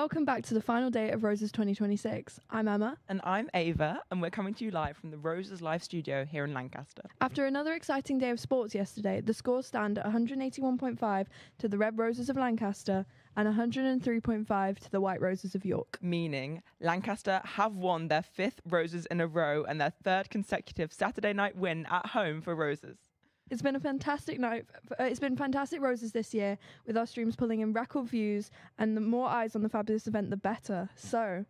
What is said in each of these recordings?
Welcome back to the final day of Roses 2026. I'm Emma. And I'm Ava, and we're coming to you live from the Roses Live studio here in Lancaster. After another exciting day of sports yesterday, the scores stand at 181.5 to the Red Roses of Lancaster and 103.5 to the White Roses of York. Meaning Lancaster have won their 5th Roses in a row and their 3rd consecutive Saturday night win at home for Roses. It's been a fantastic night. It's been fantastic Roses this year, with our streams pulling in record views, and the more eyes on the fabulous event, the better. So,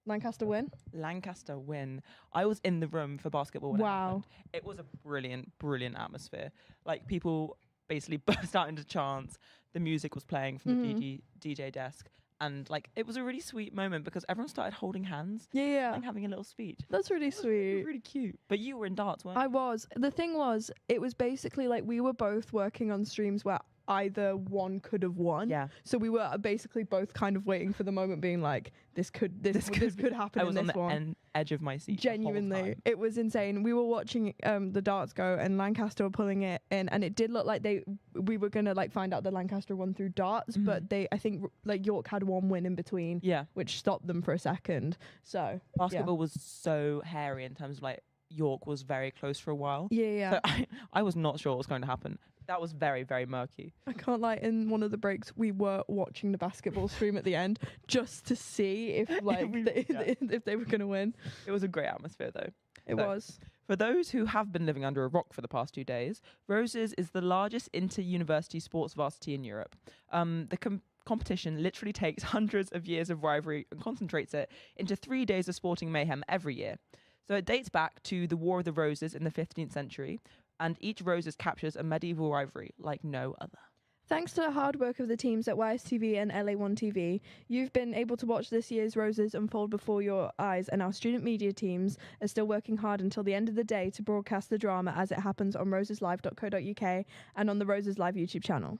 Lancaster win? Lancaster win. I was in the room for basketball when it happened. It was a brilliant, brilliant atmosphere. Like, people basically burst out into chants. The music was playing from the DJ desk. And, like, it was a really sweet moment because everyone started holding hands. Yeah. Like, having a little speech. That's really sweet. Really cute. But you were in darts, weren't you? I was. The thing was, it was basically like we were both working on streams where either one could have won. Yeah. So we were basically both kind of waiting for the moment, being like, this could happen. I was in on the edge of my seat. Genuinely, it was insane. We were watching the darts go, and Lancaster were pulling it in, and it did look like we were gonna like find out that Lancaster won through darts, but I think like York had one win in between, which stopped them for a second. So basketball was so hairy in terms of like York was very close for a while. Yeah. So I was not sure what was going to happen. That was very, very murky. I can't lie, in one of the breaks, we were watching the basketball stream at the end just to see if like if they were going to win. It was a great atmosphere though. It was. For those who have been living under a rock for the past 2 days, Roses is the largest inter-university sports varsity in Europe. The competition literally takes hundreds of years of rivalry and concentrates it into 3 days of sporting mayhem every year. So it dates back to the War of the Roses in the 15th century, and each Roses captures a medieval rivalry like no other. Thanks to the hard work of the teams at YSTV and LA1 TV, you've been able to watch this year's Roses unfold before your eyes, and our student media teams are still working hard until the end of the day to broadcast the drama as it happens on roseslive.co.uk and on the Roses Live YouTube channel.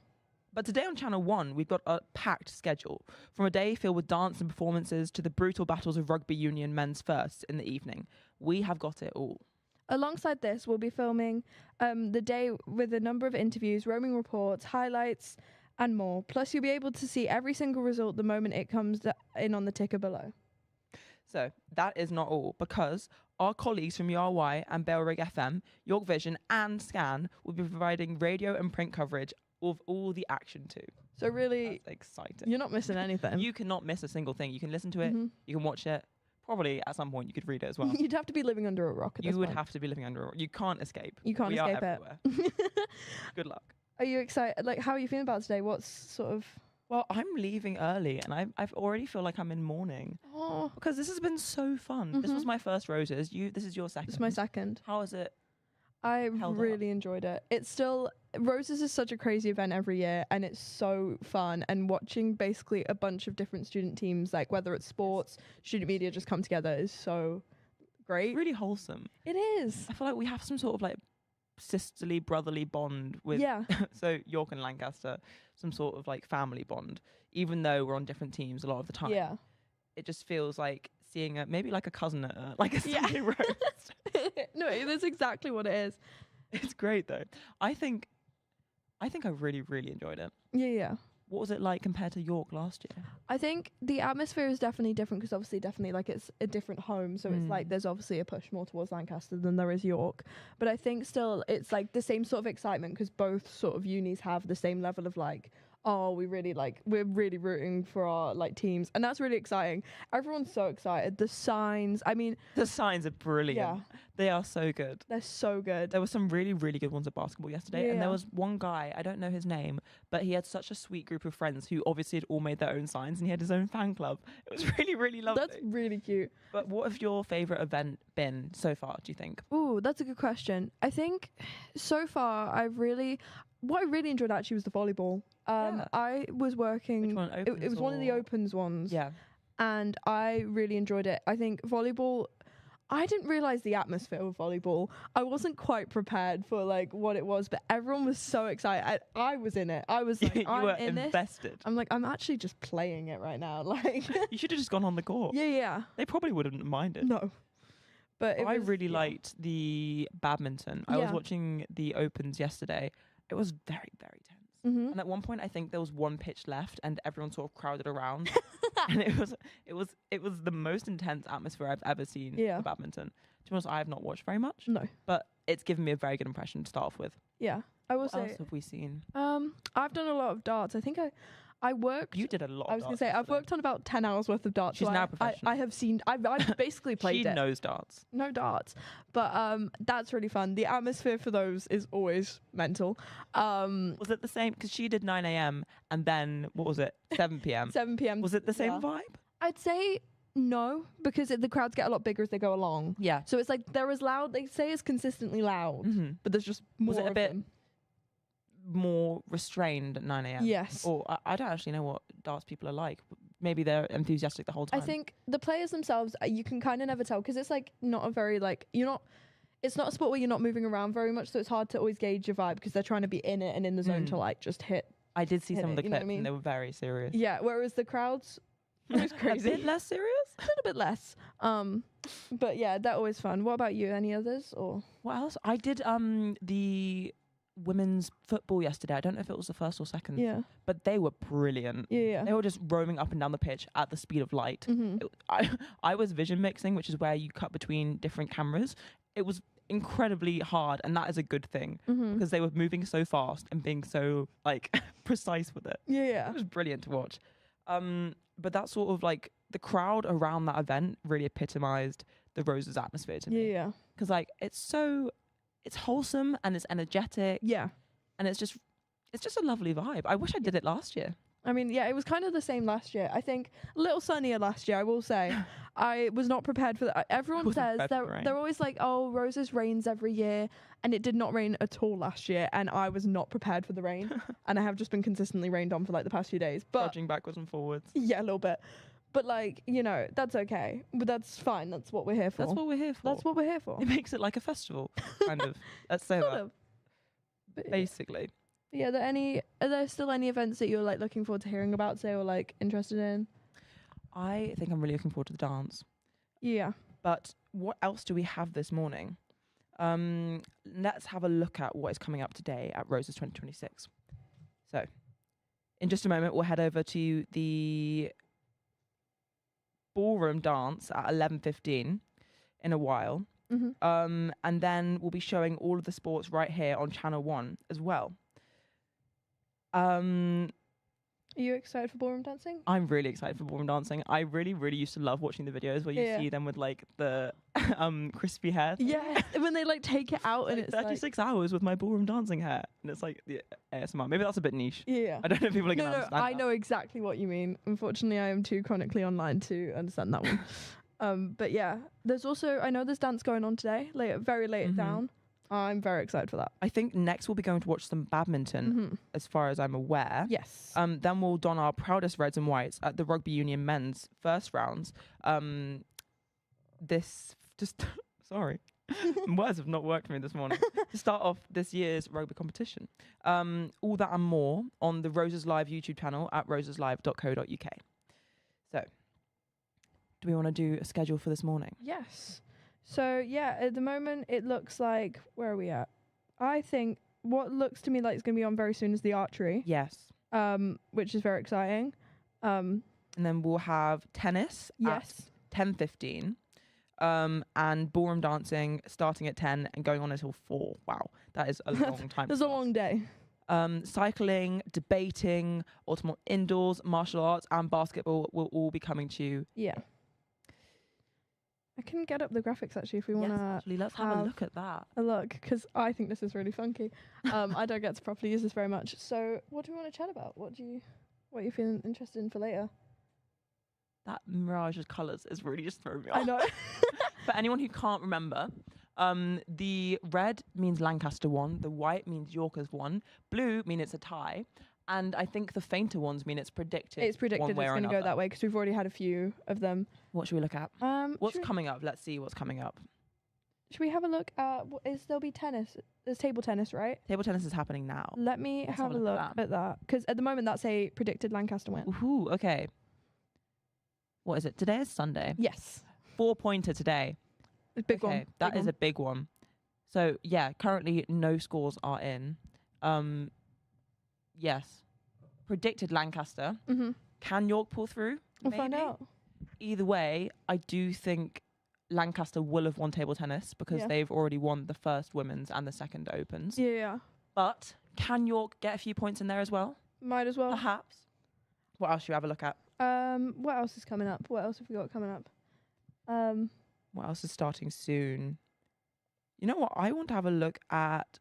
But today on Channel 1, we've got a packed schedule. From a day filled with dance and performances to the brutal battles of rugby union men's firsts in the evening. We have got it all. Alongside this, we'll be filming the day with a number of interviews, roaming reports, highlights, and more. Plus, you'll be able to see every single result the moment it comes in on the ticker below. So that is not all, because our colleagues from URY and Bellrig FM, York Vision and Scan will be providing radio and print coverage of all the action too. So really, that's exciting. You're not missing anything. You cannot miss a single thing. You can listen to it, you can watch it. Probably at some point you could read it as well. You'd have to be living under a rock at this point. You would have to be living under a rock. You can't escape. You can't escape it. Good luck. Are you excited? Like, how are you feeling about today? What's sort of... Well, I'm leaving early and I've already feel like I'm in mourning. Oh. Because this has been so fun. This was my first Roses. This is your second. It's my second. How is it? I really enjoyed it. It's still... Roses is such a crazy event every year, and it's so fun. And watching basically a bunch of different student teams, like whether it's sports, student media, just come together is so great. It's really wholesome. It is. I feel like we have some sort of like sisterly, brotherly bond with so York and Lancaster, some sort of like family bond, even though we're on different teams a lot of the time. Yeah. It just feels like seeing maybe like a cousin at like a Sunday roast. No, that's exactly what it is. It's great though. I think I really, really enjoyed it. Yeah. What was it like compared to York last year? I think the atmosphere is definitely different because obviously definitely like it's a different home. So it's like there's obviously a push more towards Lancaster than there is York. But I think still it's like the same sort of excitement because both sort of unis have the same level of like, oh, we're really rooting for our like teams. And that's really exciting. Everyone's so excited. The signs are brilliant. Yeah. They are so good. They're so good. There were some really, really good ones at basketball yesterday. And there was one guy, I don't know his name, but he had such a sweet group of friends who obviously had all made their own signs and he had his own fan club. It was really, really lovely. That's really cute. But what have your favourite event been so far, do you think? Ooh, that's a good question. I think so far what I really enjoyed actually was the volleyball. I was working... Which one? It was one of the opens ones. Yeah. And I really enjoyed it. I think volleyball... I didn't realise the atmosphere of volleyball. I wasn't quite prepared for like what it was, but everyone was so excited. I was in it. I was like, you I'm were in invested. This. I'm like, I'm actually just playing it right now. Like, you should have just gone on the court. Yeah. They probably wouldn't mind it. No. But I really liked the badminton. I was watching the opens yesterday. It was very, very tense. And at one point, I think there was one pitch left, and everyone sort of crowded around, and it was the most intense atmosphere I've ever seen for badminton. To be honest, I have not watched very much. No, but it's given me a very good impression to start off with. Yeah, I will what say. What else have we seen? I've done a lot of darts. I think I worked. You did a lot. I was going to say I've worked on about 10 hours worth of darts. She's now professional. I have seen. I've basically played she knows darts. No darts, but that's really fun. The atmosphere for those is always mental. Was it the same? Because she did 9 a.m. and then what was it? 7 p.m. 7 p.m. Was it the same vibe? I'd say no, because the crowds get a lot bigger as they go along. Yeah. So it's like they're as loud. They say it's consistently loud, but there's just more. Was it a bit them. more restrained at 9 a.m.? Yes. Or I don't actually know what darts people are like. Maybe they're enthusiastic the whole time. I think the players themselves, you can kind of never tell, because it's like not a very like it's not a sport where you're not moving around very much, so it's hard to always gauge your vibe because they're trying to be in it and in the zone to like just hit. I did see some of the clips, I mean? and they were very serious. Yeah, whereas the crowds, it was crazy. A bit less serious? A little bit less. But yeah, they're always fun. What about you? Any others or what else? I did the women's football yesterday. I don't know if it was the first or second. Yeah. But they were brilliant. Yeah. They were just roaming up and down the pitch at the speed of light. I was vision mixing, which is where you cut between different cameras. It was incredibly hard, and that is a good thing because they were moving so fast and being so like precise with it. Yeah. It was brilliant to watch. But that sort of like the crowd around that event really epitomized the Roses atmosphere to me. Yeah. Because like it's wholesome and it's energetic. Yeah. And it's just a lovely vibe. I wish I did it last year. I mean, yeah, it was kind of the same last year. I think a little sunnier last year, I will say. I was not prepared for that. Everyone says they're always like, oh, Roses rains every year. And it did not rain at all last year. And I was not prepared for the rain. And I have just been consistently rained on for like the past few days. But dodging backwards and forwards. Yeah, a little bit. But like, that's okay. But that's fine. That's what we're here for. That's what we're here for. That's what we're here for. It makes it like a festival, kind of. Let's say that. But basically. Yeah, are there still any events that you're like looking forward to hearing about, say, or like interested in? I think I'm really looking forward to the dance. Yeah. But what else do we have this morning? Let's have a look at what is coming up today at Roses 2026. So, in just a moment, we'll head over to the ballroom dance at 11:15 in a while. And then we'll be showing all of the sports right here on Channel 1 as well. Are you excited for ballroom dancing? I'm really excited for ballroom dancing. I really, really used to love watching the videos where you see them with like the crispy hair. Yeah, when they like take it out and it's 36 hours with my ballroom dancing hair, and it's like the ASMR. Maybe that's a bit niche. Yeah, I don't know if people are gonna understand. I know exactly what you mean. Unfortunately, I am too chronically online to understand that one. But yeah, I know there's dance going on today, very late down. I'm very excited for that. I think next we'll be going to watch some badminton, as far as I'm aware. Yes. Then we'll don our proudest reds and whites at the Rugby Union men's first rounds. Sorry. Words have not worked for me this morning. To start off this year's rugby competition. All that and more on the Roses Live YouTube channel at roseslive.co.uk. So, do we want to do a schedule for this morning? Yes. So, yeah, at the moment, it looks like... Where are we at? I think what looks to me like it's going to be on very soon is the archery. Yes. Which is very exciting. And then we'll have tennis at 10:15. And ballroom dancing starting at 10 and going on until 4. Wow, that is a long time. That's a long day. Cycling, debating, ultimate indoors, martial arts, and basketball will all be coming to you. Yeah. I can get up the graphics actually if we want to. Actually, let's have a look at that. A look, because I think this is really funky. I don't get to properly use this very much. So, what do we want to chat about? What are you feeling interested in for later? That mirage of colours is really just throwing me off. I know. For anyone who can't remember, the red means Lancaster won, the white means York has won, blue means it's a tie, and I think the fainter ones mean it's predicted. It's predicted it's going to go that way because we've already had a few of them. What should we look at? What's coming up? Let's see what's coming up. Should we have a look at there'll be tennis? There's table tennis, right? Table tennis is happening now. Let me have a look at that because at the moment that's a predicted Lancaster win. Ooh, okay. What is it? Today is Sunday. Yes. 4-pointer today. A big one. That is a big one. So yeah, currently no scores are in. yes, predicted Lancaster. Mm-hmm. Can York pull through? We'll find Maybe. out. Either way, I do think Lancaster will have won table tennis because they've already won the first women's and the second opens. Yeah. But can York get a few points in there as well? Might as well. Perhaps. What else should we have a look at? What else is coming up? What else have we got coming up? What else is starting soon? You know what? I want to have a look at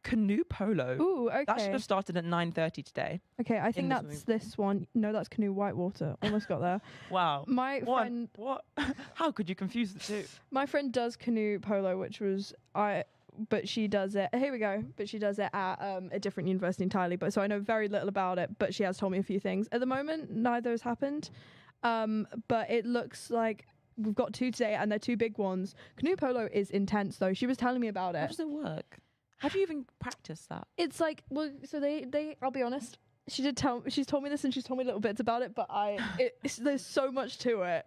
Canoe polo. Ooh, okay. That should have started at 9:30 today. Okay, I think that's this one. No, that's Canoe Whitewater. Almost got there. Wow. My friend. What? How could you confuse the two? My friend does canoe polo, which was but she does it. Here we go. But she does it at a different university entirely. But so I know very little about it. But she has told me a few things. At the moment, neither has happened. But it looks like we've got 2 today, and they're 2 big ones. Canoe polo is intense, though. She was telling me about it. How does it work? Have you even practiced that? It's like, well, so they I'll be honest, she's told me this and she's told me little bits about it, but there's so much to it.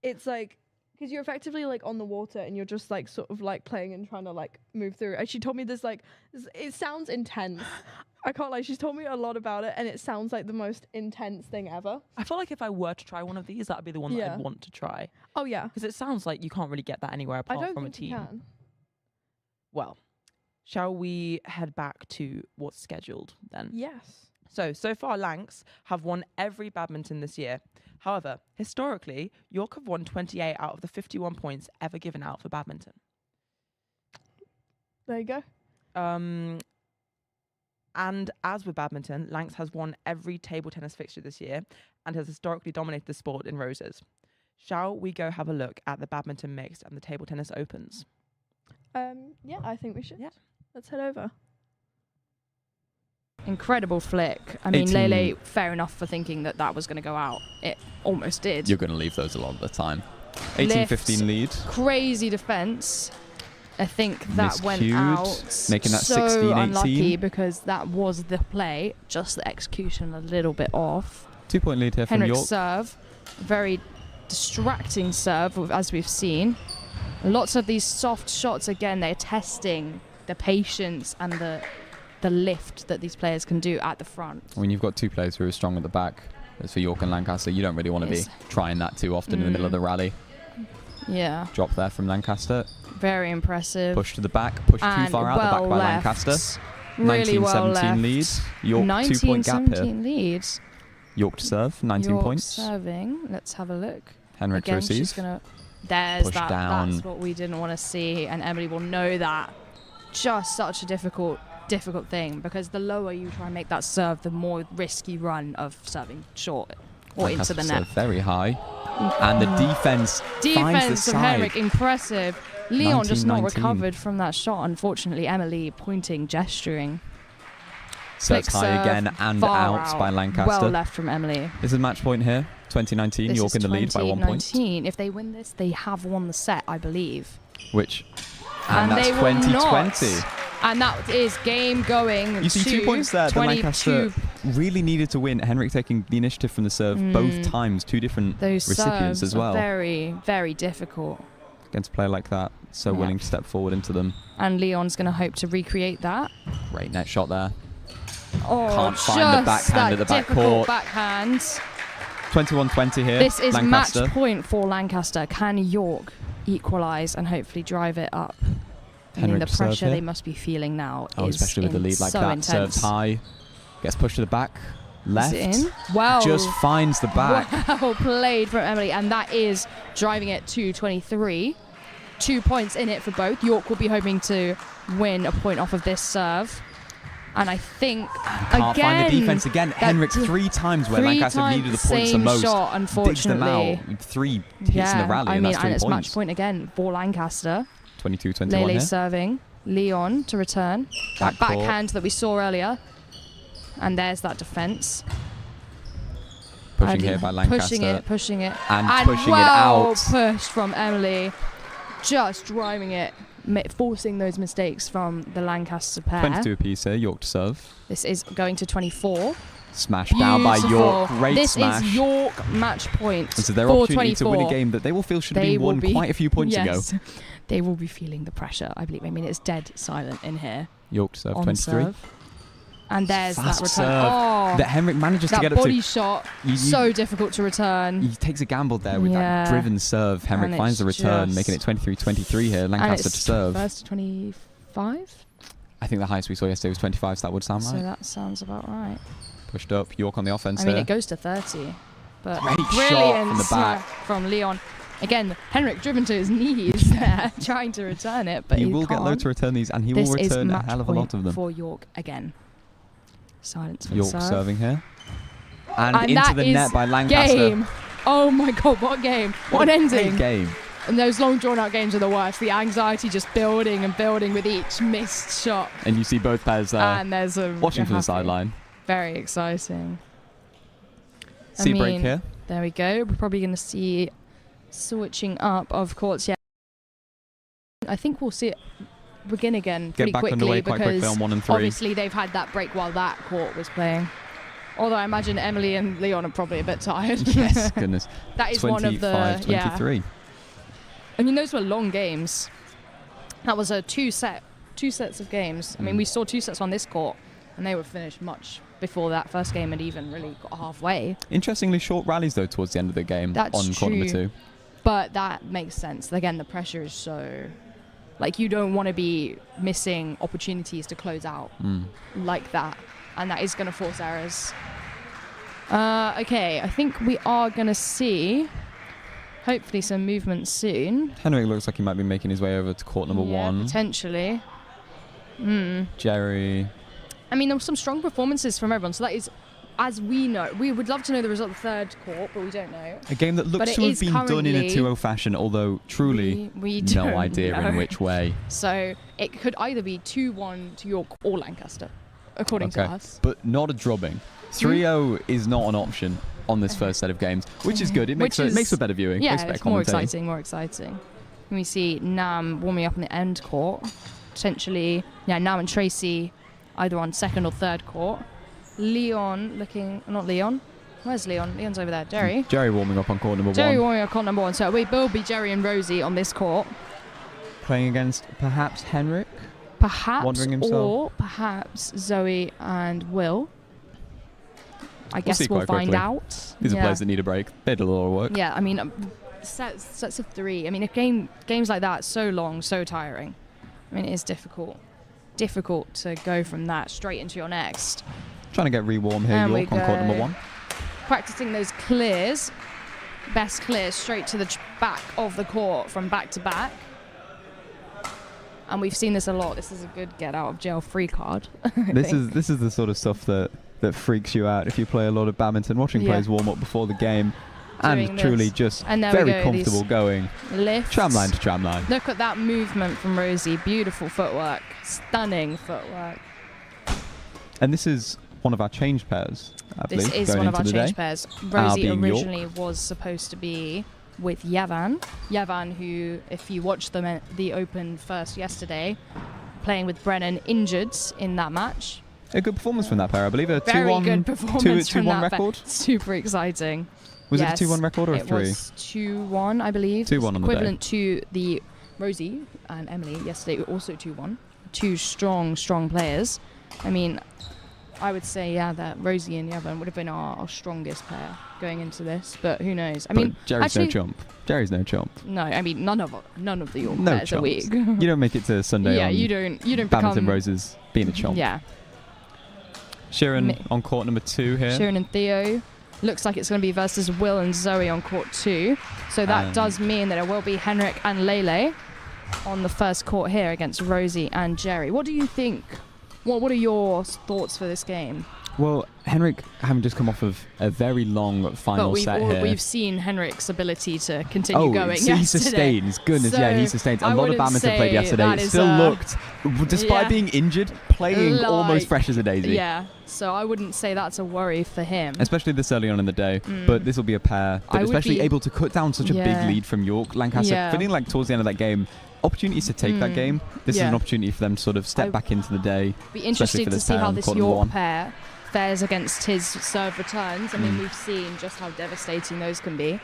It's like, because you're effectively like on the water and you're just like sort of like playing and trying to like move through. And she told me this like, it sounds intense. I can't lie, she's told me a lot about it and it sounds like the most intense thing ever. I feel like if I were to try one of these, that would be the one that I'd want to try. Oh yeah. Because it sounds like you can't really get that anywhere apart from a team. I don't think you can. Well, shall we head back to what's scheduled then? Yes. So far Lancs have won every badminton this year. However, historically, York have won 28 out of the 51 points ever given out for badminton. There you go. And as with badminton, Lancs has won every table tennis fixture this year and has historically dominated the sport in roses. Shall we go have a look at the badminton mixed and the table tennis opens? Yeah, I think we should. Yeah. Let's head over. Incredible flick. I mean, Lele, fair enough for thinking that was going to go out. It almost did. You're going to leave those a lot of the time. 18-15 lead. Crazy defence. I think that went out. Making that so 16-18. Unlucky because that was the play. Just the execution a little bit off. 2-point lead here from Henrik's York. serve. Very distracting serve, as we've seen. Lots of these soft shots, again, they're testing the patience and the lift that these players can do at the front. When you've got 2 players who are strong at the back, as for York and Lancaster, you don't really want to be trying that too often in the middle of the rally. Yeah. Drop there from Lancaster. Very impressive. Push to the back. Push too far out the back by Lancaster. Really 19-17 lead. York 2-point gap here. 19-17 lead. York to serve, 19 York points. Serving. Let's have a look. Henrik to receive. She's gonna. There's push that. Down. That's what we didn't want to see, and Emily will know that. Just such a difficult thing, because the lower you try and make that serve, the more risk you run of serving short or Lancaster into the net. Very high. And the defense finds the of side. Henrik, impressive. Leon just not 19-19. recovered from that shot, unfortunately. Emily pointing, gesturing. Serves high again and out by Lancaster. Well left from Emily. This is match point here. 2019, This York is in the lead by 1 point. 2019. If they win this, they have won the set, I believe. Which, and that's they will 2020. not. And that is game going. You see 2 points there. The Lancaster really needed to win. Henrik taking the initiative from the serve both times. 2 different Those recipients as well. Very, very difficult. Against a player like that, so willing to step forward into them. And Leon's going to hope to recreate that. Great net shot there. Oh, can't find the backhand at the back court. Backhand. 21-20 here. This is Lancaster. match point for Lancaster. Can York equalise and hopefully drive it up? I mean, the pressure they must be feeling now is especially with the lead like so that. intense. Serves high. Gets pushed to the back. Left. Is it in? Well, just finds the back. Well played from Emily, and that is driving it to 23. 2 points in it for both. York will be hoping to win a point off of this serve. And I think, Can't find the defense again. Henrik 3 times where Lancaster needed the points the most. Shot, unfortunately. Digs them out. 3 hits in the rally, and that's 3 it's points. match point again for Lancaster. 22-21 Lele here. serving. Leon to return. That backhand that we saw earlier. And there's that defence. Pushing here by Lancaster. Pushing it. And pushing it out. Pushed from Emily. Just driving it. Forcing those mistakes from the Lancaster pair. 22 apiece here. York to serve. This is going to 24. Smashed down by York. Great smash. This is York match point. This is their opportunity to win a game that they will feel should have been won quite a few points ago. They will be feeling the pressure, I believe. I mean, it's dead silent in here. York to serve, on 23. Serve. And there's that Fast return. serve Oh, that Henrik manages to that get up body to. shot, You- so difficult to return. He takes a gamble there with that driven serve. Henrik And finds the it's return, just- making it 23-23 here. Lancaster to serve. First to 25? I think the highest we saw yesterday was 25, so that would sound So right. that sounds about right. Pushed up. York on the offense I mean, there. it goes to 30. But Great shot brilliant from the back. from Leon. Again, Henrik driven to his knees there, trying to return it, but he he will get can't. low to return these, and he will This is return a match hell of a lot of them. for York again. Silence for York the serve. serving here. And And into that the is net by Lancaster. Game. Oh my God, what game. What an ending. Game. And those long drawn-out games are the worst. The anxiety just building and building with each missed shot. And you see both pairs there And there's a watching from the sideline. Very exciting. See a break here. There we go. We're probably going to see switching up of courts. Yeah, I think we'll see it begin again pretty Get back quickly underway quite quickly because on 1 and 3. obviously they've had that break while that court was playing. Although I imagine Emily and Leon are probably a bit tired. Yes, goodness. That is one of the 25-23. I mean, those were long games. That was a two sets of games. I mean, we saw 2 sets on this court, and they were finished much before that first game had even really got halfway. Interestingly short rallies though towards the end of the game That's on court number 2. But that makes sense. Again, the pressure is so... Like, you don't want to be missing opportunities to close out like that. And that is going to force errors. Okay, I think we are going to see... hopefully some movement soon. Henrik looks like he might be making his way over to court number 1. Potentially. Jerry. I mean, there were some strong performances from everyone. So that is, as we know, we would love to know the result of the third court, but we don't know. A game that looks But to it have is been done in a currently- 2-0 fashion, although truly we no don't idea in know. which way. So it could either be 2-1 to York or Lancaster, according to us. But not a drubbing. 3-0 is not an option on this first set of games, which is good. It makes for better viewing. Yeah, Makes better it's more commentating. exciting. And we see Nam warming up on the end court. Potentially, Nam and Tracy either on second or third court. Leon looking... Not Leon. Where's Leon? Leon's over there. Jerry. Jerry warming up on court number 1. Jerry warming up court number 1. So we will be Jerry and Rosie on this court. Playing against perhaps Henrik. Perhaps, Wandering himself. or perhaps Zoe and Will. I guess see we'll quite find quickly. out. These are players that need a break. They did a lot of work. Yeah, I mean, sets of 3. I mean, games like that, so long, so tiring. I mean, it is difficult to go from that straight into your next. Trying to get re-warm here, And we York on court number go. 1. Practicing those clears, best clears straight to the back of the court from back to back. And we've seen this a lot. This is a good get out of jail free card. This is the sort of stuff that freaks you out if you play a lot of badminton. Watching players warm up before the game, and Doing truly this. just And there we very go, comfortable these going lifts. tram line to tram line. Look at that movement from Rosie. Beautiful footwork. Stunning footwork. And this is one of our change pairs, I believe, This is going one of our into the change day. pairs. Rosie being York. originally was supposed to be with Yavan. Yavan, who, if you watched the Open first yesterday, playing with Brennan, injured in that match. A good performance from that pair, I believe. A Very 2-1 good performance from 2-1 that record. Super exciting. Was Yes, it a 2-1 record or a it 3? was 2-1, I believe. 2-1 on the day. Equivalent to the Rosie and Emily yesterday, were also 2-1. Two strong players. I mean, I would say, that Rosie and Yavan would have been our strongest pair going into this, but who knows? I mean, Jerry's actually, no chump. Jerry's no chump. No, I mean, none of the York No pairs are weak. chumps. You don't make it to Sunday Yeah, on you don't Badminton become... Roses being a chump. Yeah. Sharon on court number 2 here. Sharon and Theo. Looks like it's going to be versus Will and Zoe on court 2. So that does mean that it will be Henrik and Lele on the first court here against Rosie and Jerry. What do you think? What are your thoughts for this game? Well, Henrik having just come off of a very long final set here. We've seen Henrik's ability to continue going so he yesterday. sustains. Goodness, So he sustains. A I lot of wouldn't badminton played say yesterday. that It is still a- looked, despite Yeah. being injured, playing almost Like- fresh as a daisy. Yeah, so I wouldn't say that's a worry for him. Especially this early on in the day. But this will be a pair I that would especially be- able to cut down such a big Yeah. lead from York. Lancaster Yeah. feeling like towards the end of that game, opportunities to take that game. This is Yeah. an opportunity for them to sort of step back into the day. Be especially interesting for to this see pair how on this court number York 1. pair fares against his serve returns. I mean, we've seen just how devastating those can be.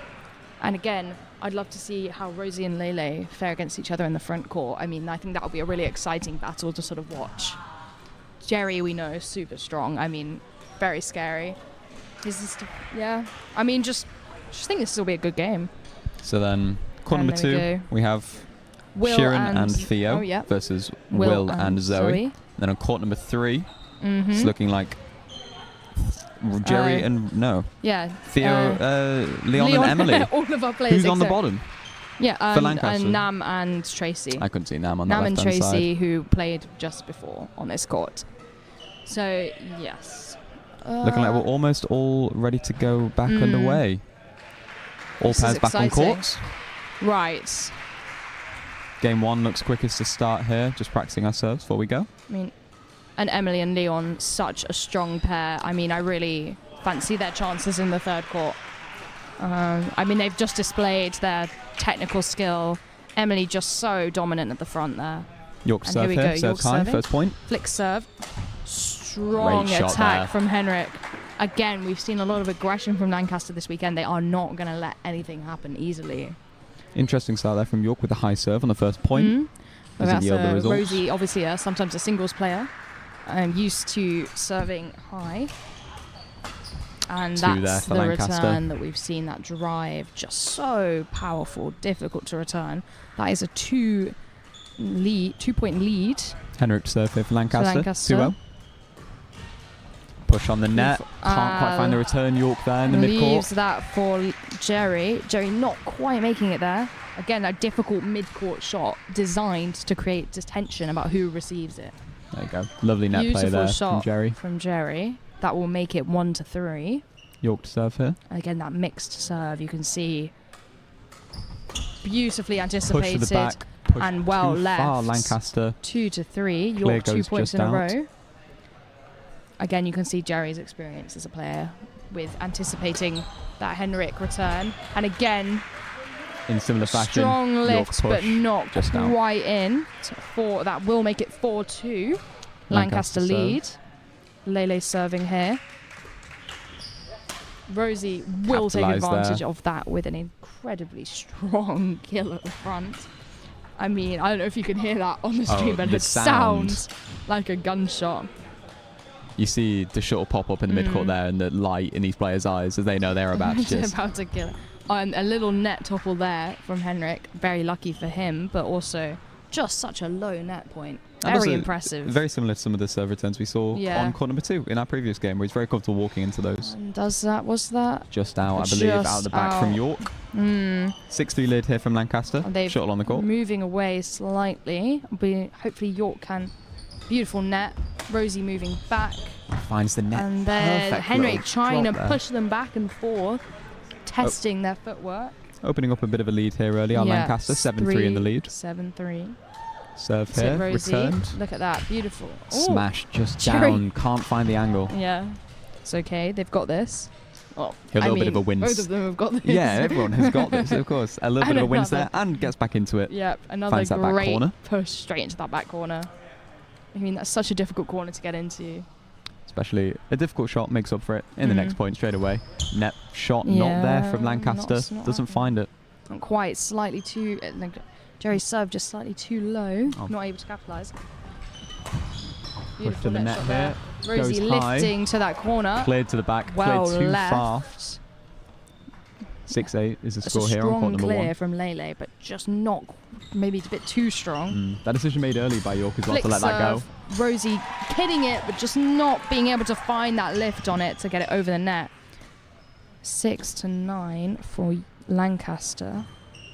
And again, I'd love to see how Rosie and Lele fare against each other in the front court. I mean, I think that would be a really exciting battle to sort of watch. Jerry, we know, is super strong. I mean, very scary. Yeah. I mean, just think this will be a good game. So then, court number 2, we have Will Sheeran and Theo versus Will and Zoe. Then on court number 3, it's looking like Jerry and Theo, Leon and Emily. All of our players. Who's on the bottom? Yeah, for Lancaster. and Nam and Tracy. I couldn't see Nam on Nam the and left-hand Tracy, side. who played just before on this court. So yes, looking like we're almost all ready to go back underway. All pairs back on courts. Right. Game 1 looks quickest to start here. Just practicing our serves before we go. I mean, and Emily and Leon, such a strong pair. I mean, I really fancy their chances in the third court. I mean, they've just displayed their technical skill. Emily just so dominant at the front there. York serve here. Serve high. First point. Flick serve. Strong attack from Henrik. Again, we've seen a lot of aggression from Lancaster this weekend. They are not going to let anything happen easily. Interesting start there from York with a high serve on the first point. Rosie, obviously, sometimes a singles player. I'm used to serving high. And that's the return that we've seen, that drive, just so powerful, difficult to return. That is a 2-point lead. Henrik to serve here for Lancaster. 2-0. Push on the net. Can't quite find the return. York there in the midcourt. Leaves that for Jerry. Jerry not quite making it there. Again, a difficult midcourt shot designed to create tension about who receives it. There you go. Lovely net play there from Jerry. From Jerry. That will make it 1-3. York to serve here. Again, that mixed serve, you can see beautifully anticipated. Push to the back. And well left. Far, Lancaster. 2-3. York 2 points in a row. Again, you can see Jerry's experience as a player with anticipating that Henrik return. And again, in similar fashion, strong lift, but not just quite in. So that will make it 4-2. Lancaster lead. Lele serving here. Rosie will take advantage of that with an incredibly strong kill at the front. I mean, I don't know if you can hear that on the stream, but it sounds like a gunshot. You see the shuttle pop up in the midcourt there, and the light in these players' eyes as they know they're about to just... about to kill it. A little net topple there from Henrik. Very lucky for him, but also just such a low net point. Very impressive. Very similar to some of the serve returns we saw on court number 2 in our previous game, where he's very comfortable walking into those. And was that? Just out, I believe, out of the back from York. 6-3 lead here from Lancaster. Shuttle on the court. Moving away slightly. Hopefully York can. Beautiful net. Rosie moving back. Finds the net. And then Henrik trying to push them back and forth, testing their footwork. Opening up a bit of a lead here early on Lancaster. 7-3 in the lead. 7-3. Serve here, returned. Look at that, beautiful. Smash just down, can't find the angle. Yeah, it's okay, they've got this. A little bit of a win. Both of them have got this. Yeah, everyone has got this, of course. A little bit of a wins there and gets back into it. Yep, another great push straight into that back corner. I mean, that's such a difficult corner to get into. Especially a difficult shot makes up for it in the next point straight away. Net shot not there from Lancaster, doesn't find it. Not quite, slightly too... Jerry's serve just slightly too low, not able to capitalise. Push to the net here. Rosie lifting to that corner. Cleared to the back, cleared too far. 6-8 is the score here on court number 1. Clear from Lele, but just not, maybe a bit too strong. That decision made early by York as well to let that go. Rosie hitting it, but just not being able to find that lift on it to get it over the net. 6-9 for Lancaster.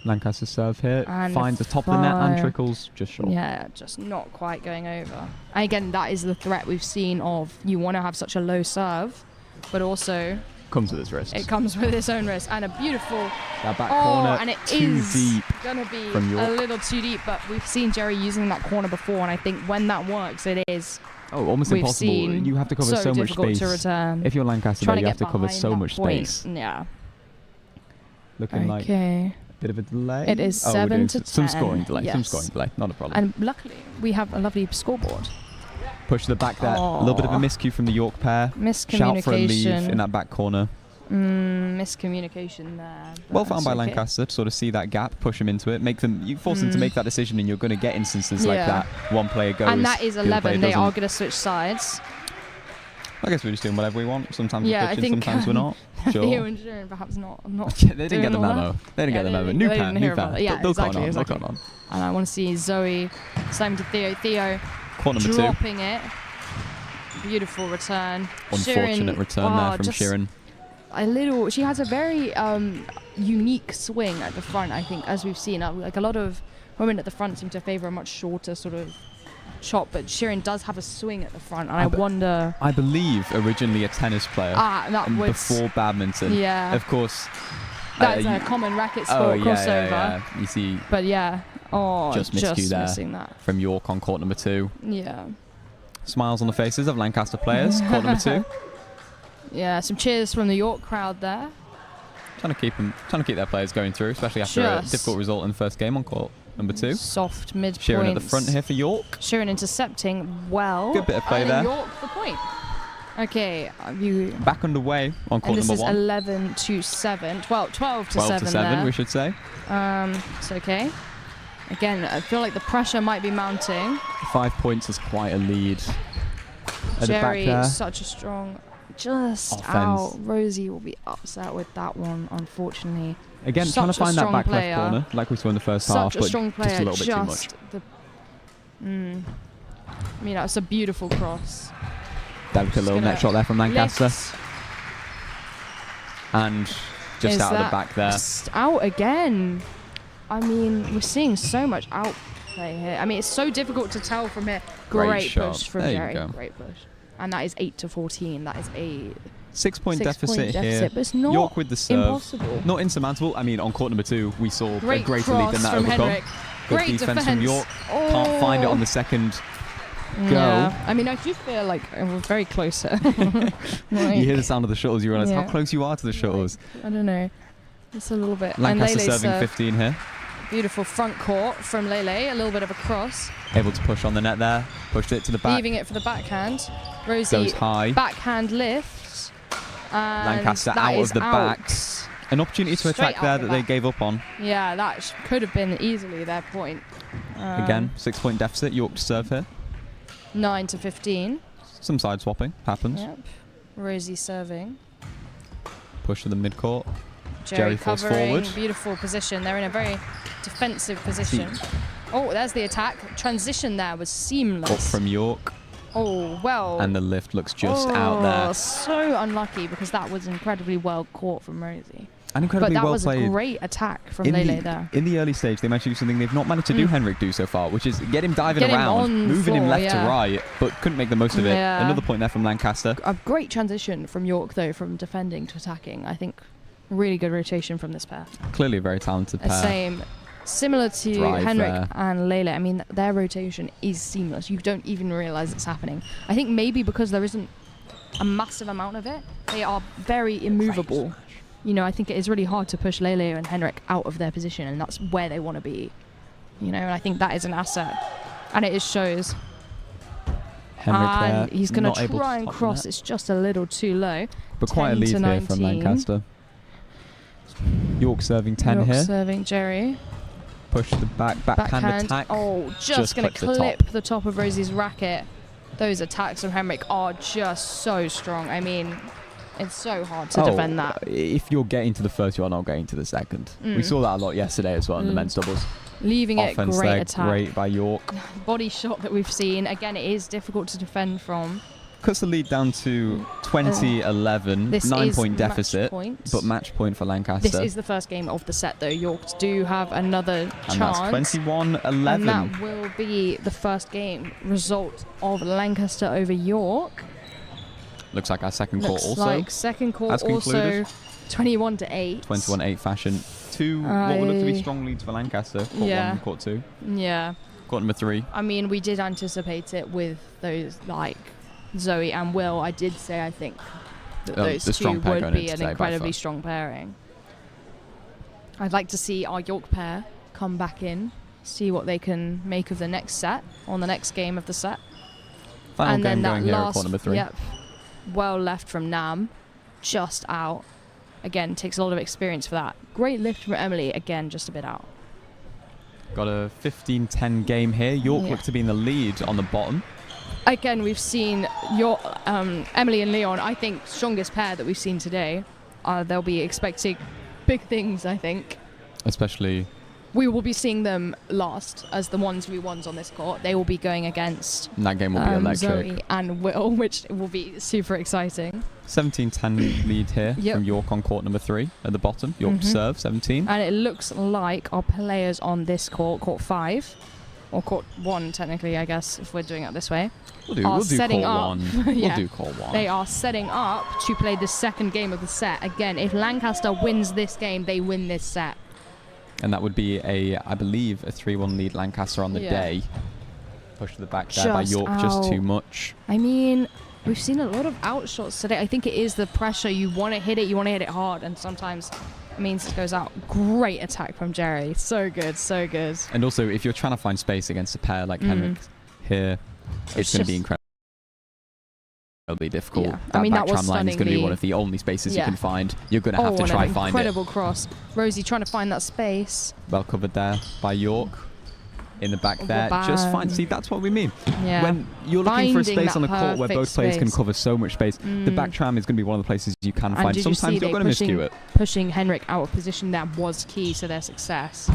Lancaster serve here, and finds the top of the net and trickles just short. Yeah, just not quite going over. And again, that is the threat we've seen of you want to have such a low serve, but also... comes with its risk. It comes with its own risk. And a beautiful... that back corner, and it too deep going to be a little too deep, but we've seen Jerry using that corner before, and I think when that works, it is... almost impossible. You have to cover so much space. To return. If you're Lancaster, you have to cover so much space. Yeah. Looking like... bit of a delay. It is 7-10. Some scoring delay. Yes. Some scoring delay. Not a problem. And luckily, we have a lovely scoreboard. Push to the back there. A little bit of a miscue from the York pair. Miscommunication. Shout for a leave in that back corner. Miscommunication there. Well found by Lancaster to sort of see that gap, push them into it, you force them to make that decision, and you're going to get instances like that. One player goes, and that is 11. They are going to switch sides. I guess we're just doing whatever we want. Sometimes we're pushing, sometimes we're not. Sure. Theo and Sharon perhaps not. Yeah, they didn't get the memo. They didn't get the memo. New pen. Yeah, they'll exactly. Come on. And I want to see Zoe slamming to Theo. Theo dropping it. Beautiful return. Unfortunate return there from Sharon. She has a very unique swing at the front, I think, as we've seen. Like a lot of women at the front seem to favour a much shorter sort of chop, but Sharon does have a swing at the front, and I wonder. I believe originally a tennis player. Before badminton. Yeah. Of course. That's a common racket sport crossover. Yeah. You see. But yeah. Oh, just missing that. From York on court number 2. Yeah. Smiles on the faces of Lancaster players. Court number 2. Yeah, some cheers from the York crowd there. Trying to keep their players going through, especially after a difficult result in the first game on court number 2. Soft mid points. Sharon at the front here for York. Sharon intercepting well. Good bit of play there. York the point. Okay, back underway on court number 1. This is 11 to 7. 12 to 7. 12 to 7, there. We should say. It's okay. Again, I feel like the pressure might be mounting. 5 points is quite a lead. At Jerry, the back there. such a strong. Just offense. Out. Rosie will be upset with that one, unfortunately. Again, trying to find that back left corner, like we saw in the first half, but strong player, just a little bit too much. I mean, that's a beautiful cross. Delicate little net shot there from Lancaster. And just out of the back there. Just out again. I mean, we're seeing so much outplay here. I mean, it's so difficult to tell from here. Great push from Jerry. Great push. And that is 8 to 14. That is a 6 point deficit here. But it's not York with the serve. Impossible. Not insurmountable. I mean, on court number 2, we saw a greater lead than that from overcome. Henrik. Good Great defense from York. Can't find it on the second go. Yeah. I mean, I do feel like we're very close here. You hear the sound of the shuttles, you realise how close you are to the shuttles. I don't know. It's a little bit. Lancaster serving 15 here. Beautiful front court from Lele. A little bit of a cross. Able to push on the net there. Pushed it to the back. Leaving it for the backhand. Rosie goes high. Backhand lifts. Lancaster out of the back. An opportunity to attack there that they gave up on. Yeah, that could have been easily their point. Again, 6 point deficit. York to serve here. 9 to 15. Some side swapping happens. Yep. Rosie serving. Push to the mid court. Jerry falls forward. Beautiful position. They're in a very defensive position. Oh, there's the attack. Transition there was seamless. Up from York. Oh, well. And the lift looks just out there. So unlucky because that was incredibly well caught from Rosie. And incredibly well played. But that was a great attack from Lele there. In the early stage, they managed to do something they've not managed to do Henrik do so far, which is get him diving around, moving him left to right, but couldn't make the most of it. Another point there from Lancaster. A great transition from York, though, from defending to attacking. I think really good rotation from this pair. Clearly a very talented pair. Similar to Henrik and Lele. I mean, their rotation is seamless. You don't even realise it's happening. I think maybe because there isn't a massive amount of it, they are very immovable. You know, I think it is really hard to push Lele and Henrik out of their position, and that's where they want to be. You know, and I think that is an asset, and it shows. Henrik there, he's going to try and cross. It's just a little too low. But quite a lead here from Lancaster. York serving 10 York here. Serving Jerry. Push the backhand attack. Oh, just going to clip the top of Rosie's racket. Those attacks from Henrik are just so strong. I mean, it's so hard to defend that. If you're getting to the first, you are not getting to the second. We saw that a lot yesterday as well in the men's doubles. Leaving Offense it, great there, attack. Great by York. Body shot that we've seen. Again, it is difficult to defend from. Cuts the lead down to 20-11, 9 point deficit, but match point for Lancaster. This is the first game of the set, though. York do have another chance. And that's 21-11. And that will be the first game result of Lancaster over York. Looks like our second court also. Looks like second court also 21-8. 21-8 fashion. Two what would look to be strong leads for Lancaster. Court 1 and court 2. Yeah. Court number 3. I mean, we did anticipate it with those, like, Zoe and Will. I did say I think that those two would be an incredibly strong pairing. I'd like to see our York pair come back in, see what they can make of the next set, on the next game of the set. Final game going here at court number 3. Yep. Well left from Nam, just out. again, takes a lot of experience for that. Great lift from Emily, again, just a bit out. Got a 15-10 game here. York look to be in the lead on the bottom. Again, we've seen Emily and Leon, I think, strongest pair that we've seen today. They'll be expecting big things, I think. Especially... We will be seeing them last as the 1v1s on this court. They will be going against and that game will be electric. Zoe and Will, which will be super exciting. 17-10 lead here from York on court number 3 at the bottom. York serve 17. And it looks like our players on this court, court 5, or court 1 technically, I guess, if we're doing it this way. We'll do court 1. We'll do court 1. They are setting up to play the second game of the set. Again, if Lancaster wins this game, they win this set. And that would be I believe, a 3-1 lead Lancaster on the day. Push to the back there by York, just too much. I mean, we've seen a lot of out shots today. I think it is the pressure. You want to hit it hard, and sometimes it means it goes out. Great attack from Jerry. So good, so good. And also, if you're trying to find space against a pair like Henrik here, it's going to be incredibly difficult. Yeah. That back tram line is going to be one of the only spaces you can find. You're going to have to try find it. Incredible cross. Rosie trying to find that space. Well covered there by York. In the back there, just fine. See, that's what we mean. Yeah. When you're looking for a space on the court where both players can cover so much space, the back tram is going to be one of the places you can find. Sometimes you're going to miscue it. Pushing Henrik out of position, that was key to their success.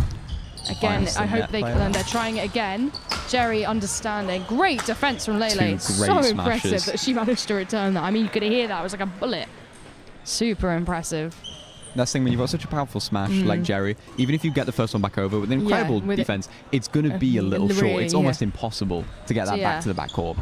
Again, I hope they're trying it again. Jerry understanding. Great defense from Lele. So impressive that she managed to return that. I mean, you could hear that. It was like a bullet. Super impressive. That's the thing, when you've got such a powerful smash like Jerry, even if you get the first one back over with an incredible defense, it's going to be a little short. It's almost impossible to get that back to the back court.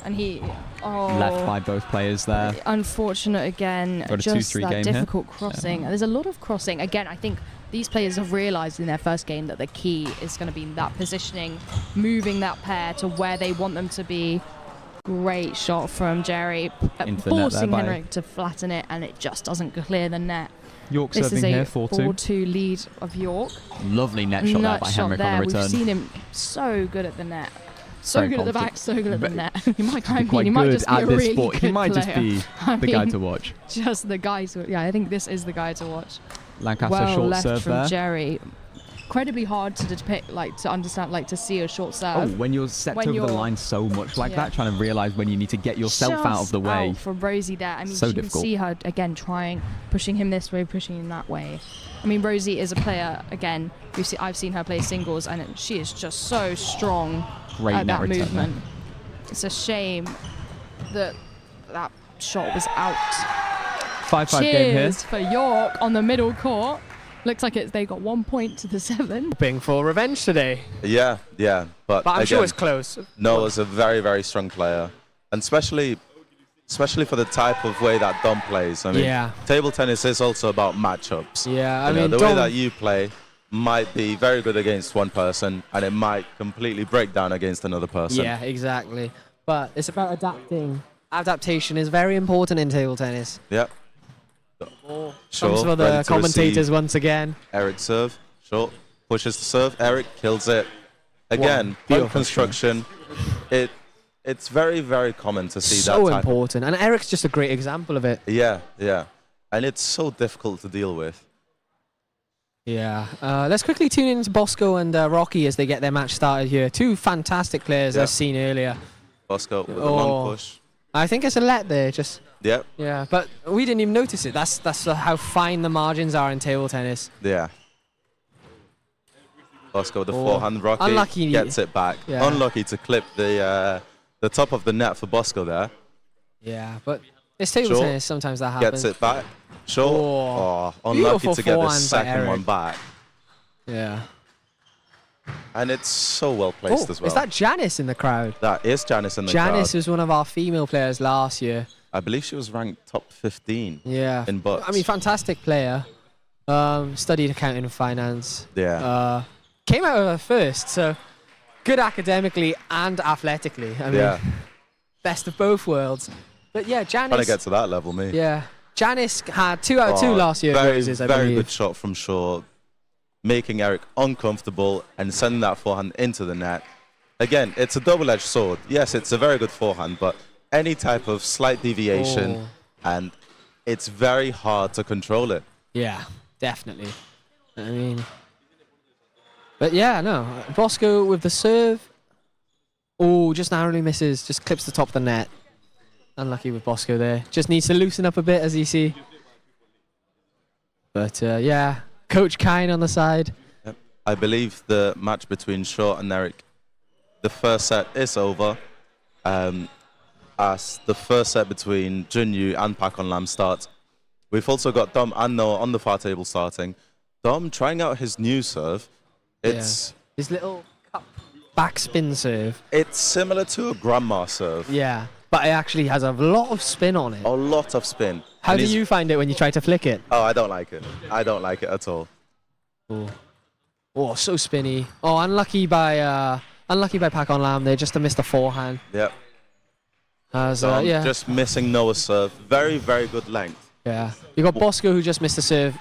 And he... left by both players there. Unfortunate again. Got a 2-3 game difficult crossing. There's a lot of crossing. Again, I think these players have realised in their first game that the key is going to be that positioning, moving that pair to where they want them to be. Great shot from Jerry, forcing Henrik to flatten it, and it just doesn't clear the net. York serving here, 4-2. 4-2 lead of York. Lovely net shot there by Henrik on the return. We've seen him so good at the net. So good at the back, so good at the net. He might just be a really good player. He might just be the guy to watch. Just the guy to watch. Yeah, I think this is the guy to watch. Lancaster short serve from there. Jerry. Incredibly hard to depict, to understand, to see a short serve. Oh, when you're set over the line so much like that, trying to realise when you need to get yourself out of the way. Out from Rosie there. I mean, so you difficult. can see her again pushing him this way, pushing him that way. I mean, Rosie is a player. Again, I've seen her play singles, and she is just so strong at that movement. It's a shame that that shot was out. 5-5 game here. Cheers for York on the middle court. Looks like they got 1 point to the 7. Hoping for revenge today. Yeah, but I'm again, sure it's close. Noah's a very, very strong player, and especially for the type of way that Dom plays. I mean, table tennis is also about matchups. Yeah, I mean, the way that you play might be very good against one person, and it might completely break down against another person. Yeah, exactly. But it's about adapting. Adaptation is very important in table tennis. Yep. Comes for the commentators once again. Eric serve, short, pushes the serve. Eric kills it. Again, point construction. It's very, very common to see that type. So important, and Eric's just a great example of it. Yeah, and it's so difficult to deal with. Yeah. Let's quickly tune into Bosco and Rocky as they get their match started here. Two fantastic players as seen earlier. Bosco with a long push. I think it's a let there, just. Yep. Yeah, but we didn't even notice it. That's how fine the margins are in table tennis. Yeah. Bosco, the forehand, Rocky unlucky, gets it back. Yeah. Unlucky to clip the top of the net for Bosco there. Yeah, but it's table tennis. Sometimes that happens. Gets it back. Unlucky to get the second one back. Yeah. And it's so well placed as well. Is that Janice in the crowd? That is Janice in the crowd. Janice was one of our female players last year. I believe she was ranked top 15. Yeah. In butts. I mean, fantastic player. Studied accounting and finance. Yeah. Came out of her first, so good academically and athletically. I mean, best of both worlds. But yeah, Janice. Trying to get to that level, me. Yeah. Janice had 2 out of 2 last year. Very good shot from short, making Eric uncomfortable and sending that forehand into the net. Again, it's a double-edged sword. Yes, it's a very good forehand, but any type of slight deviation and it's very hard to control it. Yeah, definitely. I mean, but yeah, no. Bosco with the serve. Oh, just narrowly misses. Just clips the top of the net. Unlucky with Bosco there. Just needs to loosen up a bit, as you see. But yeah, Coach Kine on the side. Yep. I believe the match between Shaw and Eric, the first set is over. As the first set between Junyu and Pak On Lam starts. We've also got Dom and Noah on the far table starting. Dom trying out his new serve. It's his little cup backspin serve. It's similar to a grandma serve. Yeah, but it actually has a lot of spin on it. A lot of spin. How do you find it when you try to flick it? Oh, I don't like it. I don't like it at all. Oh, so spinny. Oh, unlucky by Pak On Lam there, just to miss the forehand. Yep. Yeah. Just missing Noah's serve. Very, very good length. Yeah. You got Bosco who just missed the serve.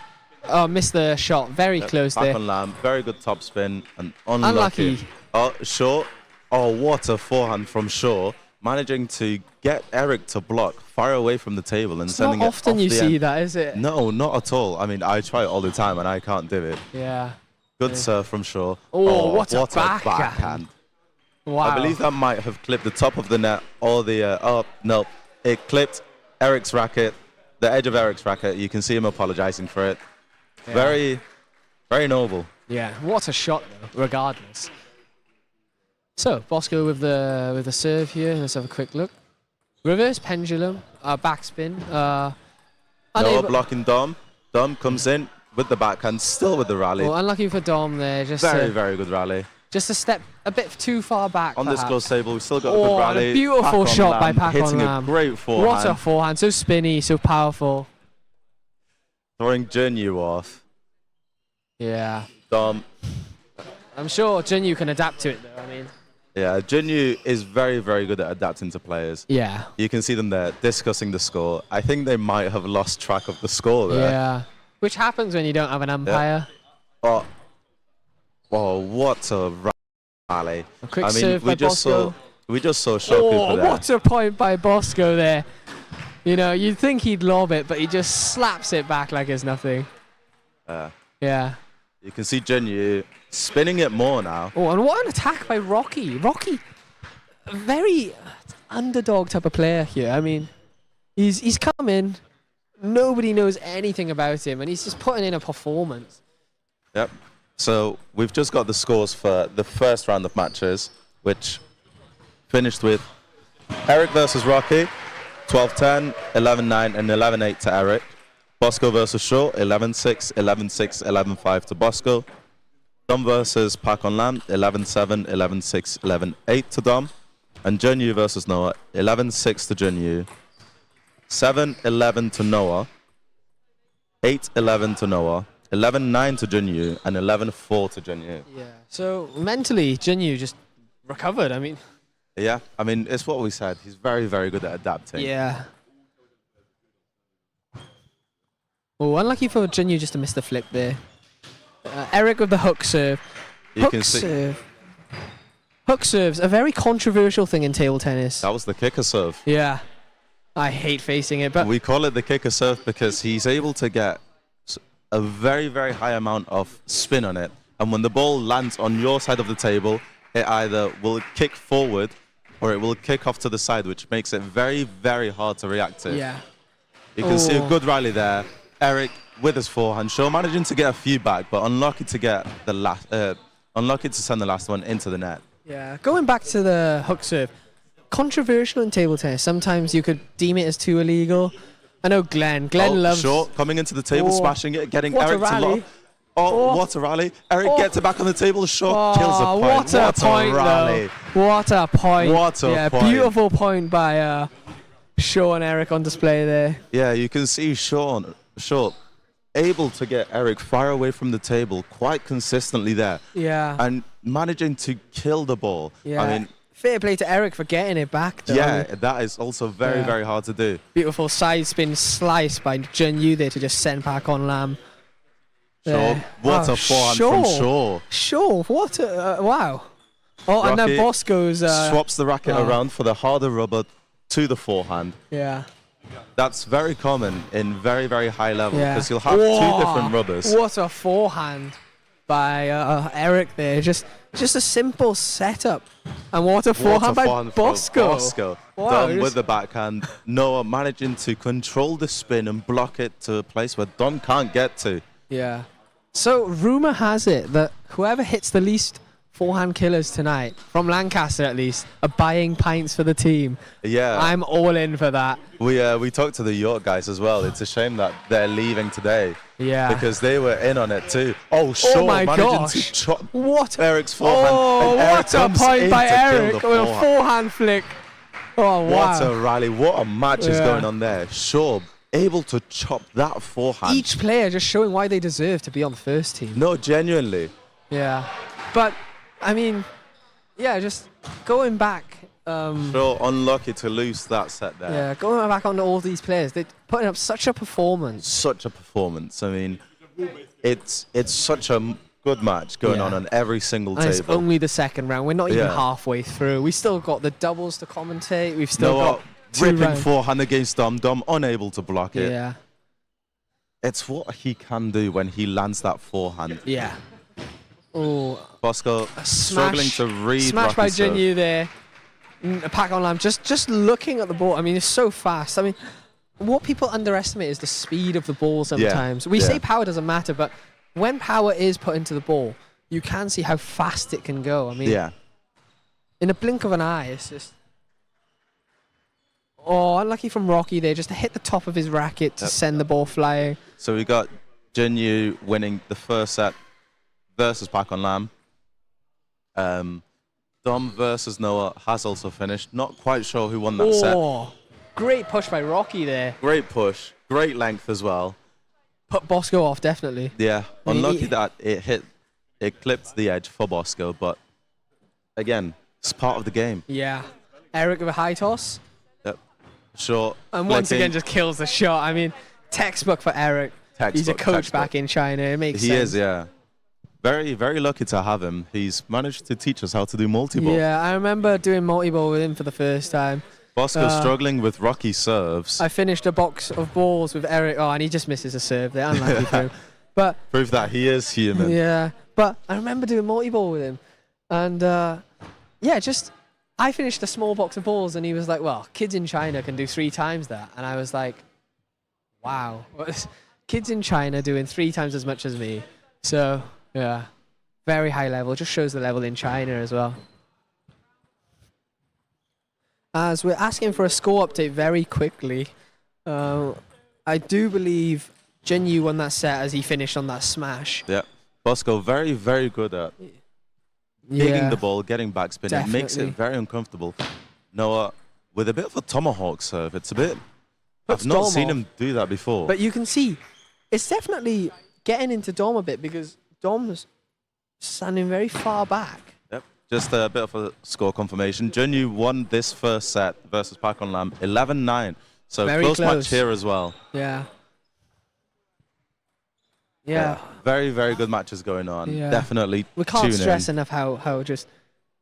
Oh, missed the shot. Very close there. Pak On Lam, very good top spin and unlucky. Oh, Shaw. Oh, what a forehand from Shaw. Managing to get Eric to block far away from the table and sending it off the end. Not often you see that, is it? No, not at all. I mean, I try it all the time and I can't do it. Yeah. Good serve from Shaw. Oh, what a backhand. Wow. I believe that might have clipped the top of the net or the... oh, no. It clipped Eric's racket, the edge of Eric's racket. You can see him apologizing for it. Yeah. Very, very noble. Yeah, what a shot, though, regardless. So, Bosco with the serve here. Let's have a quick look. Reverse pendulum, backspin. Noah blocking Dom. Dom comes in with the backhand, still with the rally. Well, unlucky for Dom there. Just very good rally. Just a step a bit too far back. On perhaps. this close table, we've still got a good rally. A beautiful shot by Pak On Lam. Hitting a great forehand. What a forehand. So spinny, so powerful. Throwing Junyu off. Yeah. Dom. I'm sure Junyu can adapt to it, though. I mean. Yeah, Junyu is very, very good at adapting to players. Yeah. You can see them there discussing the score. I think they might have lost track of the score there. Yeah. Which happens when you don't have an umpire. Yeah. Oh, what a rally. A quick serve by Bosco. We just saw Shoku there. What a point by Bosco there. You know, you'd think he'd lob it, but he just slaps it back like it's nothing. Yeah. You can see Junyu spinning it more now. Oh, and what an attack by Rocky. Rocky, a very underdog type of player here. I mean, he's come in. Nobody knows anything about him, and he's just putting in a performance. Yep. So we've just got the scores for the first round of matches, which finished with Eric versus Rocky, 12-10, 11-9, and 11-8 to Eric. Bosco versus Shaw, 11-6, 11-6, 11-5 to Bosco. Dom versus Pak On Lam, 11-7, 11-6, 11-8 to Dom. And Junyu versus Noah, 11-6 to Junyu, 7-11 to Noah, 8-11 to Noah, 11-9 to Junyu, and 11-4 to Junyu. Yeah. So mentally, Junyu just recovered. I mean. Yeah. I mean, it's what we said. He's very, very good at adapting. Yeah. Oh, unlucky for Junyu just to miss the flip there. Eric with the hook serve. Hook serve's a very controversial thing in table tennis. That was the kicker serve. Yeah. I hate facing it, but we call it the kicker serve because he's able to get a very, very high amount of spin on it. And when the ball lands on your side of the table, it either will kick forward or it will kick off to the side, which makes it very, very hard to react to. Yeah. You can see a good rally there. Eric with his forehand, Shaw managing to get a few back, but unlucky to get the last, unlucky to send the last one into the net. Yeah, going back to the hook serve, controversial in table tennis. Sometimes you could deem it as too illegal. I know Glenn loves... Shaw coming into the table, smashing it, getting Eric to lock. What a rally. Eric gets it back on the table. Shaw kills a point. What a rally. What a point. What a point. Beautiful point by Shaw and Eric on display there. Yeah, you can see Shaw able to get Eric far away from the table quite consistently there. Yeah. And managing to kill the ball. Yeah. I mean, fair play to Eric for getting it back, though. Yeah, that is also very, very hard to do. Beautiful side spin slice by Junyu there to just send Pak On Lam. Shaw. What a forehand from Shaw. Shaw, what a... wow. Oh, Rocky, and then Bosco's... swaps the racket around for the harder rubber to the forehand. Yeah. That's very common in very, very high level because you'll have two different rubbers. What a forehand by Eric there. Just a simple setup. And what a forehand by Bosco. Wow, Dom with the backhand. Noah managing to control the spin and block it to a place where Dom can't get to. Yeah. So rumor has it that whoever hits the least forehand killers tonight, from Lancaster at least, are buying pints for the team. Yeah. I'm all in for that. We talked to the York guys as well. It's a shame that they're leaving today. Yeah. Because they were in on it too. Oh, Shaw managing to chop what Eric's forehand. Oh, what a point by Eric with a forehand flick. Oh, wow. What a rally. What a match is going on there. Shaw able to chop that forehand. Each player just showing why they deserve to be on the first team. No, genuinely. Yeah. But, I mean, yeah, just going back. So unlucky to lose that set there. Yeah, going back on all these players, they're putting up such a performance. Such a performance. I mean, it's such a good match going on every single table. It's only the second round. We're not even halfway through. We still got the doubles to commentate. We've still got ripping forehand against Dom. Dom unable to block it. Yeah. It's what he can do when he lands that forehand. Yeah. Oh, Bosco struggling to read. Smash by Jinyu there. Pack on Lam just looking at the ball. I mean, it's so fast. I mean, what people underestimate is the speed of the ball sometimes. We say power doesn't matter, but when power is put into the ball, you can see how fast it can go. I mean, in a blink of an eye, it's just... Oh, unlucky from Rocky there, just to hit the top of his racket to send the ball flying. So we got Jinyu winning the first set versus Pack on Lam. Dom versus Noah has also finished. Not quite sure who won that set. Great push by Rocky there. Great push. Great length as well. Put Bosco off, definitely. Yeah. Unlucky that it clipped the edge for Bosco, but again, it's part of the game. Yeah. Eric with a high toss. Yep. Short. And once again, just kills the shot. I mean, textbook for Eric. He's a coach back in China. It makes sense. He is, yeah. Very, very lucky to have him. He's managed to teach us how to do multi-ball. Yeah, I remember doing multi-ball with him for the first time. Bosco struggling with Rocky serves. I finished a box of balls with Eric. Oh, and he just misses a serve there. Unlucky for him. But prove that he is human. Yeah, but I remember doing multi-ball with him. And I finished a small box of balls and he was like, well, kids in China can do 3 times that. And I was like, wow. Kids in China doing 3 times as much as me. So... yeah, very high level. Just shows the level in China as well. As we're asking for a score update very quickly, I do believe Jinyu won that set as he finished on that smash. Yeah, Bosco very, very good at hitting the ball, getting backspin. It makes it very uncomfortable. Noah with a bit of a tomahawk serve. It's a bit... I've not seen him do that before. But you can see, it's definitely getting into Dom a bit because Dom's standing very far back. Yep, just a bit of a score confirmation. Jinyu won this first set versus Pack on Lam, 11-9. So very close match here as well. Yeah. Yeah. Very, very good matches going on. Yeah. Definitely. We can't stress enough how just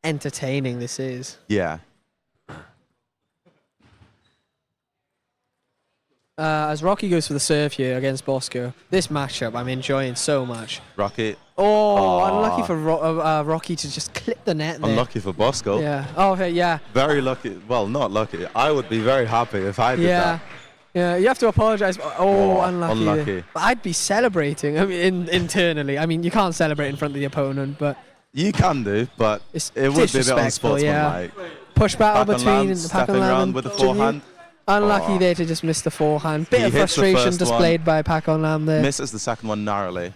entertaining this is. Yeah. As Rocky goes for the serve here against Bosco, this matchup I'm enjoying so much. Rocky. Oh, unlucky for Rocky to just clip the net there. Unlucky for Bosco. Yeah. Oh, okay, yeah. Very lucky. Well, not lucky. I would be very happy if I did that. Yeah, you have to apologize. Oh, unlucky. But I'd be celebrating. I mean, internally. I mean, you can't celebrate in front of the opponent, but... you can do, but it would be a bit unsportsmanlike. Yeah. Push battle between the Pack on Lam and with the forehand. Unlucky there to just miss the forehand. Bit of frustration displayed by Pack on Lam there. Misses the second one narrowly.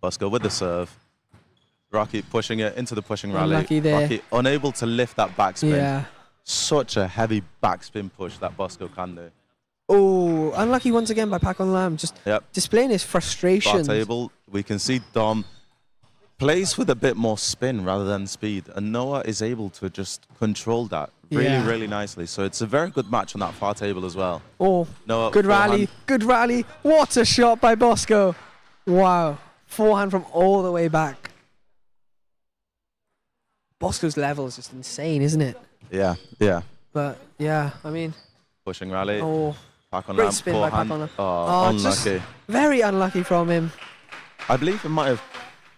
Bosco with the serve. Rocky pushing it into the pushing rally. Unlucky there. Rocky unable to lift that backspin. Yeah. Such a heavy backspin push that Bosco can do. Oh, unlucky once again by Pack on Lam. Just displaying his frustration. Bar table, we can see Dom plays with a bit more spin rather than speed, and Noah is able to just control that really, really nicely. So it's a very good match on that far table as well. Oh, Noah, good rally, good rally. What a shot by Bosco. Wow, forehand from all the way back. Bosco's level is just insane, isn't it? Yeah, yeah. But, yeah, I mean... Pushing rally. Oh, Back on great lamp, spin by forehand. Pack on lamp. Oh, unlucky. Very unlucky from him. I believe it might have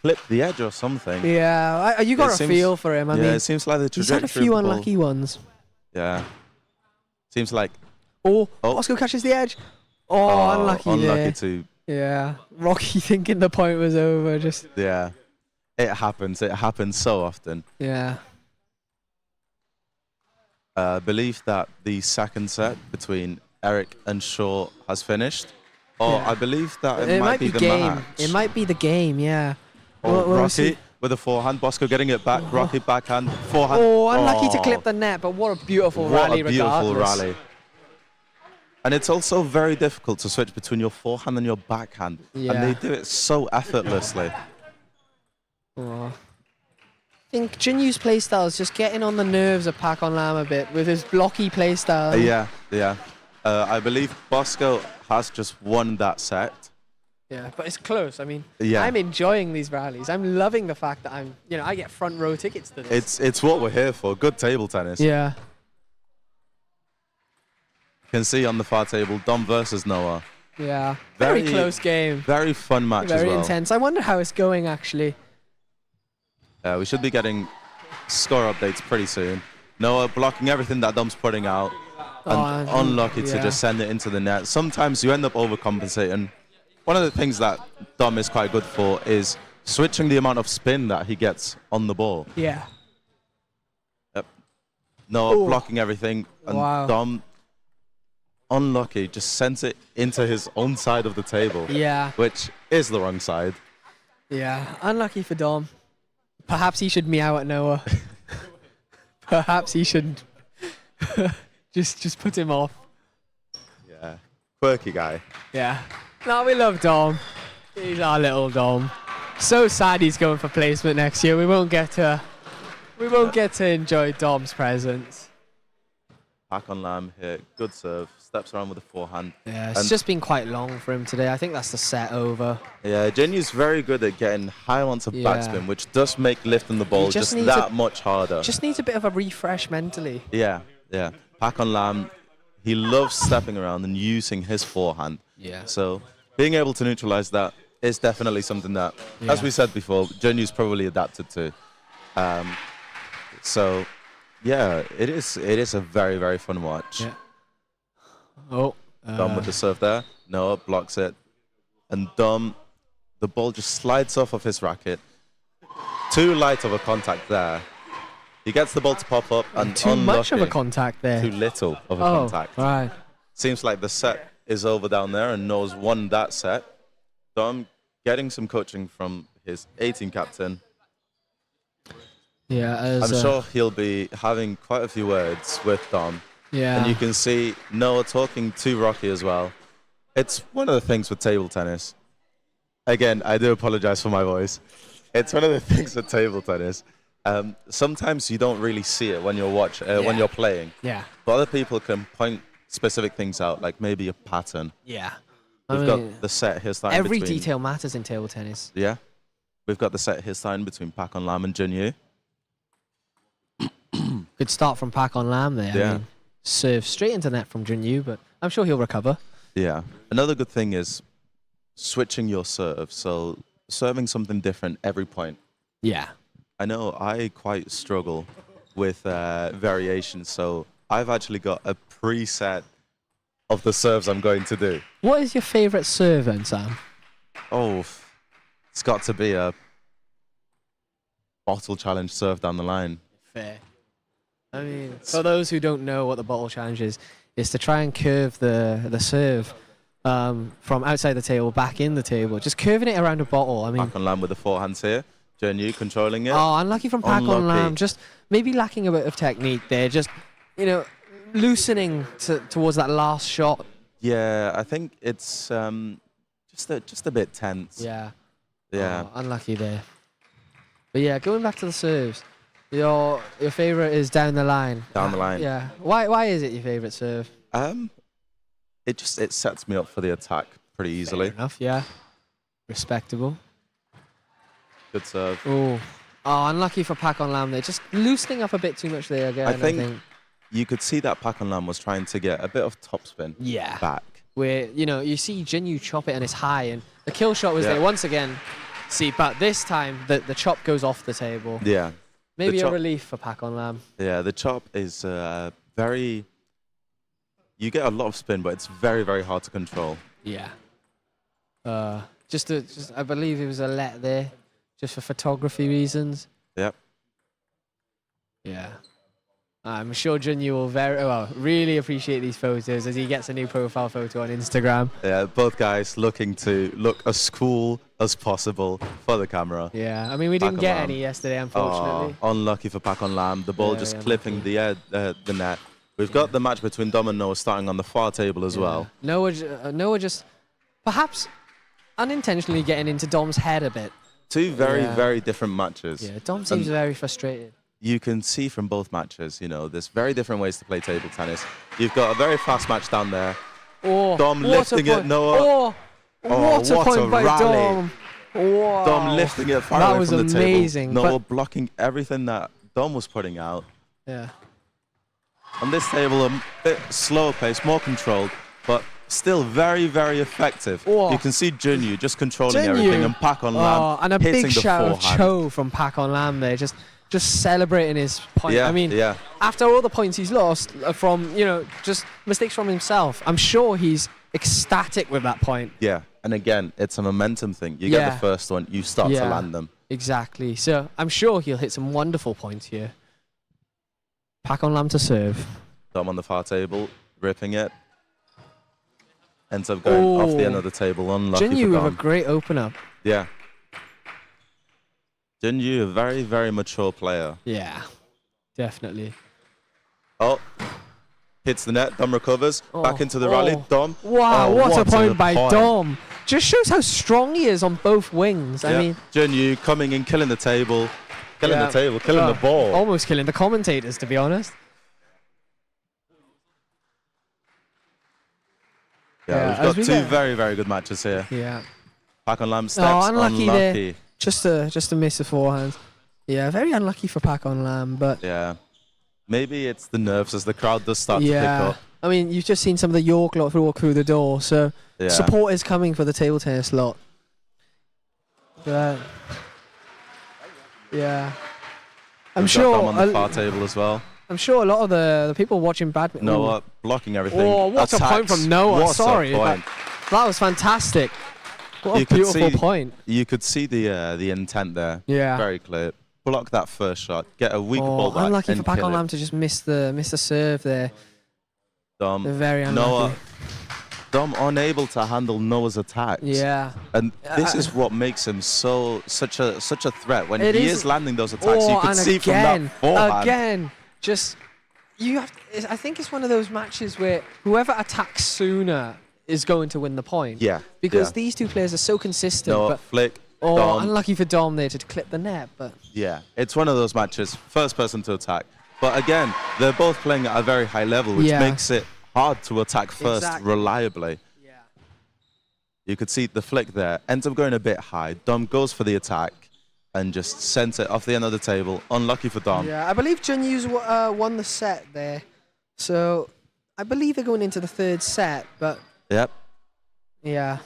clipped the edge or something. Yeah, you got a feel for him. I mean, it seems like the trajectory. He's had a few unlucky ones. Yeah. Seems like. Bosco catches the edge. Oh, unlucky there. Too. Yeah, Rocky thinking the point was over. Just. Yeah, it happens. It happens so often. Yeah. I believe that the second set between Eric and Shaw has finished. I believe that it might be the game. match. It might be the game, yeah. Rocky with a forehand. Bosco getting it back. Rocky backhand. Forehand. Unlucky to clip the net, but what a beautiful rally regardless. And it's also very difficult to switch between your forehand and your backhand. Yeah. And they do it so effortlessly. I think Jinyu's playstyle is just getting on the nerves of Pack on Lam a bit with his blocky playstyle. Yeah. I believe Bosco has just won that set. Yeah, but it's close. I mean, I'm enjoying these rallies. I'm loving the fact that I get front row tickets to this. It's what we're here for. Good table tennis. Yeah. You can see on the far table, Dom versus Noah. Yeah. Very close game. Very fun match as well. Very intense. I wonder how it's going, actually. We should be getting score updates pretty soon. Noah blocking everything that Dom's putting out. And unlucky to just send it into the net. Sometimes you end up overcompensating. One of the things that Dom is quite good for is switching the amount of spin that he gets on the ball. Yeah. Noah blocking everything. And Dom, unlucky, just sends it into his own side of the table. Yeah. Which is the wrong side. Yeah. Unlucky for Dom. Perhaps he should meow at Noah. Perhaps he shouldn't. just put him off. Yeah. Quirky guy. Yeah. No, we love Dom. He's our little Dom. So sad he's going for placement next year. We won't get to enjoy Dom's presence. Back on Lam here. Good serve. Steps around with the forehand. Yeah, it's just been quite long for him today. I think that's the set over. Yeah, Jinyu's very good at getting high amounts of backspin, which does make lifting the ball just that much harder. Just needs a bit of a refresh mentally. Yeah. Back on Lam, he loves stepping around and using his forehand. Yeah. So being able to neutralize that is definitely something that, as we said before, Jinyu's probably adapted to. So, yeah, it is a very, very fun watch. Yeah. Dom with the serve there. Noah blocks it. And Dom, the ball just slides off of his racket. Too light of a contact there. He gets the ball to pop up and too much of a contact there. Too little of a contact. Right. Seems like the set is over down there and Noah's won that set. Dom getting some coaching from his 18 captain. Yeah, I'm sure he'll be having quite a few words with Dom. Yeah. And you can see Noah talking to Rocky as well. It's one of the things with table tennis. Again, I do apologize for my voice. It's one of the things with table tennis. Sometimes you don't really see it when you're when you're playing. Yeah. But other people can point specific things out, like maybe a pattern. Yeah. We've got the set here starting every detail matters in table tennis. Yeah. We've got the set here starting between Pack on Lam and Jinyu. Good start from Pack on Lam there. Yeah. I mean, serve straight into net from Jinyu, but I'm sure he'll recover. Yeah. Another good thing is switching your serve. So serving something different every point. Yeah. I know I quite struggle with variations, so I've actually got a preset of the serves I'm going to do. What is your favorite serve then, Sam? Oh, it's got to be a bottle challenge serve down the line. Fair. I mean, for those who don't know what the bottle challenge is to try and curve the serve from outside the table back in the table, just curving it around a bottle. I mean, Pack on Lam with the forehands here. Jinyu controlling it. Oh, unlucky from Pack on Lam. Just maybe lacking a bit of technique there. Just, loosening towards that last shot. Yeah, I think it's just a bit tense. Yeah. Yeah. Oh, unlucky there. But yeah, going back to the serves. Your favorite is down the line. Down the line. Yeah. Why is it your favorite serve? It sets me up for the attack pretty easily. Fair enough, yeah. Respectable. Good serve. Oh, unlucky for Pack on Lam there. Just loosening up a bit too much there again. I think you could see that Pakon Lam was trying to get a bit of topspin back. Where, you see Jinyu chop it and it's high, and the kill shot was there once again. See, but this time the chop goes off the table. Yeah. Maybe a relief for Pakon Lam. Yeah, the chop is very... You get a lot of spin, but it's very, very hard to control. Yeah. I believe it was a let there, just for photography reasons. Yep. Yeah. I'm sure Jinyu will really appreciate these photos as he gets a new profile photo on Instagram. Yeah, both guys looking to look as cool as possible for the camera. Yeah, I mean, we didn't get any yesterday, unfortunately. Unlucky for Pakon Lam. The ball just clipping the net. We've got the match between Dom and Noah starting on the far table as well. Noah just perhaps unintentionally getting into Dom's head a bit. Two very, very different matches. Yeah, Dom seems very frustrated. You can see from both matches, there's very different ways to play table tennis. You've got a very fast match down there. Dom lifting it, Noah. What a point by rally. Dom. Wow. Dom lifting it far away from the amazing, table. Noah blocking everything that Dom was putting out. Yeah. On this table, a bit slower pace, more controlled, but still very, very effective. You can see Jinyu just controlling everything, and Pakon Lam and a hitting big the shout of forehand. Cho from Pakon Lam there, just celebrating his point. Yeah, I mean, after all the points he's lost from, just mistakes from himself, I'm sure he's ecstatic with that point. Yeah, and again, it's a momentum thing. You get the first one, you start to land them. Exactly. So I'm sure he'll hit some wonderful points here. Pakon Lam to serve. Dom on the far table, ripping it. Ends up going off the end of the table. Unlucky for Jinyu Dom. with a great opener. Yeah. Jinyu, a very, very mature player. Yeah, definitely. Oh, hits the net. Dom recovers. Back into the rally. Dom. Wow, what a point by Dom. Just shows how strong he is on both wings. I mean, Jinyu coming in, killing the table. Killing the table, killing the ball. Almost killing the commentators, to be honest. Yeah, we've got two very, very good matches here. Yeah. Pakon Lam steps, unlucky there. Just to miss the forehand. Yeah, very unlucky for Pakon Lam, but... Yeah. Maybe it's the nerves as the crowd does start to pick up. I mean, you've just seen some of the York lot walk through the door, so support is coming for the table tennis lot. But, yeah. I'm sure... Dom on the far table as well. I'm sure a lot of the people watching badminton... Noah blocking everything. What a point from Noah. Sorry. That was fantastic. What a beautiful point. You could see the intent there. Yeah. Very clear. Block that first shot. Get a weak ball back. Unlucky for Pakon Lam to just miss the serve there. Dom. Very unlucky. Dom unable to handle Noah's attacks. Yeah. And this is what makes him such a threat. When he is landing those attacks, you can see from that forehand. Again. I think it's one of those matches where whoever attacks sooner is going to win the point. Yeah. Because these two players are so consistent. No, flick. Dom. Unlucky for Dom there to clip the net, but... Yeah, it's one of those matches, first person to attack. But again, they're both playing at a very high level, which makes it hard to attack first reliably. Yeah. You could see the flick there. Ends up going a bit high. Dom goes for the attack and just sends it off the end of the table. Unlucky for Dom. Yeah, I believe Jinyu's won the set there. So I believe they're going into the third set, but... Yep. Yeah.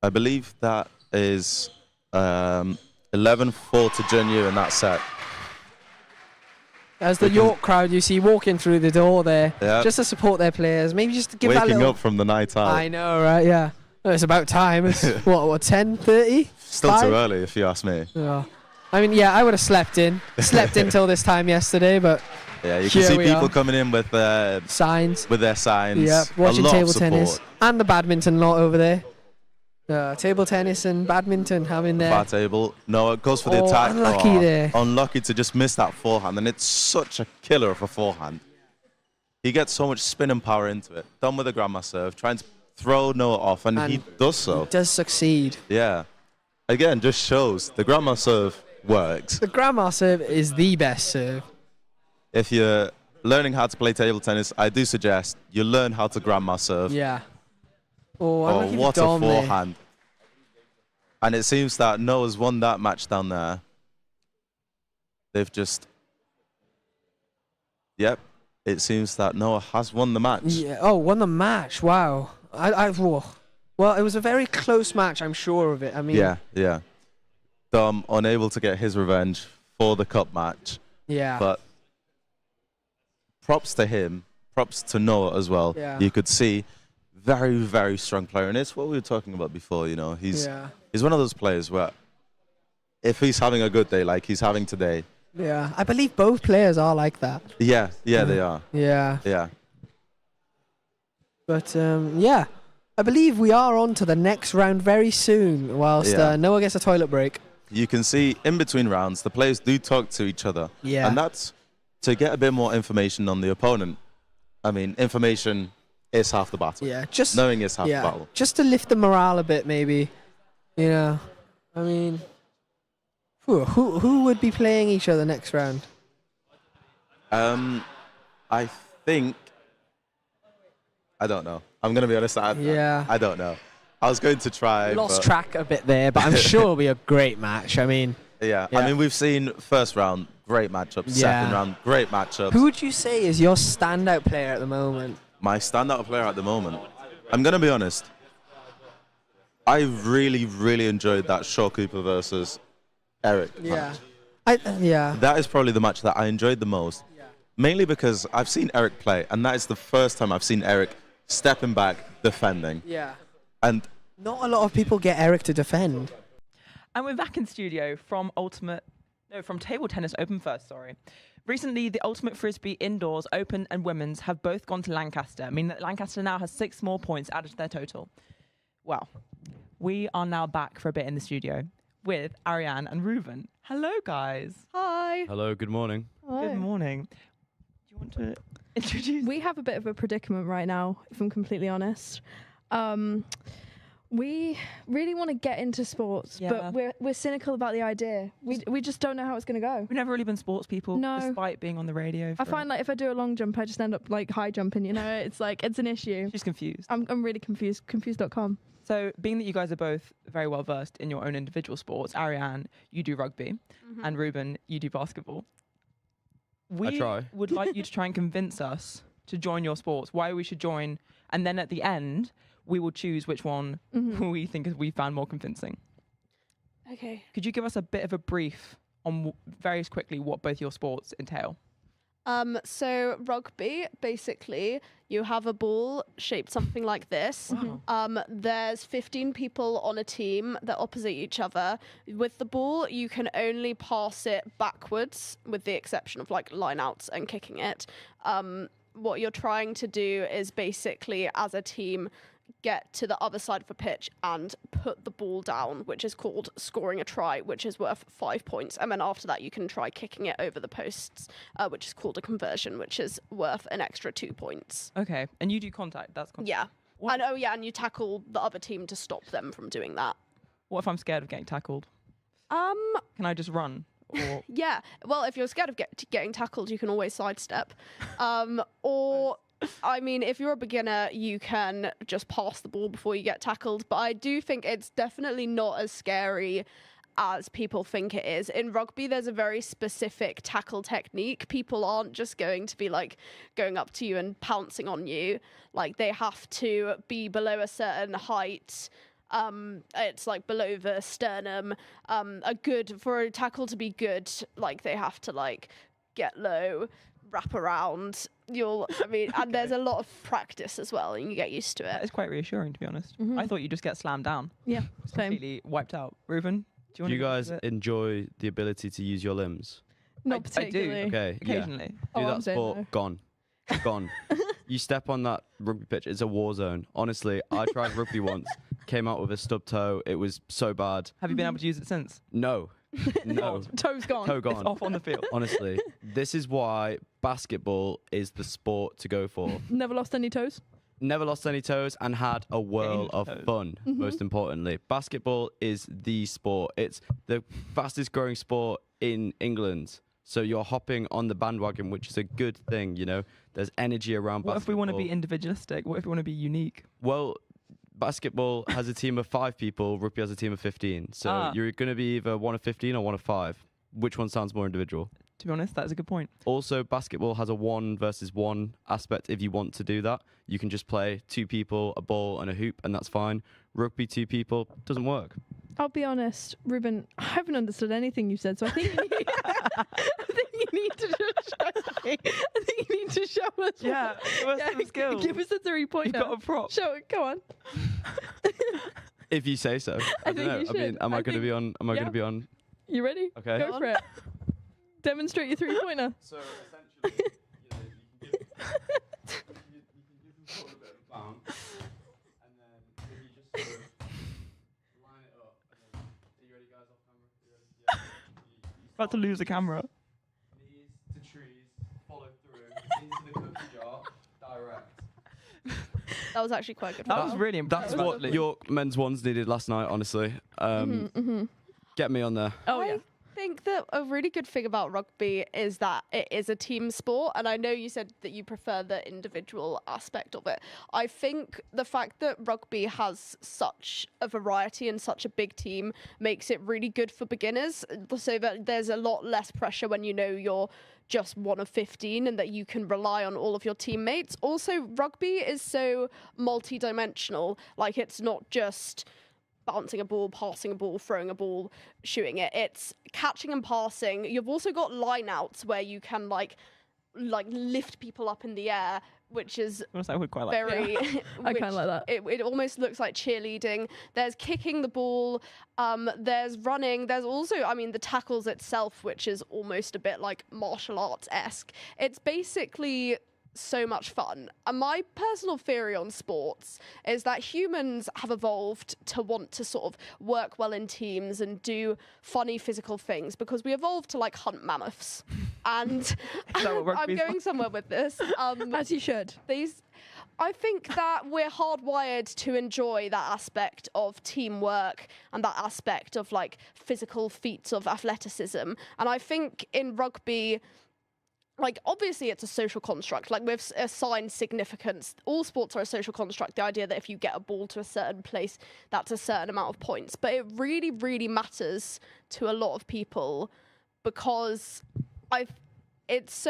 I believe that is 11-4 to Jinyu in that set. As the York crowd, you see walking through the door there, just to support their players. Maybe just to give that little... Waking up from the night out. I know, right? Yeah. Well, it's about time. It's what 10:30? Still too early, if you ask me. Yeah. I mean, I would have slept in till this time yesterday, but yeah, you can see people coming in with signs. With their signs. Yeah, watching table tennis and the badminton lot over there. Table tennis and badminton having their... Far table. No, it goes for the attack. Unlucky there. Unlucky to just miss that forehand, and it's such a killer of a forehand. He gets so much spin and power into it. Done with a grandma serve, trying to throw Noah off, and he does so. He does succeed. Yeah. Again, just shows the grandma serve works. The grandma serve is the best serve. If you're learning how to play table tennis, I do suggest you learn how to grandma serve. Yeah. Oh, what a forehand. And it seems that Noah's won that match down there. They've just... Yep. it seems that Noah has won the match. Yeah. Oh, won the match. Wow. Well, it was a very close match. I'm sure of it. I mean. Yeah. Dom unable to get his revenge for the cup match. Yeah. But props to him. Props to Noah as well. Yeah. You could see very, very strong player. And it's what we were talking about before, you know. He's one of those players where if he's having a good day like he's having today. Yeah. I believe both players are like that. Yeah, they are. Yeah. But, I believe we are on to the next round very soon whilst Noah gets a toilet break. You can see in between rounds, the players do talk to each other. Yeah. And that's to get a bit more information on the opponent. I mean, information is half the battle. Yeah, just knowing is half the battle. Just to lift the morale a bit, maybe. You know, I mean, who would be playing each other next round? I think I don't know. I'm gonna be honest. I don't know. I was going to try. Lost track a bit there, but I'm sure it'll be a great match. I mean, I mean, we've seen first round great matchups, second round great matchups. Who would you say is your standout player at the moment? My standout player at the moment, I'm gonna be honest. I really, really enjoyed that Shaw Cooper versus Eric match. That is probably the match that I enjoyed the most. Mainly because I've seen Eric play, and that is the first time I've seen Eric stepping back, defending. Yeah. And not a lot of people get Eric to defend. And we're back in studio from Table Tennis Open first, Recently, the Ultimate Frisbee Indoors Open and Women's have both gone to Lancaster, meaning that Lancaster now has 6 more points added to their total. Well, we are now back for a bit in the studio with Ariane and Reuven. Hello, guys. Hi. Hello, good morning. Hello. Good morning. Do you want to introduce? We have a bit of a predicament right now, if I'm completely honest. We really want to get into sports, but we're cynical about the idea. We just don't know how it's going to go. We've never really been sports people, despite being on the radio. I find like if I do a long jump, I just end up like high jumping. You know, it's an issue. She's confused. I'm really confused. Confused.com. So, being that you guys are both very well versed in your own individual sports, Ariane, you do rugby, and Reuven, you do basketball. We would like you to try and convince us to join your sports, why we should join, and then at the end, we will choose which one we think we found more convincing. Okay. Could you give us a bit of a brief on very quickly what both your sports entail? So rugby, basically, you have a ball shaped something like this. Wow. There's 15 people on a team that opposite each other. With the ball, you can only pass it backwards, with the exception of like line outs and kicking it. What you're trying to do is basically, as a team, get to the other side of the pitch and put the ball down, which is called scoring a try, which is worth 5 points. And then after that, you can try kicking it over the posts, which is called a conversion, which is worth an extra 2 points. Okay, and you do contact. That's contact. Yeah. What? And you tackle the other team to stop them from doing that. What if I'm scared of getting tackled? Can I just run? Or yeah. Well, if you're scared of getting tackled, you can always sidestep. Or I mean, if you're a beginner, you can just pass the ball before you get tackled. But I do think it's definitely not as scary as people think it is. In rugby, there's a very specific tackle technique. People aren't just going to be like going up to you and pouncing on you. Like they have to be below a certain height. It's like below the sternum. For a tackle to be good, like they have to like get low, wrap around. And there's a lot of practice as well, and you get used to it. It's quite reassuring, to be honest. I thought you just get slammed down. Yeah, same. Completely wiped out. Reuven, do you guys enjoy the ability to use your limbs? Not particularly. I do. Okay, occasionally. Do that sport. Gone. You step on that rugby pitch, it's a war zone. Honestly, I tried rugby once, came out with a stub toe. It was so bad. Have you been able to use it since? No. Toe's gone. Toe gone. It's off on the field. Honestly, this is why basketball is the sport to go for. Never lost any toes? Never lost any toes and had a whirl of fun, most importantly. Basketball is the sport. It's the fastest growing sport in England. So you're hopping on the bandwagon, which is a good thing, you know. There's energy around basketball. What if we want to be individualistic? What if we want to be unique? Well, basketball has a team of 5 people. Rugby has a team of 15. So you're going to be either one of 15 or one of 5. Which one sounds more individual? To be honest, that is a good point. Also, basketball has a 1-versus-1 aspect. If you want to do that, you can just play 2 people, a ball and a hoop, and that's fine. Rugby, 2 people, doesn't work. I'll be honest, Ruben, I haven't understood anything you said, so I think you need to just show me. I think you need to show us. Yeah, show us some skills. Give us a 3-pointer. You've got a prop. Show it, go on. If you say so. I don't know. You should. I mean, am I going to be on? Am I going to be on? You ready? Okay. Go for it. Demonstrate your 3-pointer. So essentially, you can sort of a bit of a bounce, and then if you just sort of line it up, and then, are you ready, guys, off camera? Yeah. About to lose the camera. Knees to trees, follow through, into the cookie jar, direct. That was actually quite good. That was really impressive. That's what York men's ones needed last night, honestly. Get me on there. Oh, yeah. I think that a really good thing about rugby is that it is a team sport, and I know you said that you prefer the individual aspect of it. I think the fact that rugby has such a variety and such a big team makes it really good for beginners, so that there's a lot less pressure when you know you're just one of 15 and that you can rely on all of your teammates. Also, rugby is so multi-dimensional. Like, it's not just bouncing a ball, passing a ball, throwing a ball, shooting it. It's catching and passing. You've also got line-outs where you can like lift people up in the air, which is I would quite like very... that. I kind of like that. It almost looks like cheerleading. There's kicking the ball. There's running. There's also, I mean, the tackles itself, which is almost a bit like martial arts-esque. It's basically so much fun. And my personal theory on sports is that humans have evolved to want to sort of work well in teams and do funny physical things because we evolved to like hunt mammoths. And I'm going somewhere with this. As you should. I think that we're hardwired to enjoy that aspect of teamwork and that aspect of like physical feats of athleticism. And I think in rugby, like, obviously it's a social construct. Like, we've assigned significance. All sports are a social construct. The idea that if you get a ball to a certain place, that's a certain amount of points. But it really, really matters to a lot of people because it's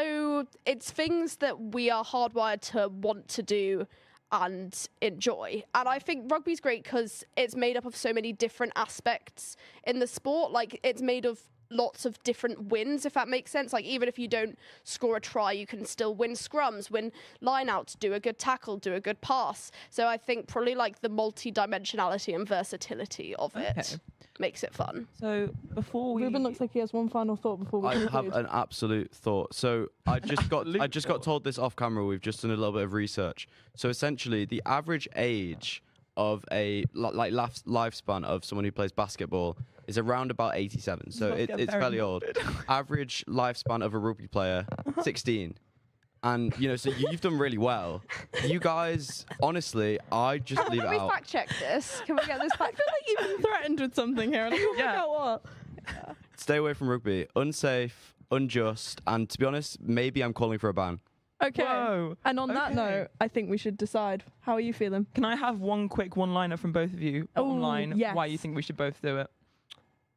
things that we are hardwired to want to do and enjoy. And I think rugby's great because it's made up of so many different aspects in the sport. Like, it's made of lots of different wins, if that makes sense. Like, even if you don't score a try, you can still win scrums, win lineouts, do a good tackle, do a good pass. So I think probably like the multi-dimensionality and versatility of it makes it fun. So before we... Ruben looks like he has one final thought before we conclude. I have an absolute thought. So I just got told this off camera. We've just done a little bit of research. So essentially, the average age of a lifespan of someone who plays basketball is around about 87. So it's fairly old. Average lifespan of a rugby player, 16. And, you know, so you've done really well. You guys, honestly, I just leave it out. Can we fact check this? Can we get this fact? I feel like you've been threatened with something here. And I can't work out what. Stay away from rugby. Unsafe, unjust, and to be honest, maybe I'm calling for a ban. Okay. Whoa. And on that note, I think we should decide. How are you feeling? Can I have one quick one-liner from both of you? Bottom line, yes. why you think we should both do it?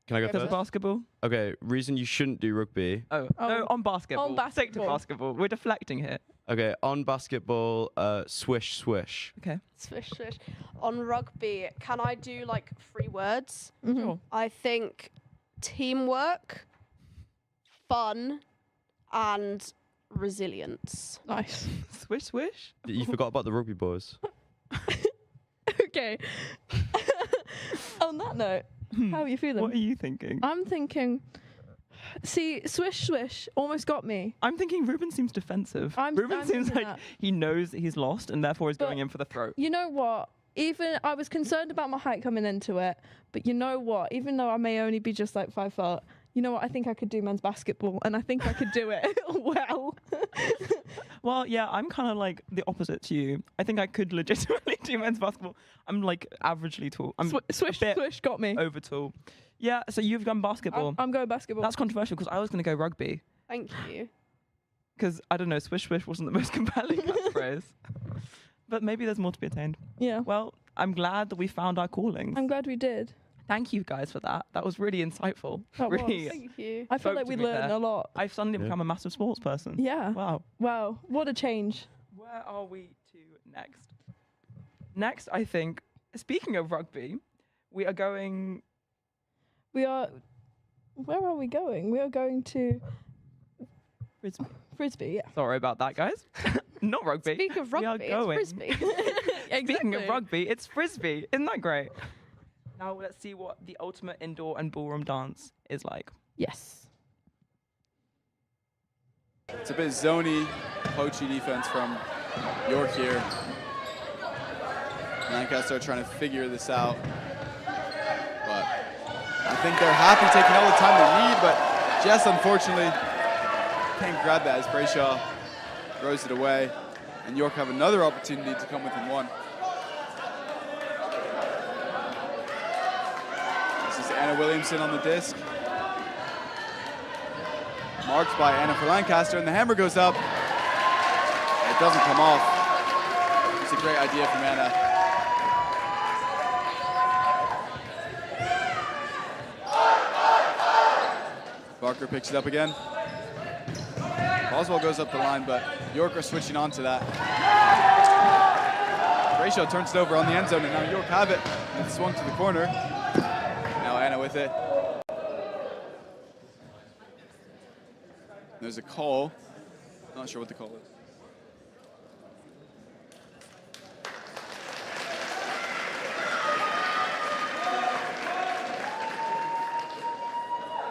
Can I go Because first? basketball? Okay, reason you shouldn't do rugby. No, on basketball. On basketball. Stick to basketball. We're deflecting here. Okay, on basketball, swish, swish. Okay. Swish, swish. On rugby, can I do like 3 words? Mm-hmm. Sure. I think teamwork, fun, and resilience. Nice. Swish, swish? You forgot about the rugby boys. Okay. On that note, how are you feeling? What are you thinking? I'm thinking... See, swish, swish almost got me. I'm thinking Ruben seems defensive. Ruben seems thinking like that. he knows that he's lost and therefore is going in for the throat. You know what? Even I was concerned about my height coming into it, but you know what? Even though I may only be just like 5 foot, you know what? I think I could do men's basketball, and I think I could do it well. Well, yeah, I'm kind of like the opposite to you. I think I could legitimately do men's basketball. I'm like averagely tall. I'm Swish, swish got me. over tall. Yeah, so you've gone basketball. I'm going basketball. That's controversial because I was going to go rugby. Thank you. Because, I don't know, swish swish wasn't the most compelling catchphrase. But maybe there's more to be attained. Yeah. Well, I'm glad that we found our callings. I'm glad we did. Thank you guys for that. That was really insightful. That really. was. Thank you. I feel spoke like to we me learned there. a lot. I've suddenly become a massive sports person. Yeah. Wow. Wow. What a change. Where are we to next? Next, I think, speaking of rugby, we are going... Where are we going? We are going to Frisbee. Frisbee, yeah. Sorry about that, guys. Not rugby. Speak of We are rugby, going. it's Frisbee. Speaking of rugby, it's Frisbee. Isn't that great? Now let's see what the ultimate indoor and ballroom dance is like. Yes. It's a bit zony, poachy defense from York here. Lancaster are trying to figure this out. But I think they're happy taking all the time they need, but Jess unfortunately can't grab that as Brayshaw throws it away. And York have another opportunity to come within one. This is Anna Williamson on the disc. Marked by Anna for Lancaster, and the hammer goes up. It doesn't come off. It's a great idea from Anna. Barker picks it up again. Boswell goes up the line, but York are switching on to that. Brayshaw turns it over on the end zone, and now York have it. And it's swung to the corner. Now Anna with it. There's a call. Not sure what the call is.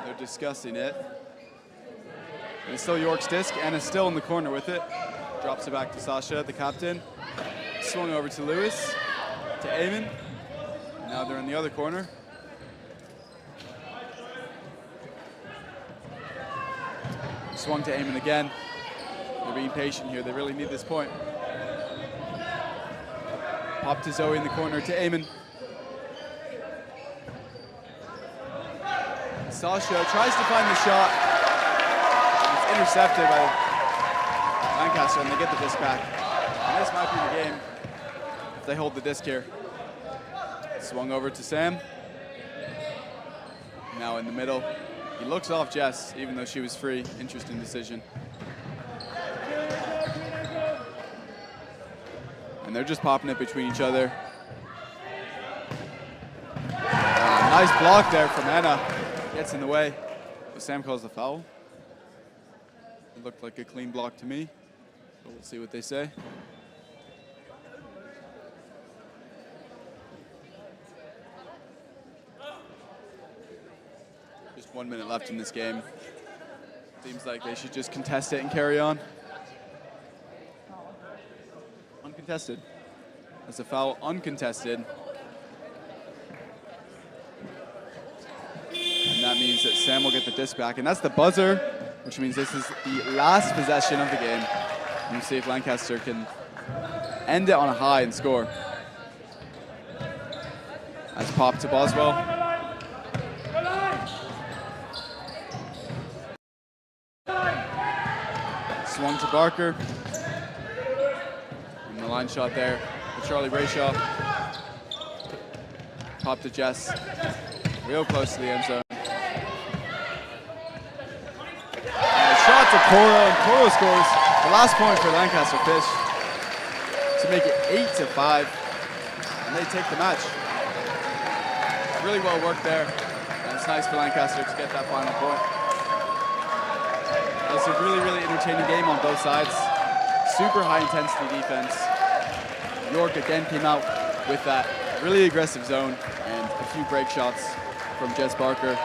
They're discussing it. And it's still York's disc. Anna's still in the corner with it. Drops it back to Sasha, the captain. Swung over to Lewis, to Eamon. Now they're in the other corner. Swung to Eamon again. They're being patient here. They really need this point. Pop to Zoe in the corner to Eamon. Sasha tries to find the shot. It's intercepted by Lancaster, and they get the disc back. And this might be the game if they hold the disc here. Swung over to Sam. Now in the middle. He looks off Jess, even though she was free. Interesting decision. And they're just popping it between each other. Nice block there from Anna. Gets in the way. But Sam calls the foul. It looked like a clean block to me. But we'll see what they say. Just 1 minute left in this game. Seems like they should just contest it and carry on. Uncontested. That's a foul, uncontested. And that means that Sam will get the disc back. And that's the buzzer, which means this is the last possession of the game. And we'll see if Lancaster can end it on a high and score. That's popped to Boswell. Swung to Barker. And the line shot there for Charlie Brayshaw. Pop to Jess. Real close to the end zone. And a shot to Coro, and Coro scores the last point for Lancaster Fish to make it 8-5. And they take the match. Really well worked there. And it's nice for Lancaster to get that final point. It was a really, really entertaining game on both sides. Super high intensity defense. York again came out with that really aggressive zone and a few break shots from Jess Barker.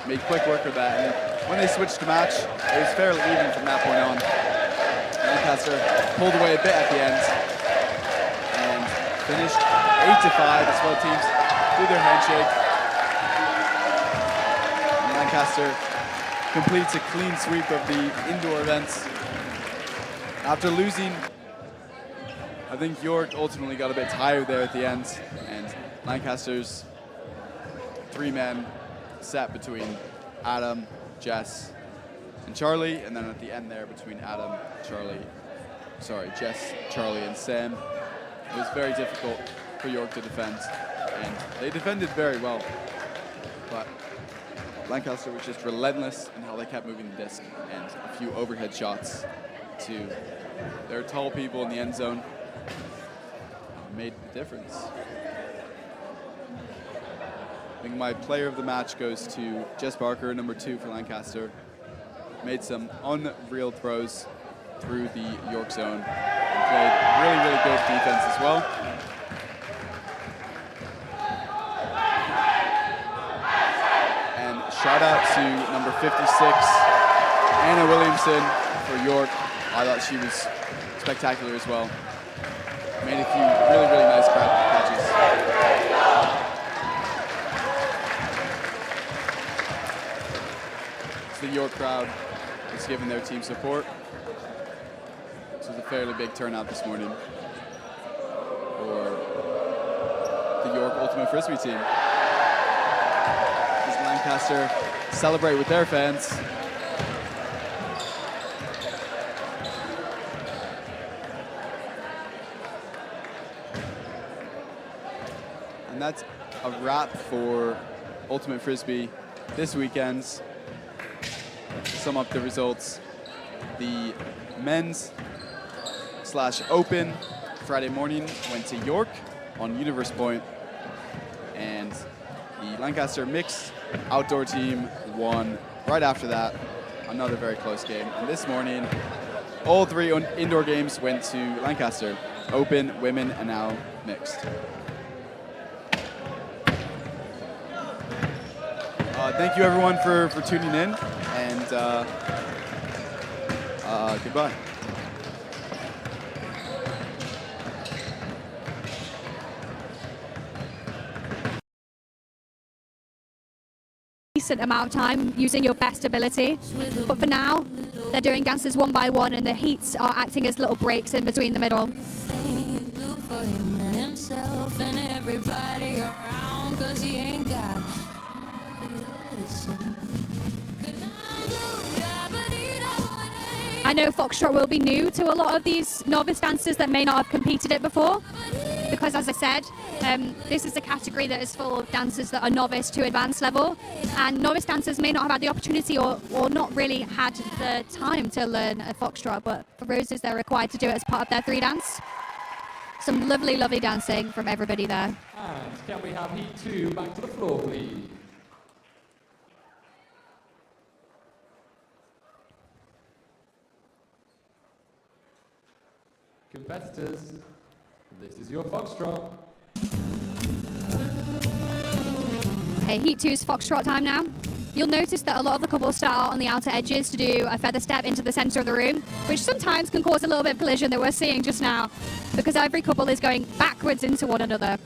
Made quick work of that. And when they switched to match, it was fairly even from that point on. Lancaster pulled away a bit at the end and finished 8-5 as both teams do their handshake. And Lancaster completes a clean sweep of the indoor events. After losing, I think York ultimately got a bit tired there at the end, and Lancaster's three-man set between Adam, Jess, and Charlie, and then at the end there between Jess, Charlie, and Sam. It was very difficult for York to defend, and they defended very well. but Lancaster was just relentless in how they kept moving the disc, and a few overhead shots to their tall people in the end zone made the difference. I think my player of the match goes to Jess Barker, number 2 for Lancaster. Made some unreal throws through the York zone and played really, really good defense as well. And shout out to number 56, Anna Williamson for York. I thought she was spectacular as well. Made a few really, really nice catches. The York crowd is giving their team support. This was a fairly big turnout this morning for the York Ultimate Frisbee team. As Lancaster celebrate with their fans. And that's a wrap for Ultimate Frisbee this weekend's. To sum up the results, the men's/open Friday morning went to York on Universe Point, and the Lancaster mixed outdoor team won right after that. Another very close game. And this morning, all 3 indoor games went to Lancaster, open, women, and now mixed. Thank you everyone for tuning in, and goodbye. Decent amount of time using your best ability, but for now they're doing dances one by one, and the heats are acting as little breaks in between the middle. I know Foxtrot will be new to a lot of these novice dancers that may not have competed it before, because as I said, this is a category that is full of dancers that are novice to advanced level, and novice dancers may not have had the opportunity or not really had the time to learn a Foxtrot, but for Roses they're required to do it as part of their 3 dance. Some lovely, lovely dancing from everybody there. And can we have heat 2 back to the floor, please? Competitors, this is your Foxtrot. Okay, Heat 2's Foxtrot time now. You'll notice that a lot of the couples start out on the outer edges to do a feather step into the center of the room, which sometimes can cause a little bit of collision that we're seeing just now, because every couple is going backwards into one another.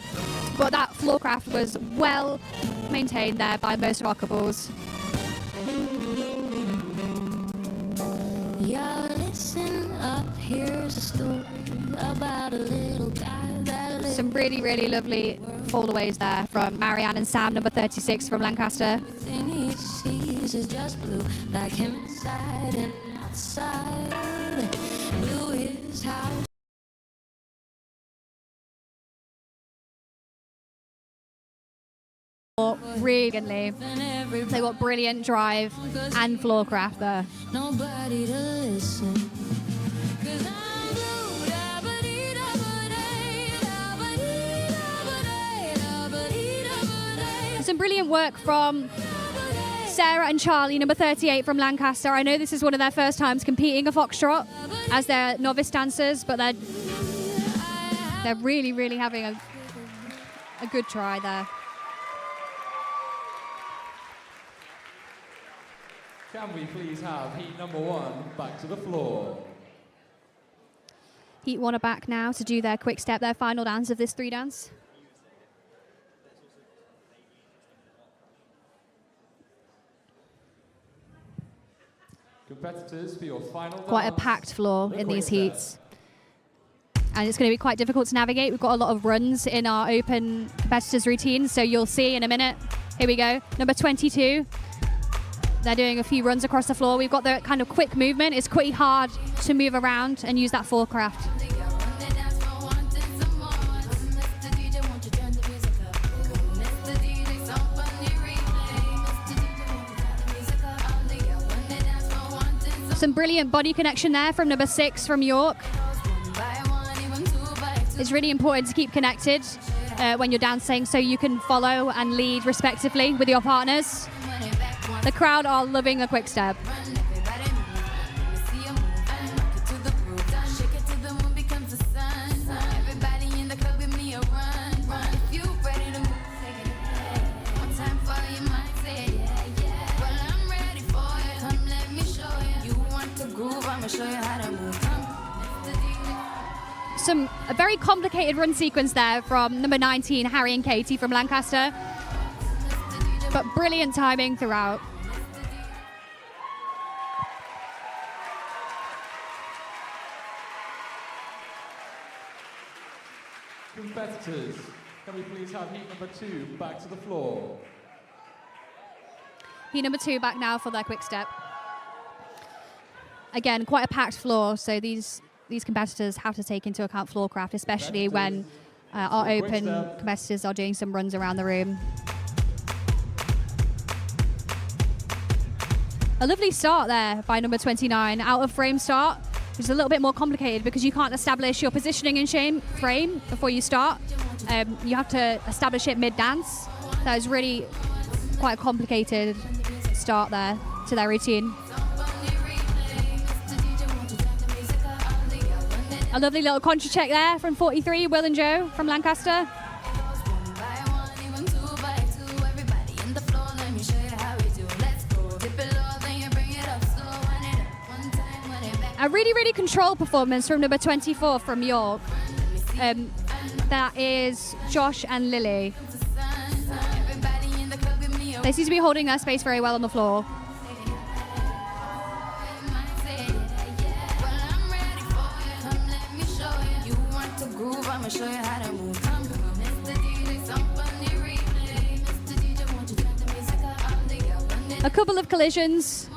But that floor craft was well maintained there by most of our couples. Yeah, listen up, here's a story about a little guy that lives. Some really, really lovely foldaways there from Marianne and Sam, number 36 from Lancaster. Everything he sees is just blue, like him inside and outside. Blue is how. Really, they got brilliant drive and floor craft there. Nobody to listen. Some brilliant work from Sarah and Charlie, number 38 from Lancaster. I know this is one of their first times competing a Foxtrot as their novice dancers, but they're really, really having a good try there. Can we please have heat number 1 back to the floor? Heat 1 are back now to do their quick step, their final dance of this 3 dance. Competitors for your final dance. Quite a packed floor in these heats. And it's going to be quite difficult to navigate. We've got a lot of runs in our open competitors routine, so you'll see in a minute. Here we go, number 22. They're doing a few runs across the floor. We've got the kind of quick movement. It's pretty hard to move around and use that floor craft. Some brilliant body connection there from number 6 from York. It's really important to keep connected when you're dancing so you can follow and lead respectively with your partners. The crowd are loving a quick step. A very complicated run sequence there from number 19, Harry and Katie from Lancaster. But brilliant timing throughout. Competitors, can we please have heat number 2 back to the floor? Heat number 2 back now for their quick step. Again, quite a packed floor, so these competitors have to take into account floor craft, especially when our open competitors are doing some runs around the room. A lovely start there by number 29, out of frame start, which is a little bit more complicated because you can't establish your positioning in frame before you start. You have to establish it mid-dance. That is really quite a complicated start there to their routine. A lovely little contra check there from 43, Will and Joe from Lancaster. A really, really controlled performance from number 24 from York. That is Josh and Lily. They seem to be holding their space very well on the floor. A couple of collisions,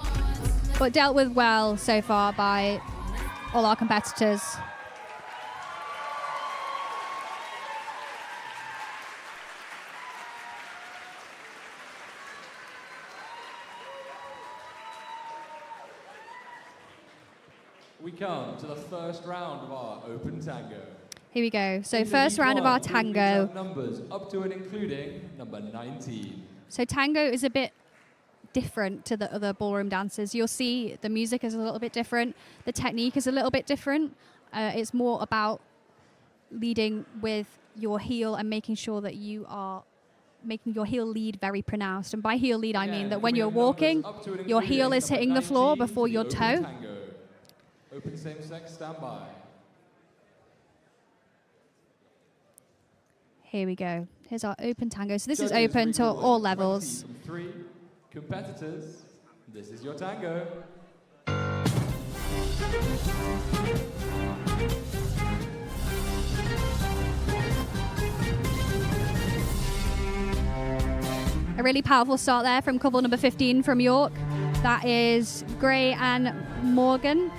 but dealt with well so far by all our competitors. We come to the first round of our open tango. Here we go. So first round of our tango. Numbers up to and including number 19. So tango is a bit different to the other ballroom dances. You'll see the music is a little bit different. The technique is a little bit different. It's more about leading with your heel and making sure that you are making your heel lead very pronounced. And by heel lead, I mean that when you're walking, your heel is hitting the floor before your toe. Open same-sex standby. Here we go. Here's our open tango. So this is open to all levels. 3 competitors, this is your tango. A really powerful start there from couple number 15 from York. That is Gray and Morgan.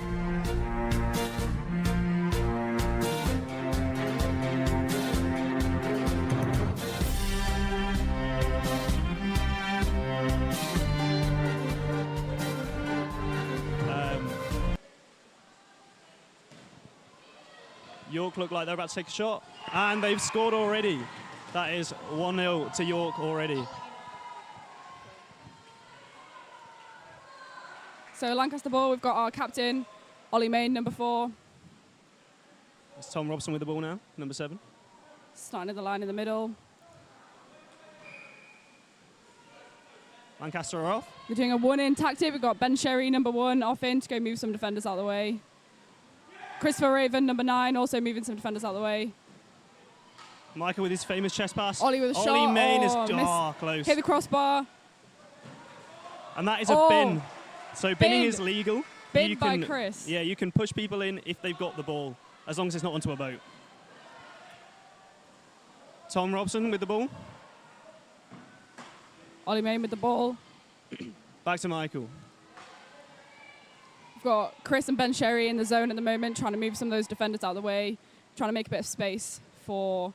York look like they're about to take a shot, and they've scored already. That is 1-0 to York already. So Lancaster ball, we've got our captain, Ollie Main, number 4. It's Tom Robson with the ball now, number 7. Starting at the line in the middle. Lancaster are off. We're doing a 1-in tactic. We've got Ben Sherry, number 1, off in to go move some defenders out of the way. Christopher Raven, number 9, also moving some defenders out of the way. Michael with his famous chest pass. Ollie with a shot. Ollie Main is close. Hit the crossbar. And that is a bin. So binning is legal. Bin by Chris. Yeah, you can push people in if they've got the ball, as long as it's not onto a boat. Tom Robson with the ball. Ollie Main with the ball. Back to Michael. We've got Chris and Ben Sherry in the zone at the moment, trying to move some of those defenders out of the way, trying to make a bit of space for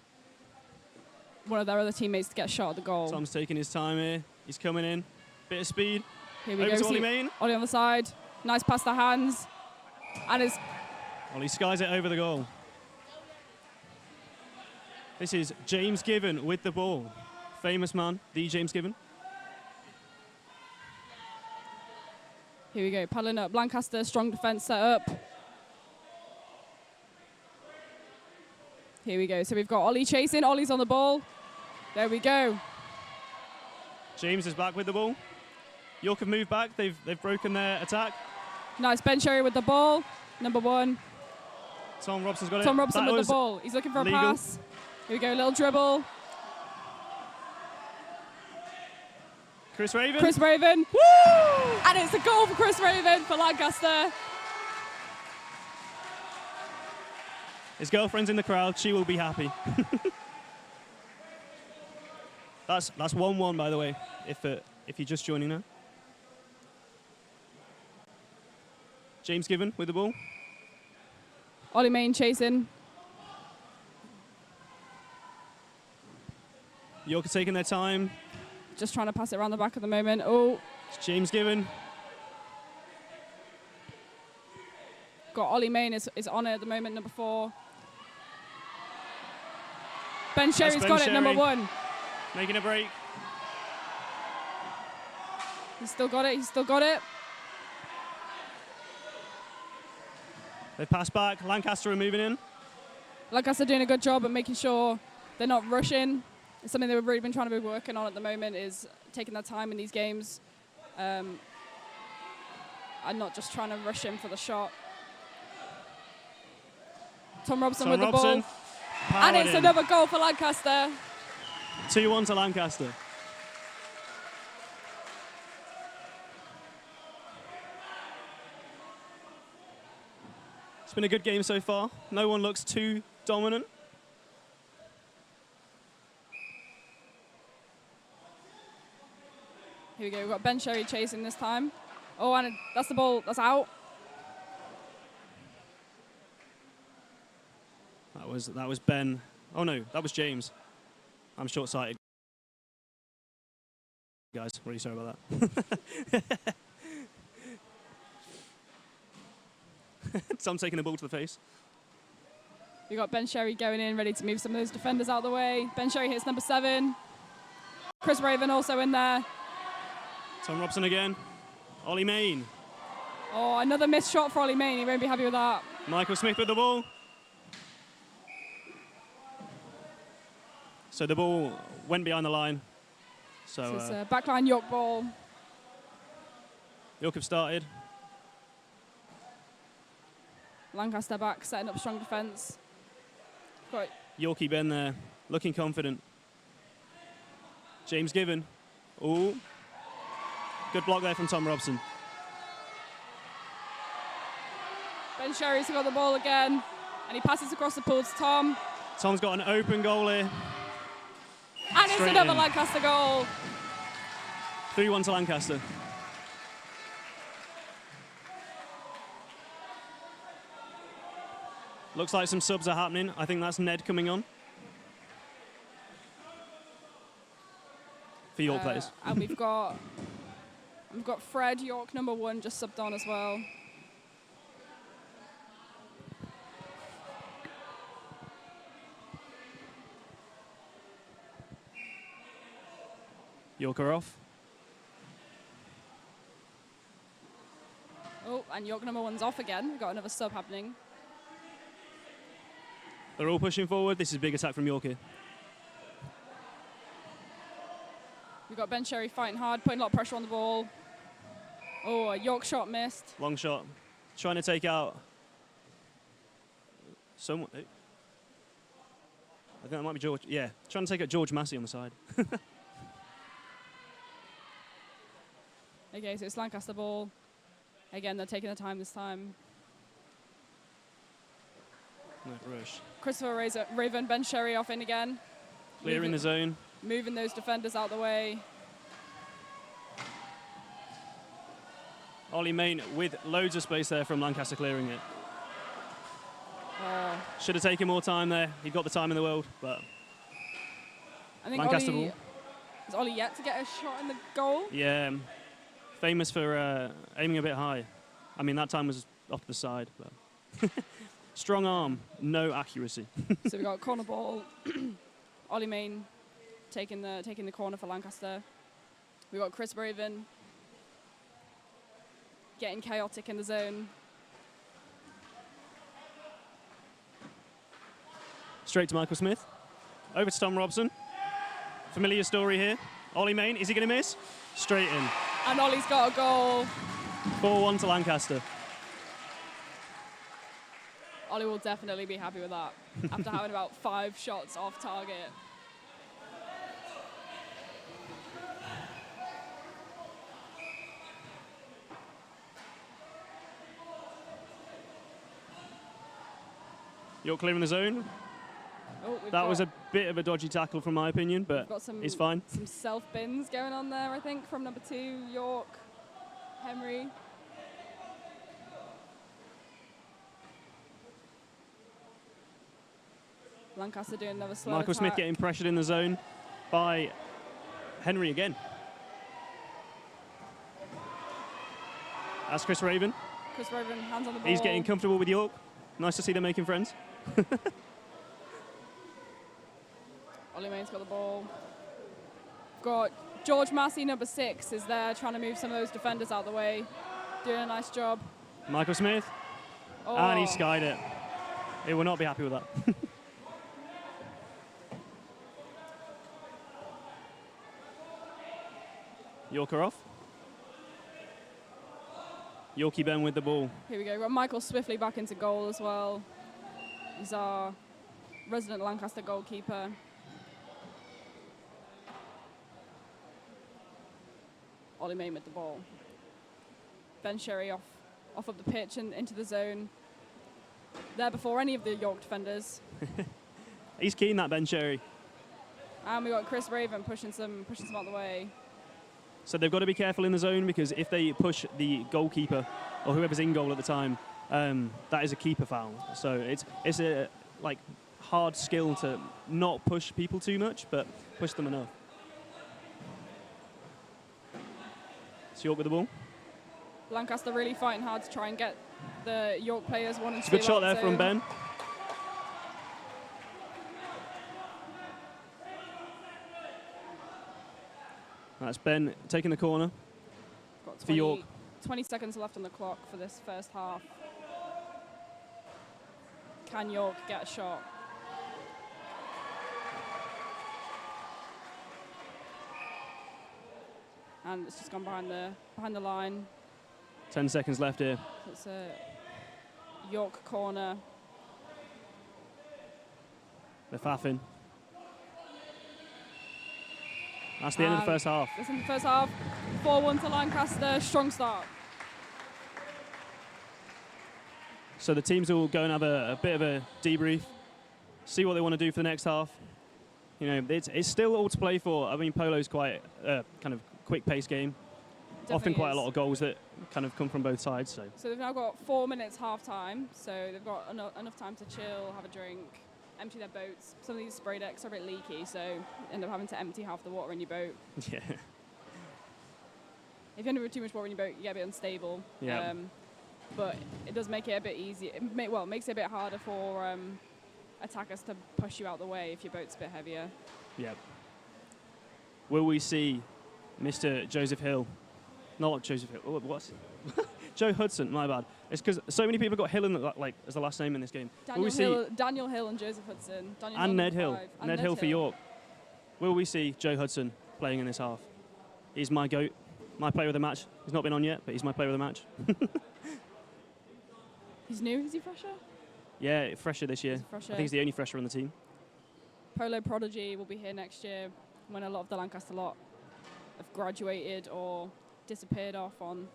one of their other teammates to get a shot at the goal. Tom's taking his time here. He's coming in. Bit of speed. Here we Over go. to Ollie Main. Ollie on the side. Nice past the hands. And it's... Ollie skies it over the goal. This is James Given with the ball. Famous man, the James Given. Here we go, paddling up. Lancaster, strong defence set up. Here we go. So we've got Ollie chasing. Ollie's on the ball. There we go. James is back with the ball. York have moved back. They've broken their attack. Nice Ben Sherry with the ball. Number 1. Tom Robson's got it. Tom Robson That with was the ball. He's looking for legal. a pass. Here we go, little dribble. Chris Raven. Chris Raven. Woo! And it's a goal for Chris Raven for Lancaster. His girlfriend's in the crowd. She will be happy. That's 1-1, by the way, if you're just joining now. James Given with the ball. Ollie Main chasing. York are taking their time. Just trying to pass it around the back at the moment. Oh. It's James Given. Got Ollie Main is on it at the moment, number 4. Ben Sherry's got it, number 1. Making a break. He's still got it, he's still got it. They pass back. Lancaster are moving in. Lancaster doing a good job at making sure they're not rushing. It's something they've really been trying to be working on at the moment, is taking their time in these games and not just trying to rush in for the shot. Tom Robson with the ball. And it's another goal for Lancaster. 2-1 to Lancaster. It's been a good game so far. No one looks too dominant. Here we go, we've got Ben Sherry chasing this time. Oh, and that's the ball, that's out. That was Ben. Oh no, that was James. I'm short-sighted. Guys, really sorry about that. Tom taking the ball to the face. We've got Ben Sherry going in, ready to move some of those defenders out of the way. Ben Sherry hits number 7. Chris Raven also in there. Tom Robson again. Ollie Main. Oh, another missed shot for Ollie Main. He won't be happy with that. Michael Smith with the ball. So the ball went behind the line. So it's a backline York ball. York have started. Lancaster back, setting up strong defence. Yorkie Ben there, looking confident. James Given. Ooh. Good block there from Tom Robson. Ben Sherry's got the ball again, and he passes across the pool to Tom. Tom's got an open goal here. And it's another Lancaster goal. 3-1 to Lancaster. Looks like some subs are happening. I think that's Ned coming on. For York players. And we've got Fred, York number 1, just subbed on as well. York are off. Oh, and York number 1's off again. We've got another sub happening. They're all pushing forward. This is a big attack from York here. We've got Ben Sherry fighting hard, putting a lot of pressure on the ball. Oh, a York shot missed. Long shot. Trying to take out someone. I think that might be George. Yeah, trying to take out George Massey on the side. Okay, so it's Lancaster ball. Again, they're taking their time this time. No rush. Christopher Raven, Ben Sherry off in again. Clearing the zone. Moving those defenders out the way. Ollie Main with loads of space there from Lancaster clearing it. Should have taken more time there. He got the time in the world, but I think Lancaster Ollie, ball. is Ollie yet to get a shot in the goal? Yeah, famous for aiming a bit high. I mean, that time was off to the side. But strong arm, no accuracy. So we got corner ball. Ollie Main taking the corner for Lancaster. We got Chris Raven getting chaotic in the zone. Straight to Michael Smith. Over to Tom Robson. Familiar story here. Ollie Main, is he going to miss? Straight in. And Ollie's got a goal. 4-1 to Lancaster. Ollie will definitely be happy with that after having about 5 shots off target. You're clearing the zone. Oh, that was a bit of a dodgy tackle from my opinion, but it's fine. Some self-bins going on there, I think, from number 2, York, Henry. Lancaster doing another slow Michael attack. Smith getting pressured in the zone by Henry again. That's Chris Raven. Chris Raven, hands on the ball. He's getting comfortable with York. Nice to see them making friends. Ollie Main's got the ball. Got George Massey, number 6, is there trying to move some of those defenders out of the way. Doing a nice job. Michael Smith. Oh. And he skied it. He will not be happy with that. Yorker off. Yorkie Ben with the ball. Here we go. We've got Michael Swiftly back into goal as well. He's our resident Lancaster goalkeeper. Ollie Main with the ball. Ben Sherry off of the pitch and into the zone. There before any of the York defenders. He's keen, that Ben Sherry. And we got Chris Raven pushing some out the way. So they've got to be careful in the zone because if they push the goalkeeper or whoever's in goal at the time, that is a keeper foul. So it's a hard skill to not push people too much, but push them enough. It's York with the ball. Lancaster really fighting hard to try and get the York players 1 and 2. It's a good shot there from Ben. That's Ben taking the corner for York. 20 seconds left on the clock for this first half. Can York get a shot? And it's just gone behind the line. 10 seconds left here. It's a York corner. They're faffing. That's the end of the first half. That's in the first half. 4-1 to Lancaster. Strong start. So the teams will go and have a bit of a debrief, see what they want to do for the next half. You know, it's still all to play for. I mean, polo's quite a kind of quick-paced game. Definitely often quite is. a lot of goals that kind of come from both sides. So they've now got 4 minutes half-time, so they've got enough time to chill, have a drink, empty their boats. Some of these spray decks are a bit leaky, so you end up having to empty half the water in your boat. Yeah. If you end up with too much water in your boat, you get a bit unstable. Yeah. But it does make it a bit easier. It makes it a bit harder for attackers to push you out the way if your boat's a bit heavier. Yeah. Will we see Mr. Joseph Hill? Not Joseph Hill. Oh, what? Joe Hudson. My bad. It's because so many people got Hill in as the last name in this game. Daniel Hill and Joseph Hudson. And Ned Hill. Ned Hill for York. Will we see Joe Hudson playing in this half? He's my GOAT. My player of the match. He's not been on yet, but he's my player of the match. He's new. Is he fresher? Yeah, fresher this year. Fresher. I think he's the only fresher on the team. Polo Prodigy will be here next year when a lot of the Lancaster lot have graduated or disappeared off on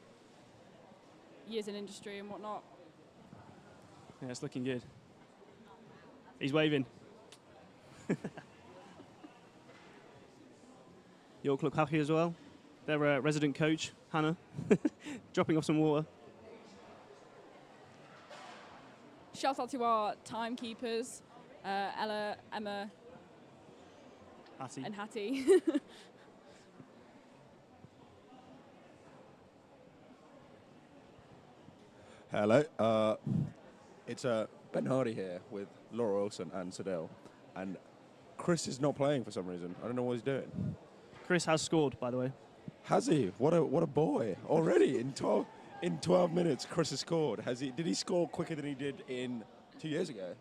years in industry and whatnot. Yeah, it's looking good. He's waving. York look happy as well. Their resident coach, Hannah, dropping off some water. Shout out to our timekeepers, Ella, Emma, Hattie. and Hattie. Hello. It's Ben Hardy here with Laura Wilson and Sadell. And Chris is not playing for some reason. I don't know what he's doing. Chris has scored, by the way. Has he? What a boy. Already in 12 minutes, Chris has scored. Did he score quicker than he did in 2 years ago?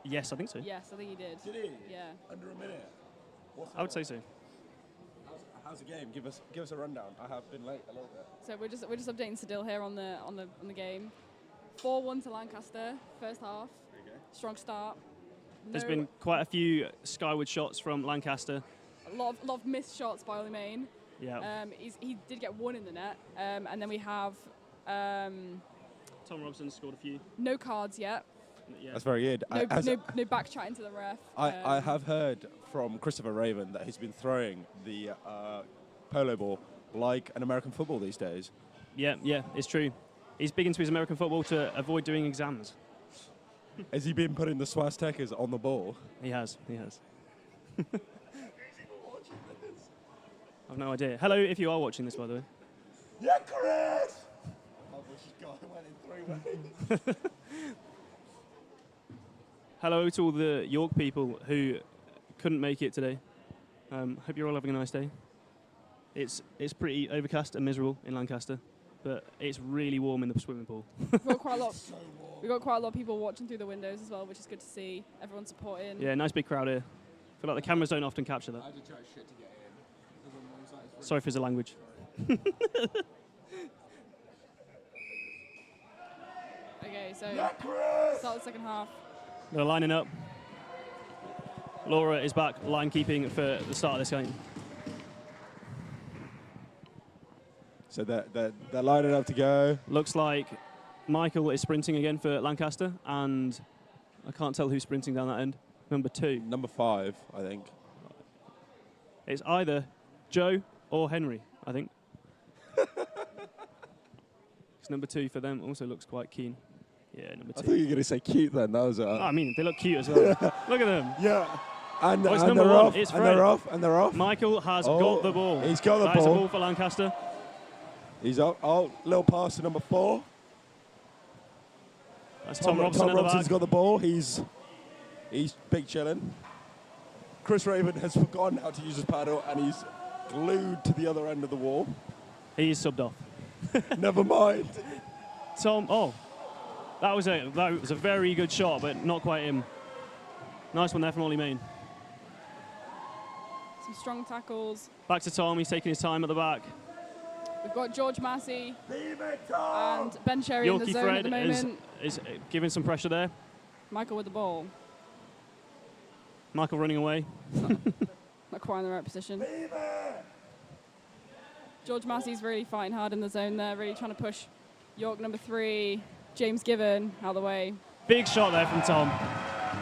Yes, I think so. Yes, I think he did. Did he? Yeah. Under a minute? I would say so. How's the game? Give us a rundown. I have been late a little bit. So we're just updating Sadil here on the game. 4-1 to Lancaster, first half. Okay. Strong start. There's been quite a few skyward shots from Lancaster. A lot of missed shots by Ollie Main. Yeah. He did get one in the net, and then we have Tom Robson scored a few. no cards yet. Yeah. That's very good. No back chatting to the ref. I have heard from Christopher Raven that he's been throwing the polo ball like an American football these days. Yeah, it's true. He's big into his American football to avoid doing exams. Has he been putting the swastikas on the ball? He has. I've no idea. Hello, if you are watching this, by the way. Yeah, Chris! Oh, she's gone. Went in 3 ways. Hello to all the York people who couldn't make it today. Hope you're all having a nice day. It's pretty overcast and miserable in Lancaster, but it's really warm in the swimming pool. We've got quite a lot of people watching through the windows as well, which is good to see. Everyone supporting. Yeah, nice big crowd here. I feel like the cameras don't often capture that. I had to chat shit to get in. Sorry for the language. Okay, so start the second half. They're lining up. Laura is back line keeping for the start of this game. So they're lining up to go. Looks like Michael is sprinting again for Lancaster, and I can't tell who's sprinting down that end. Number 2. Number 5, I think. It's either Joe or Henry, I think. It's number 2 for them. Also looks quite keen. Yeah, number 2. I thought you were going to say cute then. That was. I mean, they look cute as well. Look at them. Yeah. And it's they're number 1. off. It's and they're off. And they're off. Michael has got the ball. He's got the ball. That's a ball for Lancaster. He's up. Oh, little pass to number 4. That's Tom Robson. Tom Robson's got the ball. He's big chilling. Chris Raven has forgotten how to use his paddle, and he's glued to the other end of the wall. He's subbed off. Never mind. Tom. Oh, that was a very good shot, but not quite him. Nice one there from Ollie Main. Some strong tackles. Back to Tom. He's taking his time at the back. We've got George Massey and Ben Sherry Yorkie in the zone Fred at the moment. is giving some pressure there. Michael with the ball. Michael running away. Not quite in the right position. George Massey's really fighting hard in the zone there, really trying to push York number 3, James Given, out of the way. Big shot there from Tom.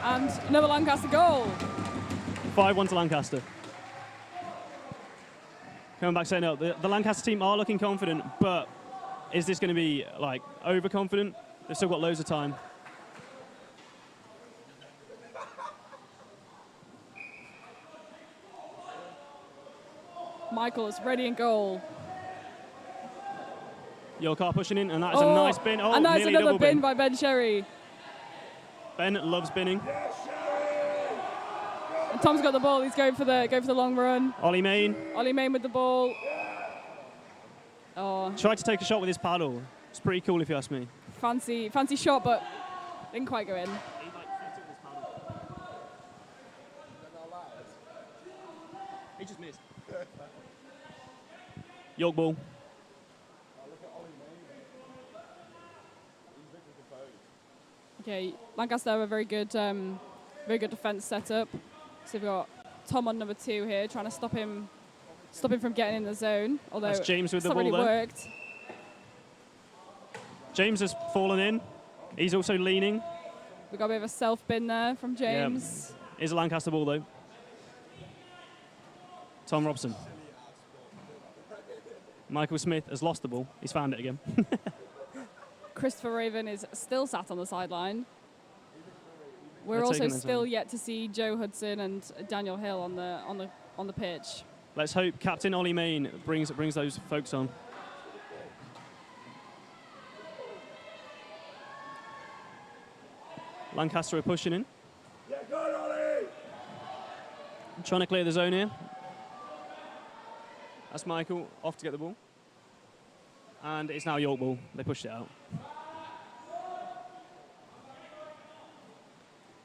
And another Lancaster goal. 5-1 to Lancaster. Coming back saying up, the Lancaster team are looking confident, but is this going to be like overconfident? They've still got loads of time. Michael is ready in goal. York are pushing in, and that is a nice bin. Oh, and that's nearly another double bin by Ben Sherry. Ben loves binning. And Tom's got the ball. He's going for the long run. Ollie Main. Ollie Main with the ball. Oh. Tried to take a shot with his paddle. It's pretty cool if you ask me. Fancy shot, but didn't quite go in. He just missed. York ball. Okay, Lancaster have a very good defence setup. So we've got Tom on number 2 here, trying to stop him from getting in the zone. Although that's James with the ball really there. Worked. James has fallen in. He's also leaning. We got a bit of a self bin there from James. Yeah. Is a Lancaster ball though. Tom Robson. Michael Smith has lost the ball. He's found it again. Christopher Raven is still sat on the sideline. We're also still yet to see Joe Hudson and Daniel Hill on the pitch. Let's hope Captain Ollie Main brings those folks on. Lancaster are pushing in. Trying to clear the zone here. That's Michael off to get the ball. And it's now York ball. They pushed it out.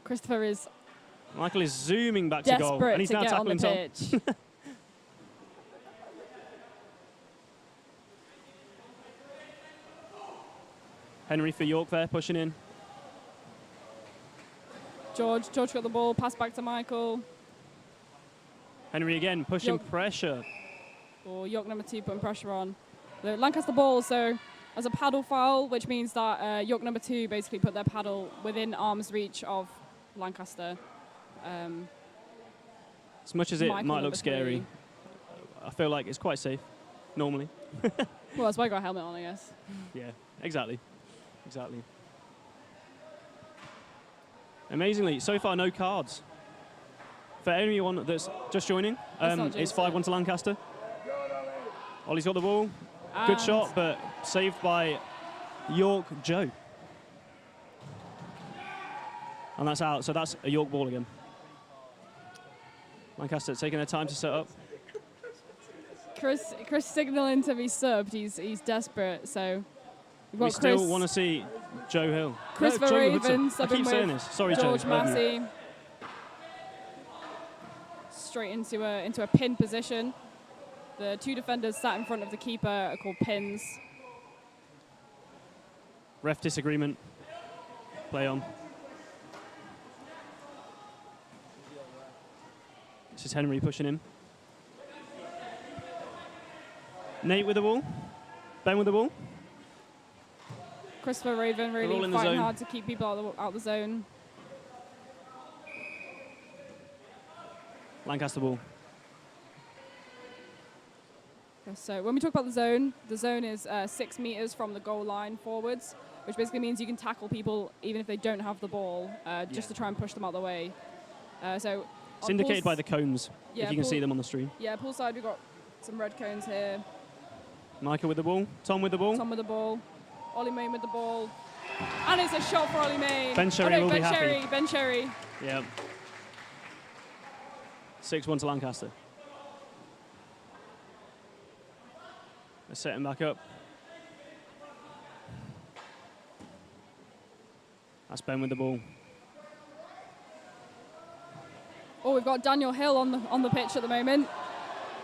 Christopher is Michael is zooming back to goal. And he's now tackling Tom. Pitch. Henry for York there, pushing in. George got the ball, pass back to Michael. Henry again, pushing York. pressure. Or York number 2 putting pressure on. The Lancaster ball, so as a paddle foul, which means that York number 2 basically put their paddle within arm's reach of Lancaster. As much as it Michael might look scary, 3. I feel like it's quite safe, normally. Well, that's why I got a helmet on, I guess. Yeah, exactly. Amazingly, so far no cards. For anyone that's just joining, it's 5-1 to Lancaster. Ollie's got the ball. Good shot, but saved by York Joe. And that's out, so that's a York ball again. Lancaster taking their time to set up. Chris signalling to be subbed. He's desperate, so We still want to see Joe Hill. Chris Joe Raven I keep saying this. Sorry, George Joe. Massey. Straight into a pin position. The 2 defenders sat in front of the keeper are called pins. Ref disagreement. Play on. This is Henry pushing him. Nate with the ball. Ben with the ball. Christopher Raven really fighting hard to keep people out of the zone. Lancaster ball. So when we talk about the zone is 6 meters from the goal line forwards, which basically means you can tackle people even if they don't have the ball, just to try and push them out of the way. So it's indicated by the cones, if you can see them on the stream. Yeah, pool side we've got some red cones here. Michael with the ball. Tom with the ball. Tom with the ball. Ollie Main with the ball. And it's a shot for Ollie Main. Ben Sherry will be happy. Ben Sherry. Yeah. 6-1 to Lancaster. They're setting back up. That's Ben with the ball. Oh, we've got Daniel Hill on the pitch at the moment,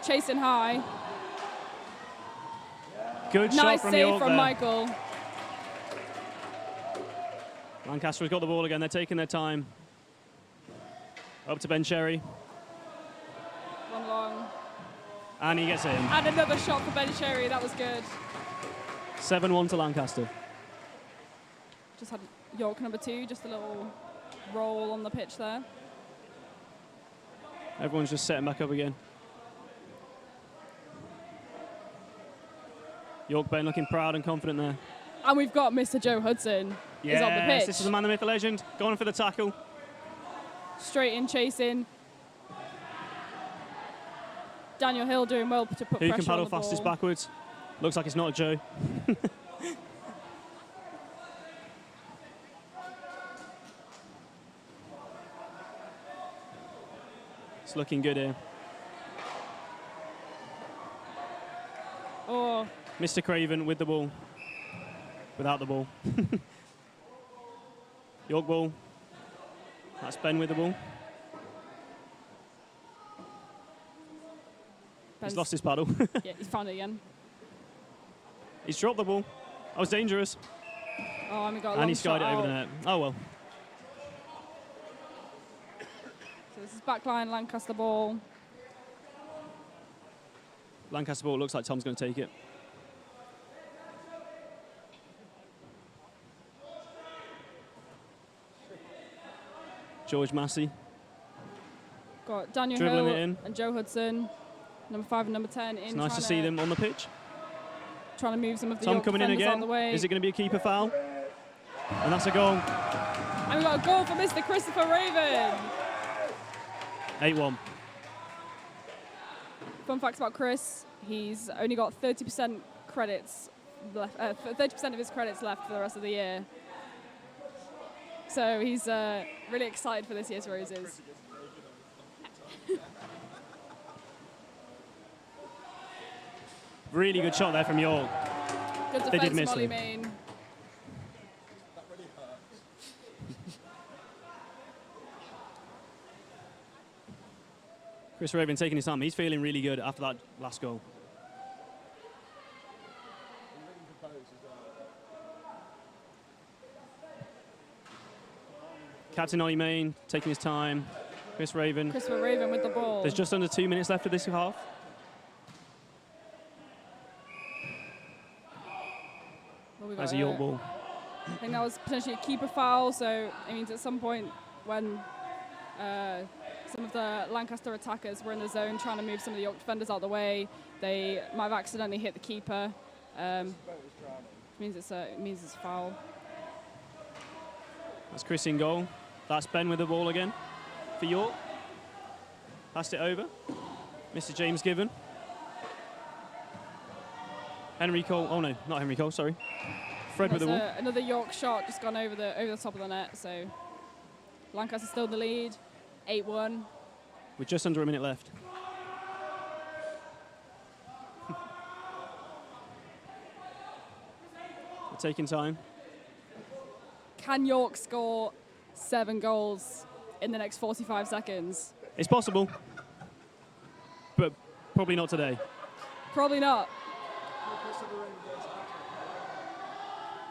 chasing high. Good nice shot from save York from there. Michael. Lancaster has got the ball again. They're taking their time. Up to Ben Sherry. Run long. And he gets it in. And another shot for Ben Sherry. That was good. 7-1 to Lancaster. Just had York number 2, just a little roll on the pitch there. Everyone's just setting back up again. York Ben looking proud and confident there. And we've got Mr. Joe Hudson. Is on the pitch. This is the man, the myth, the legend. Going for the tackle. Straight in chasing. Daniel Hill doing well to put pressure on the ball. Who can paddle fastest backwards? Looks like it's not Joe. It's looking good here. Oh. Mr. Craven with the ball. Without the ball. York ball. That's Ben with the ball. He's lost his paddle. Yeah, he's found it again. He's dropped the ball. That was dangerous. Oh, and we got a and long he skied it shot over the out. net. Oh well. So this is backline Lancaster ball. Lancaster ball. Looks like Tom's going to take it. George Massey. Got Daniel Dribbling Hill it in. and Joe Hudson, number 5 and number 10 in. It's nice to see them on the pitch. Trying to move some of the Tom York coming in defenders out again. of the way. Is it going to be a keeper foul? And that's a goal. And we've got a goal for Mr. Christopher Raven. 8-1. Fun facts about Chris: he's only got 30% credits left. 30% of his credits left for the rest of the year. So he's really excited for this year's Roses. Really good shot there from York. Good They did defense miss from Ollie though. Main. Chris Raven taking his time. He's feeling really good after that last goal. Captain Ollie Main taking his time. Christopher Raven with the ball. There's just under 2 minutes left of this half. As a York ball. I think that was potentially a keeper foul, so it means at some point when some of the Lancaster attackers were in the zone trying to move some of the York defenders out of the way, they might have accidentally hit the keeper. It means it's a foul. That's Chris in goal. That's Ben with the ball again for York. Passed it over. Mr. James Given. Henry Cole. Oh no, not Henry Cole. Sorry. Fred with the ball. Another York shot just gone over the top of the net. So Lancaster still in the lead, 8-1. With just under a minute left. We're taking time. Can York score 7 goals in the next 45 seconds? It's possible, but probably not today. Probably not.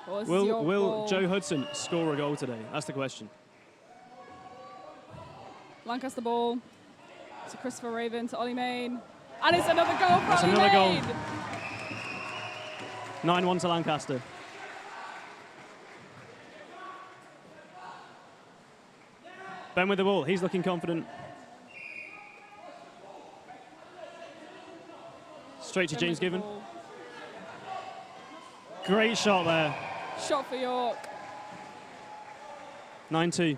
Will Joe Hudson score a goal today? That's the question. Lancaster ball to Christopher Raven to Ollie Main. And it's another goal for That's Ollie another goal. Main. 9-1 to Lancaster. Ben with the ball. He's looking confident. Straight to Ben James with the Given. ball. Great shot there. Shot for York. 9-2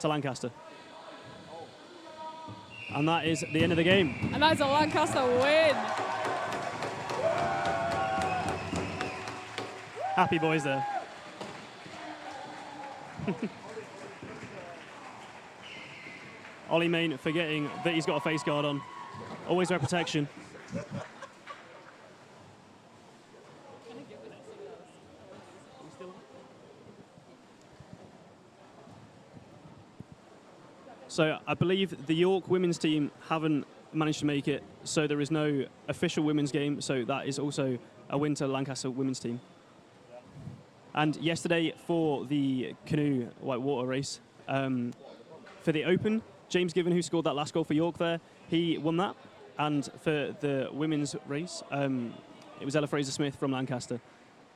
to Lancaster. And that is the end of the game. And that's a Lancaster win. Happy boys there. Ollie Main forgetting that he's got a face guard on. Always wear protection. So I believe the York women's team haven't managed to make it, so there is no official women's game, so that is also a win to the Lancaster women's team. And yesterday for the Canoe whitewater race, for the Open, James Given, who scored that last goal for York there, he won that. And for the women's race, it was Ella Fraser-Smith from Lancaster.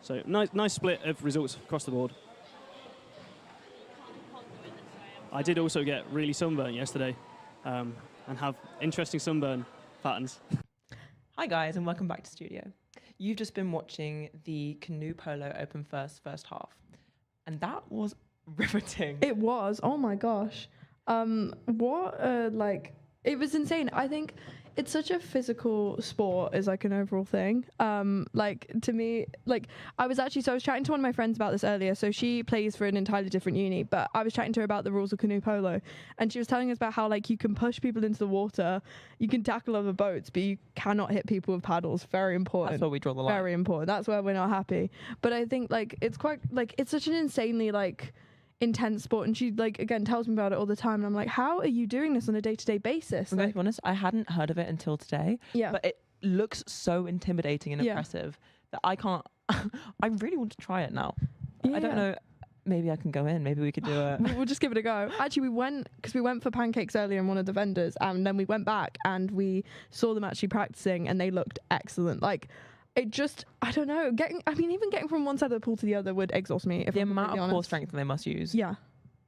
So nice split of results across the board. I did also get really sunburned yesterday and have interesting sunburn patterns. Hi guys, and welcome back to studio. You've just been watching the Canoe Polo Open first half, and that was riveting. It was. Oh my gosh. It was insane. I think it's such a physical sport as like an overall thing. To me, I was chatting to one of my friends about this earlier. So she plays for an entirely different uni, but I was chatting to her about the rules of canoe polo, and she was telling us about how you can push people into the water, you can tackle other boats, but you cannot hit people with paddles. Very important. That's where we draw the line. Very important. That's where we're not happy. But I think it's quite it's such an insanely intense sport, and she again tells me about it all the time, and I'm like, how are you doing this on a day-to-day basis? I'm going to be honest, I hadn't heard of it until today. Yeah, but it looks so intimidating and impressive that I can't I really want to try it now. I don't know, maybe I can go in, maybe we could do it. We'll just give it a go. Actually, we went for pancakes earlier in one of the vendors, and then we went back and we saw them actually practicing, and they looked excellent. It just, I don't know, even getting from one side of the pool to the other would exhaust me. If the I'm amount of core honest. strength they must use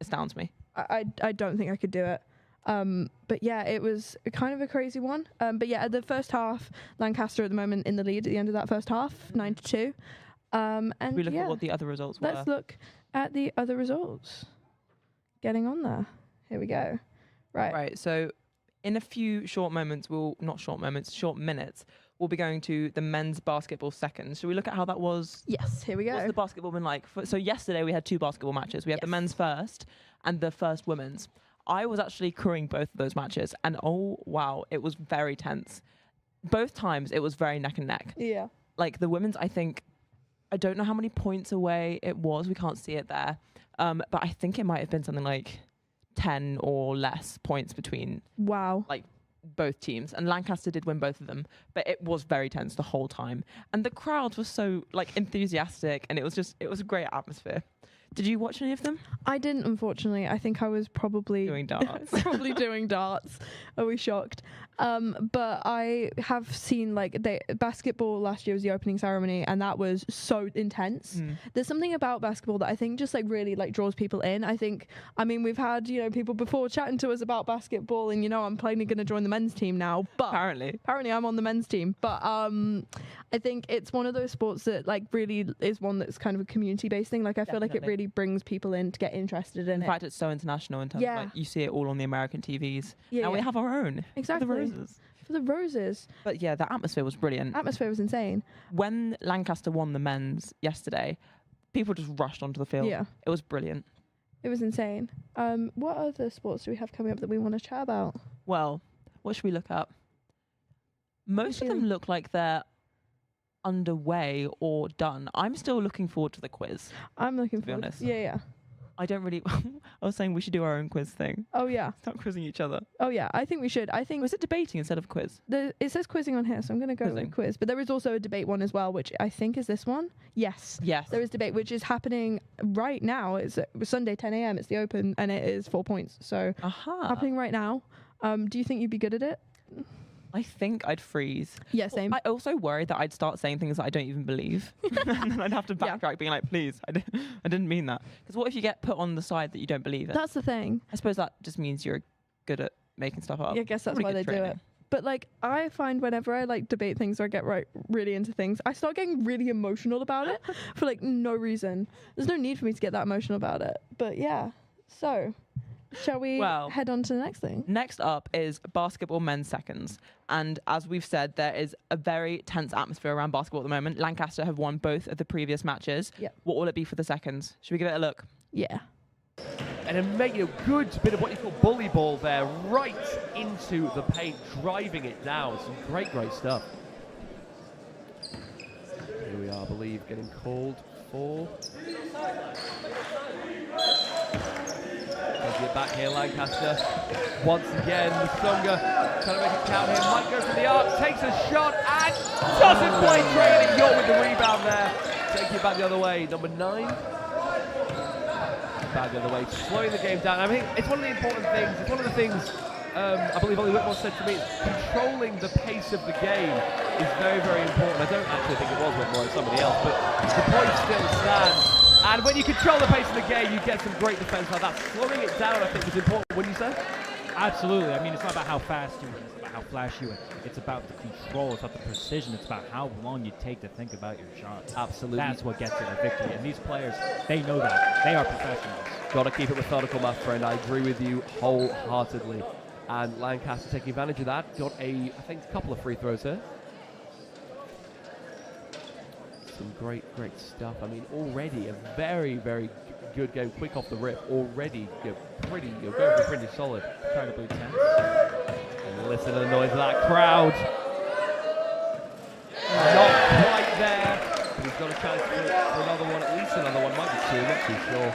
astounds me. I don't think I could do it. But yeah, it was kind of a crazy one. But yeah, at the first half, Lancaster at the moment in the lead at the end of that first half, 9-2. And we look at what the other results were. Let's look at the other results. Getting on there. Here we go. Right. So in a few short minutes, will be going to the men's basketball seconds. Should we look at how that was? Yes, here we go. What's the basketball been like? So yesterday we had 2 basketball matches. We had the men's first and the first women's. I was actually crewing both of those matches, and oh wow, it was very tense. Both times it was very neck and neck. Yeah. Like the women's, I don't know how many points away it was. We can't see it there. But I think it might have been something like 10 or less points between like both teams. And Lancaster did win both of them, but it was very tense the whole time. And the crowds were so like enthusiastic, and it was a great atmosphere. Did you watch any of them? I didn't, unfortunately. I think I was probably doing darts. Probably doing darts. Are we shocked? But I have seen basketball last year was the opening ceremony, and that was so intense. There's something about basketball that I think just really draws people in. I mean, we've had people before chatting to us about basketball, and I'm plainly going to join the men's team now. But apparently I'm on the men's team. But I think it's one of those sports that really is one that's kind of a community-based thing. I feel like it really brings people in to get interested in it. In fact, it's so international in terms of you see it all on the American TVs. Yeah, we have our own. Exactly. For the roses. But yeah, the atmosphere was brilliant. Atmosphere was insane. When Lancaster won the men's yesterday, people just rushed onto the field. Yeah. It was brilliant. It was insane. What other sports do we have coming up that we want to chat about? Well, what should we look up? Most of them look like they're underway or done. I'm still looking forward to the quiz. I'm looking forward. To be honest. Yeah. I don't really. I was saying we should do our own quiz thing. Oh yeah. Stop quizzing each other. Oh yeah. I think we should. Was it debating instead of quiz? It says quizzing on here, so I'm going to go with quiz. But there is also a debate one as well, which I think is this one. Yes. There is debate, which is happening right now. It's Sunday, 10 a.m. It's the Open, and it is 4 points. So happening right now. Do you think you'd be good at it? I think I'd freeze. Yeah, same. I also worried that I'd start saying things that I don't even believe. And then I'd have to backtrack being like, please, I didn't mean that. Because what if you get put on the side that you don't believe it? That's the thing. I suppose that just means you're good at making stuff up. Yeah, I guess that's why they do it. But I find whenever I debate things or I get really into things, I start getting really emotional about it for no reason. There's no need for me to get that emotional about it. But yeah, so... Shall we head on to the next thing? Next up is basketball men's seconds. And as we've said, there is a very tense atmosphere around basketball at the moment. Lancaster have won both of the previous matches. Yep. What will it be for the seconds? Should we give it a look? Yeah. And then making a good bit of what you call bully ball there, right into the paint, driving it down. Some great stuff. Here we are, I believe, getting called for... Get back here, Lancaster. Once again, Musonga trying to make it count here. Might go for the arc, takes a shot, and doesn't play trailing. York with the rebound there. Taking it back the other way. Number 9. Back the other way, slowing the game down. I mean, it's one of the important things. It's one of the things I believe Ollie Whitmore said to me. Controlling the pace of the game is very, very important. I don't actually think it was Whitmore, it's somebody else, but the point still stands. And when you control the pace of the game, you get some great defense like that. Slowing it down, I think, is important, wouldn't you say? Absolutely. I mean, it's not about how fast you win. It's about how flash you win. It's about the control. It's about the precision. It's about how long you take to think about your shots. Absolutely. That's what gets you the victory. And these players, they know that. They are professionals. Got to keep it methodical, my friend. I agree with you wholeheartedly. And Lancaster taking advantage of that. Got I think, a couple of free throws here. Some great stuff. I mean, already a very, very good game. Quick off the rip. Already going pretty solid. Incredibly tense. And listen to the noise of that crowd. Not quite there. But he's got a chance for another one. At least another one. Might be 2. Not too sure.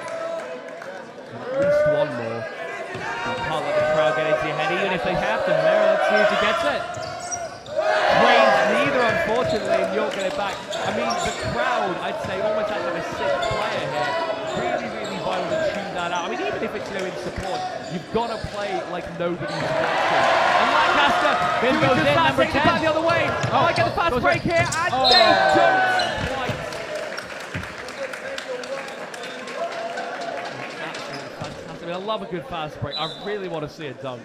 At least one more. You can't let the crowd get into your head, even if they have to. There, let's see if he gets it. Neither, unfortunately, and York get it back. I mean, the crowd, I'd say, almost acts like a 6th player here. Really, really vital to tune that out. I mean, even if it's in support, you've got to play like nobody's watching. And Lancaster, there goes in, number 10. Back the other way. Might get the fast break here, and they don't quite. Absolutely fantastic. I mean, I love a good fast break. I really want to see a dunk.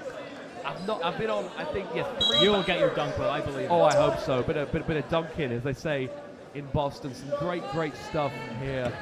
I've been on, I think, 3. You'll get your dunk, Will, I believe. Oh, I hope so. Bit of dunking, as they say in Boston. Some great stuff here.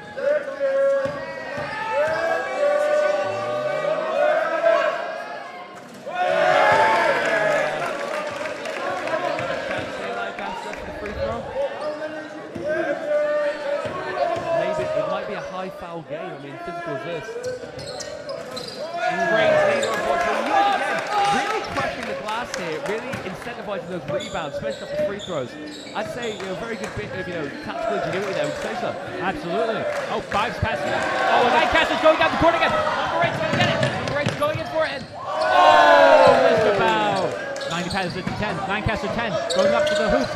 capitalising those rebounds, especially off the free throws. I'd say very good bit of tactical ingenuity there. Would you say so? Absolutely. Oh, Five's passing it. Oh, Lancaster's going down the court again. Number 8's going to get it. Number 8's going in for it. Missed a foul. 90 passes it to 10. Lancaster 10 going up to the hoop.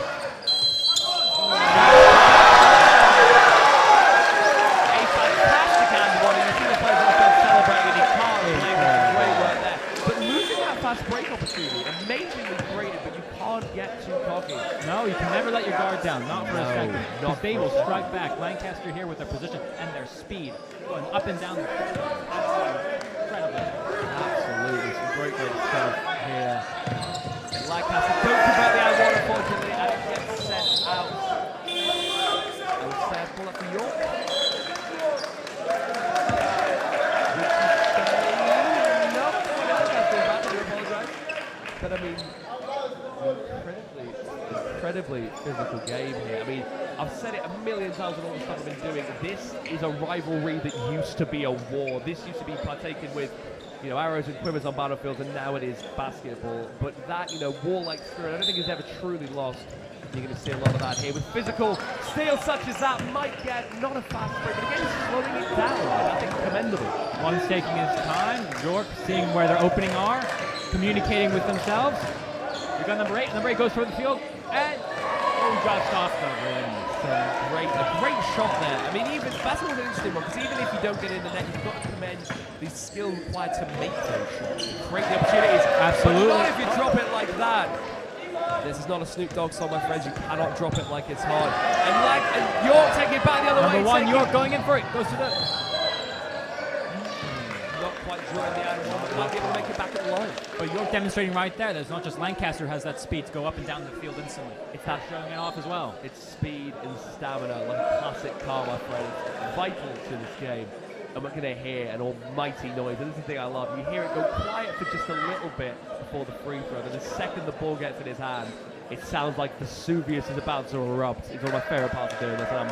A fantastic handball. You see the players on the field celebrating. He can't play. Great work there. But losing that fast break opportunity, amazingly creative, but you can't get too cocky. No, you can never let your guard down. Not for a second. Because they will strike back. Lancaster here with their position and their speed, going up and down the court. Incredible. Absolutely, some great stuff here. And Lancaster don't convert the outboard, unfortunately, and it gets sent out. I would say pull up for York. But I mean, incredibly physical game here. I mean, I've said it a million times on all the stuff I've been doing. This is a rivalry that used to be a war. This used to be partaken with, arrows and quivers on battlefields, and now it is basketball. But that, warlike spirit, I don't think is ever truly lost. You're going to see a lot of that here with physical steel such as that. Might get not a fast break, but again, slowing it down. I think commendable. One's taking his time. York seeing where their opening are, communicating with themselves. We got number 8. Number 8 goes for the field, and just off the rim. A great shot there. I mean, even basketball's an interesting one, because even if you don't get in the net, you've got to commend the skill required to make those shots. Create the opportunities. Absolutely. But not if you drop it like that. This is not a Snoop Dogg song, my friends. You cannot drop it like it's hard. And York taking it back the other way. Number 1, York going in for it. Goes to the... Not quite drawing the iron one, but might be able to make it back at the line. But York demonstrating right there. There's not just Lancaster has that speed to go up and down the field instantly. It's that showing it off as well. It's speed and stamina, like a classic car, my friends. Vital to this game. And we're going to hear an almighty noise. And this is the thing I love. You hear it go quiet for just a little bit before the free throw. Then the second the ball gets in his hand, it sounds like Vesuvius is about to erupt. It's one of my favourite parts of doing this. And I'm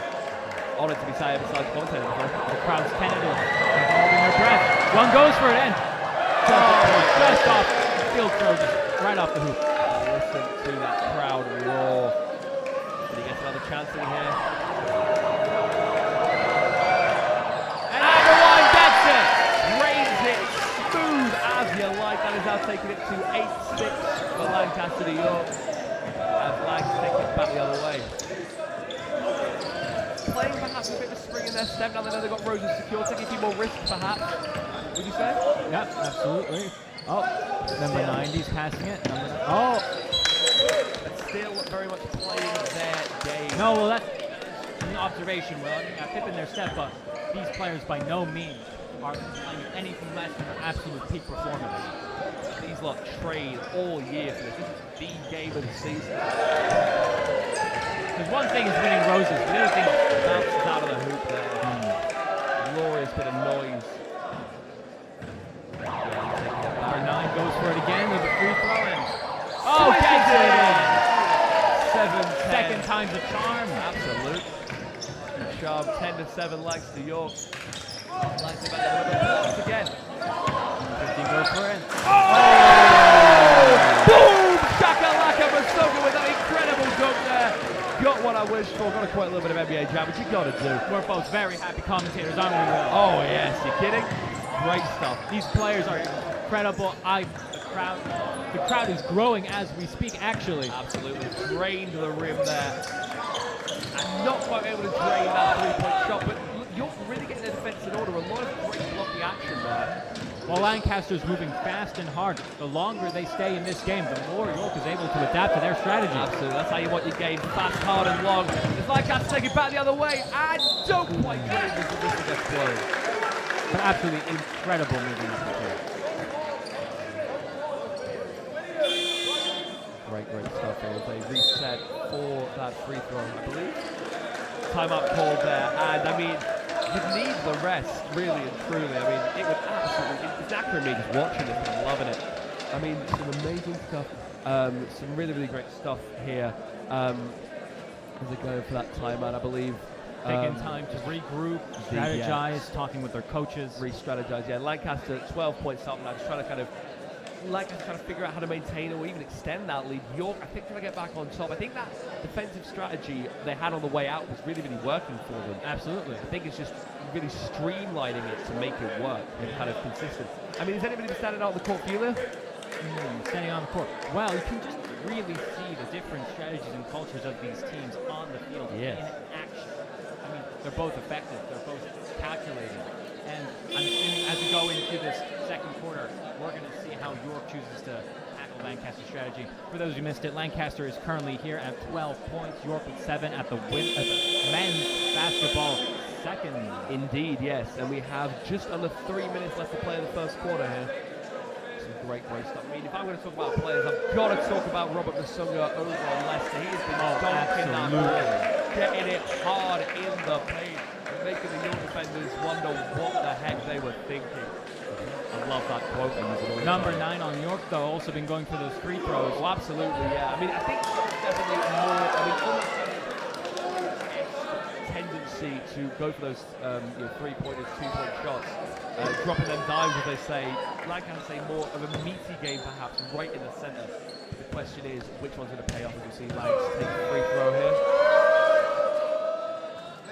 honoured to be saying besides commentating. The crowd's tentative. They're holding their breath. One goes for it in. Just off. Field throw just right off the hoop. Listen to that crowd roar. But he gets another chance in here. And number 1 gets it. Rains it smooth as you like. That is now taking it to 8-6 for Lancaster to York. As Langs takes it back the other way. Playing perhaps a bit of spring in their step now they know they've got Roses secure, taking a few more risks perhaps. Would you say? Yep, absolutely. Oh, number 90's passing it. But still very much playing their game. No, well, that's an observation. Well, I tip in their step, but these players by no means are playing anything less than their absolute peak performance. These lot train all year for this. This is the game of the season. Because one thing is winning Roses, but the other thing is bounces out of the hoop there. Glorious bit of noise. Number 9 goes for it again with the free throw in. Oh, gets it in! 7-10. Second time's a charm. Absolute. Charm 10-7 likes to York. Likes it back to the again. 15 goes for it. Boom! Shakalaka Masoka with that incredible dunk there. Got what I wished for. Got quite a little bit of NBA jam, which you got to do. We're both very happy commentators, aren't we, Will? Oh, yes. You kidding? Great stuff. These players are incredible. The crowd is growing as we speak, actually. Absolutely. Drained the rim there. And not quite able to drain that three-point shot, but you're really getting the defense in order. A lot of great blocking action there. While Lancaster's moving fast and hard, the longer they stay in this game, the more York is able to adapt to their strategy. Absolutely. That's how you want your game. Fast, hard, and long. It's Lancaster taking it back the other way, and don't quite drain this as this gets closed. But absolutely incredible moving up the field. Great stuff here. They reset for that free throw, I believe. Timeout called there, and I mean, you need the rest, really and truly. I mean, it would absolutely, it's accurate me just watching this and loving it. I mean, some amazing stuff, some really great stuff here. As they go for that timeout, I believe. Taking time to regroup, strategize, talking with their coaches. Re-strategize, yeah. Lancaster, 12 points up now, just trying to kind of Lancaster trying to figure out how to maintain or even extend that lead. York, I think, trying to get back on top. I think that defensive strategy they had on the way out was really, really working for them. Absolutely. I think it's just really streamlining it to make it work and kind of consistent. I mean, is anybody standing out on the court for you, Leo? Standing on the court. Well, you can just really see the different strategies and cultures of these teams on the field in action. I mean, they're both effective. They're both calculated. And I'm assuming as we go into this second quarter, we're going to see how York chooses to tackle Lancaster's strategy. For those who missed it, Lancaster is currently here at 12 points. York with 7 at the men's basketball second. Indeed, yes. And we have just under 3 minutes left to play in the first quarter here. Some great stuff. I mean, if I'm going to talk about players, I've got to talk about Robert Musunga over on Leicester. He has been dunking that ball, getting it hard in the paint, and making the York defenders wonder what the heck they were thinking. I love that quote. Number 9 on York, though, also been going for those free throws. Oh, absolutely, yeah. I mean, I think definitely more. I mean, almost tendency to go for those 3-pointers, 2-point shots, dropping them dimes, as they say. Lancaster say more of a meaty game, perhaps, right in the centre. The question is, which one's going to pay off? As we see Lanks take the free throw here.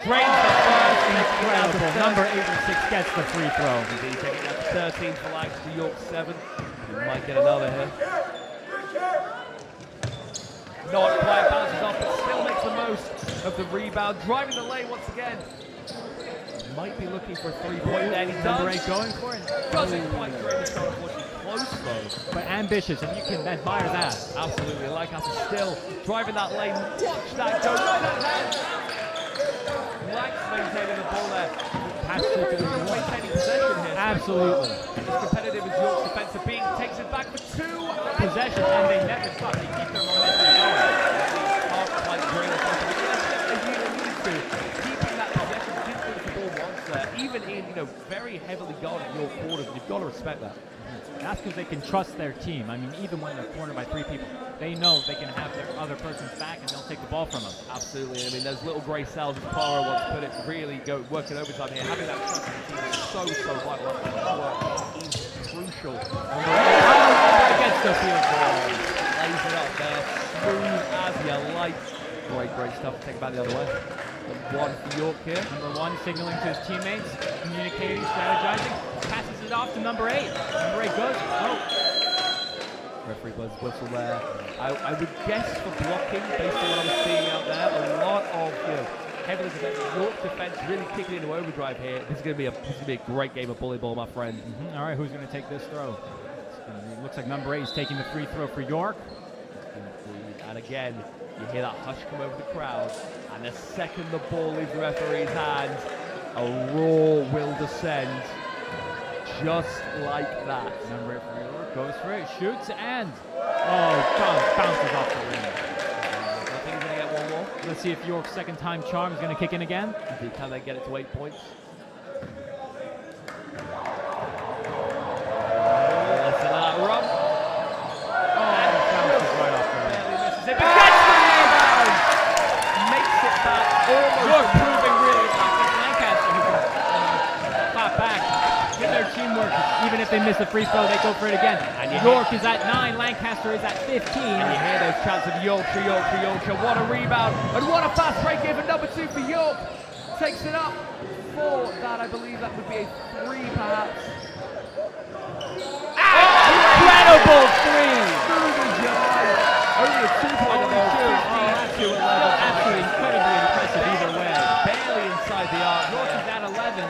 Drains the first, incredible. Number 86 gets the free throw. Indeed, taking that to 13 for Lanks to York 7. We might get another here. Not quite, bounces off, but still makes the most of the rebound. Driving the lane once again. Might be looking for a 3-point there, and he does. Number 8 going for it. Doesn't quite drain the shot, unfortunately. Close though. But ambitious, and you can admire that. Absolutely. Lancaster still driving that lane. Watch that go. Right at that. Lanks maintaining the ball there. Maintaining possession here. Absolutely. As competitive as York's defense are being, takes it back for 2. Possession, and they never stop. They keep their momentum going. Can't quite drain the shot. As you alluded to, keeping that possession, didn't lose the ball once there. Even in, very heavily guarded York quarters, you've got to respect that. That's because they can trust their team. I mean, even when they're cornered by 3 people, they know they can have their other person's back and they'll take the ball from them. Absolutely. I mean, those little grey cells, as Paro wants to put it, really working overtime here. Having that trust in the team is so vital. That is crucial. Gets the field goal. Lays it up there, smooth as you like. Great stuff. Take it back the other way. The 1 for York here. Number 1 signaling to his teammates, communicating, strategizing, passes it off to number 8. Number 8 goes. Oh. Referee blows whistle there. I would guess for blocking, based on what I'm seeing out there, a lot of heavily defensive York defense really kicking into overdrive here. This is going to be a great game of bully ball, my friend. All right, who's going to take this throw? It looks like number 8 is taking the free throw for York. And again, you hear that hush come over the crowd, and the second the ball leaves the referee's hands, a roar will descend, just like that. Number 8 for York goes for it, shoots, and bounces off the rim. I think he's going to get one more. Let's see if York's second time charm is going to kick in again. Can they get it to 8 points? Listen to that run. Bounces right off the rim. It gets the rebound! Makes it back. York proving really tough. Lancaster who can clap back. Get their teamwork. Even if they miss the free throw, they go for it again. And York is at 9. Lancaster is at 15. And you hear those chants of Yorkshire. What a rebound. And what a fast break here for number 2 for York. Takes it up for that. I believe that would be a 3 perhaps. Incredible 3! Only a 2-pointer though. 15 to 11. Absolutely incredibly impressive either way. Barely inside the arc. York is at 11.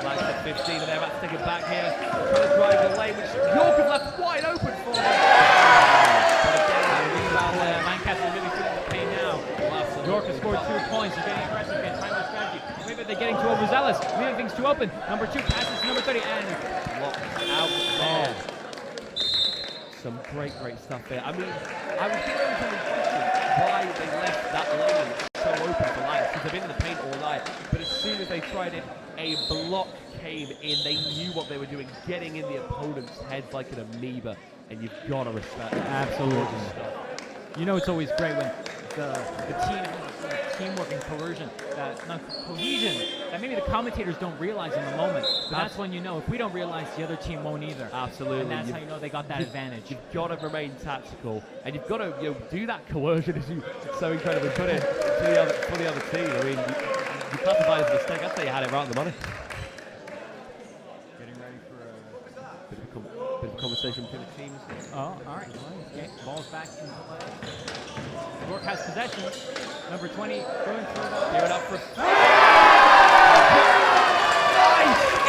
Like at 15, and they're about to take it back here. Trying to drive the lane, which York have left wide open for them. But again, that rebound there. Lancaster really feeling the pain now. York has scored 2 points. He's getting aggressive, getting time with strategy. Maybe they're getting too overzealous. Leaving things too open. Number 2 passes to number 30 and blocked out there. Some great stuff there. I mean, I was thinking why they left that lane so open for Lions, because they've been in the paint all night. But as soon as they tried it, a block came in. They knew what they were doing, getting in the opponent's heads like an amoeba, and you've got to respect that. Absolutely. You know, it's always great when the team has teamwork and cohesion that maybe the commentators don't realize in the moment. But that's when you know. If we don't realize, the other team won't either. Absolutely. And that's how you know they got that advantage. You've got to remain tactical, and you've got to do that coercion, as you so incredibly put it, for the other team. I mean, you classify it as a mistake. I'd say you had it right on the money. Getting ready for a bit of a conversation between the teams. Oh, all right. Okay, ball's back into play. York has possession. Number 20 going through the... Give it up for... Nice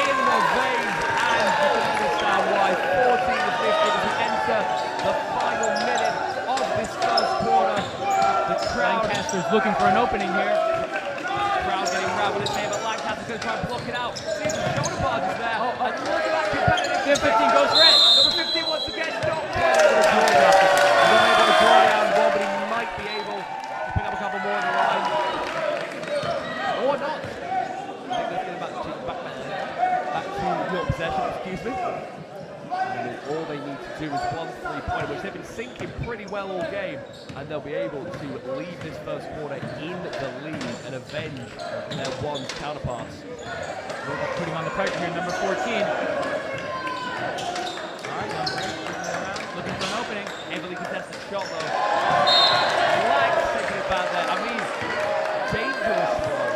in the vein, and you can understand why. 14-15 as we enter the final minute of this first quarter. The crowd... Lancaster's looking for an opening here. The crowd getting around with his hand, but Lancaster's going to try and block it out. See some shoulder barges there. And look at that competitive... Number 15 goes for it. Number 15 once again, not quite able to draw it out. He's not able to draw it out, but he might be able to pick up a couple more in the line. Or not. I think that's getting back to your possession, excuse me. And all they need to do is 1 3-pointer, which they've been sinking pretty well all game, and they'll be able to leave this first quarter in the lead and avenge their one's counterparts. Putting on the pressure here, number 14. Alright, number 8 looking for an opening. Heavily contested shot though. Lags taking it back there. I mean, dangerous throw.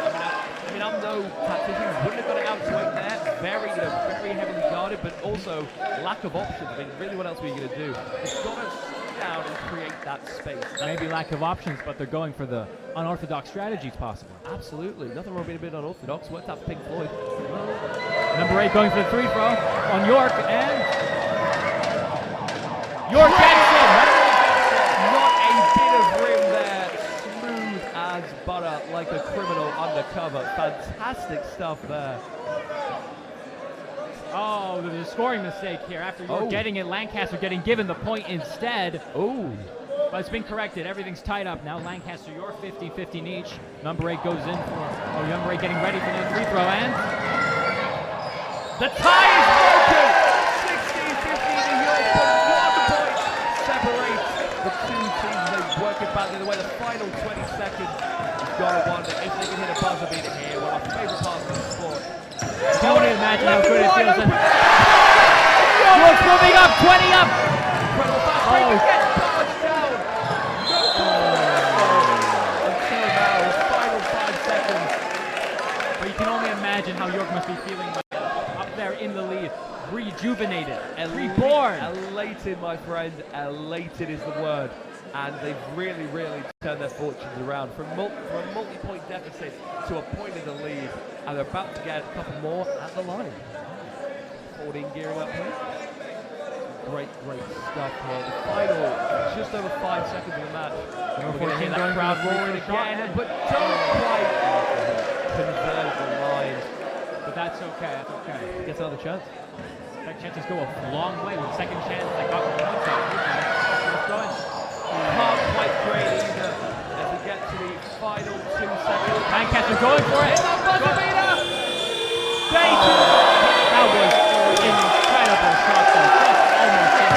I mean, I'm no tactician. Wouldn't have got it out to 8 there. Very heavily guarded, but also lack of options. I mean, really, what else were you going to do? It's got to sit down and create that space. Maybe lack of options, but they're going for the unorthodox strategies possible. Absolutely. Nothing wrong being a bit unorthodox. Worked out for Pink Floyd. Number 8 going for the 3 throw on York, and York gets it! Not a bit of rim there. Smooth as butter, like a criminal undercover. Fantastic stuff there. Oh, there's a scoring mistake here. After York getting it, Lancaster getting given the point instead. Oh. But it's been corrected. Everything's tied up now. Lancaster, York 50-15 each. Number 8 goes in for... number 8 getting ready for the 3 throw, and... the tie is broken! 16-15 to York, but 1 point separates the two teams. They work it back the other way. The final 20 seconds. You've got to wonder if they can hit a buzzer beater here. One of my favourite parts of the sport. I want to imagine how good it feels. York's moving up, 20 up. Incredible fast break again. Touchdown. Until now, his final 5 seconds. But you can only imagine how York must be feeling up there in the lead. Rejuvenated, reborn. Elated, my friend. Elated is the word. And they've really, really turned their fortunes around from a multi-point deficit to a point in the lead, and they're about to get a couple more at the line. 14 gearing up here. Great stuff here. The final, just over 5 seconds of the match. We're going to hear that crowd roaring again, but don't quite convert the line. But that's okay, that's okay. Gets another chance. That chances go a long way with second chance. They got one time. Can't quite create either as we get to the final 2 seconds. Lancaster going for it. Buzzer beater! That was an incredible shot though. Just almost in.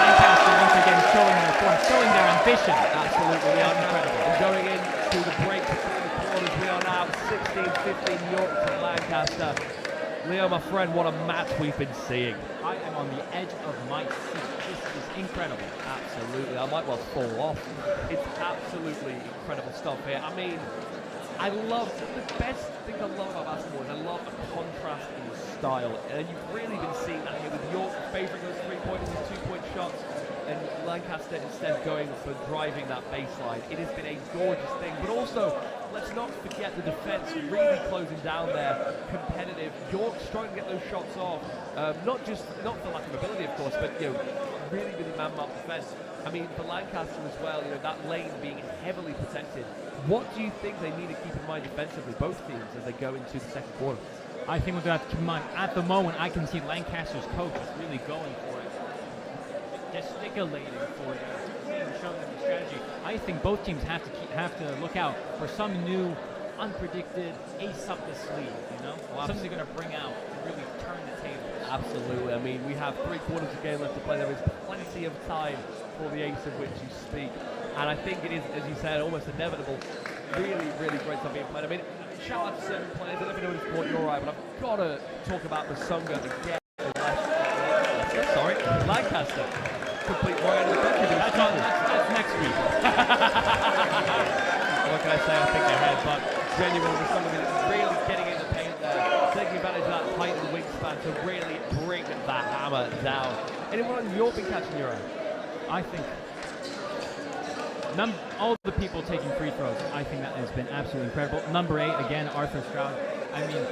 Lancaster once again showing their form, showing their ambition. Absolutely incredible. And going into the break between the quarters, we are now 16-15 York to Lancaster. Leo, my friend, what a match we've been seeing. I am on the edge of my seat. This is incredible. Absolutely. I might well fall off. It's absolutely incredible stuff here. I mean, I love, the best thing I love about basketball is I love a contrast in style. And you've really been seeing that here with York favouring those 3-pointers and 2-point shots, and Lancaster instead going for driving that baseline. It has been a gorgeous thing, but also let's not forget the defence really closing down there, competitive. York trying to get those shots off, not for lack of ability, of course, but really man-marked defence. I mean, for Lancaster as well, that lane being heavily protected. What do you think they need to keep in mind defensively, both teams, as they go into the second quarter? I think what they have to keep in mind, at the moment, I can see Lancaster's coach is really going for it, gesticulating for it, showing them the strategy. I think both teams have to look out for some new, unpredicted ace up the sleeve. Something they're going to bring out and really turn the tables. Absolutely. I mean, we have 3 quarters of game left to play. There is plenty of time for the ace of which you speak. And I think it is, as you said, almost inevitable really, really great stuff being played. I mean, shout out to certain players. I don't know if you know what sport you're right, but I've got to talk about Musunga again. Sorry, Lancaster. Complete right out of the country. That's next week. What can I say? I think ahead, but genuinely Musunga really getting in the paint there, taking advantage of that height and wingspan to really bring that hammer down. Anyone on your been catching your eye? I think all the people taking free throws, I think that has been absolutely incredible. Number 8, again, Arthur Stroud. I mean,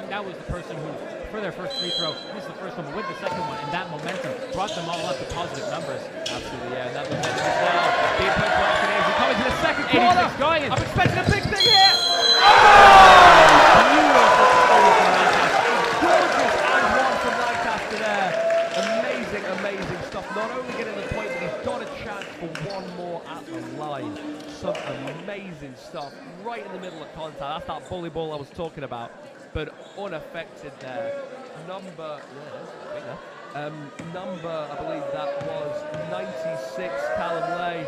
that was the person who, for their first free throw, missed the first one, but with the second one, and that momentum brought them all up to positive numbers. Absolutely, yeah. And that momentum is now being put for action. As we come into the second quarter, going in. I'm expecting a big thing here. Gorgeous and one from Lancaster there. Amazing, amazing stuff. Not only getting the point, but he's got a chance for one more at the line. Some amazing stuff right in the middle of contact. That's that bully ball I was talking about, but unaffected there. Number, I believe that was 96, Callum Lay.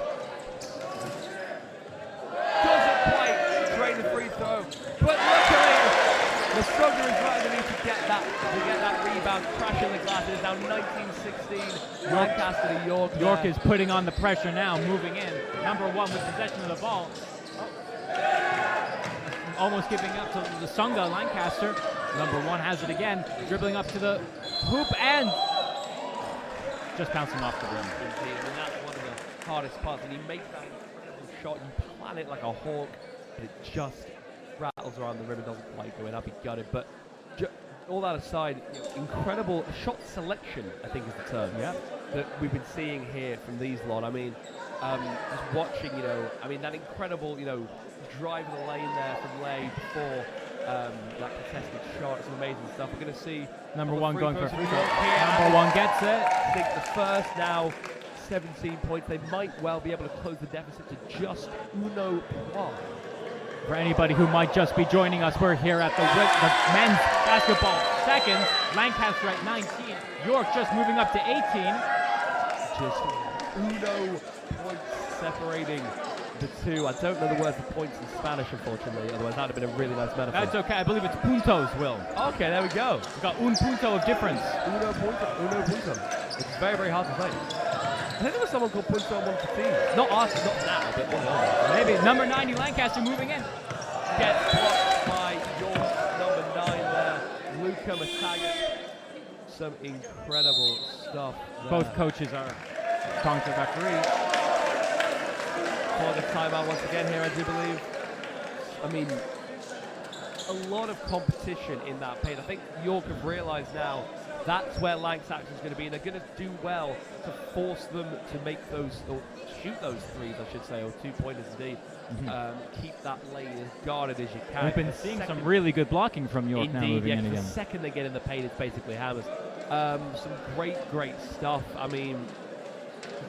Doesn't quite drain the free throw, but luckily Musunga is right underneath to get that rebound, crashing the glass. It is now 19-16, Lancaster to York. York is putting on the pressure now, moving in. Number 1 with possession of the ball. Almost giving up to Musunga, Lancaster. Number 1 has it again, dribbling up to the hoop and just bouncing off the rim. Indeed, and that's one of the hardest parts. And he makes that incredible shot, you plan it like a hawk, but it just rattles around the rim and doesn't quite go in. I'll be gutted, but all that aside, incredible shot selection, I think is the term, that we've been seeing here from these lot. I mean, just watching, that incredible, driving the lane there from Lay before that contested shot. Some amazing stuff. We're going to see number 1 going for a free throw. Number 1 gets it. I think the first now 17 points. They might well be able to close the deficit to just uno point. For anybody who might just be joining us, we're here at the men's basketball seconds. Lancaster at 19. York just moving up to 18. Just uno points separating the two. I don't know the word for points in Spanish, unfortunately. Otherwise, that would have been a really nice metaphor. That's okay. I believe it's puntos, Will. Okay, there we go. We've got un punto of difference. Uno punto. It's very, very hard to say. I think there was someone called Punto on one for teams. Not us, not now, but one of maybe. Number 90, Lancaster moving in. Gets blocked by York, number 9 there. Luca Matagas. Some incredible stuff there. Both coaches are talking to the referee. For the timeout once again here, I do believe. I mean, a lot of competition in that paint. I think York have realised now that's where Lancaster is going to be, and they're going to do well to force them to make those, or shoot those threes, I should say, or 2-pointers indeed. Keep that lane as guarded as you can. We've been seeing some really good blocking from York indeed, now moving in again. The second they get in the paint, it's basically hammers. Some great stuff. I mean,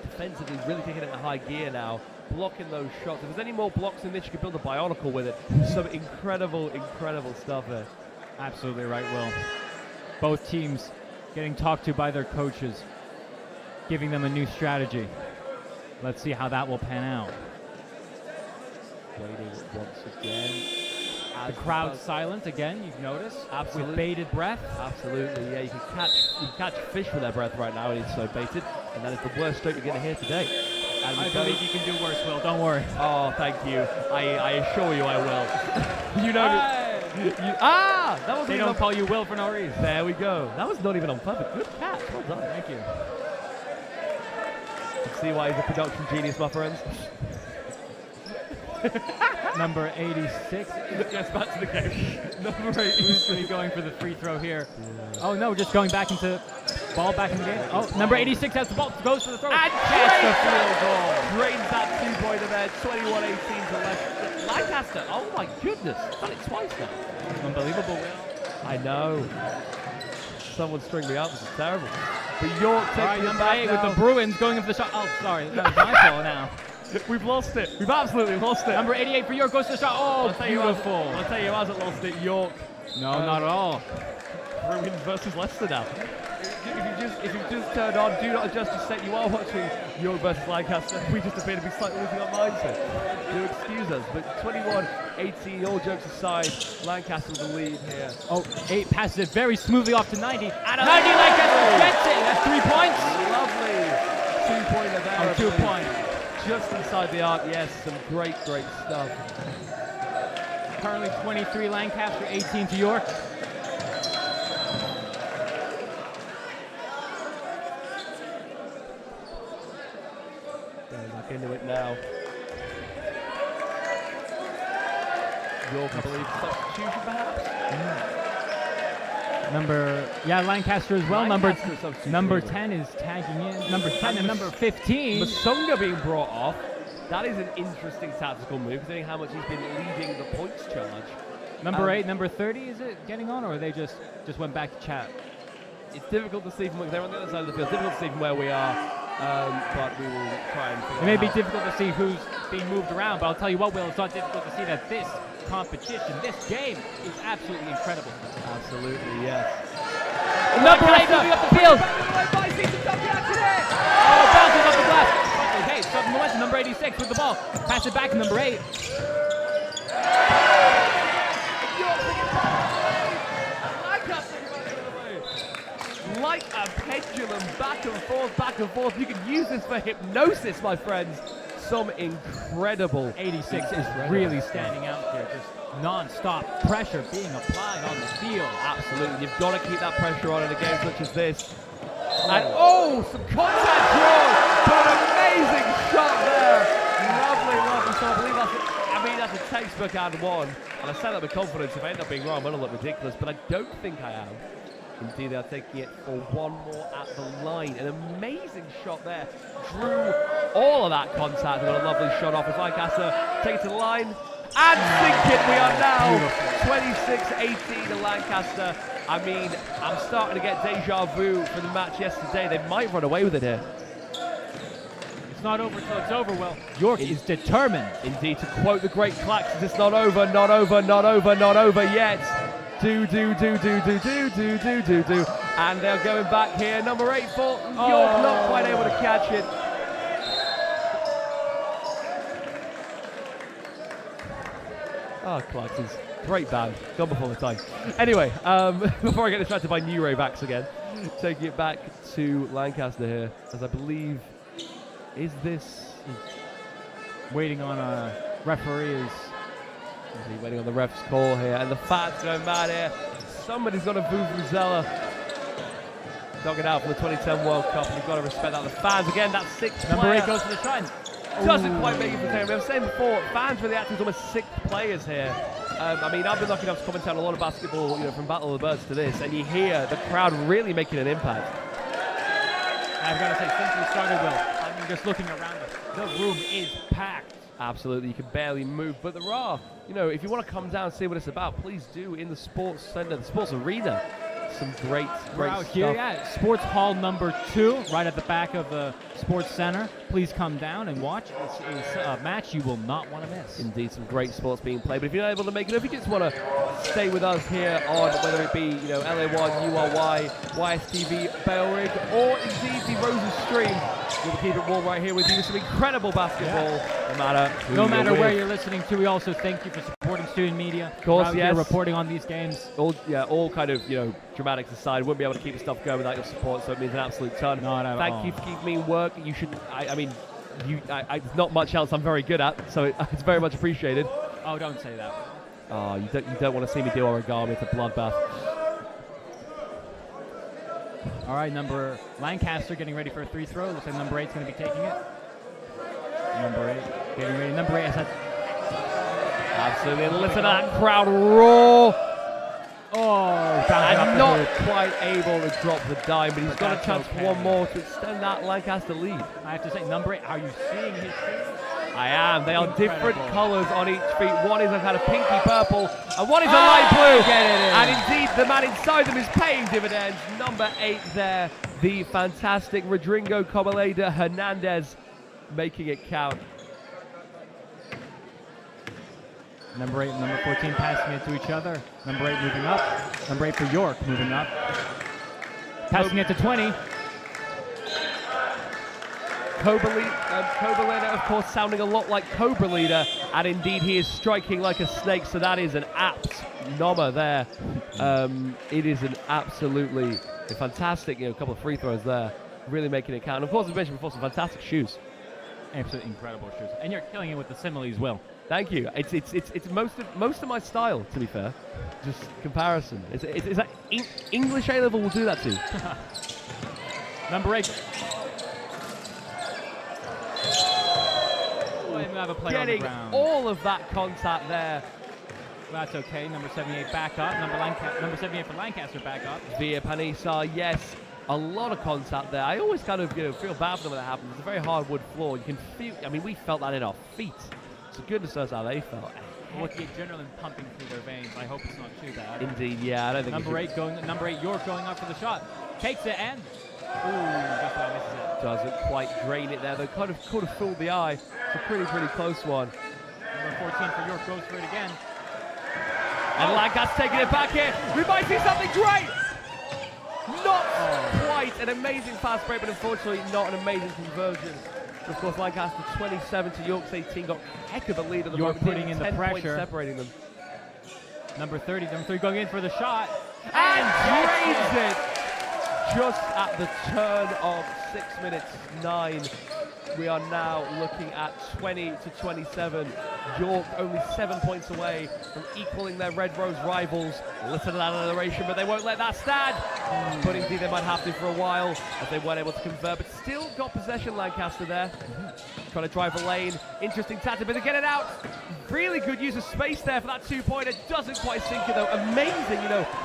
defensively really taking it in high gear now, blocking those shots. If there's any more blocks in this, you could build a Bionicle with it. Some incredible stuff there. Absolutely right, Will. Both teams getting talked to by their coaches, giving them a new strategy. Let's see how that will pan out. Waiting once again. The crowd silent again, you've noticed. Absolutely. With bated breath. Absolutely, yeah. You can catch fish with their breath right now. It is so baited. And that is the worst stroke you're going to hear today. And I believe you can do worse, Will. Don't worry. Oh, thank you. I assure you I will. You know. That was. They don't call you Will for no reason. There we go. That was not even on purpose. Good catch. Well done. Thank you. See why he's a production genius, my friends. Number 86. Yes, back to the game. Number 86 going for the free throw here. Yeah. Oh no, just going back into ball back in the game. Oh, number 86 has the ball, goes for the throw. And drains the field goal. Drains that 2-pointer there. 21-18 to left. Lancaster. Oh my goodness, done it twice now. Unbelievable, Will. I know. Someone string me up. This is terrible. But York taking number 8 with the Bruins going in for the shot. Oh, sorry, that was my fault now. We've lost it. We've absolutely lost it. Number 88 for York goes to the shot. Oh, beautiful. I'll tell you who hasn't lost it. York. No, not at all. Bruins versus Leicester now. If you just if you've just turned on, do not adjust your set. You are watching York versus Lancaster. We just appear to be slightly losing our mindset. Do excuse us, but 21-18, all jokes aside, Lancaster with the lead here. Oh, 8 passes it very smoothly off to 90. And 90 Lancaster gets it. That's 3 points. Lovely 2-pointer there. Oh, 2 points. Just inside the arc, yes, some great stuff. Currently 23 Lancaster, 18 to York. Back into it now. York, I believe, substitution perhaps? Lancaster as well. Lancaster Number 10 is tagging in. Number 10 and number 15. Masonga being brought off. That is an interesting tactical move, considering how much he's been leading the points charge. Number 8, number 30, is it getting on, or they just went back to chat? It's difficult to see from they're on the other side of the field. Difficult to see from where we are, but we will try and figure It may out. be difficult to see who's being moved around, but I'll tell you what, Will, it's not difficult to see that this competition, this game, is absolutely incredible. Absolutely, yes. Number 8 moving up the field. Oh, bounces off the glass. Okay, something momentum. Number 86 with the ball. Pass it back to number 8. Like a pendulum, back and forth. You can use this for hypnosis, my friends. Some incredible 86 is really standing out here. Just non-stop pressure being applied on the field. Absolutely. You've got to keep that pressure on in a game such as this. And some contact draws, but an amazing shot there. Lovely. So I believe that's a textbook and one. And I say that with confidence. If I end up being wrong, I'm going to look ridiculous, but I don't think I am. Indeed, they're taking it for one more at the line. An amazing shot there. Drew all of that contact and a lovely shot off as Lancaster take it to the line. And sink it. We are now 26-18 to Lancaster. I mean, I'm starting to get deja vu from the match yesterday. They might run away with it here. It's not over till it's over, Will. York is determined. Indeed, to quote the great Claxons, it's not over yet. Do. And they're going back here. Number 8 for York, not quite able to catch it. Claxons. Great band. Gone before the time. Anyway, before I get distracted by new rave acts again, taking it back to Lancaster here, as I believe, is this... Waiting on a referee waiting on the ref's call here, and the fans going mad here. Somebody's got a vuvuzela. Dogging out for the 2010 World Cup, and you've got to respect that. The fans, again, that 6th Number player 8 goes to the shrine. Doesn't quite make it for the game. We were saying before, fans really acting as almost 6 players here. I mean, I've been lucky enough to commentate on a lot of basketball, from Battle of the Birds to this, and you hear the crowd really making an impact. I've got to say, since we started, Will, I'm just looking around us. The room is packed. Absolutely, you can barely move, but there are, if you want to come down and see what it's about, please do in the sports center, the sports arena. Some great out stuff. Here, Sports Hall number 2, right at the back of the Sports Center. Please come down and watch. It's a match you will not want to miss. Indeed, some great sports being played. But if you're not able to make it, if you just want to stay with us here on whether it be LA1, URY, YSTV, Balerig, or indeed the Roses stream, we'll keep it warm right here with you. Some incredible basketball, no matter where you're listening to. We also thank you for supporting student media. Of course, here reporting on these games. All kind of dramatics aside, wouldn't be able to keep the stuff going without your support, so it means an absolute ton. Thank you for keeping me in work. You should, there's not much else I'm very good at, so it's very much appreciated. Oh, don't say that. Oh, you don't want to see me do origami. It's a bloodbath. All right, Lancaster getting ready for a 3 throw. Looks like number 8's going to be taking it. Number 8 getting ready. Number 8 has that. Absolutely. Listen to that crowd roar. And not quite able to drop the dime, but he's got a chance for one more to extend that Lancaster lead. I have to say, number 8, are you seeing his shoes? I am. They are different colours on each feet. One is a kind of pinky purple, and one is a light blue. And indeed, the man inside them is paying dividends. Number 8 there, the fantastic Rodrigo Cobaleda Hernandez, making it count. Number 8 and number 14 passing it to each other. Number 8 moving up. Number 8 for York moving up. Passing it to 20. Cobra Leader, of course, sounding a lot like Cobra Leader, and indeed he is striking like a snake, so that is an apt nommer there. It is an absolutely fantastic, couple of free throws there, really making it count. And of course, as mentioned before, some fantastic shoes. Absolutely incredible shoes. And you're killing it with the simile as well. Thank you. It's most of my style, to be fair. Just comparison. It's like English A-level will do that too. Number 8. Have a player Getting on the ground. all of that contact there. That's okay. Number 78 back up. Number 78 for Lancaster back up. Via Panisar, yes. A lot of contact there. I always kind of feel bad for them when that happens. It's a very hard wood floor. You can feel, we felt that in our feet. So goodness knows how they felt. With the adrenaline pumping through their veins, I hope it's not too bad. Indeed, yeah. I don't think Number 8 York going up for the shot. Takes it and just about misses it. Doesn't quite drain it there. They could have fooled the eye. It's a pretty close one. Number 14 for York goes for it again. And Lancaster taking it back here. We might see something great. Not quite an amazing fast break, but unfortunately not an amazing conversion. Of course, Lancaster 27 to York's 18 got a heck of a lead at the York moment. putting in the 10 points pressure. separating them. Number 30 going in for the shot. And drains it just at the turn of 6 minutes 9. We are now looking at 20 to 27. York only 7 points away from equaling their Red Rose rivals. Listen to that alliteration, but they won't let that stand. But indeed, they might have to for a while as they weren't able to convert, but still got possession, Lancaster there. Trying to drive a lane. Interesting tactic, but they get it out. Really good use of space there for that 2-pointer. Doesn't quite sink it though. Amazing,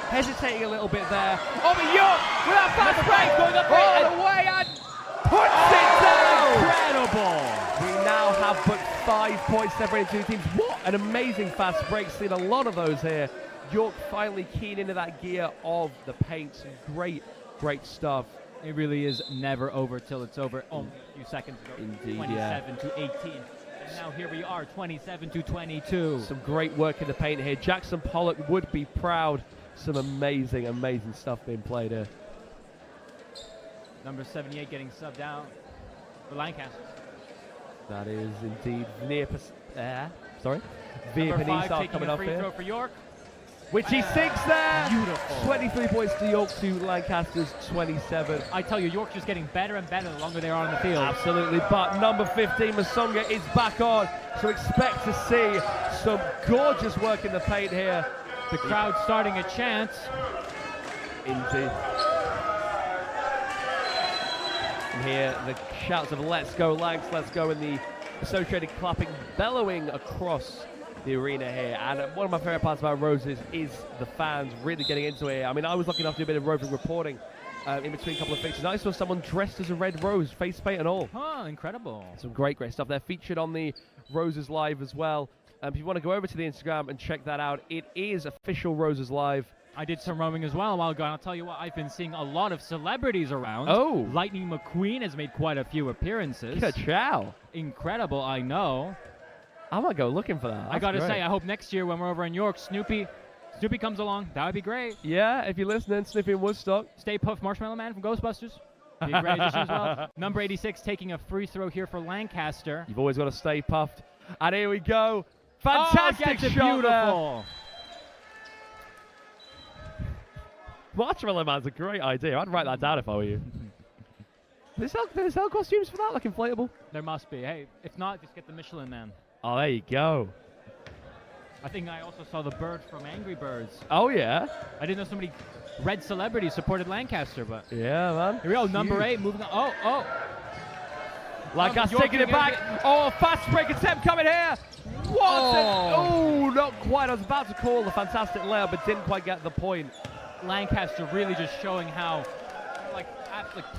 hesitating a little bit there. Oh, but York with that fast break going up all the way and puts it down. Incredible. We now have but 5 points separating two teams. What an amazing fast break. Seen a lot of those here. York finally keying into that gear of the paint. Some great stuff. It really is never over till it's over. Only a few seconds ago. Indeed, 27 to 18. And now here we are, 27 to 22. Some great work in the paint here. Jackson Pollock would be proud. Some amazing stuff being played here. Number 78 getting subbed out for Lancaster. That is indeed Via Number 5 Panisar taking coming a up free here. throw for York. Which he sinks there. Beautiful. 23 points to York to Lancaster's 27. I tell you, York's just getting better and better the longer they are on the field. Absolutely, but number 15, Masonga, is back on. So expect to see some gorgeous work in the paint here. The crowd starting a chant. Indeed. And here, the shouts of "Let's go, Lancs, let's go," and the associated clapping bellowing across the arena here. And one of my favorite parts about Roses is the fans really getting into it. I mean, I was lucky enough to do a bit of roving reporting in between a couple of fixtures. I saw someone dressed as a red rose, face paint and all. Oh, incredible. Some great stuff. They're featured on the Roses Live as well. If you want to go over to the Instagram and check that out, it is official Roses Live. I did some roaming as well a while ago, and I'll tell you what, I've been seeing a lot of celebrities around. Oh. Lightning McQueen has made quite a few appearances. Ka-chow. Incredible, I know. I might go looking for that. I gotta say, I hope next year when we're over in York, Snoopy comes along. That would be great. Yeah, if you're listening, Snoopy in Woodstock. Stay Puft Marshmallow Man from Ghostbusters. Be a great addition as well. Number 86 taking a free throw here for Lancaster. You've always got to stay puffed. And here we go. Fantastic shot beautiful. Marshmallow Man's a great idea. I'd write that down if I were you. Do they sell costumes for that, like inflatable? There must be. Hey, if not, just get the Michelin Man. Oh, there you go. I think I also saw the bird from Angry Birds. Oh, yeah? I didn't know so many red celebrities supported Lancaster, but... Yeah, man. Here we go, number 8, moving on. Oh. Lancaster taking it back. Oh, fast break attempt coming here. What? Oh, not quite. I was about to call the fantastic layup, but didn't quite get the point. Lancaster really just showing how, like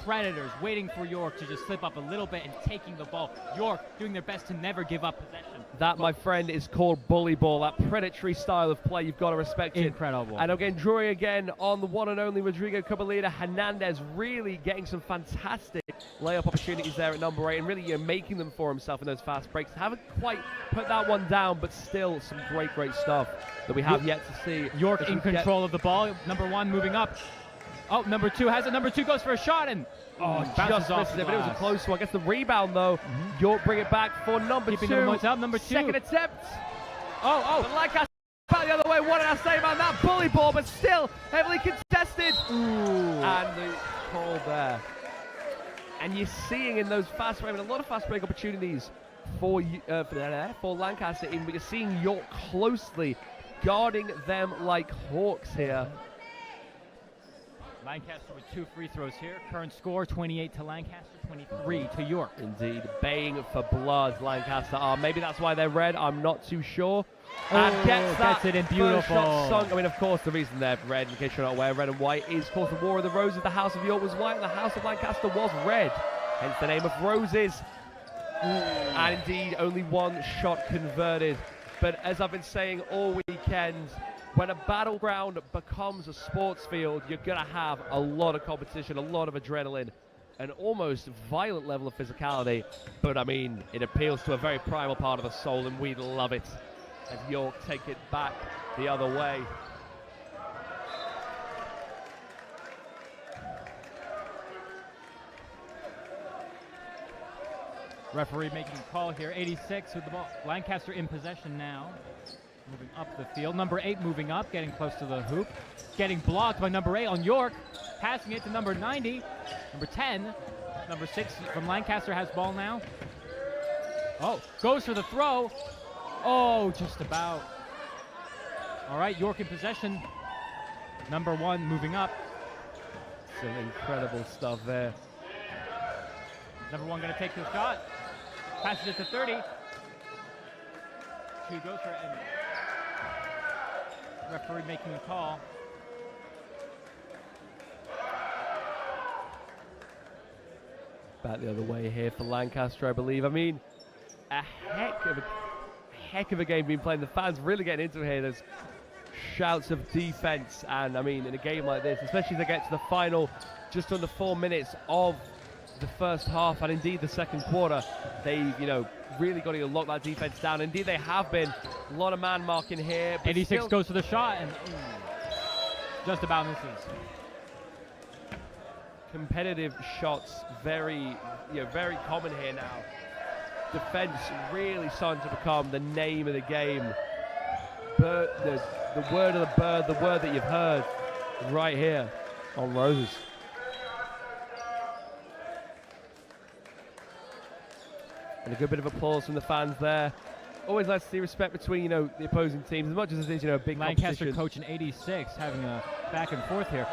predators, waiting for York to just slip up a little bit and taking the ball. York doing their best to never give up possession. That, my friend, is called bully ball. That predatory style of play, you've got to respect it. Incredible. And again, drawing again on the one and only Rodrigo Caballida. Hernandez really getting some fantastic layup opportunities there at number 8 and really making them for himself in those fast breaks. Haven't quite put that one down, but still some great stuff that we have yet to see. York in control of the ball. Number 1 moving up. Oh, number 2 has it. Number 2 goes for a shot, and Oh, just misses it, but it was a close one. Gets the rebound though. York bring it back for number Keeping 2. the momentum up, number 2. Second attempt. But Lancaster back the other way. What did I say about that bully ball? But still heavily contested. And the call there. And you're seeing in those fast break, a lot of fast break opportunities for Lancaster, but you're seeing York closely guarding them like hawks here. Lancaster with 2 free throws here. Current score 28 to Lancaster, 23 to York. Indeed, baying for blood, Lancaster are. Maybe that's why they're red, I'm not too sure. And gets it in beautiful. First shot sunk. I mean, of course, the reason they're red, in case you're not aware, red and white, is, of course, the War of the Roses. The House of York was white, and the House of Lancaster was red. Hence the name of Roses. And indeed, only 1 shot converted. But as I've been saying all weekend, when a battleground becomes a sports field, you're going to have a lot of competition, a lot of adrenaline, an almost violent level of physicality. But I mean, it appeals to a very primal part of the soul, and we love it as York take it back the other way. Referee making a call here. 86 with the ball. Lancaster in possession now. Moving up the field. Number 8 moving up, getting close to the hoop. Getting blocked by number 8 on York. Passing it to number 90. Number 10. Number 6 from Lancaster has ball now. Oh, goes for the throw. Oh, just about. All right, York in possession. Number 1 moving up. Some incredible stuff there. Number 1 going to take the shot. Passes it to 30. 2 goes for it. And referee making a call. Back the other way here for Lancaster, I believe. I mean, a heck of a game being played. The fans really getting into it here. There's shouts of defense, and I mean, in a game like this, especially as they get to the final, just under 4 minutes of the first half, and indeed the second quarter, they've, really got to lock that defense down. Indeed, they have been. A lot of man marking here. 86 goes for the shot, and just about misses. Competitive shots, very common here now. Defense really starting to become the name of the game. Bird, the word of the bird, the word that you've heard right here on Roses. And a good bit of applause from the fans there. Always nice to see respect between, the opposing teams, as much as it is, a big Lancaster coach in 86 having a back and forth here.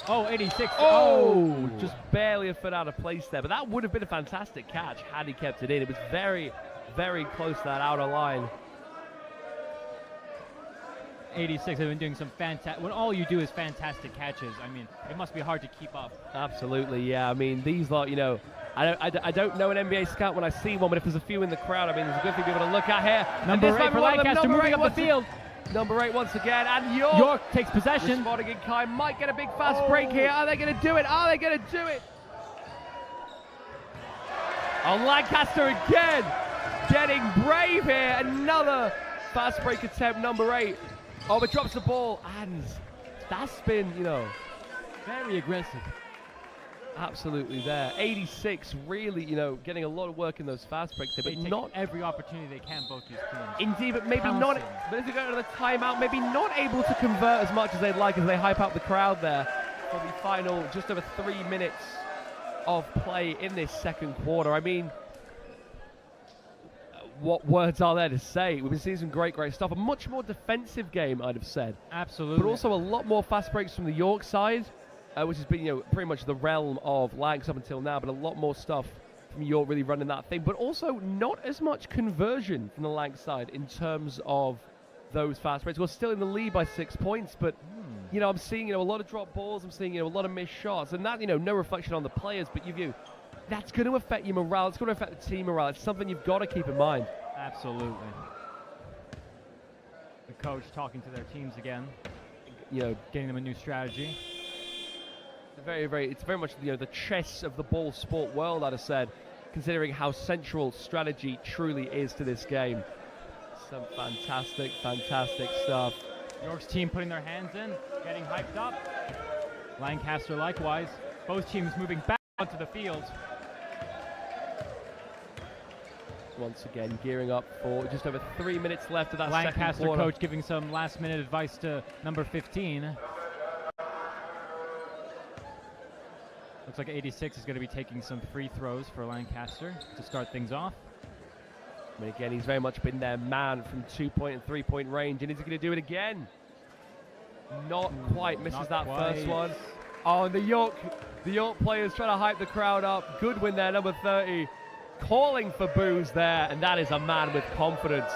Oh, 86. Oh, just barely a foot out of place there. But that would have been a fantastic catch had he kept it in. It was very, very close to that outer line. 86 have been doing some fantastic. When all you do is fantastic catches, I mean, it must be hard to keep up. Absolutely, yeah. I mean, these lot, I don't know an NBA scout when I see one, but if there's a few in the crowd, I mean, there's a good thing to be able to look at here. Number 8 for Lancaster moving up the field. Number 8 once again, and York takes possession. Responding in kind, might get a big fast break here. Are they going to do it? Are they going to do it? Oh, Lancaster again, getting brave here. Another fast break attempt, number 8. Oh, but drops the ball, and that's been, very aggressive. Absolutely there. 86 really, getting a lot of work in those fast breaks there, but not every opportunity they can, both these teams. Indeed, but maybe not. But if they go to the timeout, maybe not able to convert as much as they'd like as they hype up the crowd there for the final just over 3 minutes of play in this second quarter. I mean, what words are there to say? We've been seeing some great stuff. A much more defensive game, I'd have said. Absolutely. But also a lot more fast breaks from the York side. Which has been, pretty much the realm of Lancs up until now, but a lot more stuff from York really running that thing. But also not as much conversion from the Lancs side in terms of those fast breaks. We're still in the lead by 6 points, but, I'm seeing, a lot of drop balls. I'm seeing, a lot of missed shots. And that, no reflection on the players, but that's going to affect your morale. It's going to affect the team morale. It's something you've got to keep in mind. Absolutely. The coach talking to their teams again, getting them a new strategy. It's very much the chess of the ball sport world, I'd have said, considering how central strategy truly is to this game. Some fantastic stuff. York's team putting their hands in, getting hyped up. Lancaster likewise. Both teams moving back. onto the field. Once again, gearing up for just over 3 minutes left of that Lancaster second quarter. coach giving some last-minute advice to number 15. Looks like 86 is going to be taking some free throws for Lancaster to start things off. I mean, again, he's very much been their man from 2-point and 3-point range, and is he going to do it again? Not quite. Misses not that quite. first one. Oh, and the York players trying to hype the crowd up. Goodwin there, number 30, calling for boos there, and that is a man with confidence.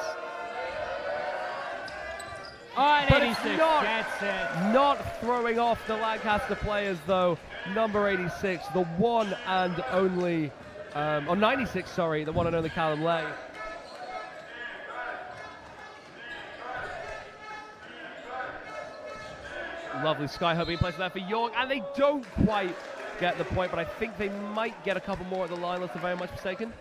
Oh, and But 86 it's not, gets it. not throwing off the Lancaster players, though. Number 86, the one and only, 96, sorry, the one and only Callum Lay. Lovely sky hook being placed there for York, and they don't quite get the point, but I think they might get a couple more at the line, unless I'm very much mistaken.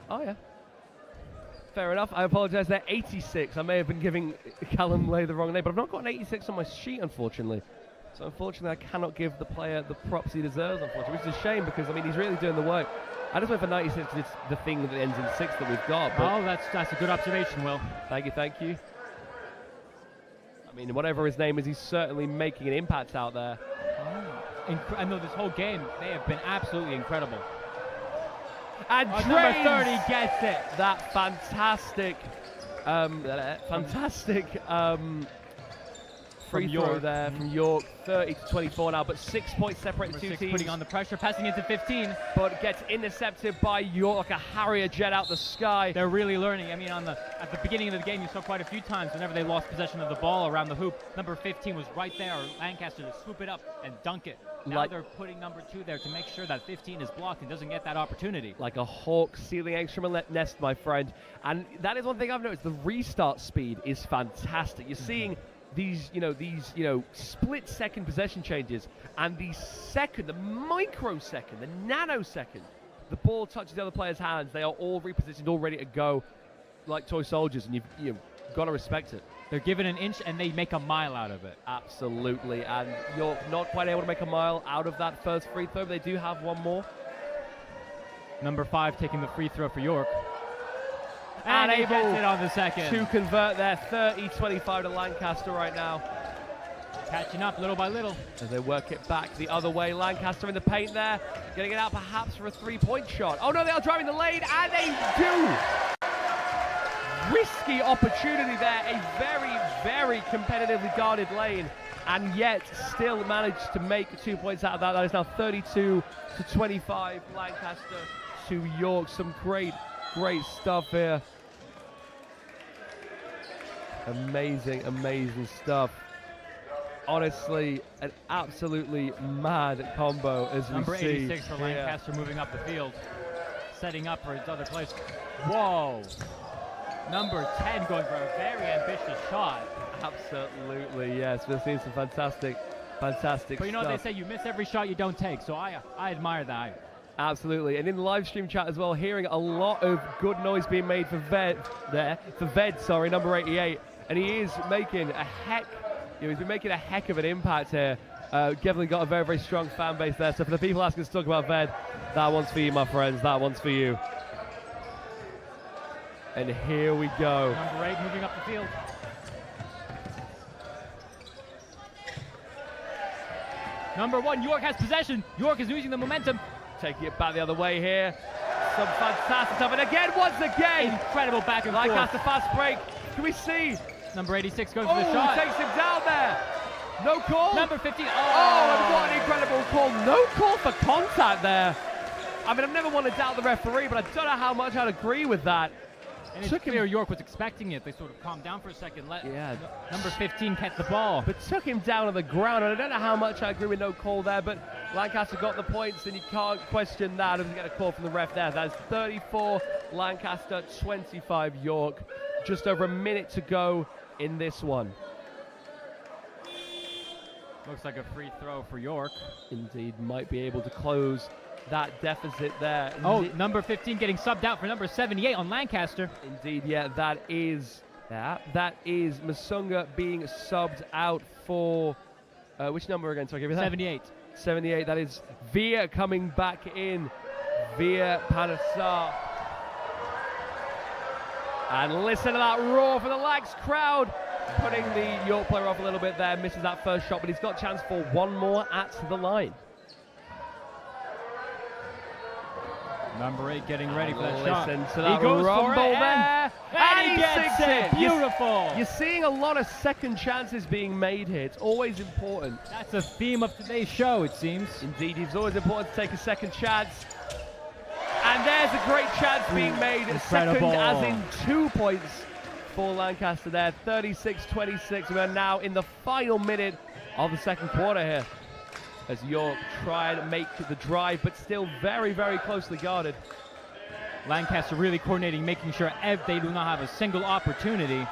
Oh, yeah. Fair enough. I apologize there. 86. I may have been giving Callum Lay the wrong name, but I've not got an 86 on my sheet, unfortunately. So, unfortunately, I cannot give the player the props he deserves, unfortunately, which is a shame because, I mean, he's really doing the work. I just went for 96 because it's the thing that ends in 6 that we've got. But Oh, that's a good observation, Will. Thank you, thank you. I mean, whatever his name is, he's certainly making an impact out there. I know this whole game, they have been absolutely incredible. And number 30 gets it. That fantastic, free throw York. there from York. 30-24 now, but 6 points separate the two Six teams. putting on the pressure, passing into 15. But gets intercepted by York, like a Harrier jet out the sky. They're really learning. I mean, at the beginning of the game, you saw quite a few times whenever they lost possession of the ball around the hoop, number 15 was right there, or Lancaster to swoop it up and dunk it. Now they're putting number 2 there to make sure that 15 is blocked and doesn't get that opportunity. Like a hawk sealing extra nest, my friend. And that is one thing I've noticed. The restart speed is fantastic. You're seeing these split-second possession changes, and the microsecond, the nanosecond, the ball touches the other player's hands, they are all repositioned, all ready to go, like toy soldiers, and you've got to respect it. They're given an inch, and they make a mile out of it. Absolutely, and you're not quite able to make a mile out of that first free throw, but they do have one more. Number 5 taking the free throw for York. And he able gets it on the second. to convert there. 30-25 to Lancaster right now. Catching up little by little. As they work it back the other way. Lancaster in the paint there. Getting it out perhaps for a three-point shot. Oh no, they are driving the lane, and they do! Risky opportunity there. A very, very competitively guarded lane. And yet still managed to make 2 points out of that. That is now 32-25 Lancaster to York. Some great stuff here. Amazing stuff. Honestly, an absolutely mad combo as Number we see. 86 for Lancaster moving up the field, setting up for his other place. Whoa! Number 10 going for a very ambitious shot. Absolutely, yes. We're seeing some fantastic But you know stuff. what they say, you miss every shot you don't take, so I admire that. Absolutely, and in the live stream chat as well, hearing a lot of good noise being made for Ved, number 88, and he is making he's been making a heck of an impact here. Definitely got a very, very strong fan base there. So for the people asking us to talk about Ved, that one's for you, my friends. That one's for you. And here we go. Number 8 moving up the field. Number 1, York has possession. York is losing the momentum. Taking it back the other way here. Some fantastic stuff. And again, once again. Incredible back and forth. Lancaster fast break. Can we see? Number 86 goes for the shot. Takes him down there. No call. Number 15. And what an incredible call. No call for contact there. I mean, I've never wanted to doubt the referee, but I don't know how much I'd agree with that. And it's clear York was expecting it. They sort of calmed down for a second. Number 15 catch the ball. But took him down on the ground, and I don't know how much I agree with no call there, but Lancaster got the points, and you can't question that. Doesn't get a call from the ref there. That is 34 Lancaster, 25 York. Just over a minute to go in this one. Looks like a free throw for York. Indeed, might be able to close that deficit there. Oh, number 15 getting subbed out for number 78 on Lancaster. Indeed, yeah, that is Yeah, that is Masunga being subbed out for which number again? Sorry, give me that. 78. 78. That is Via coming back in. Via Panasar. And listen to that roar for the Lags crowd. Putting the York player off a little bit there. Misses that first shot, but he's got a chance for one more at the line. Number 8 getting ready for that shot. Listen to that rumble there. And he gets it. Beautiful. You're seeing a lot of second chances being made here. It's always important. That's a theme of today's show, it seems. Indeed, it's always important to take a second chance. And there's a great chance being made. Incredible. Second as in 2 points for Lancaster there. 36-26. We are now in the final minute of the second quarter here, as York try and make the drive, but still very, very closely guarded. Lancaster really coordinating, making sure they do not have a single opportunity.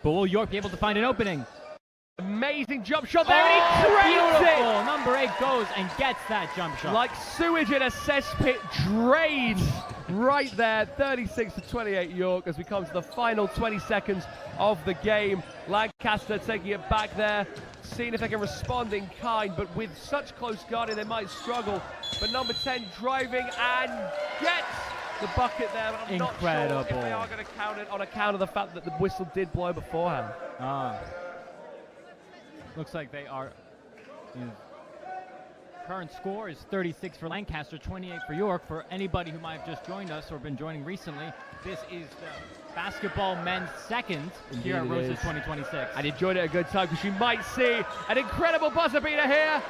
But will York be able to find an opening? Amazing jump shot there, and he drains beautiful. it! Number 8 goes and gets that jump shot. Like sewage in a cesspit, drained right there. 36-28 York as we come to the final 20 seconds of the game. Lancaster taking it back there, seeing if they can respond in kind, but with such close guarding they might struggle. But number 10 driving and gets the bucket there, but I'm not sure if they are going to count it on account of the fact that the whistle did blow beforehand. Looks like they are. Current score is 36 for Lancaster, 28 for York. For anybody who might have just joined us or been joining recently, this is the basketball men's second here at Roses 2026. And you joined at a good time because you might see an incredible buzzer beater here,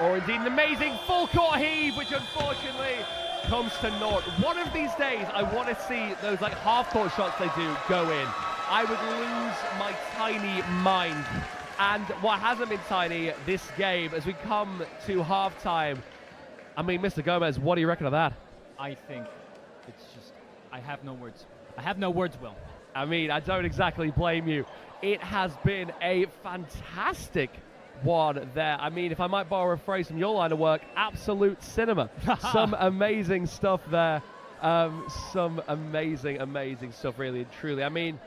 or indeed an amazing full court heave, which unfortunately comes to naught. One of these days, I want to see those like half court shots they do go in. I would lose my tiny mind. And what hasn't been tiny this game as we come to halftime. I mean, Mr. Gomez, what do you reckon of that? I think it's just, I have no words. I have no words, Will. I mean, I don't exactly blame you. It has been a fantastic one there. I mean, if I might borrow a phrase from your line of work, absolute cinema. Some amazing stuff there. Some amazing, amazing stuff, really and truly. I mean,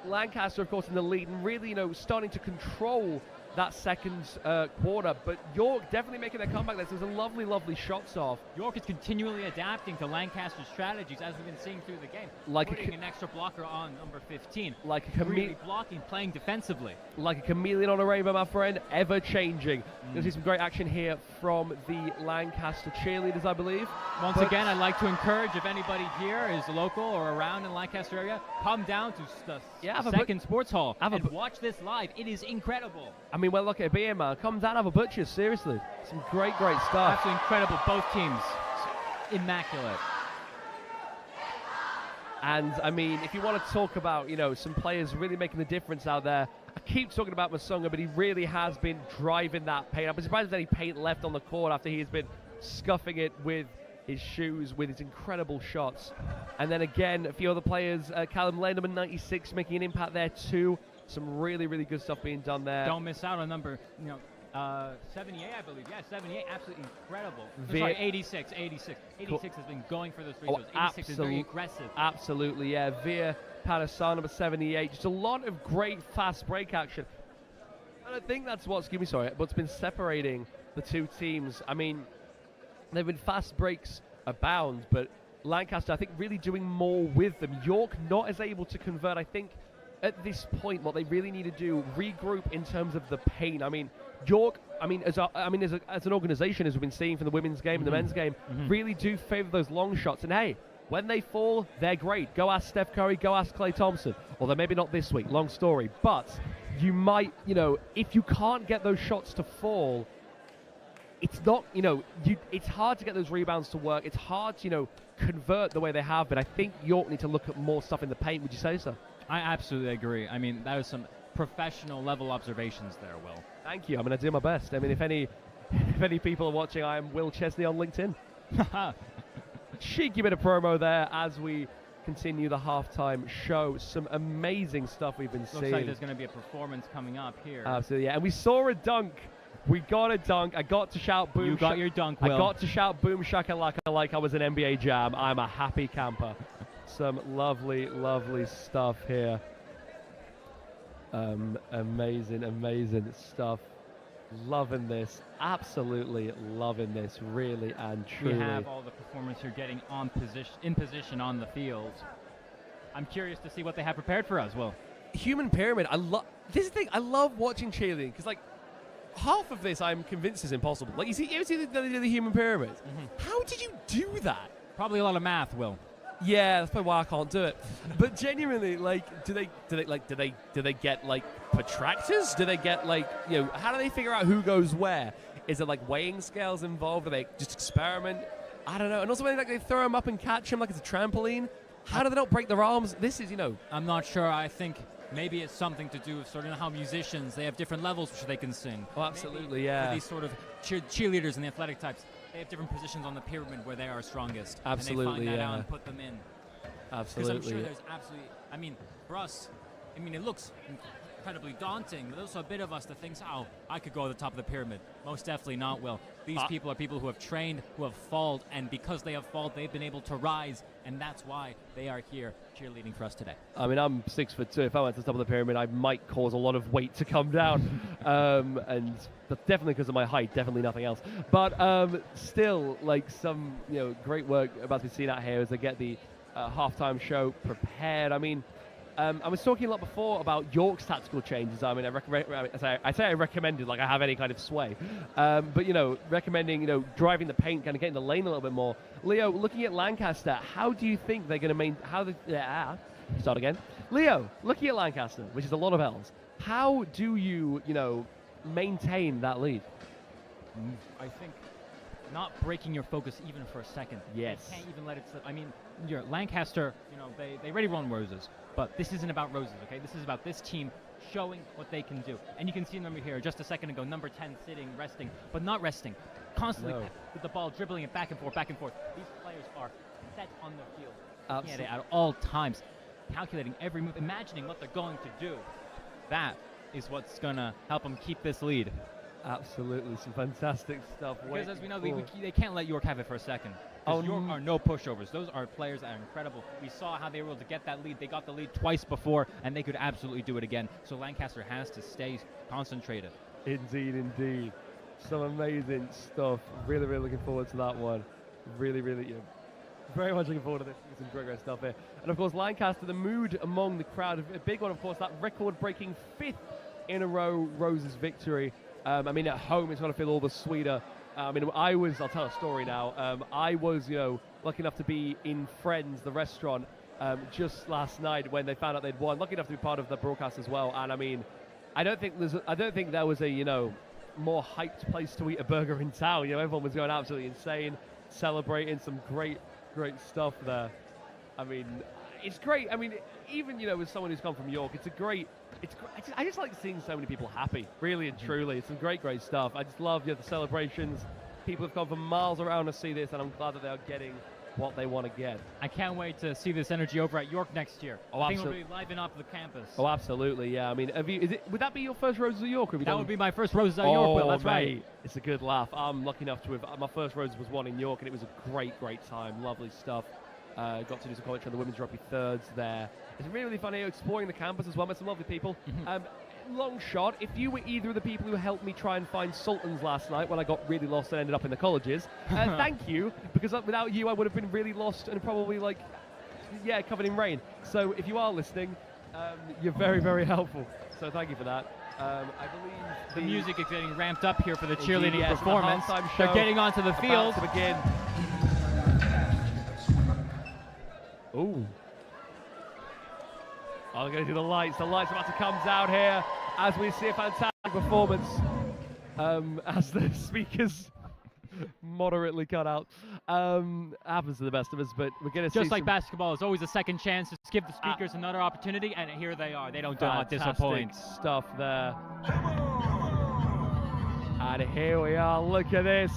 Lancaster, of course, in the lead and really, starting to control that second quarter. But York definitely making their comeback there. So there's a lovely, lovely shots off. York is continually adapting to Lancaster's strategies, as we've been seeing through the game. Like putting an extra blocker on number 15. Like a really blocking, playing defensively. Like a chameleon on a rainbow, my friend, ever changing. You'll see some great action here from the Lancaster cheerleaders, I believe. Once again, I'd like to encourage, if anybody here is local or around in the Lancaster area, come down to the second sports hall and watch this live. It is incredible. I mean, well, look at it being, man. Come down, have a butcher, seriously. Some great, great stuff. Absolutely incredible. Both teams, immaculate. And, I mean, if you want to talk about, some players really making the difference out there, I keep talking about Masunga, but he really has been driving that paint. I'm surprised there's any paint left on the court after he has been scuffing it with his shoes, with his incredible shots. And then again, a few other players, Callum Lenderman, 96, making an impact there too. Some really, really good stuff being done there. Don't miss out on number, 78, I believe. Yeah, 78, absolutely incredible. Sorry, 86. 86 has been going for those free throws. 86 is very aggressive. Absolutely, yeah. Veer Patterson, number 78. Just a lot of great fast break action. And I think that's what's been separating the two teams. I mean, they've been fast breaks abound, but Lancaster, I think, really doing more with them. York not as able to convert. I think at this point, what they really need to do, regroup in terms of the paint. I mean, York, as an organization, as we've been seeing from the women's game and the men's game, really do favor those long shots. And hey, when they fall, they're great. Go ask Steph Curry, go ask Klay Thompson. Although maybe not this week, long story. But you might, if you can't get those shots to fall, it's not, it's hard to get those rebounds to work. It's hard to, convert the way they have been. I think York need to look at more stuff in the paint. Would you say so? I absolutely agree. I mean, that was some professional level observations there, Will. Thank you. I'm going to do my best. I mean, if any people are watching, I am Will Chesney on LinkedIn. Cheeky bit of promo there as we continue the halftime show. Some amazing stuff we've been seeing. Looks like there's going to be a performance coming up here. Absolutely, yeah. And we saw a dunk. We got a dunk. I got to shout boom. You got your dunk, Will. I got to shout boom shakalaka like I was an NBA Jam. I'm a happy camper. Some lovely, lovely stuff here. Amazing stuff. Loving this. Absolutely loving this, really and truly. We have all the performers who are getting in position on the field. I'm curious to see what they have prepared for us, Will. Human pyramid. This is the thing. I love watching cheerleading because, like, half of this I'm convinced is impossible. Like, you ever see the human pyramid? How did you do that? Probably a lot of math, Will. Yeah, that's probably why I can't do it. But genuinely, like, do they get like protractors? Do they get like, you know, how do they figure out who goes where? Is there like weighing scales involved? Do they just experiment? I don't know. And also, when they throw them up and catch them like it's a trampoline. How do they not break their arms? This is, you know. I'm not sure. I think maybe it's something to do with sort of how musicians, they have different levels which they can sing. Oh, absolutely, maybe yeah. For these sort of cheerleaders and the athletic types, they have different positions on the pyramid where they are strongest. Absolutely, and they find that yeah. out and put them in. Absolutely. Because I'm sure there's absolutely, I mean, for us, I mean, it looks incredibly daunting. There's also a bit of us that thinks, oh, I could go to the top of the pyramid. Most definitely not, Will. These people are people who have trained, who have fallen, and because they have fallen, they've been able to rise, and that's why they are here cheerleading for us today. I mean, I'm 6'2". If I went to the top of the pyramid, I might cause a lot of weight to come down, and that's definitely because of my height, definitely nothing else. But still, like, some great work about to be seen out here as they get the halftime show prepared. I mean, I was talking a lot before about York's tactical changes. I mean, I say I recommended like I have any kind of sway. But, recommending, driving the paint, kind of getting the lane a little bit more. Leo, looking at Lancaster, how do you think they're going to start again. Leo, looking at Lancaster, which is a lot of L's, how do you, maintain that lead? I think not breaking your focus even for a second. Yes. You can't even let it slip. I mean, Lancaster, they already run roses. But this isn't about roses, okay? This is about this team showing what they can do. And you can see them over here just a second ago, number 10 sitting, resting, but not resting. Constantly with the ball, dribbling it back and forth, back and forth. These players are set on the field. Absolutely. At all times, calculating every move, imagining what they're going to do. That is what's going to help them keep this lead. Absolutely, some fantastic stuff. Because as we know, they can't let York have it for a second. York are no pushovers. Those are players that are incredible. We saw how they were able to get that lead. They got the lead twice before, and they could absolutely do it again. So Lancaster has to stay concentrated. Indeed, indeed. Some amazing stuff. Really, really looking forward to that one. Really, really, very much looking forward to this. Some great stuff here. And of course, Lancaster, the mood among the crowd. A big one, of course, that record-breaking 5th in a row Roses victory. I mean, at home, it's going to feel all the sweeter. I'll tell a story now. I was, lucky enough to be in Friends, the restaurant, just last night when they found out they'd won. Lucky enough to be part of the broadcast as well. And I mean, I don't think there was a, more hyped place to eat a burger in town. Everyone was going absolutely insane, celebrating some great stuff there. I mean, it's great. I mean, even, as someone who's come from York, I just like seeing so many people happy, really and truly. It's some great stuff. I just love the celebrations. People have come from miles around to see this, and I'm glad that they are getting what they want to get. I can't wait to see this energy over at York next year. Oh, I think we'll be liven up the campus. Oh, absolutely, yeah. I mean, would that be your first Roses at York? That would be my first Roses at York, Will. That's right. It's a good laugh. I'm lucky enough to have. My first Roses was one in York, and it was a great time. Lovely stuff. Got to do some commentary on the women's rugby thirds there. It's really, really fun here exploring the campus as well. Met some lovely people. Long shot, if you were either of the people who helped me try and find Sultans last night when I got really lost and ended up in the colleges, thank you, because without you I would have been really lost and probably covered in rain. So if you are listening, you're very, very helpful. So thank you for that. I believe the music is getting ramped up here for the cheerleading yes, performance. They're getting onto the field. To begin. Ooh. I'm going to do the lights. The lights are about to come down here as we see a fantastic performance as the speakers moderately cut out. Happens to the best of us, but we're going to see just like basketball, it's always a second chance to give the speakers another opportunity, and here they are. They don't disappoint. Stuff there. And here we are. Look at this.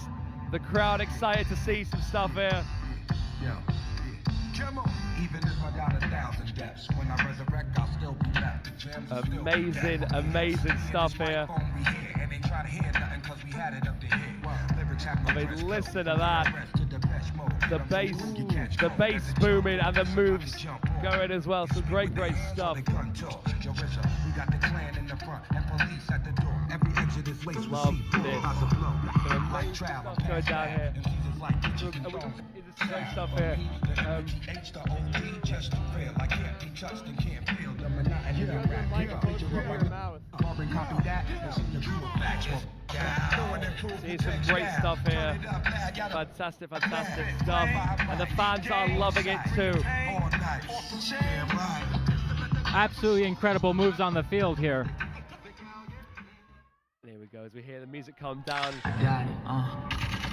The crowd excited to see some stuff here. Even if I got 1,000 deaths, when I resurrect, I'll still be left. Amazing stuff here. I mean, listen to that. The bass booming and the moves going as well. Some great stuff. Love this. Some amazing stuff going down here. Some great stuff here. See some great stuff here. Fantastic stuff. And the fans are loving it too. Absolutely incredible moves on the field here. There we go, as we hear the music calm down. I got it,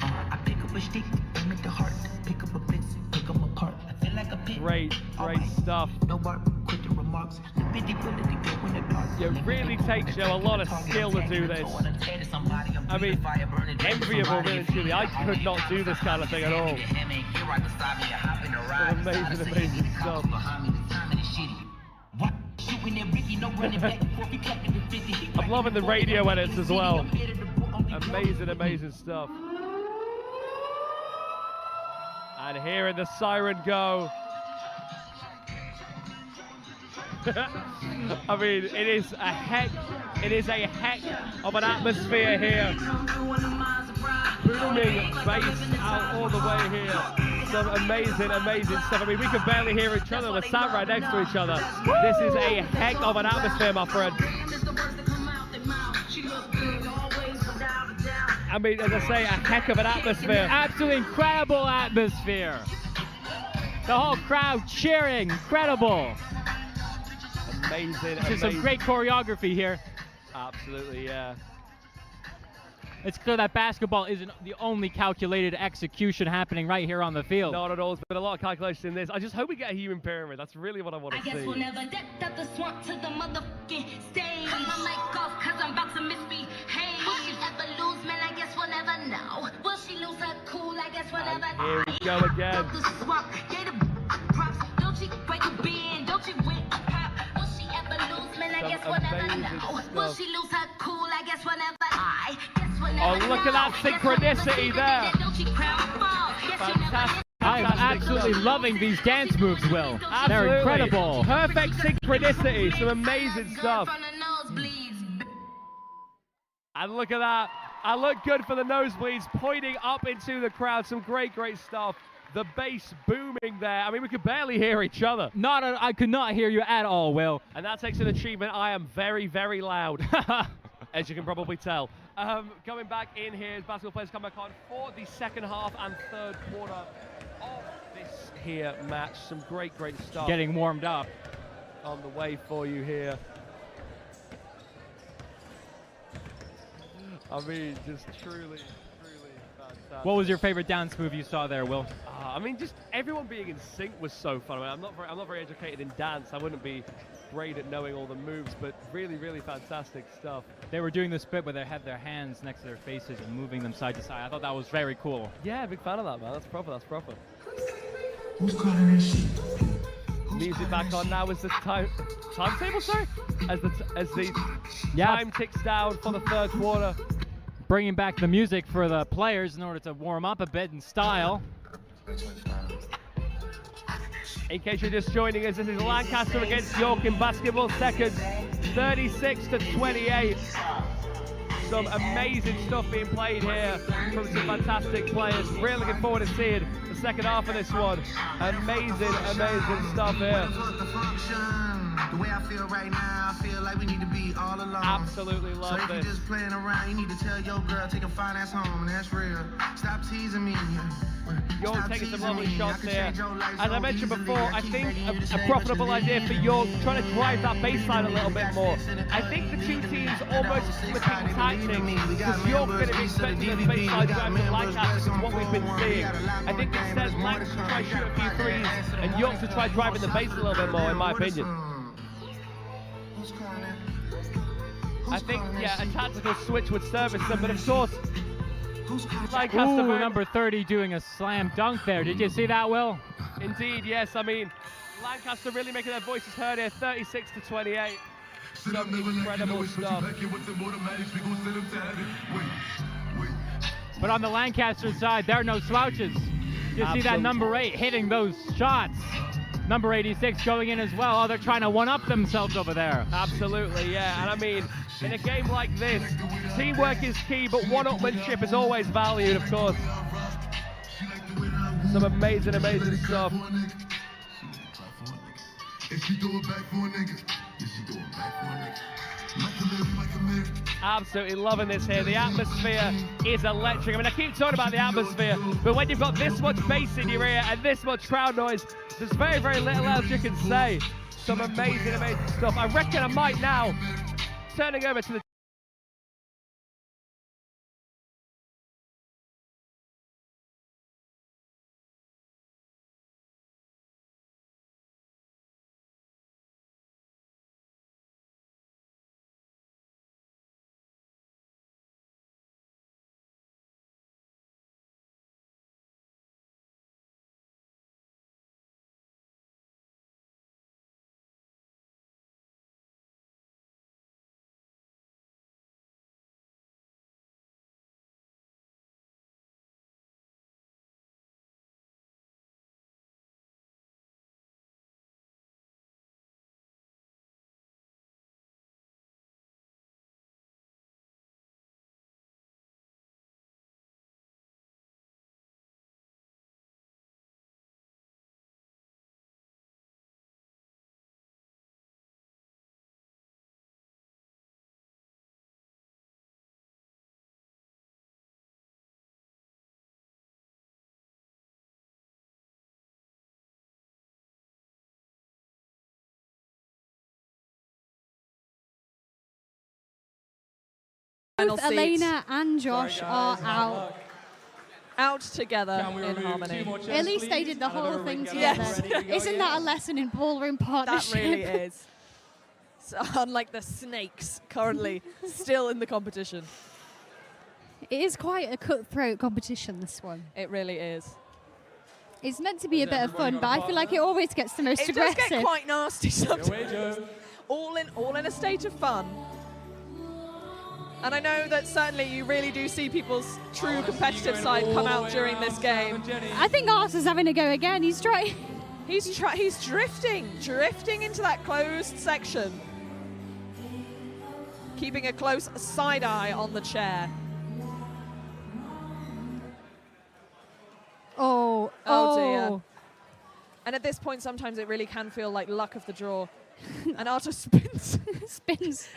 I pick up a stick, aim at the heart, pick up a blitz, pick up a part. I feel like a pit. Great stuff. No bark, quick the remarks. It really takes a lot of skill to do this. I mean, enviable really truly. I could not do this kind of thing at all. Amazing stuff. I'm loving the radio edits as well. Amazing stuff. And hearing the siren go. I mean, it is a heck of an atmosphere here. Booming bass out all the way here. Some amazing stuff. I mean, we can barely hear each other. We're sat right next to each other. This is a heck of an atmosphere, my friend. I mean, as I say, a heck of an atmosphere. Absolutely incredible atmosphere. The whole crowd cheering. Incredible. Amazing. There's some great choreography here. Absolutely, yeah. It's clear that basketball isn't the only calculated execution happening right here on the field. Not at all. There's been a lot of calculation in this. I just hope we get a human pyramid. That's really what I want to see. I guess we'll never deck up the swamp to the motherfucking stage. Cut my mic off cause I'm about to misbehave. Will she ever lose, man? I guess we'll never know. Will she lose her cool? I guess we'll never know. Here we go again. The swamp, gave the props. Don't she break a bean? Don't she win a pop? Will she ever lose, man? I guess we'll never know. Will she lose her cool? I guess we'll never know. Oh, look at that synchronicity there. Fantastic. I am absolutely loving these dance moves, Will. Absolutely. They're incredible. Perfect synchronicity. Some amazing stuff. And look at that. I look good for the nosebleeds, pointing up into the crowd. Some great stuff. The bass booming there. I mean, we could barely hear each other. I could not hear you at all, Will. And that takes an achievement. I am very loud, as you can probably tell. Coming back in here as basketball players come back on for the second half and third quarter of this here match. Some great stuff. Getting warmed up. On the way for you here. I mean, just truly fantastic. What was your favorite dance move you saw there, Will? I mean, just everyone being in sync was so fun. I mean, I'm not very educated in dance. I wouldn't be great at knowing all the moves, but really fantastic stuff. They were doing the split where they had their hands next to their faces and moving them side to side. I thought that was very cool. Yeah, big fan of that, man. That's proper. Who's calling this shit? Music back on now as the timetable, sorry? As the time ticks down for the third quarter. Bringing back the music for the players in order to warm up a bit in style. In case you're just joining us, this is Lancaster against York in basketball seconds, 36-28. Some amazing stuff being played here from some fantastic players. Really looking forward to seeing the second half of this one. Amazing stuff here. The way I feel right now, I feel like we need to be all alone. Absolutely love this. So if you're just playing around, you need to tell your girl, take a fine ass home, and that's real. Stop teasing me. York taking some lovely shots here. As I mentioned before, I think a profitable idea for York, trying to drive that baseline a little bit more. I think the two teams almost flipping tactics, because York going to be expecting the baseline drive from Lancaster, is what we've been seeing. I think instead Lancaster to try to shoot a few threes, and York to try driving the base a little bit more, in my opinion. I think, yeah, a tactical switch would service them, but of course, Lancaster. Ooh, number 30 doing a slam dunk there. Did you see that, Will? Indeed, yes. I mean, Lancaster really making their voices heard here, 36-28. Some incredible stuff. But on the Lancaster side, there are no slouches. You see that number 8 hitting those shots. Number 86 going in as well. Oh, they're trying to one-up themselves over there. Absolutely, yeah. And I mean, in a game like this, teamwork is key, but one-upmanship is always valued, of course. Some amazing, amazing stuff. Absolutely loving this here. The atmosphere is electric. I mean, I keep talking about the atmosphere, but when you've got this much bass in your ear and this much crowd noise, there's very, very little else you can say. Some amazing, amazing stuff. I reckon I might now, turning over to the Both Elena and Josh are out together in harmony. At least they did the whole thing together. Yes. Isn't that a lesson in ballroom partnership? That really is. So, unlike the snakes currently still in the competition. It is quite a cutthroat competition, this one. It really is. It's meant to be a bit of fun, but I feel like it always gets the most aggressive. It does get quite nasty sometimes. all in a state of fun. And I know that certainly you really do see people's true competitive side come out during this game. I think Arthur's having a go again. He's trying. He's drifting into that closed section. Keeping a close side eye on the chair. Oh dear. And at this point, sometimes it really can feel like luck of the draw. And Arthur spins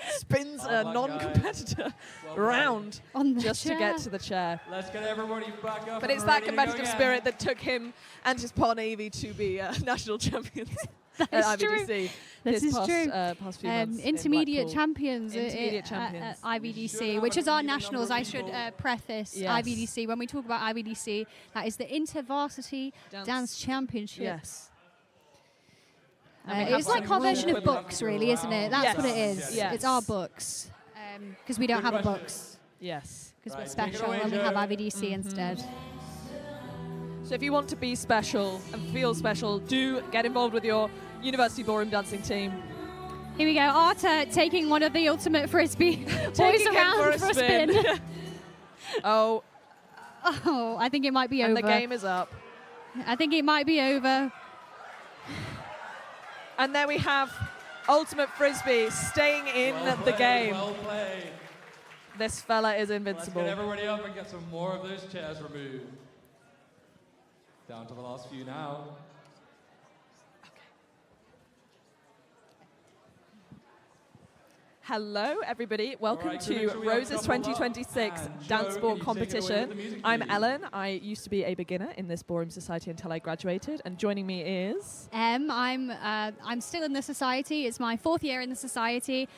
a non-competitor around on just chair. to get to the chair. Let's get everybody back up. But it's that competitive spirit that took him and his partner Evie to be national champions at IBDC. This is past, true. Past few months intermediate in champions, Intermediate champions. at IBDC, which is our nationals. I should preface IBDC. When we talk about IBDC, that is the InterVarsity Dance Championships. Yes. It's like our version of books, really, isn't it? That's what it is. Yes. It's our books. Because we don't have books. Yes. Because we're special and we have IBDC instead. So if you want to be special and feel special, do get involved with your University Ballroom Dancing team. Here we go. Arthur taking one of the ultimate Frisbee boys around for a spin. Oh, I think it might be over. And the game is up. I think it might be over. And there we have Ultimate Frisbee staying in the game. Well played. This fella is invincible. Let's get everybody up and get some more of those chairs removed. Down to the last few now. Hello, everybody. Welcome to Rose's 2026 Dance Sport Competition. I'm Ellen. I used to be a beginner in this ballroom society until I graduated, and joining me is I'm still in the society. It's my 4th year in the society.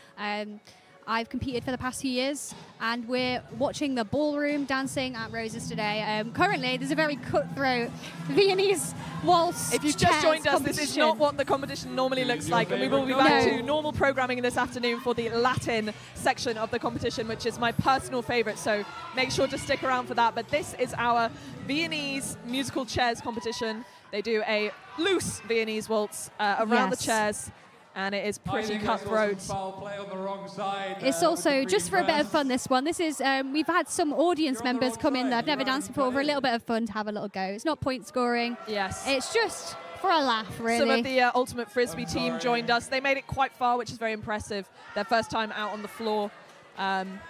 I've competed for the past few years, and we're watching the ballroom dancing at Rose's today. Currently, there's a very cutthroat Viennese waltz. If you've just joined us, this is not what the competition normally looks like, and we will be back to normal programming this afternoon for the Latin section of the competition, which is my personal favorite, so make sure to stick around for that. But this is our Viennese musical chairs competition. They do a loose Viennese waltz around the chairs. and it is pretty cutthroat. Foul play on the wrong side. It's also, just for a bit of fun, this one. This is, we've had some audience members come in that have never danced before for a little bit of fun to have a little go. It's not point scoring. Yes. It's just for a laugh, really. Some of the Ultimate Frisbee team joined us. They made it quite far, which is very impressive. Their first time out on the floor. And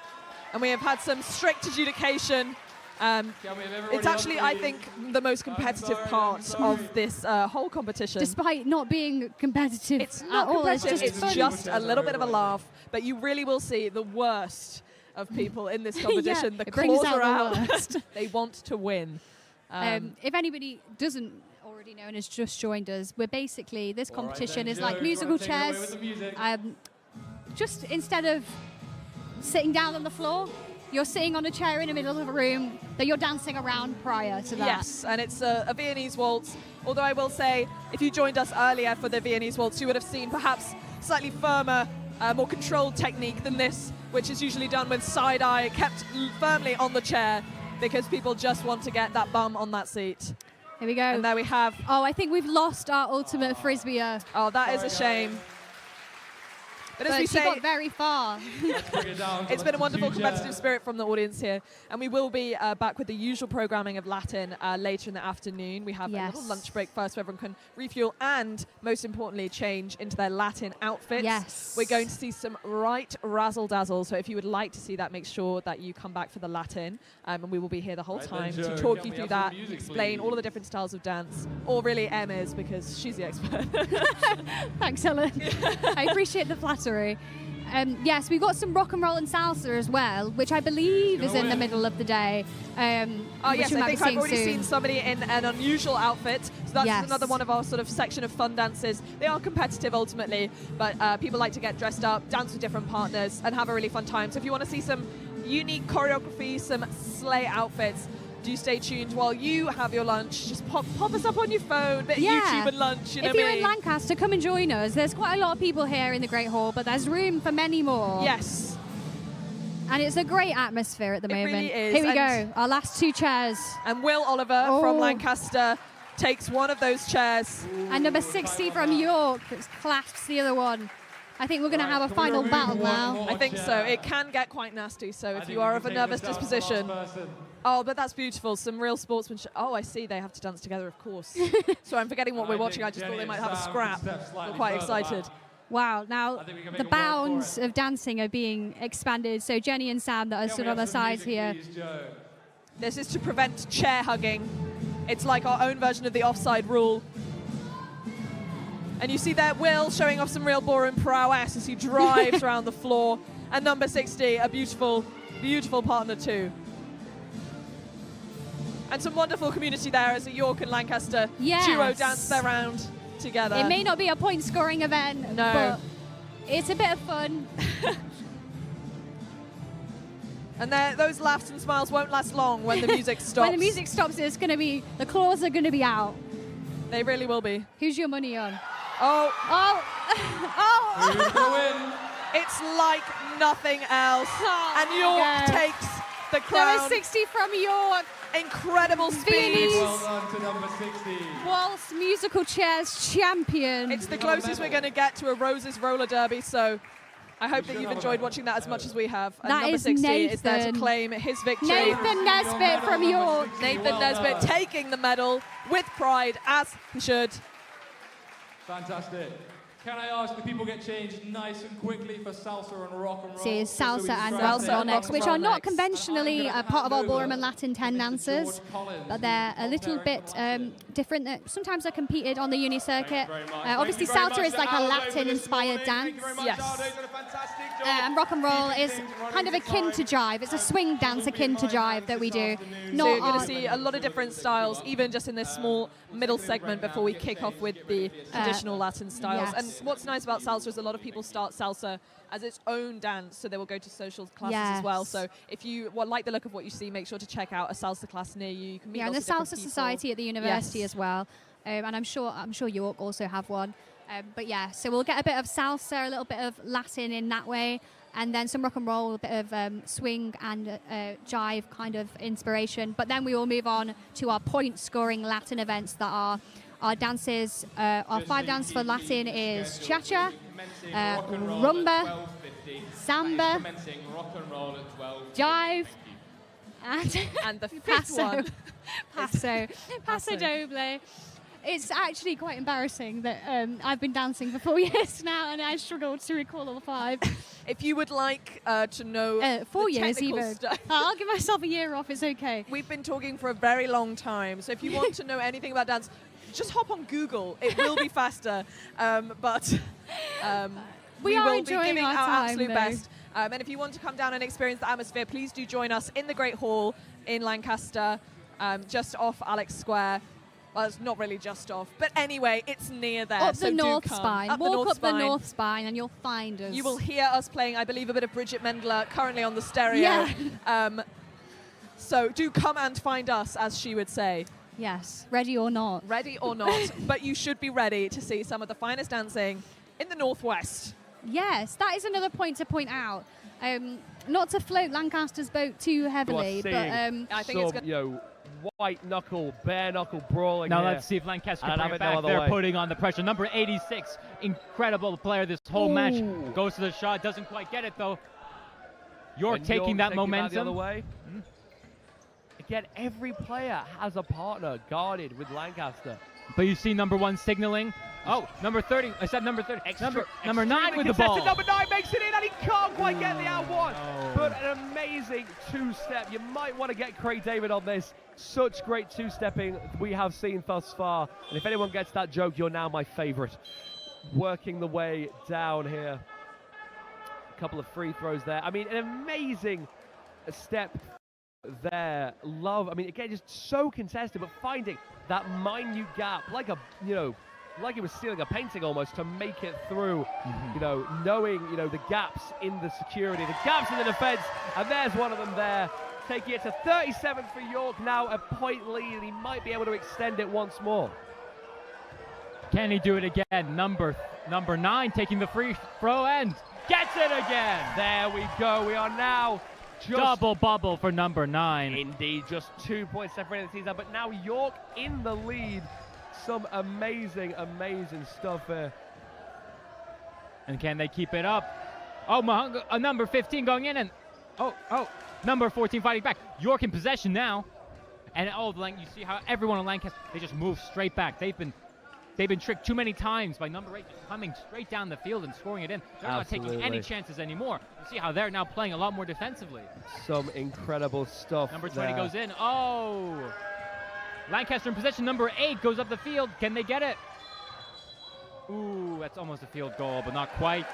we have had some strict adjudication. It's actually, I think, the most competitive part of this whole competition. Despite not being competitive it's not at all. competitive, It's it's just a little bit of a laugh. But you really will see the worst of people in this competition. Yeah, the it brings claws out are the out. worst. They want to win. If anybody doesn't already know and has just joined us, we're basically, this competition is like musical chairs. Just instead of sitting down on the floor, you're sitting on a chair in the middle of a room that you're dancing around prior to that. Yes, and it's a Viennese waltz. Although I will say, if you joined us earlier for the Viennese waltz, you would have seen perhaps slightly firmer, more controlled technique than this, which is usually done with side eye, kept firmly on the chair, because people just want to get that bum on that seat. Here we go. And there we have. Oh, I think we've lost our ultimate Frisbee. Oh, that is a shame. But as we she say, got very far. it's been a wonderful competitive spirit from the audience here. And we will be back with the usual programming of Latin later in the afternoon. We have a little lunch break first so everyone can refuel and, most importantly, change into their Latin outfits. Yes. We're going to see some right razzle-dazzle. So if you would like to see that, make sure that you come back for the Latin. And we will be here the whole time to talk you through that, explain all of the different styles of dance. Or really Em is, because she's the expert. Thanks, Helen. I appreciate the flattery. Yes, we've got some rock and roll and salsa as well, which I believe is in the middle of the day. Oh yes, I think I've already seen somebody in an unusual outfit. So that's another one of our sort of section of fun dances. They are competitive ultimately, but people like to get dressed up, dance with different partners, and have a really fun time. So if you want to see some unique choreography, some sleigh outfits, do stay tuned while you have your lunch. Just pop us up on your phone, bit of YouTube and lunch. You know if you're in Lancaster, come and join us. There's quite a lot of people here in the Great Hall, but there's room for many more. Yes. And it's a great atmosphere at the moment. Really is. Here we go, our last two chairs. And Will Oliver from Lancaster takes one of those chairs. And number 60 from York clasps the other one. I think we're going to have a final battle now. I think so. It can get quite nasty, so if you are of a nervous disposition. Oh, but that's beautiful. Some real sportsmanship. Oh, I see. They have to dance together, of course. So I'm forgetting what we're watching. I just thought they might have a scrap. We're quite excited. Wow, now the bounds of dancing are being expanded. So Jenny and Sam that are stood on the sides here. This is to prevent chair hugging. It's like our own version of the offside rule. And you see there Will showing off some real ballroom prowess as he drives around the floor. And number 60, a beautiful, beautiful partner too. And some wonderful community there as a York and Lancaster duo dance their round together. It may not be a point-scoring event, but it's a bit of fun. And those laughs and smiles won't last long when the music stops. When the music stops, it's going to be, the claws are going to be out. They really will be. Who's your money on? Oh. Oh. Who's the win? It's like nothing else. And York takes the crown. Number 60 from York. Incredible speed. Well done to number 60. Waltz musical chairs champion. It's the closest we're going to get to a Roses roller derby, so I hope that you've enjoyed watching that as much as we have. And that number is 60 Nathan. is there to claim his victory. Nathan Nesbitt from York. Nathan Nesbitt taking the medal with pride, as he should. Fantastic. Can I ask, do people get changed nice and quickly for salsa and rock and roll? See, salsa and salsa next, which are not conventionally a part of our ballroom and Latin 10 dancers, but they're a little bit different. Sometimes they're competed on the uni circuit. Obviously, salsa is like a Latin-inspired dance. Yes. And rock and roll is kind of akin to jive. It's a swing dance akin to jive that we do. So you're going to see a lot of different styles, even just in this small middle segment before we kick off with the traditional Latin styles. Yes. And what's nice about salsa is a lot of people start salsa as its own dance, so they will go to social classes as well. So if you like the look of what you see, make sure to check out a salsa class near you. You can meet and the lots of Salsa different people. Society at the university as well. And I'm sure York also have one. But yeah, so we'll get a bit of salsa, a little bit of Latin in that way, and then some rock and roll, a bit of swing and jive kind of inspiration. But then we will move on to our point-scoring Latin events that are Our dances, our 5 dances for Latin is cha-cha, rumba, samba, jive, and the fifth one. Paso doble. It's actually quite embarrassing that I've been dancing for 4 years now and I struggle to recall all 5. If you would like to know 4 the years technical even. stuff. I'll give myself a year off, it's okay. We've been talking for a very long time, so if you want to know anything about dance, just hop on Google. It will be faster, but we are will be enjoying giving our our time, absolute though. best. And if you want to come down and experience the atmosphere, please do join us in the Great Hall in Lancaster, just off Alex Square. Well, it's not really just off, but anyway, it's near there. Up so the do North come. Spine. Walk up the North Spine and you'll find us. You will hear us playing, I believe, a bit of Bridget Mendler currently on the stereo. Yeah. So do come and find us, as she would say. Yes, ready or not. Ready or not, but you should be ready to see some of the finest dancing in the Northwest. Yes, that is another point to point out. Not to float Lancaster's boat too heavily, but I think it's going white knuckle, bare knuckle brawling. Now here. let's see if Lancaster can And bring have it it no back. other They're way. putting on the pressure. Number 86, incredible player this whole match. Goes to the shot, doesn't quite get it though. York And taking York that taking momentum. the other way. Again, every player has a partner guarded with Lancaster. But you see number 1 signaling. Oh, number 30. I said number 30. Number 9 with the ball. Number 9 makes it in, and he can't quite get the out one. But an amazing two-step. You might want to get Craig David on this. Such great two-stepping we have seen thus far. And if anyone gets that joke, you're now my favorite. Working the way down here. A couple of free throws there. I mean, an amazing step there. Love. I mean, again, just so contested, but finding that minute gap, like a, like he was stealing a painting almost to make it through, knowing, the gaps in the security, the gaps in the defense, and there's one of them there. Taking it to 37 for York, now a point lead, and he might be able to extend it once more. Can he do it again? Number 9 taking the free throw and gets it again. There we go. We are now just double bubble for number 9. Indeed, just 2 points separating the season, but now York in the lead. Some amazing, amazing stuff here. And can they keep it up? Oh, number 15 going in, and number 14 fighting back. York in possession now, and you see how everyone in Lancaster, they just move straight back. They've been tricked too many times by number 8 just coming straight down the field and scoring it in. They're not taking any chances anymore. You see how they're now playing a lot more defensively. Some incredible stuff. Number 20 there. goes in. Oh! Lancaster in possession. Number 8 goes up the field. Can they get it? Ooh, that's almost a field goal, but not quite.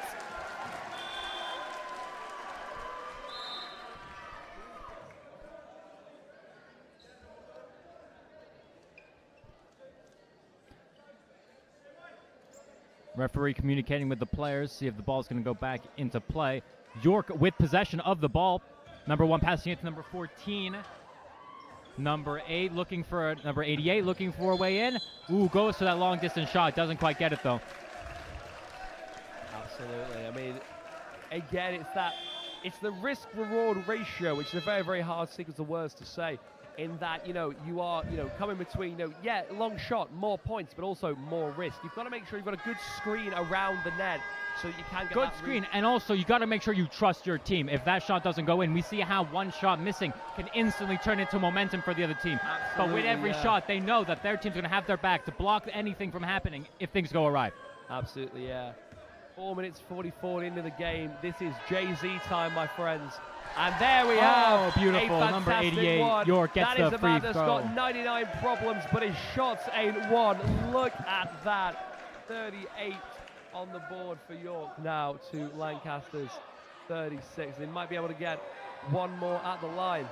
Referee communicating with the players, see if the ball's going to go back into play. York with possession of the ball. Number 1 passing it to number 14. Number 8 looking for number 88 looking for a way in. Ooh, goes for that long distance shot. Doesn't quite get it though. Absolutely. I mean, again, it's the risk-reward ratio, which is a very, very hard sequence of words to say. In that, you are, coming between, long shot, more points, but also more risk. You've got to make sure you've got a good screen around the net so that you can get good that screen, and also you got to make sure you trust your team. If that shot doesn't go in, we see how one shot missing can instantly turn into momentum for the other team. Absolutely, but with every shot, they know that their team's going to have their back to block anything from happening if things go awry. Absolutely, yeah. 4 minutes 44 into the game. This is Jay-Z time, my friends. And there we have beautiful. Number 88, one. York gets the free throw. That is a man that's got 99 problems, but his shots ain't one. Look at that. 38 on the board for York now to Lancaster's 36. They might be able to get one more at the line.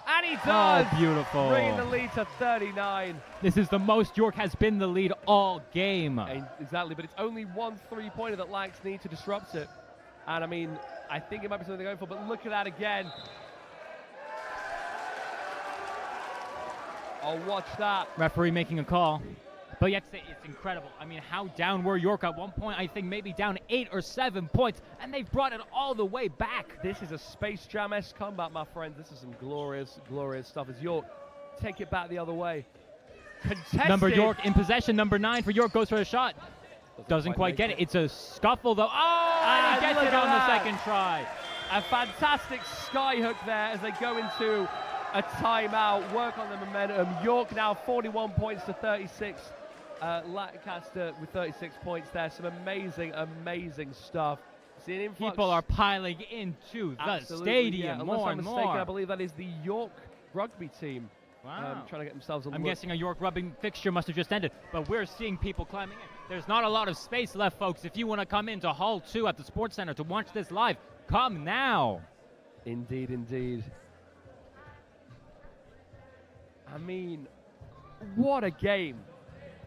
And he does! Oh, beautiful. Bringing the lead to 39. This is the most York has been the lead all game. Exactly, but it's only one three-pointer that Lancs need to disrupt it. And I mean, I think it might be something they're going for, but look at that again. Oh, watch that. Referee making a call. But you have to say, it's incredible. I mean, how down were York at one point? I think maybe down 8 or 7 points, and they've brought it all the way back. This is a Space Jam-esque comeback, my friends. This is some glorious, glorious stuff as York take it back the other way. Contested. Number York in possession. Number 9 for York goes for a shot. Doesn't quite get it. It's a scuffle though. Oh, and he gets it on the second try. A fantastic skyhook there as they go into a timeout, work on the momentum. York now 41 points to 36. Lancaster with 36 points there. Some amazing, amazing stuff. See an influx. People are piling into the stadium more and more. I believe that is the York rugby team. Wow. Trying to get themselves a I'm look. guessing a York rugby fixture must have just ended, but we're seeing people climbing in. There's not a lot of space left, folks. If you want to come into Hall 2 at the Sports Center to watch this live, come now. Indeed, indeed. I mean, what a game.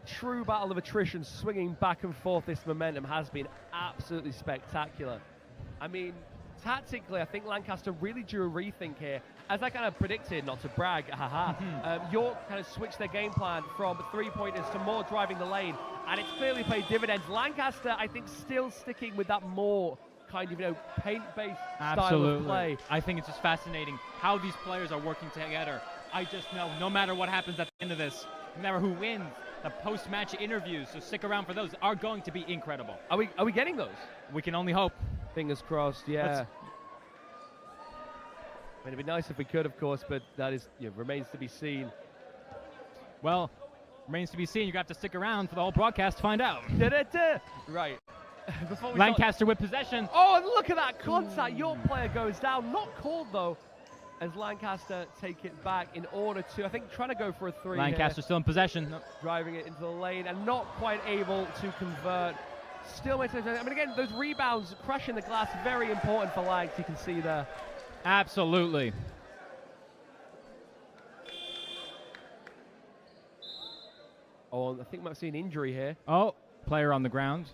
True battle of attrition, swinging back and forth. This momentum has been absolutely spectacular. I mean, tactically, I think Lancaster really drew a rethink here. As I kind of predicted, not to brag, York kind of switched their game plan from three-pointers to more driving the lane, and it's clearly paid dividends. Lancaster, I think, still sticking with that more kind of, paint-based style of play. I think it's just fascinating how these players are working together. I just know no matter what happens at the end of this, no matter who wins, the post-match interviews, so stick around for those, are going to be incredible. Are we getting those? We can only hope. Fingers crossed, yeah. It'd be nice if we could, of course, but that is remains to be seen. Well, remains to be seen. You're going to have to stick around for the whole broadcast to find out. Right. Lancaster with possession. Oh, and look at that contact. York player goes down. Not called, though, as Lancaster take it back in order to, I think, trying to go for a 3 Lancaster still in possession. Driving it into the lane and not quite able to convert. Still makes it. I mean, again, those rebounds, crushing the glass, very important for Lancs, you can see there. Absolutely. Oh, I think we might see an injury here. Oh, player on the ground.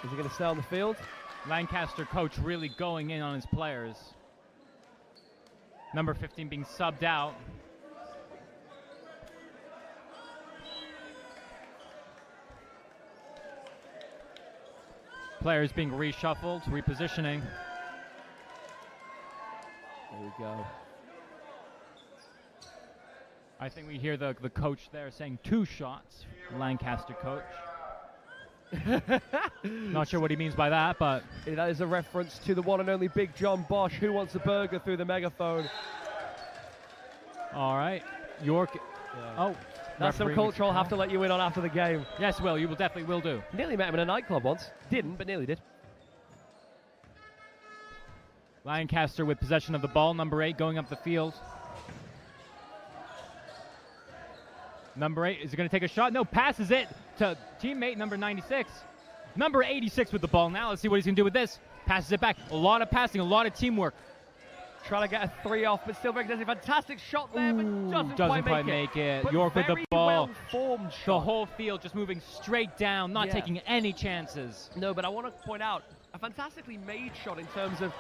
Is he going to stay on the field? Lancaster coach really going in on his players. Number 15 being subbed out. Players being reshuffled, repositioning. There we go. I think we hear the coach there saying 2 shots, Lancaster coach. Not sure what he means by that, but... Yeah, that is a reference to the one and only Big John Bosch, Who Wants a Burger, through the megaphone. All right. York... Yeah. Oh. That's some culture I'll have to let you in on after the game. Yes, Will. You will definitely will do. Nearly met him in a nightclub once. Didn't, but nearly did. Lancaster with possession of the ball. Number 8 going up the field. Number 8, is he going to take a shot? No, passes it to teammate number 96. Number 86 with the ball now. Let's see what he's going to do with this. Passes it back. A lot of passing, a lot of teamwork. Trying to get a 3 off, but still very contested. Fantastic shot there, but doesn't quite make it. But York with the ball. Well-formed shot. The whole field just moving straight down, not taking any chances. No, but I want to point out a fantastically made shot in terms of,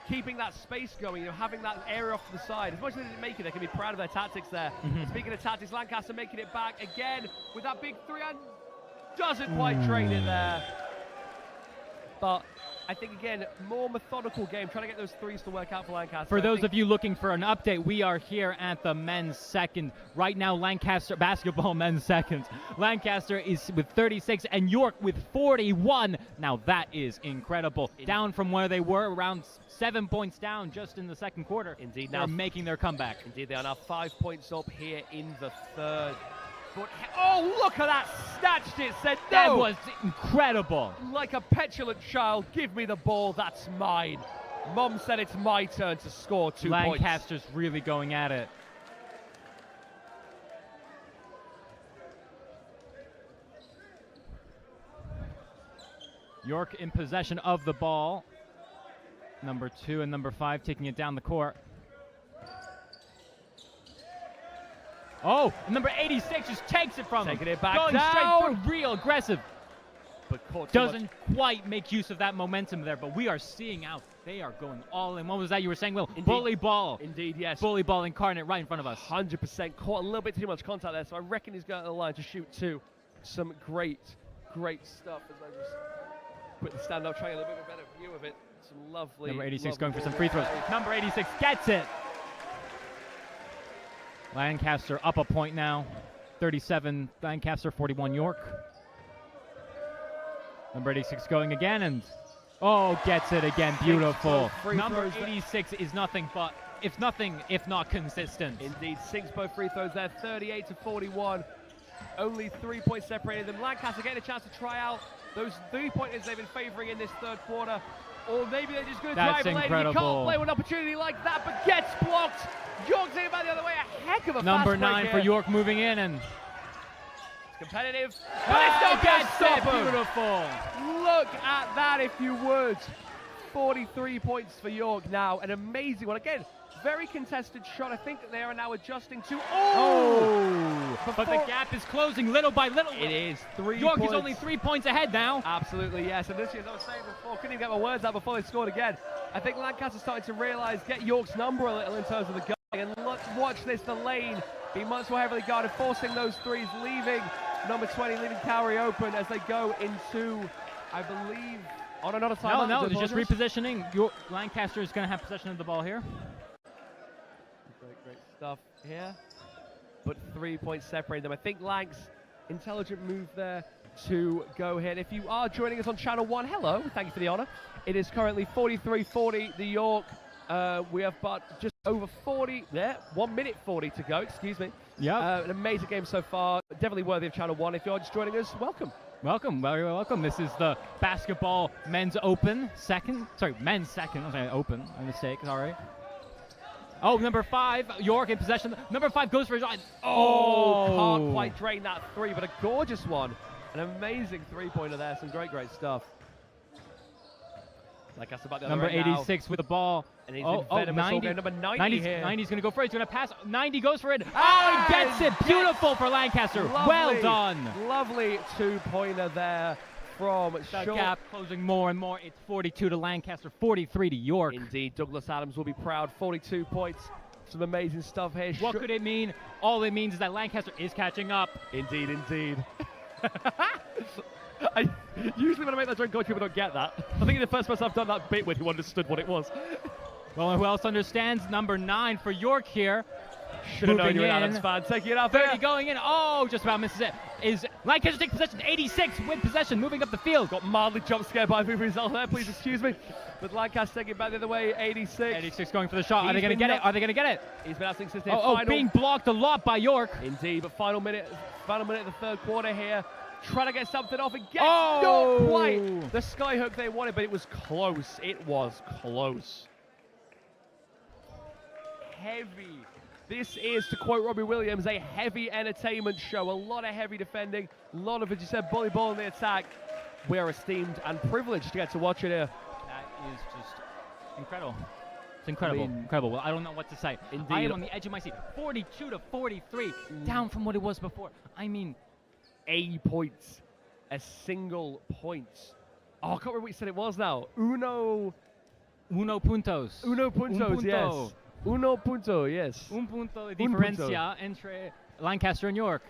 keeping that space going, having that area off to the side. As much as they didn't make it, they can be proud of their tactics there. Speaking of tactics, Lancaster making it back again with that big 3 and doesn't quite train it there. But I think, again, more methodical game, trying to get those 3s to work out for Lancaster. For those of you looking for an update, we are here at the men's second. Right now, Lancaster basketball men's second. Lancaster is with 36 and York with 41. Now that is incredible. Down from where they were, around 7 points down just in the second quarter. Indeed. They're making their comeback. Indeed, they are now 5 points up here in the third. But, oh, look at that. Snatched it. Said no. That was incredible. Like a petulant child, give me the ball. That's mine. Mom said it's my turn to score 2 points. Lancaster's really going at it. York in possession of the ball. Number 2 and number 5 taking it down the court. Oh, and number 86 just takes it from him. Taking it back going down. Straight through, real aggressive. But doesn't quite make use of that momentum there, but we are seeing out. They are going all in. What was that you were saying, Will? Indeed. Bully ball. Indeed, yes. Bully ball incarnate right in front of us. 100%. Caught a little bit too much contact there, so I reckon he's going to the line to shoot 2. Some great stuff as I just put the stand up, trying a little bit of a better view of it. Some lovely. Number 86 going for some free throws. Number 86 gets it. Lancaster up a point now. 37 Lancaster, 41 York. Number 86 going again, and gets it again. Beautiful. Number 86 is nothing but, if not consistent. Indeed, sinks both free throws there, 38-41. Only 3 points separated them. Lancaster getting a chance to try out those 3-pointers they've been favoring in this third quarter. Or maybe they're just going to drive lane. You can't play with an opportunity like that, but gets blocked. York taking it back the other way. A heck of a Number fast break 9 here. for York moving in, and competitive. But it's not going to stop him. Beautiful. Look at that, if you would. 43 points for York now. An amazing one. Again, very contested shot. I think they are now adjusting to. But the gap is closing little by little. It is 3 York points. is only 3 points ahead now. Absolutely, yes. And this year, as I was saying before, couldn't even get my words out before they scored again. I think Lancaster's starting to realise, get York's number a little in terms of the guarding. And watch this, the lane being much more heavily guarded, forcing those threes, leaving number 20, leaving Cowrie open as they go into, I believe, another time. No, they're just repositioning. Lancaster is going to have possession of the ball here. Great stuff here. But 3 points separate them. I think Lanks, intelligent move there to go ahead. If you are joining us on Channel 1, hello, thank you for the honor. It is currently 43-40, the York. We have but just over 40, 1 minute 40 to go, excuse me. Yeah. An amazing game so far, definitely worthy of Channel 1. If you're just joining us, welcome. Welcome, very welcome. This is the basketball men's second. I'm saying open, a mistake, sorry. Number 5, York in possession. Number 5 goes for his shot. Can't quite drain that 3, but a gorgeous one. An amazing 3-pointer there, some great stuff. Like that's about the number 86 now. with the ball. And he's in 90. Number 90 here. 90's going to go for it. He's going to pass. 90 goes for it. He gets it. Beautiful for Lancaster. Well done. Lovely 2-pointer there from the gap closing more and more. It's 42 to Lancaster, 43 to York. Indeed, Douglas Adams will be proud. 42 points. Some amazing stuff here. What could it mean? All it means is that Lancaster is catching up. Indeed. Usually when I make that joke, people don't get that. I think the first person I've done that bit with who understood what it was. Well, who else understands? Number 9 for York here. Should have known you were an Adams fan. Taking it up 30 going in. Just about misses it. Is Lancaster take possession? 86 with possession, moving up the field. Got mildly jump scared by moving result there. Please excuse me. But Lancaster taking it back the other way. 86. 86 going for the shot. Are they going to get it? Are they going to get it? He's been asking since being blocked a lot by York. Indeed, but final minute of the third quarter here. Trying to get something off and gets not quite the skyhook they wanted, but it was close. It was close. Heavy. This is, to quote Robbie Williams, a heavy entertainment show. A lot of heavy defending, a lot of, as you said, bully ball in the attack. We are esteemed and privileged to get to watch it here. That is just incredible. It's incredible. Incredible. Well, I don't know what to say. Indeed. I am on the edge of my seat. 42 to 43, down from what it was before. I mean, 80 points. A single point. I can't remember what you said it was now. Uno puntos. Uno puntos, yes. Uno punto, yes. Un punto de diferencia entre Lancaster and York.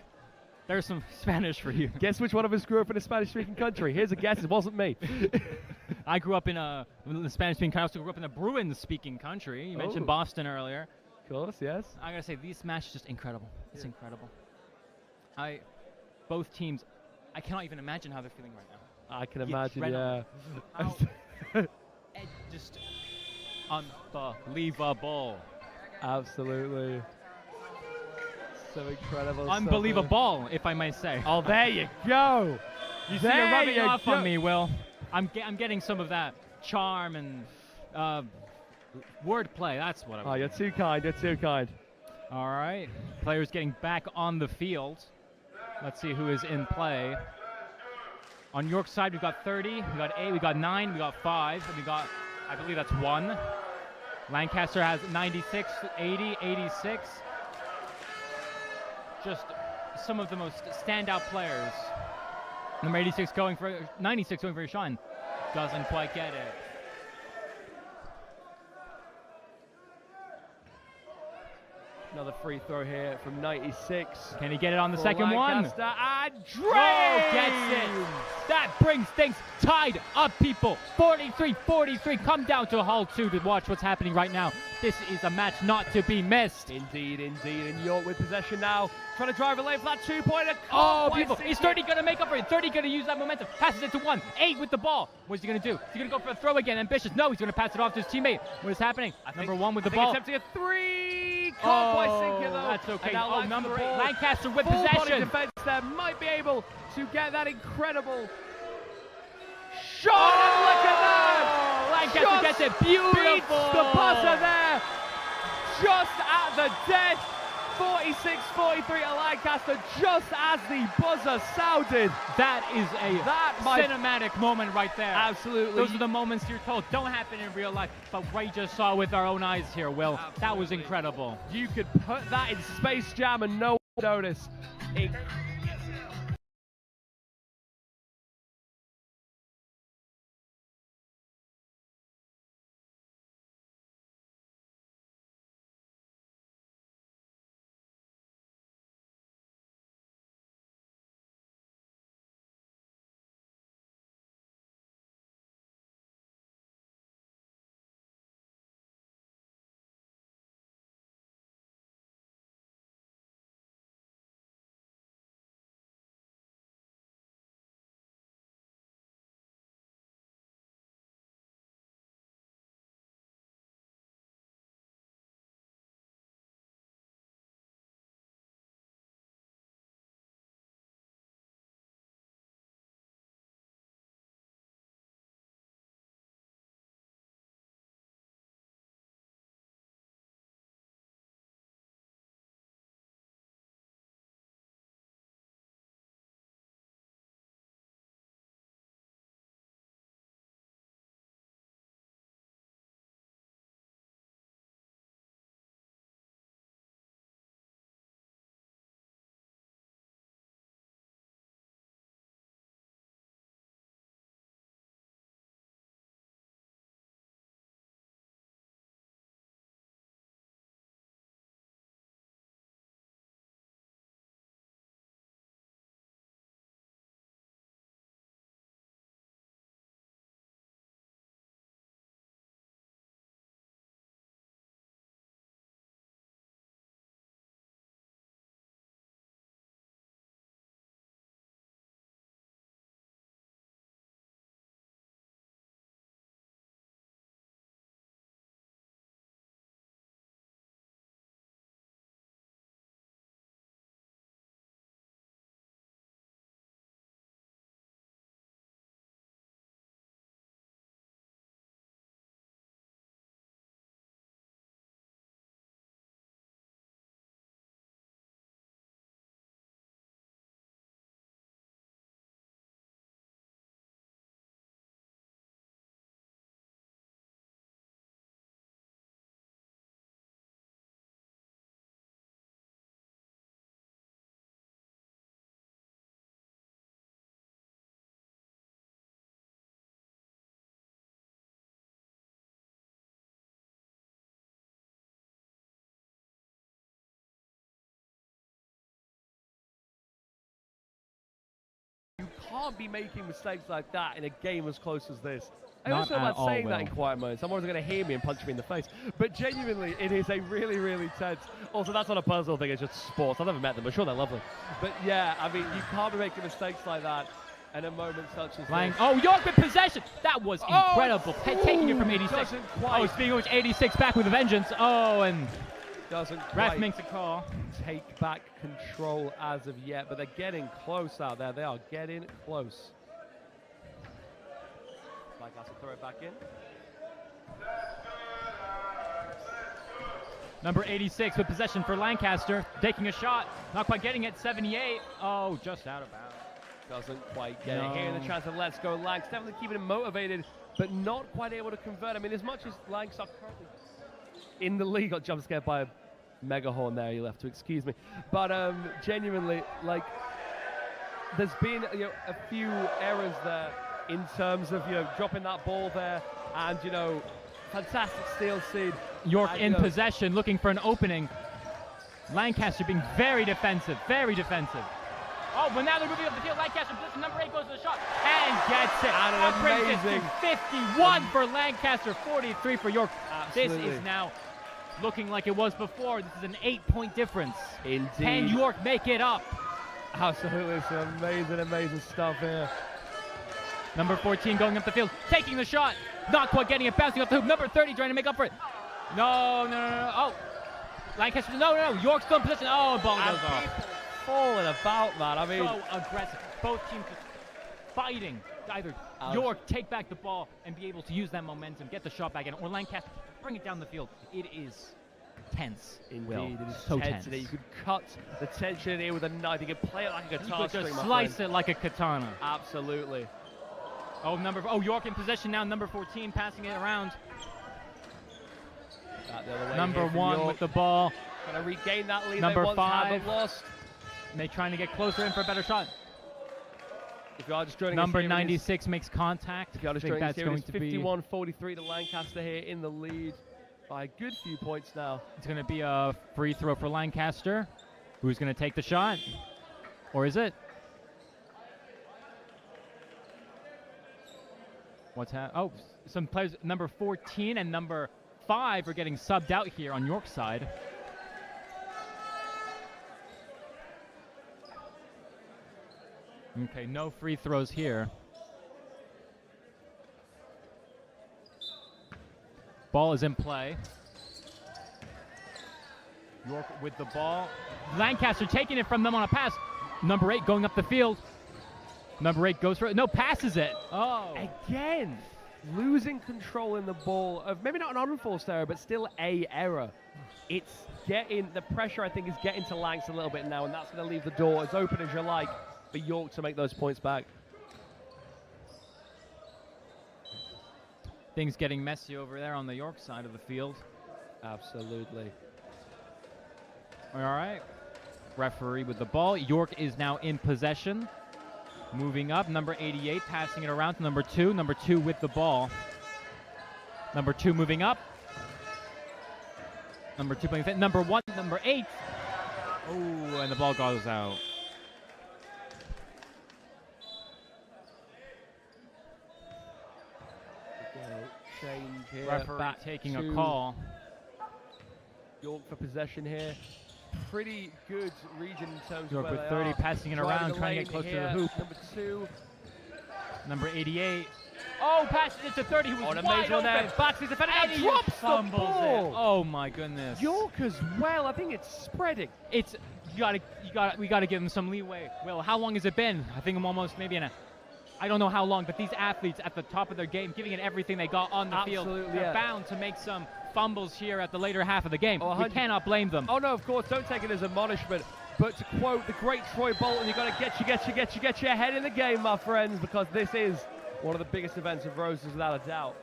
There's some Spanish for you. Guess which one of us grew up in a Spanish-speaking country? Here's a guess. It wasn't me. I grew up in a Spanish-speaking country. I also grew up in a Bruin-speaking country. You mentioned Boston earlier. Of course, yes. I gotta say, this match is just incredible. It's incredible. Both teams, I cannot even imagine how they're feeling right now. I can imagine, yeah. Just unbelievable. Absolutely. So incredible. Unbelievable, if I may say. Oh, there you go. You see, you're rubbing off on me, Will. I'm getting some of that charm and wordplay. That's what I'm. Oh, you're too kind. You're too kind. All right. Players getting back on the field. Let's see who is in play. On York's side, we've got 30, we got 8, we got 9, we got 5, and we got, I believe that's 1. Lancaster has 96, 80, 86. Just some of the most standout players. Number 96 going for 96 going for a shine. Doesn't quite get it. Another free throw here from 96. Can he get it on the second Lancaster, one? And Oh, gets it. That brings things tied up, people. 43-43. Come down to Hall 2 to watch what's happening right now. This is a match not to be missed. Indeed, indeed. And York with possession now. Trying to drive a lane for that 2-pointer. Oh, beautiful. Is 30 going to make up for it? 30 going to use that momentum. Passes it to 1. 8 with the ball. What's he going to do? Is he going to go for a throw again? Ambitious. No, he's going to pass it off to his teammate. What is happening? Number 1 with the ball. Attempting a 3. Can't quite sink it, though. That's okay. And now number 8. ball. Lancaster with Full body possession. defense there. Might be able to get that incredible shot. And look at that. Lancaster gets it. Beautiful. Beats the buzzer there. Just at the death. 46-43 to Lancaster, just as the buzzer sounded. That is a cinematic moment right there. Absolutely. Those are the moments you're told don't happen in real life, but we just saw with our own eyes here, Will. Absolutely. That was incredible. You could put that in Space Jam and no one notice. You can't be making mistakes like that in a game as close as this. I always feel bad saying that in quiet moments. Someone's going to hear me and punch me in the face. But genuinely, it is a really, really tense. Also, that's not a personal thing. It's just sports. I've never met them. I'm sure they're lovely. But yeah, I mean, you can't be making mistakes like that in a moment such as this. Oh, York with possession. That was incredible. Taking it from 86. Oh, speaking of which, 86 back with a vengeance. Oh, and doesn't ref makes a call. Take back control as of yet, but they're getting close out there. They are getting close. Lancaster throw it back in. Number 86 with possession for Lancaster, taking a shot, not quite getting it. 78. Oh, just out of bounds. Doesn't quite get it here in the chance of Let's Go Lanks. Definitely keeping him motivated, but not quite able to convert. I mean, as much as Lanks are currently in the league, got jump scared by a mega horn there, you'll have to excuse me. But genuinely, like, there's been a few errors there in terms of dropping that ball there, and fantastic steal seed. York in possession, looking for an opening. Lancaster being very defensive, very defensive. Oh, but now they're moving up the field. Lancaster position, number 8 goes to the shot and gets it. And That brings it amazing. to 51 for Lancaster, 43 for York. Absolutely. This is now looking like it was before. This is an 8-point difference. Indeed. Can York make it up? Absolutely, some amazing stuff here. Number 14 going up the field, taking the shot. Not quite getting it, bouncing off the hoop. Number 30 trying to make up for it. No. Oh. Lancaster, no. York's still in position. Oh, ball goes off. Falling about, man. I mean, So aggressive. Both teams just fighting to either York take back the ball and be able to use that momentum, get the shot back in, or Lancaster bring it down the field. It is tense. indeed, it is so tense. tense. You could cut the tension in here with a knife. You could play it like a guitar You could string, just my slice friend. it like a katana. Absolutely. York in possession now. Number 14 passing it around. Back the other way Number here from 1 York. with the ball. Gonna regain that lead Number they once had 5. but lost. They trying to get closer in for a better shot. If you are just joining Number us here, it is- 96 makes contact. If you are I just think joining us that's here, it going is to be 51-43 to Lancaster here in the lead by a good few points now. It's going to be a free throw for Lancaster. Who's going to take the shot? Or is it? Oh, some players, number 14 and number 5 are getting subbed out here on York's side. Okay, no free throws here. Ball is in play. York with the ball. Lancaster taking it from them on a pass. Number 8 going up the field. Number 8 goes for it. No, passes it. Oh. Again, losing control in the ball of maybe not an unforced error, but still a error. It's getting, the pressure I think is getting to Lancs a little bit now, and that's going to leave the door as open as you like for York to make those points back. Things getting messy over there on the York side of the field. Absolutely. All right. Referee with the ball. York is now in possession. Moving up. Number 88 passing it around to number 2. Number 2 with the ball. Number 2 moving up. Number 2 playing fit. Number 1, number 8. Oh, and the ball goes out. Change here. Referee back taking to a call. York for possession here. Pretty good region in terms York of where with they 30 are. passing it Driving around, the trying to lane get close to here. the hoop. Number 2. Number 88. Oh, passes it to 30. Who was Oh, an wide amazing one there. open. Backs his defender And down, he drops the fumbles ball. it. Oh my goodness. York as well. I think it's spreading. It's we gotta give them some leeway. Will, how long has it been? I think I'm almost maybe I don't know how long, but these athletes at the top of their game, giving it everything they got on the field, they're bound to make some fumbles here at the later half of the game. Oh, we cannot blame them. Oh no, of course, don't take it as admonishment. But to quote the great Troy Bolton, you got to get your head in the game, my friends, because this is one of the biggest events of Roses, without a doubt.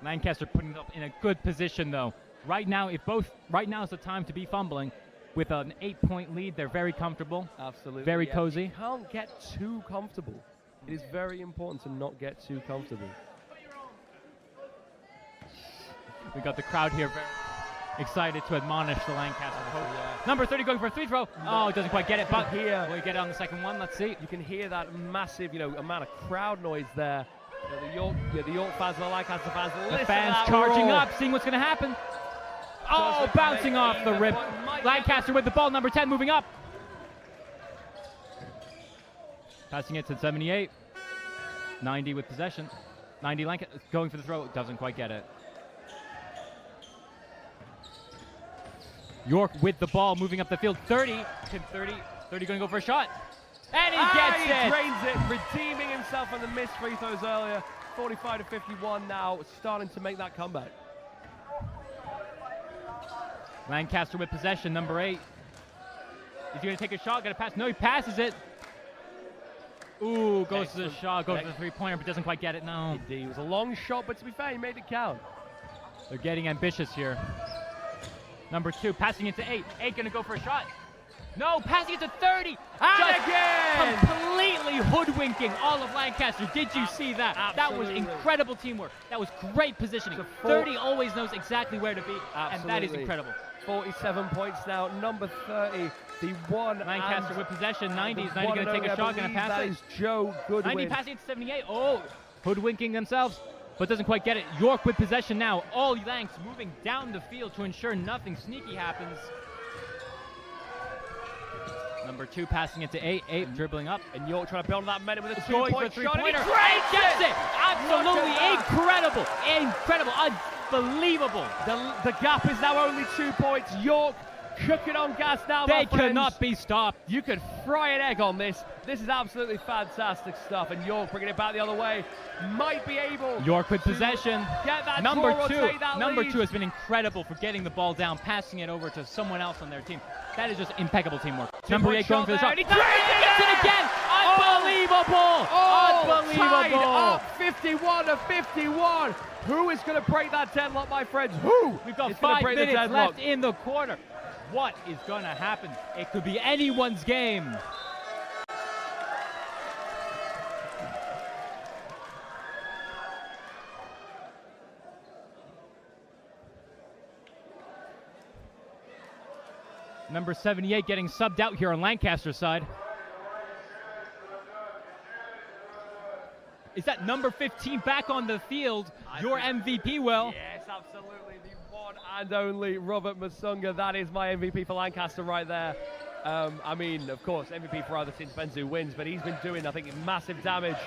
Lancaster putting it up in a good position, though. Right now is the time to be fumbling. With an 8-point lead, they're very comfortable. Absolutely. Very yeah. cozy. You can't get too comfortable. It is very important to not get too comfortable. We got the crowd here very excited to admonish the Lancaster coach. Number 30 going for a free throw. Oh, it doesn't quite get it, but here will he get it on the second one? Let's see. You can hear that massive, amount of crowd noise there. The York fans and the Lancaster fans. The fans charging up, seeing what's going to happen. Oh, bouncing off the rip. Lancaster with the ball, number 10 moving up. Passing it to 78. 90 with possession. 90 Lancaster going for the throw, doesn't quite get it. York with the ball, moving up the field. 30 going to go for a shot. And he gets he it. drains it, redeeming himself on the missed free throws earlier. 45-51 now, starting to make that comeback. Lancaster with possession, number 8. Is he going to take a shot? Got to pass? No, he passes it. Ooh, goes to the shot, goes to the three-pointer, but doesn't quite get it. No. Indeed, it was a long shot, but to be fair, he made it count. They're getting ambitious here. Number 2, passing it to 8. 8 going to go for a shot. No, passing it to 30. And Just again! Completely hoodwinking all of Lancaster. Did you see that? Absolutely. That was incredible teamwork. That was great positioning. 30 always knows exactly where to be, and that is incredible. 47 points now, number 30, the one. Lancaster with possession, 90. Is 90 going to take a shot, going to pass that it? That is Joe Goodwin. 90 passing it to 78. Oh, hoodwinking themselves, but doesn't quite get it. York with possession now. All Lancs moving down the field to ensure nothing sneaky happens. Number 2 passing it to 8. 8 dribbling up. And York trying to build that momentum with a going for a three-point shot. three-pointer. And he gets it! Absolutely incredible! Incredible! Unbelievable! The gap is now only 2 points. York cooking on gas now, They my friends. cannot be stopped. You could fry an egg on this. This is absolutely fantastic stuff. And York bringing it back the other way. Might be able York with possession. Get that Number draw or 2. take that Number lead. 2 has been incredible for getting the ball down, passing it over to someone else on their team. That is just impeccable teamwork. Number 8 going for the shot. He gets it again! Unbelievable! Tied Unbelievable! up 51 to 51. Who is going to break that deadlock, my friends? Who? We've got is gonna 5 break the minutes deadlock? left in the quarter. What is going to happen? It could be anyone's game. Number 78 getting subbed out here on Lancaster's side. Is that number 15 back on the field? Your MVP, Will. Yes, absolutely. The one and only Robert Musunga. That is my MVP for Lancaster right there. I mean, of course, MVP for other teams depends who wins, but he's been doing, I think, massive damage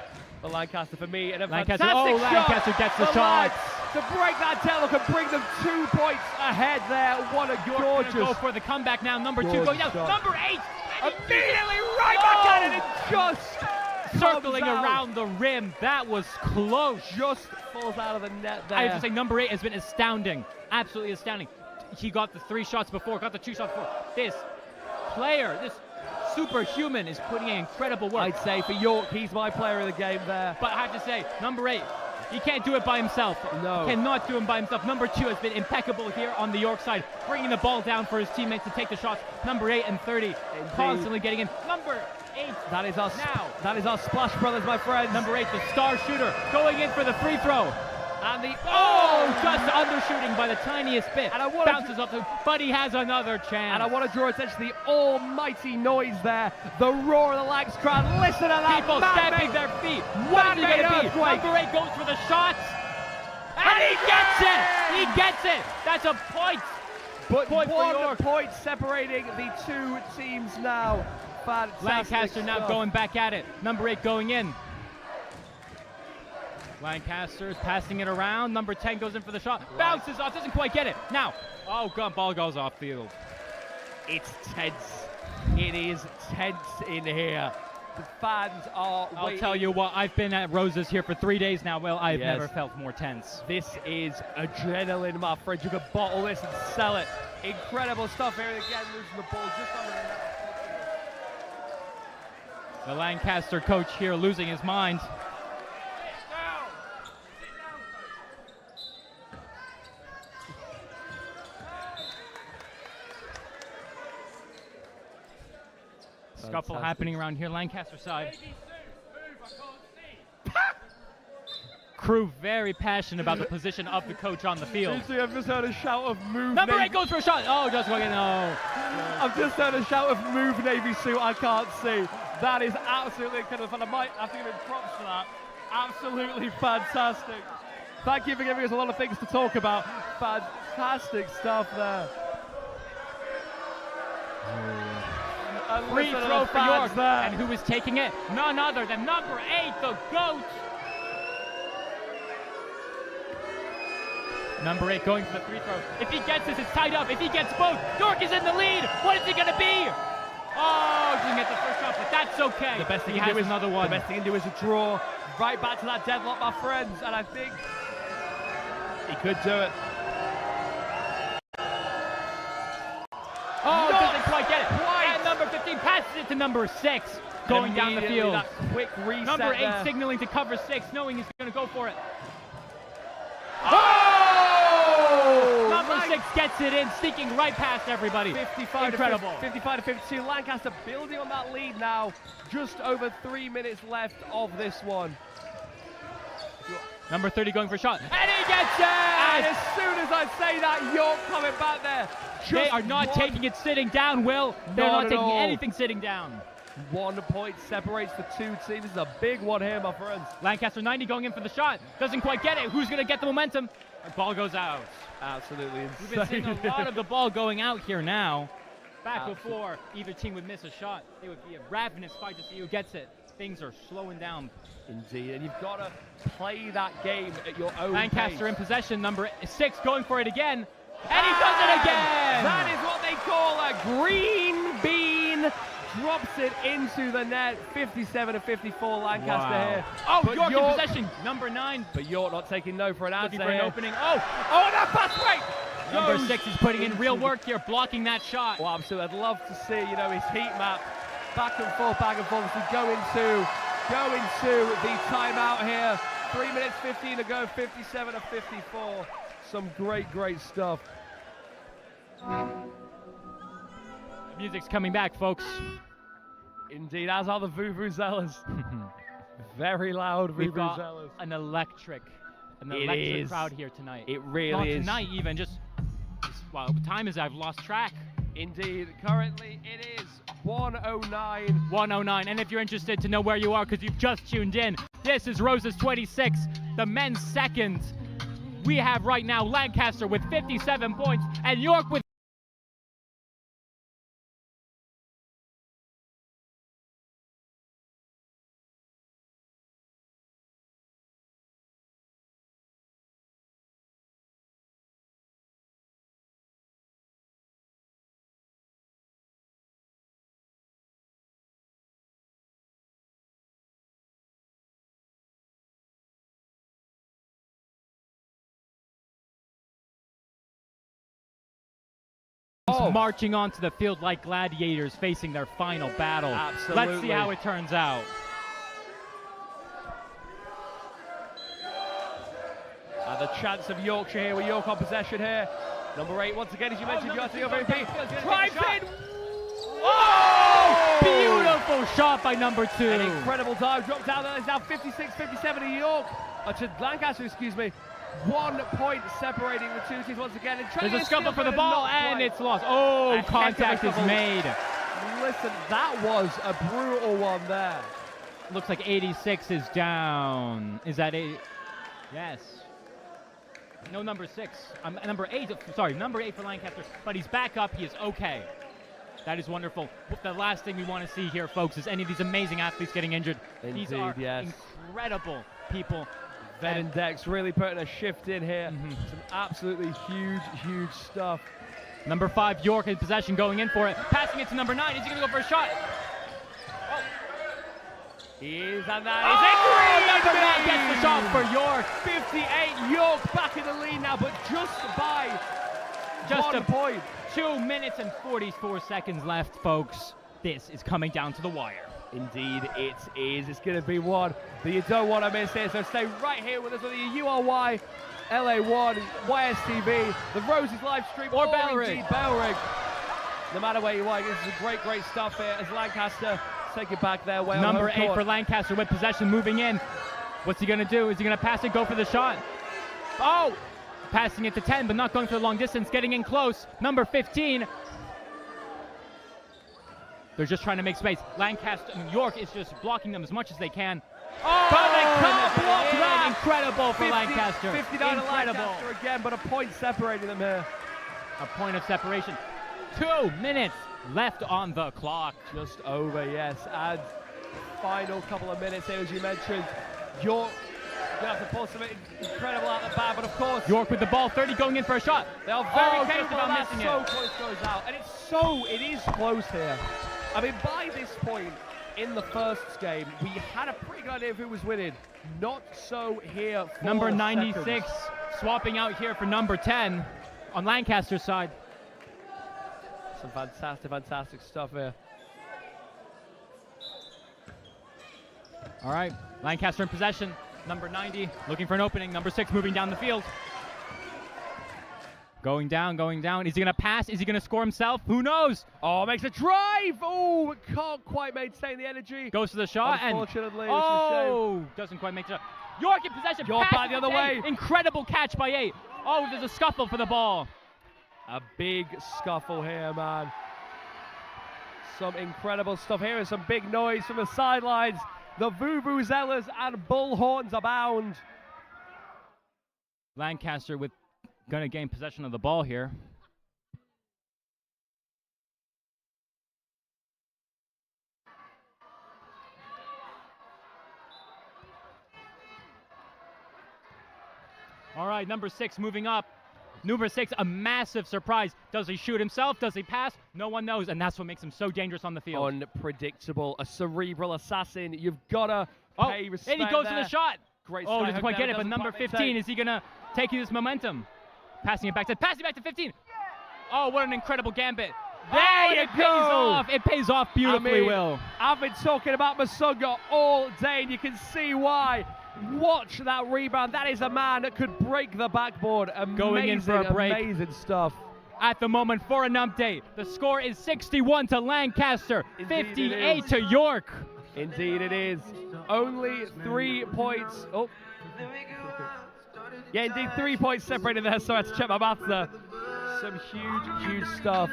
for Lancaster for me. And a Lancaster, fantastic shot Lancaster gets the for shot. Lads to break that deadlock and bring them 2 points ahead there. What a gorgeous. Go for the comeback now. Number 2 going down. Shot. Number 8. Immediately right back at it and just circling comes out. around the rim. That was close. Just falls out of the net there. I have to say, number 8 has been astounding. Absolutely astounding. He got the 3 shots before, got the 2 shots before. This player, this superhuman is putting in incredible work. I'd say for York, he's my player of the game there. But I have to say, number 8, he can't do it by himself. No. Cannot do it by himself. Number 2 has been impeccable here on the York side, bringing the ball down for his teammates to take the shots. Number 8 and 30, constantly getting in. Number 8. That is us. Now. That is our Splash Brothers, my friends. Number 8, the star shooter, going in for the free throw. And the just undershooting by the tiniest bit. And I want bounces up, but he has another chance. And I want to draw attention to the almighty noise there. The roar of the Lancs crowd. Listen to that. People stamping their feet. What is he going to be? Number 8 goes for the shots. And he gets it. He gets it. That's a point. But point for 1 York. point separating the 2 teams now. Fantastic Lancaster now stuff. going back at it. Number 8 going in. Lancaster is passing it around. Number 10 goes in for the shot. Bounces off, doesn't quite get it. Now, ball goes off field. It's tense. It is tense in here. The fans are I'll waiting. tell you what, I've been at Roses here for 3 days now. Well, I've never felt more tense. This is adrenaline, my friend. You can bottle this and sell it. Incredible stuff here again, losing the ball just under the net. The Lancaster coach here losing his mind. Scuffle happening around here, Lancaster side. Crew very passionate about the position of the coach on the field. Seriously, I've just heard a shout of move. Number Navy. 8 goes for a shot. Oh, just going in. No. I've just heard a shout of move Navy suit. I can't see. That is absolutely incredible fun. I might have to give him props for that. Absolutely fantastic. Thank you for giving us a lot of things to talk about. Fantastic stuff there. Free throw for York. And who is taking it? None other than number 8, the GOAT. Number 8 going for the free throw. If he gets this, it's tied up. If he gets both, York is in the lead. What is it going to be? Oh, didn't get the first shot, but that's okay. The best thing he he has do is another one. The best thing he can do is a draw. Right back to that deadlock, my friends. And I think he could do it. Oh, doesn't quite get it. And number 15 passes it to number 6, going down the field. That quick reset Number 8 there. signaling to cover 6, knowing he's going to go for it. Oh! Number 6 gets Gets it in, sneaking right past everybody. 55 Incredible. 55 to 52. Lancaster building on that lead now. Just over 3 minutes left of this one. Number 30 going for a shot. And he gets it! And as soon as I say that, York coming back there. They are not taking it sitting down, Will. They're not taking anything sitting down. 1 point separates the two teams. This is a big one here, my friends. Lancaster 90 going in for the shot. Doesn't quite get it. Who's going to get the momentum? The ball goes out. Absolutely insane. We've been seeing a lot of the ball going out here now. Back before either team would miss a shot, it would be a ravenous fight to see who gets it. Things are slowing down. Indeed, and you've got to play that game at your own Lancaster pace. in possession, number 6 going for it again. And he does it again! That is what they call a green bean. Drops it into the net. 57 to 54, Lancaster here. Oh, But York in possession, number 9. But York not taking no for an answer Looking for an here. opening. Oh, that pass right! Number 6 is putting in real work here, blocking that shot. Well, absolutely. I'd love to see, his heat map. Back and forth, as we go into the timeout here. 3 minutes 15 to go, 57 to 54. Some great stuff. The music's coming back, folks. Indeed, as are the Vuvuzelas. Very loud We've got Vuvuzelas. an electric crowd here tonight. It really Not is. tonight even, well, what time is it? I've lost track. Indeed, currently it is 109. 109, and if you're interested to know where you are because you've just tuned in, this is Rose's 26, the men's second. We have right now Lancaster with 57 points and York with marching onto the field like gladiators facing their final battle. Absolutely. Let's see how it turns out. And the chance of Yorkshire here with York on possession here. Number 8, once again, as you mentioned, you have to go very big. Drives in! Oh! Beautiful shot by number 2. An incredible dive, dropped down there. It's now 56-57 to York. To Lancaster, excuse me. 1 point separating the two teams once again. There's a scuffle for the ball, and it's lost. Oh, contact is made. Listen, that was a brutal one there. Looks like 86 is down. Is that 8? Yes. No, number 6. Number 8. Sorry, number 8 for Lancaster. But he's back up. He is okay. That is wonderful. The last thing we want to see here, folks, is any of these amazing athletes getting injured. Indeed, these are yes. incredible people. Ven and Dex really putting a shift in here. Some absolutely huge stuff. Number 5, York in possession, going in for it. Passing it to number 9. Is he going to go for a shot? Oh. He is, and that is it. Number 9 gets the shot for York. 58, York back in the lead now, but just by 1 point. 2 minutes and 44 seconds left, folks. This is coming down to the wire. Indeed it is. It's going to be one that you don't want to miss here. So stay right here with us on the URY, LA1, YSTV, the Roses live stream, or Bellrig. Bellrig. No matter where you are, this is great stuff here as Lancaster take it back their way. Number 8 for Lancaster with possession, moving in. What's he going to do? Is he going to pass it, go for the shot? Oh! Passing it to 10, but not going for the long distance, getting in close. Number 15. They're just trying to make space. York is just blocking them as much as they can. Oh, but they can't block that! Incredible for Lancaster. 59 to Lancaster again, but a point separating them here. A point of separation. 2 minutes left on the clock. Just over, yes. And final couple of minutes here, as you mentioned. York going to have to pull something incredible out of the bag, but of course... York with the ball, 30 going in for a shot. They are very careful about missing so it. Close goes out, and it is close here. I mean, by this point in the first game, we had a pretty good idea of who was winning. Not so here for number 96 seconds. swapping out here for number 10 on Lancaster's side. Some fantastic stuff here. All right, Lancaster in possession. Number 90 looking for an opening. Number 6 moving down the field. Going down. Is he going to pass? Is he going to score himself? Who knows? Oh, makes a drive. Oh, can't quite maintain the energy. Goes to the shot. Unfortunately, doesn't quite make it up. York in possession. York back the other way. Incredible catch by 8. Oh, there's a scuffle for the ball. A big scuffle here, man. Some incredible stuff here and some big noise from the sidelines. The vuvuzelas and bullhorns abound. Lancaster going to gain possession of the ball here. All right, number 6 moving up. Number 6, a massive surprise. Does he shoot himself? Does he pass? No one knows, and that's what makes him so dangerous on the field. Unpredictable, a cerebral assassin. You've got to pay respect. And he goes there. to the shot. Great. Doesn't quite get it, but number 15, is he going to take this momentum? Passing back to 15. Oh, what an incredible gambit. There you go. It pays off beautifully, Will. I've been talking about Masunga all day, and you can see why. Watch that rebound. That is a man that could break the backboard. Amazing, going in for a break. Amazing stuff. At the moment, for an update, the score is 61 to Lancaster, 58 to York. Indeed it is. Only 3 points. Oh. Yeah, indeed, 3 points separated there, so I had to check my maths there. Some huge stuff.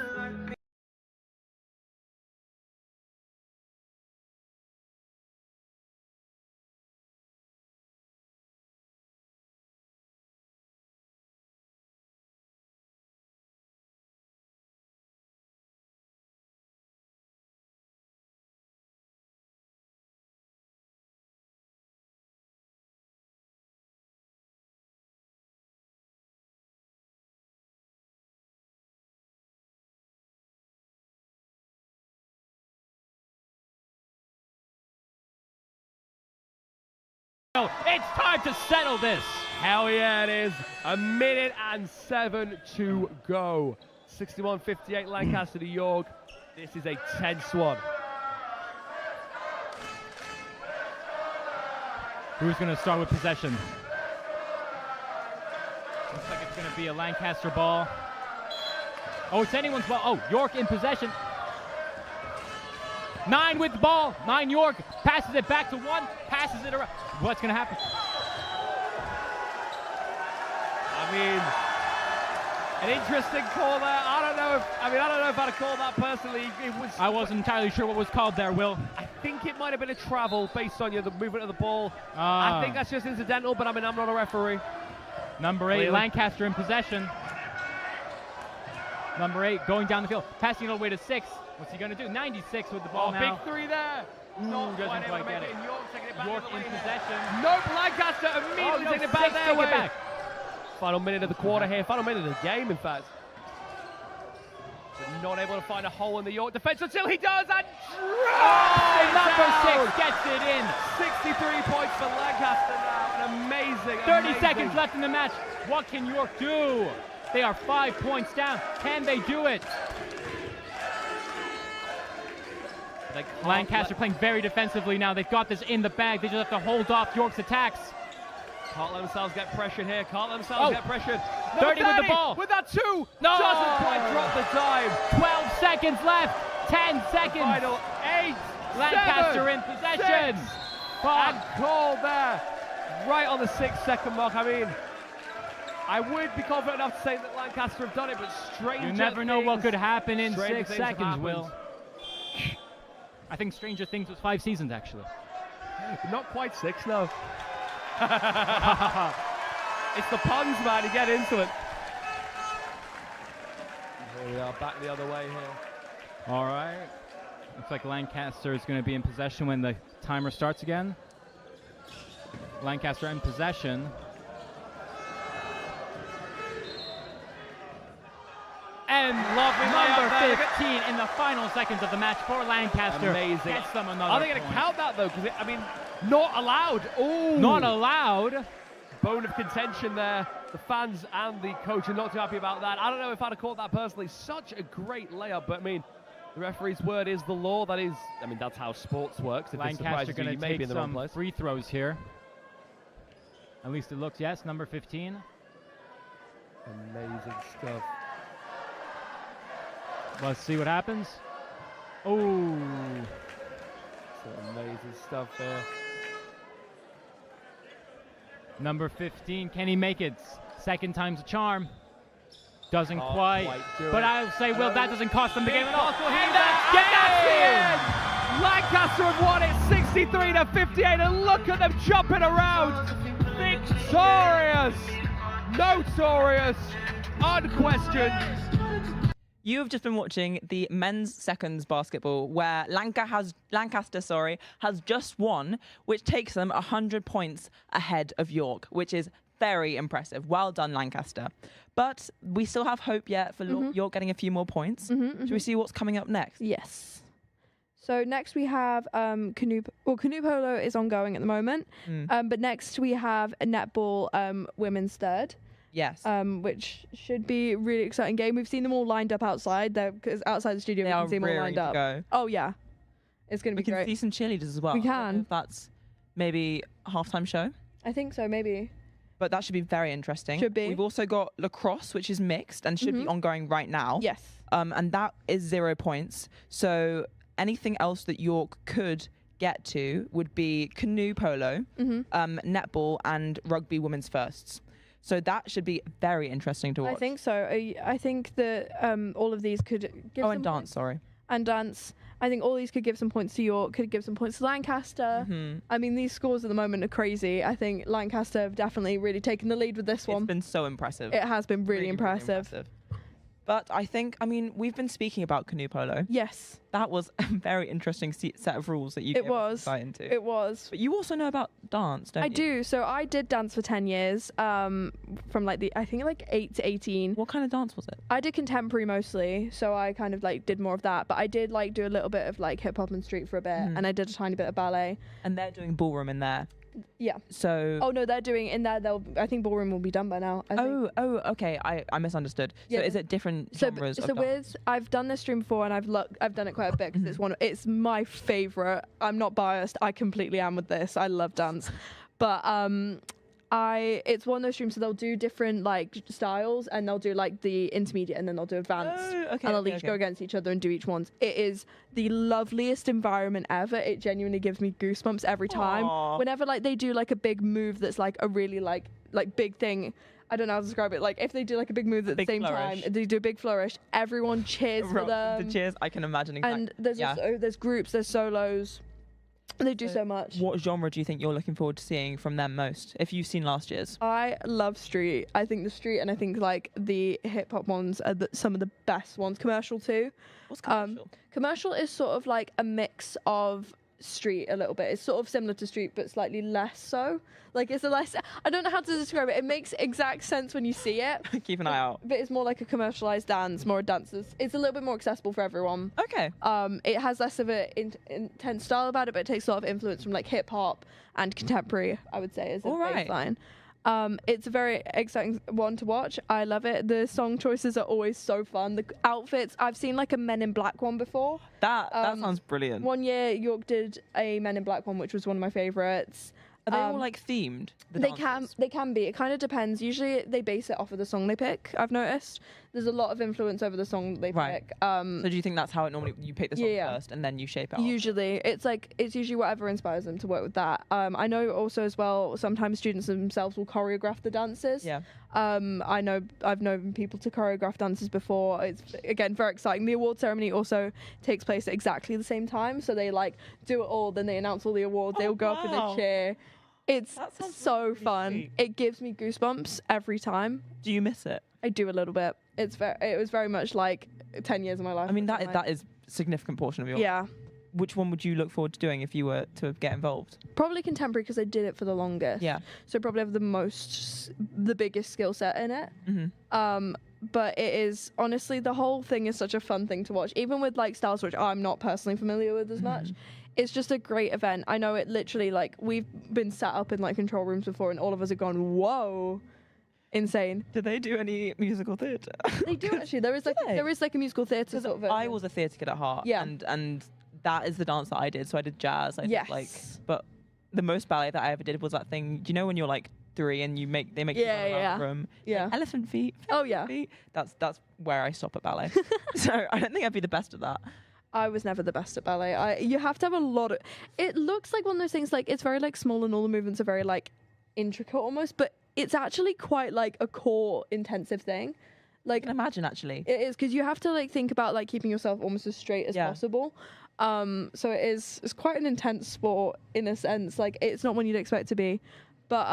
It's time to settle this. Hell yeah, it is. 1 minute and 7 to go. 61-58 Lancaster to York. This is a tense one. Who's going to start with possession? Looks like it's going to be a Lancaster ball. Oh, it's anyone's ball. Oh, York in possession. 9 with the ball. 9 York. Passes it back to 1. Passes it around. What's going to happen? I mean, an interesting call there. I don't know if I'd have called that personally. I wasn't entirely sure what was called there, Will. I think it might have been a travel based on the movement of the ball. I think that's just incidental, but I mean, I'm not a referee. Number 8, Clearly. Lancaster in possession. Number 8 going down the field, passing it all the way to 6. What's he going to do? 96 with the ball now. Big 3 there. Doesn't quite get it. York in possession. Nope, Lancaster immediately taking it back their way. Final minute of the quarter here. Final minute of the game, in fact. But not able to find a hole in the York defense until he does, and number 6 gets it in. 63 points for Lancaster now. An amazing. 30 seconds left in the match. What can York do? They are 5 points down. Can they do it? Lancaster playing very defensively now. They've got this in the bag. They just have to hold off York's attacks. Can't let themselves get pressured here. Can't let themselves get pressured. 30 with the ball. With that 2. No. Doesn't quite drop the dime. 12 seconds left. 10 seconds. Final 8. Lancaster 7, in possession. 6. And called there. Right on the 6-second mark. I mean, I would be confident enough to say that Lancaster have done it, but stranger You never know what could happen in stranger 6 seconds, Will. I think Stranger Things was 5 seasons, actually. Not quite 6, no. It's the puns, man. You get into it. Here we are, back the other way here. All right. Looks like Lancaster is going to be in possession when the timer starts again. Lancaster in possession. And lovely number 15 in the final seconds of the match for Lancaster. Amazing. Gets them another Are they going to count that, though? Because, I mean, not allowed. Ooh. Not allowed. Bone of contention there. The fans and the coach are not too happy about that. I don't know if I'd have caught that personally. Such a great layup, but I mean, the referee's word is the law. That is, I mean, that's how sports works. If Lancaster going to take some place. free throws here. At least it looks, yes, number 15. Amazing stuff. Let's see what happens. Oh, some amazing stuff there. Number 15, can he make it? Second time's a charm. Doesn't quite. But I'll say, Will, that doesn't cost them the game at all. And that's the end! Lancaster have won it 63-58, and look at them jumping around. Victorious! Notorious! Unquestioned! You have just been watching the men's seconds basketball where Lancaster has just won, which takes them 100 points ahead of York, which is very impressive. Well done, Lancaster. But we still have hope yet for York getting a few more points. Should we see what's coming up next? Yes. So next we have Canoe polo is ongoing at the moment. But next we have a netball women's third. Yes. Which should be a really exciting game. We've seen them all lined up outside there, because outside the studio we can see them all lined up. Go. Oh yeah, it's going to be great. We can see some cheerleaders as well. We can. If that's maybe a halftime show. I think so, maybe. But that should be very interesting. Should be. We've also got lacrosse, which is mixed and should be ongoing right now. Yes. And that is 0 points. So anything else that York could get to would be canoe polo, netball, and rugby women's firsts. So that should be very interesting to watch. I think so. I think that all of these could give and dance, sorry. And dance. I think all these could give some points to York, could give some points to Lancaster. I mean, these scores at the moment are crazy. I think Lancaster have definitely really taken the lead with this one. It's been so impressive. It has been really impressive. But I mean, we've been speaking about canoe polo. Yes. That was a very interesting set of rules that you gave us insight into. It was. But you also know about dance, don't you? I do. So I did dance for 10 years, from I think 8 to 18. What kind of dance was it? I did contemporary mostly, so I kind of did more of that. But I did do a little bit of hip hop and street for a bit, and I did a tiny bit of ballet. And they're doing ballroom in there. Yeah. So. Oh no, they're doing in there. I think ballroom will be done by now. Okay. I misunderstood. So is it different genres of dance? I've done this stream before, and I've done it quite a bit because it's my favorite. I'm not biased. I completely am with this. I love dance, but it's one of those streams, so they'll do different styles, and they'll do the intermediate, and then they'll do advanced, and they'll each go against each other and do each ones. It is the loveliest environment ever. It genuinely gives me goosebumps every time. Aww. Whenever they do a big move that's a really big thing. I don't know how to describe it. If they do a big move at the same time, they do a big flourish. Everyone cheers for them. The cheers, I can imagine. Exactly. And there's also, there's groups, there's solos. They do so much. What genre do you think you're looking forward to seeing from them most, if you've seen last year's? I love street. I think the street, and I think the hip hop ones are some of the best ones. Commercial too. What's commercial? Commercial is sort of a mix of street a little bit. It's sort of similar to street, but slightly less so. It's a less. I don't know how to describe it. It makes exact sense when you see it. Keep an eye out. But it's more like a commercialized dance, more dancers. It's a little bit more accessible for everyone. Okay. It has less of an intense style about it, but it takes a lot of influence from hip hop and contemporary, I would say, as a baseline. It's a very exciting one to watch. I love it. The song choices are always so fun. The outfits, I've seen a Men in Black one before. That sounds brilliant. One year York did a Men in Black one, which was one of my favorites. Are they all themed? They can be. It kind of depends. Usually they base it off of the song they pick. I've noticed there's a lot of influence over the song they pick. So do you think that's how it normally? You pick the song first and then you shape it up? Usually it's usually whatever inspires them to work with that. I know also as well sometimes students themselves will choreograph the dances. Yeah. I've known people to choreograph dances before. It's again very exciting. The award ceremony also takes place at exactly the same time, so they do it all, then they announce all the awards. They'll go up and they cheer. It's so fun. Sweet. It gives me goosebumps every time. Do you miss it? I do a little bit. It was very much 10 years of my life. I mean that is a significant portion of your life. Yeah. Which one would you look forward to doing if you were to get involved? Probably contemporary, because I did it for the longest. Yeah. So probably have the biggest skill set in it. Mm-hmm. But it is, honestly, the whole thing is such a fun thing to watch. Even with styles which I'm not personally familiar with as much. It's just a great event. I know it literally, we've been sat up in control rooms before, and all of us have gone, whoa. Insane. Do they do any musical theatre? They do actually. There is a musical theatre sort of. I was a theatre kid at heart. Yeah. And that is the dance that I did. So I did jazz. I did but the most ballet that I ever did was that thing. Do you know when you're 3 and they make you run around the room. Yeah. Like, elephant feet. Feet. That's where I stop at ballet. So I don't think I'd be the best at that. I was never the best at ballet. You have to have a lot of. It looks like one of those things. Like it's very like small and all the movements are very like intricate almost, but it's actually quite like a core intensive thing. Like, I can imagine actually. It is because you have to like think about like keeping yourself almost as straight as possible. So it's quite an intense sport in a sense. Like it's not one you'd expect it to be. But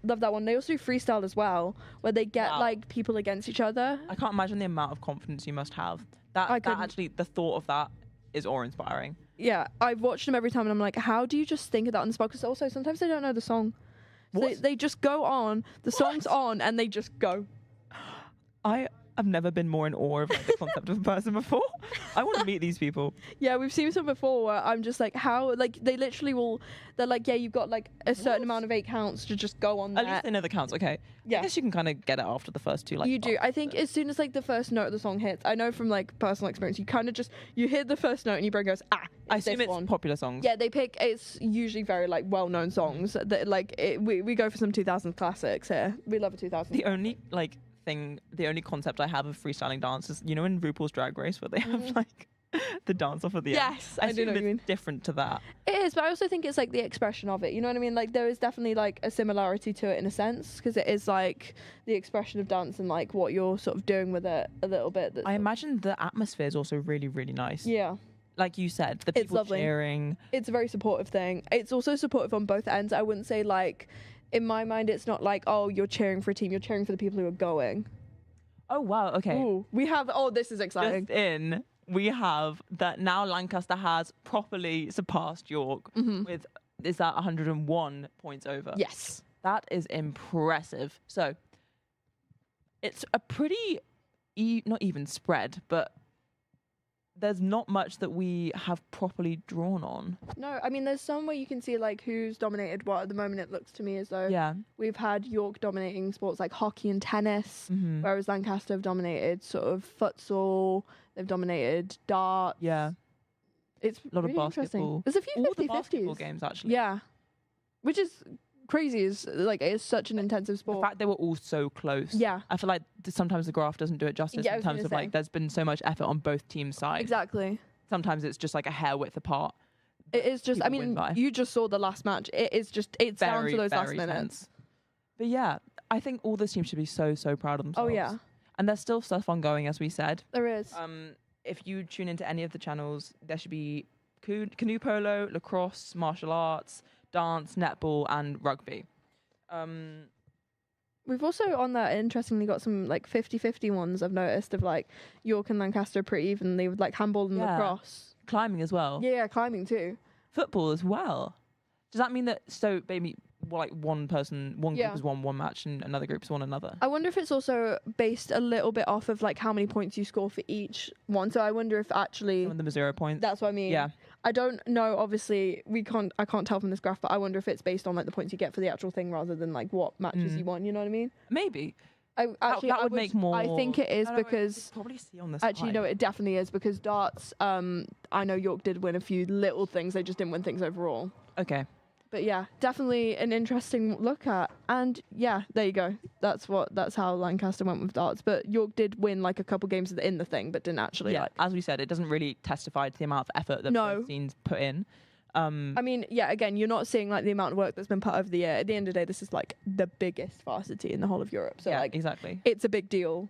love that one. They also do freestyle as well, where they get like people against each other. I can't imagine the amount of confidence you must have. That actually, the thought of that is awe-inspiring. Yeah, I've watched them every time, and I'm like, how do you just think of that on the spot? Because also sometimes they don't know the song. So they just go on. The song's on, and they just go. I've never been more in awe of like, the concept of a person before. I want to meet these people. Yeah, we've seen some before where I'm just like, how? Like, they literally will, they're like, yeah, you've got like a certain amount of 8 counts to just go on At there. least they know the counts, okay. Yeah. I guess you can kind of get it after the first 2. Like, you do. I think as soon as like the first note of the song hits, I know from like personal experience, you kind of just, you hear the first note and your brain goes, I assume it's popular songs. Yeah, they pick, it's usually very like well-known songs. That like, we go for some 2000s classics here. We love a 2000s. The only like the only concept I have of freestyling dance is, you know, in RuPaul's Drag Race where they have like the dance off at the end. Yes, I do know what you mean. Different to that. It is, but I also think it's like the expression of it. You know what I mean? Like there is definitely like a similarity to it in a sense, because it is like the expression of dance and like what you're sort of doing with it a little bit. I imagine the atmosphere is also really, really nice. Yeah. Like you said, the people lovely. cheering. It's a very supportive thing. It's also supportive on both ends. I wouldn't say like, in my mind, it's not like, oh, you're cheering for a team. You're cheering for the people who are going. Oh, wow. Okay. Ooh, we have, this is exciting. We have that now Lancaster has properly surpassed York with, is that 101 points over? Yes. That is impressive. So it's a pretty, not even spread, but there's not much that we have properly drawn on. No, I mean, there's some where you can see like who's dominated what. At the moment, it looks to me as though we've had York dominating sports like hockey and tennis, whereas Lancaster have dominated sort of futsal. They've dominated dart. Yeah. It's a lot really of basketball. Interesting. There's a few 50-50s. All the basketball games, actually. Yeah. Which is crazy. Is like it's such an intensive sport. The fact they were all so close. Yeah. I feel like sometimes the graph doesn't do it justice in terms of like there's been so much effort on both teams' sides. Exactly. Sometimes it's just like a hair width apart. It is just, I mean, you just saw the last match. It is just, it's very, down to those last very minutes. Tense. But yeah, I think all this teams should be so proud of themselves. Oh yeah. And there's still stuff ongoing, as we said. There is. If you tune into any of the channels, there should be canoe polo, lacrosse, martial arts, dance, netball, and rugby. We've also on that interestingly got some like 50-50 ones I've noticed of like York and Lancaster pretty evenly with like handball and lacrosse. Climbing as well. Yeah, climbing too. Football as well. Does that mean that maybe like one group has won one match and another group's won another? I wonder if it's also based a little bit off of like how many points you score for each one. So I wonder if actually some of them are 0 points. That's what I mean. Yeah. I don't know. Obviously, I can't tell from this graph, but I wonder if it's based on like the points you get for the actual thing rather than like what matches you won. You know what I mean? Maybe. That would make more. I think it is because probably see on this. Actually, no, it definitely is because darts. I know York did win a few little things. They just didn't win things overall. Okay. But yeah, definitely an interesting look at. And yeah, there you go. That's how Lancaster went with darts. But York did win like a couple games in the thing, but didn't actually. Yeah, as we said, it doesn't really testify to the amount of effort that both teams put in. I mean, yeah, again, you're not seeing like the amount of work that's been put over the year. At the end of the day, this is like the biggest varsity in the whole of Europe. So like, exactly. It's a big deal.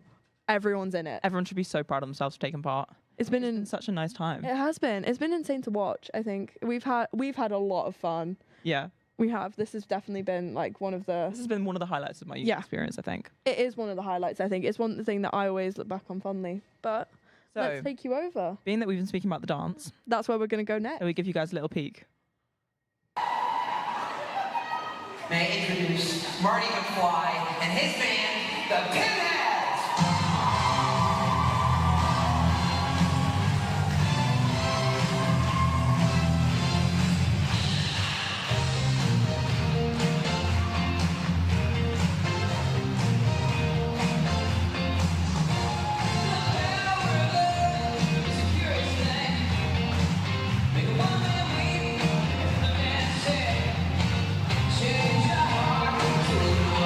Everyone's in it. Everyone should be so proud of themselves for taking part. It's been such a nice time. It has been. It's been insane to watch. I think we've had a lot of fun. Yeah. We have. This has definitely been like one of the... This has been one of the highlights of my youth experience, I think. It is one of the highlights, I think. It's one thing that I always look back on fondly. But let's take you over. Being that we've been speaking about the dance... That's where we're going to go next. So we give you guys a little peek. May I introduce Marty McFly and his band, the Pinheads! Change your heart to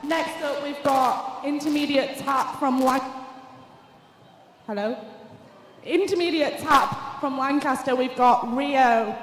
Next up, we've got intermediate tap from Intermediate tap from Lancaster. We've got Rio.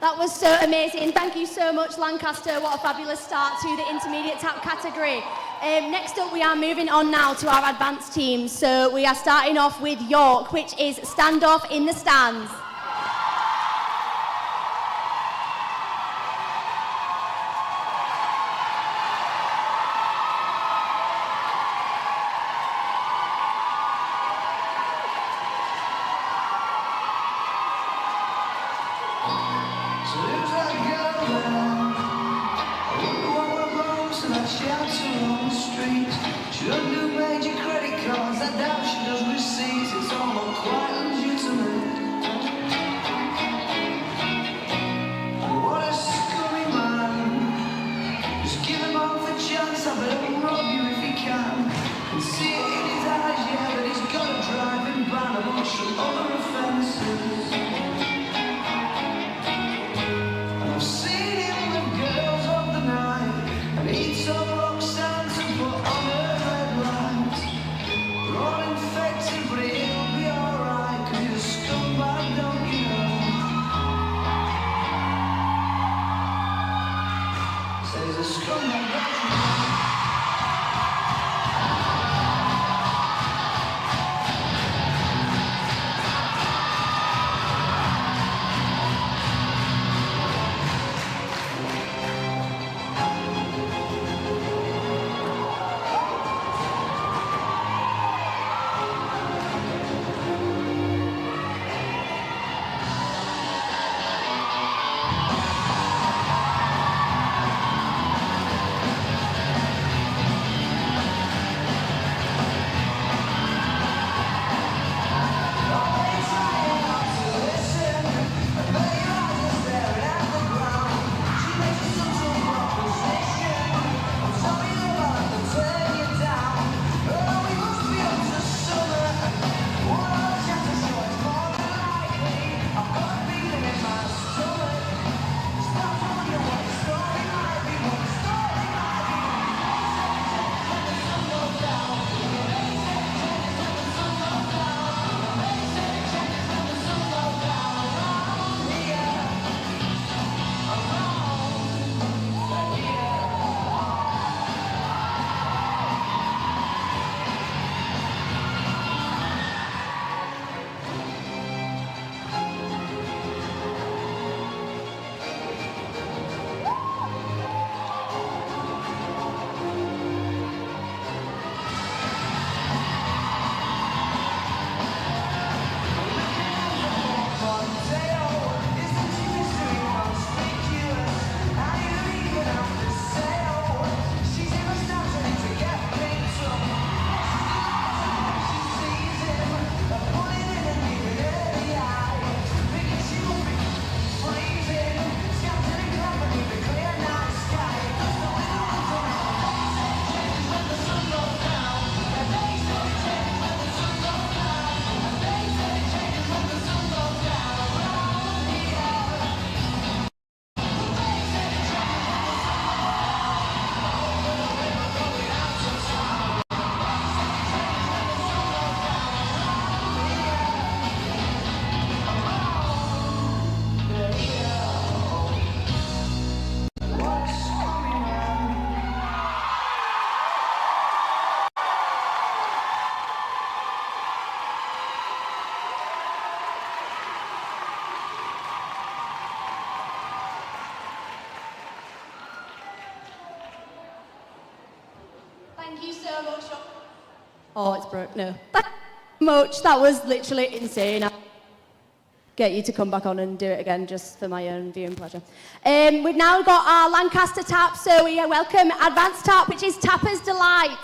That was so amazing. Thank you so much, Lancaster. What a fabulous start to the intermediate tap category. Next up, we are moving on now to our advanced teams. So we are starting off with York, which is standoff in the stands. See it in his eyes, yeah, but you so much. Oh, it's broke. No. Thank you much. That was literally insane. I'll get you to come back on and do it again just for my own viewing pleasure. We've now got our Lancaster tap, so we welcome Advanced Tap, which is Tapper's Delight.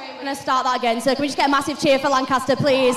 We're going to start that again, so can we just get a massive cheer for Lancaster, please?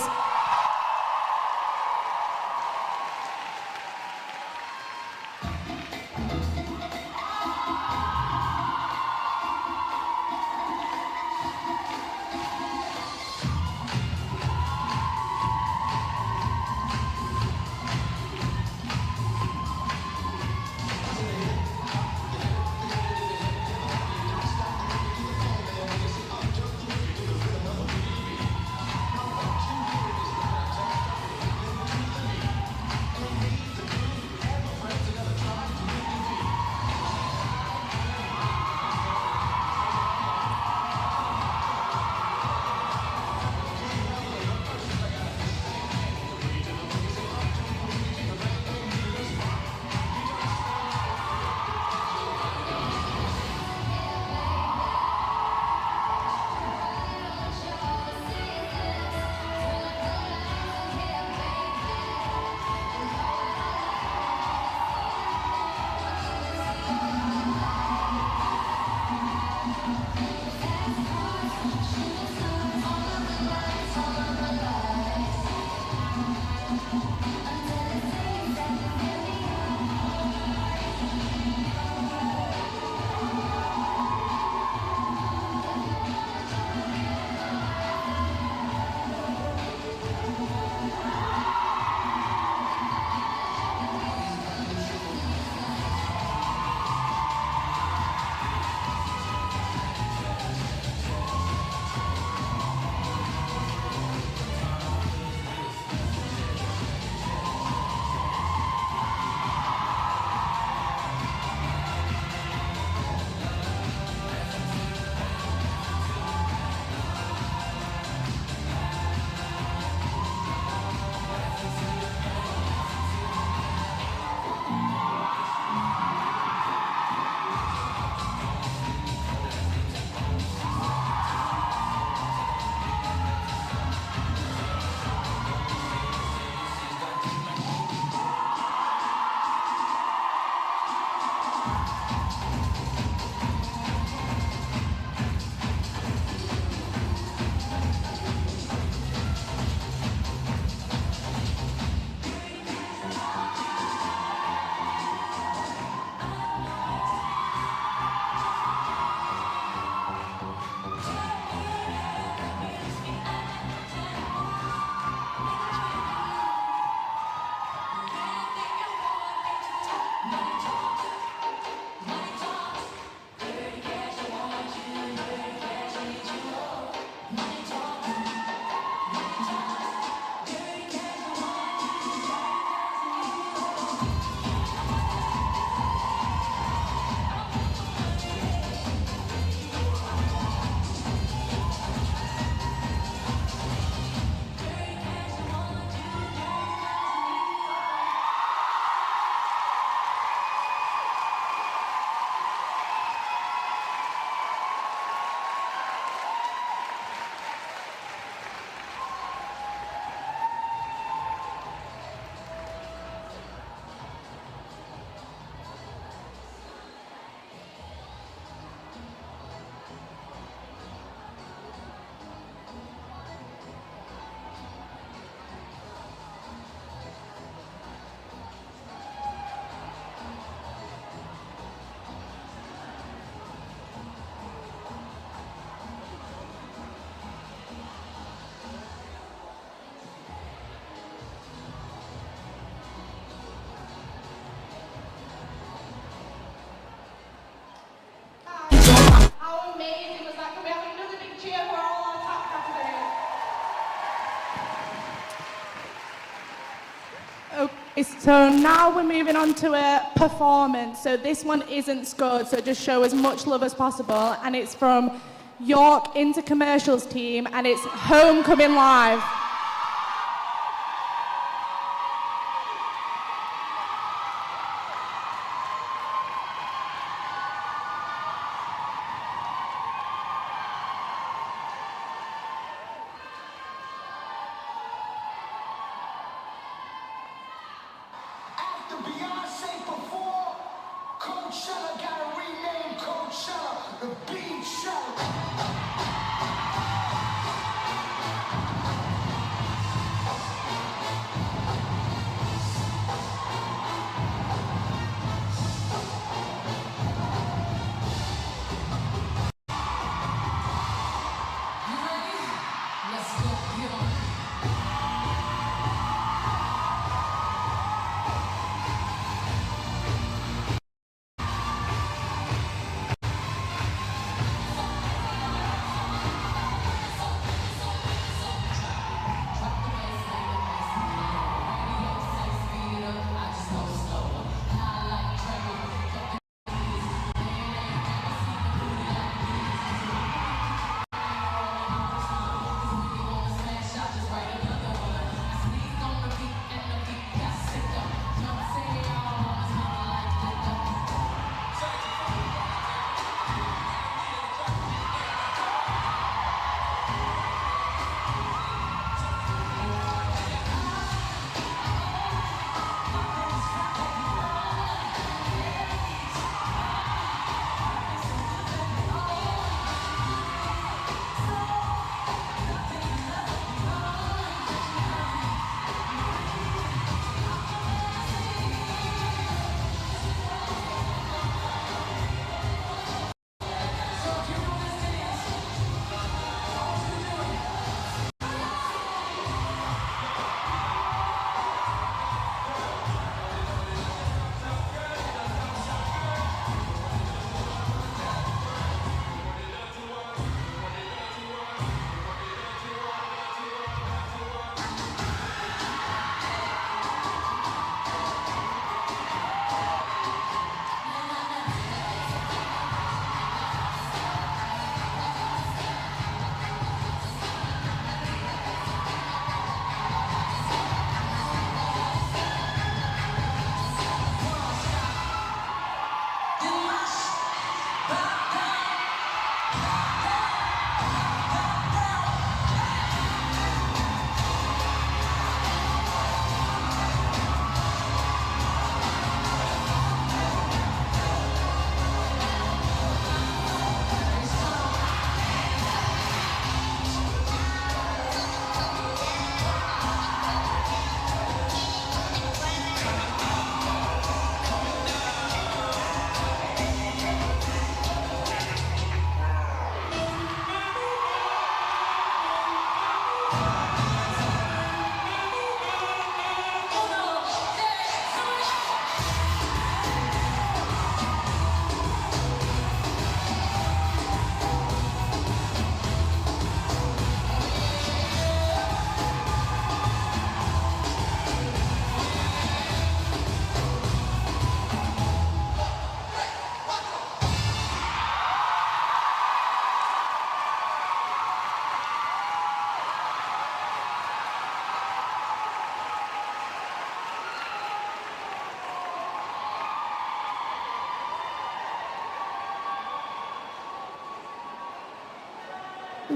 So now we're moving on to a performance. So this one isn't scored, so just show as much love as possible. And it's from York Intercommercials team, and it's Homecoming Live.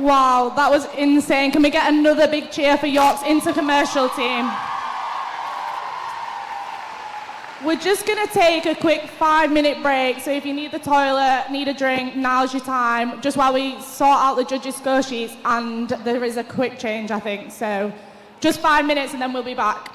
Wow, that was insane. Can we get another big cheer for York's Intercommercial team? We're just going to take a quick 5-minute break, so if you need the toilet, need a drink, now's your time, just while we sort out the judges' score sheets, and there is a quick change, I think. So just 5 minutes and then we'll be back.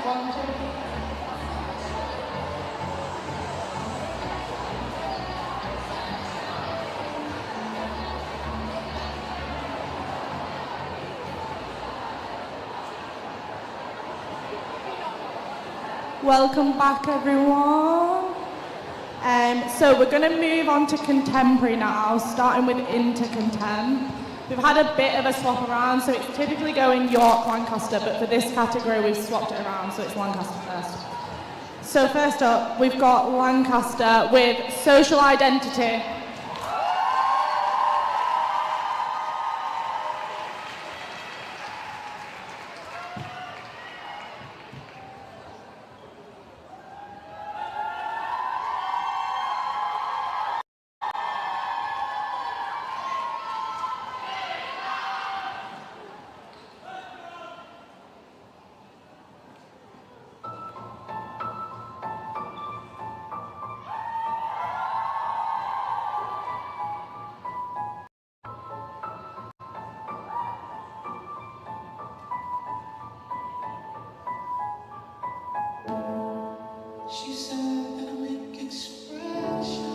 1, 2. Welcome back, everyone. So we're going to move on to contemporary now, starting with intercontemp. We've had a bit of a swap around, so it's typically going York, Lancaster, but for this category we've swapped it around, so it's Lancaster first. So first up, we've got Lancaster with social identity. She said that I make expressions.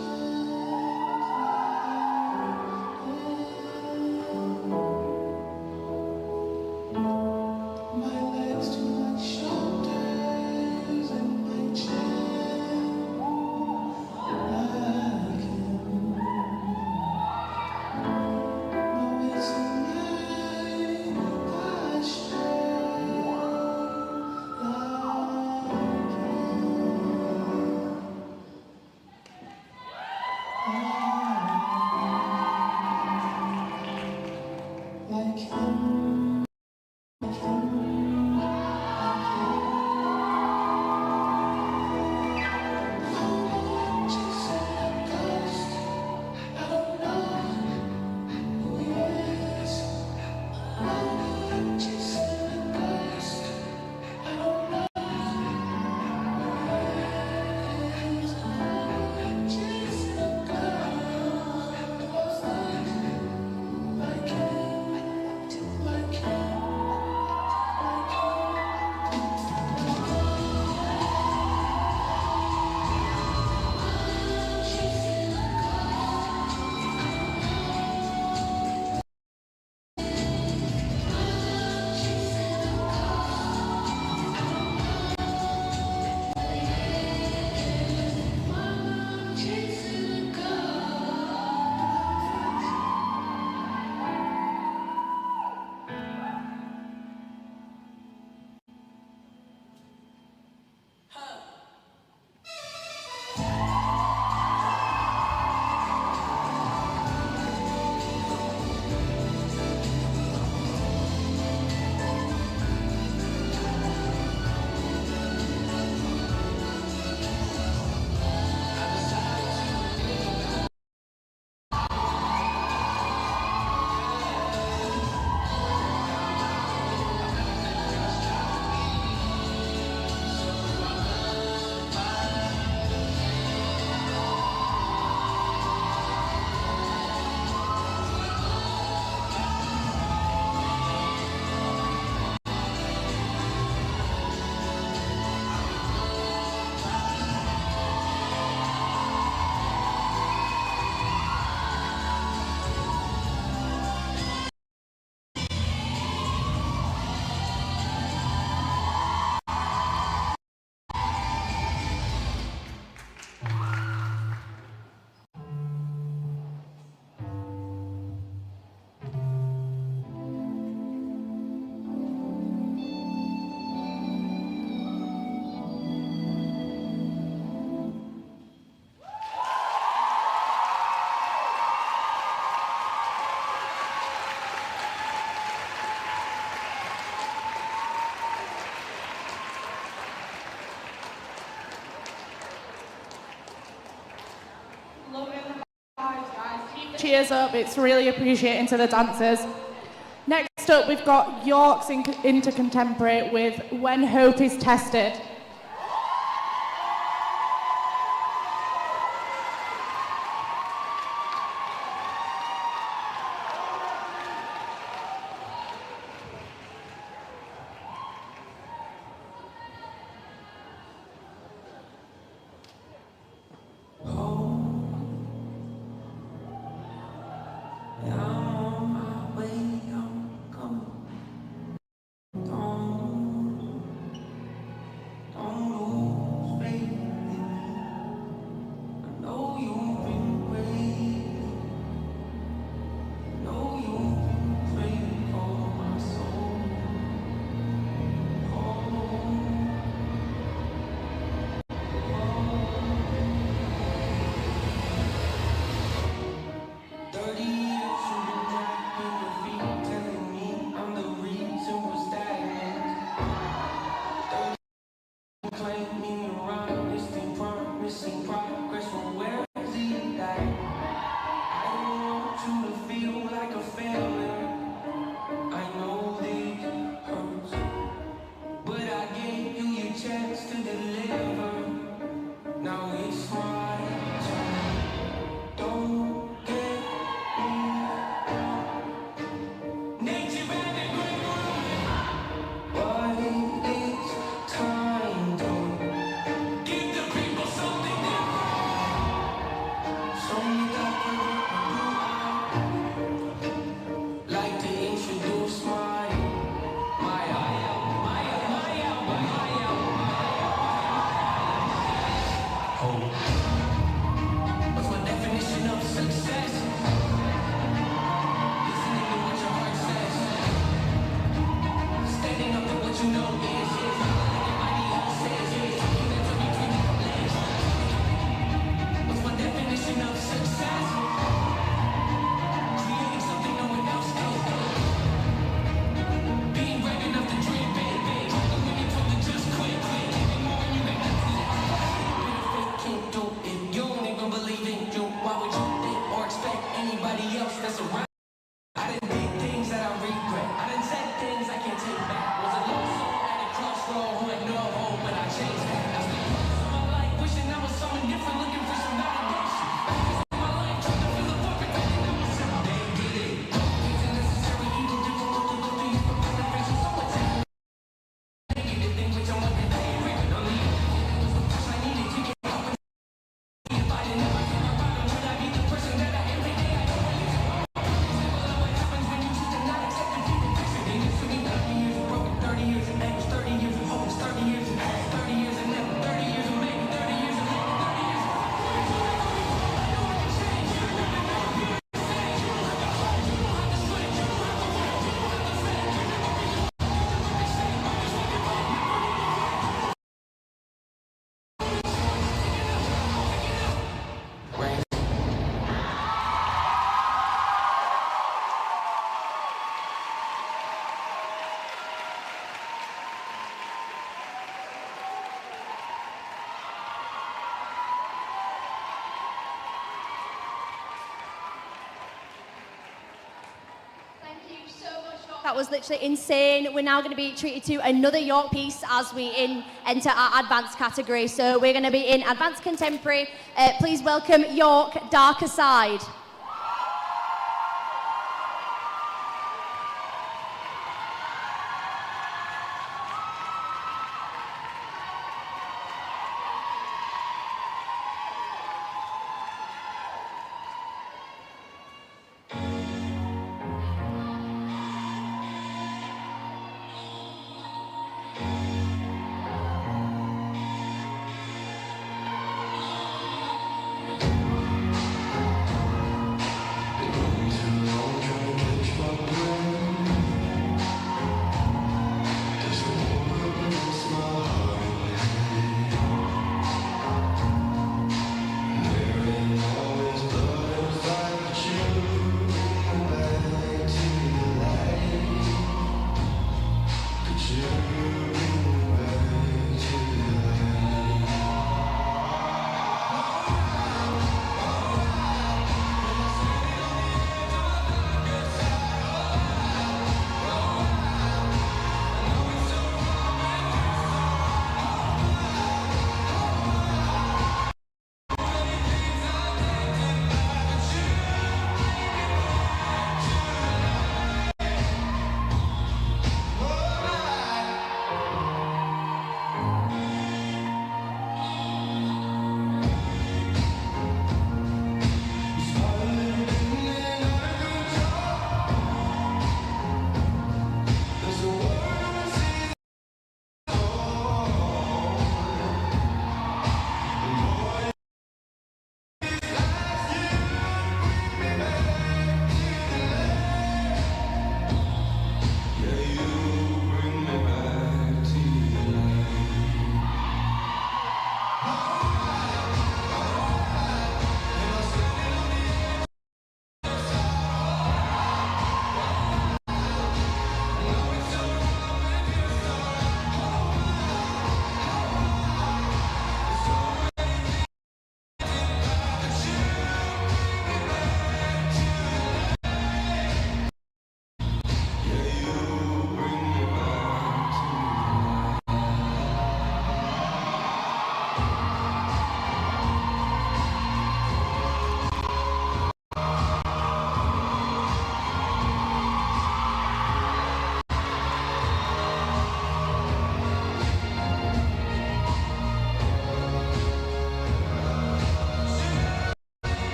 My legs to my shoulders and my chin. Like him. No, it's my posture. Like him. Cheers up, it's really appreciating to the dancers. Next up, we've got York's Intercontemporary with When Hope is Tested. That was literally insane. We're now going to be treated to another York piece as we enter our advanced category. So we're going to be in advanced contemporary. Please welcome York, Darker Side.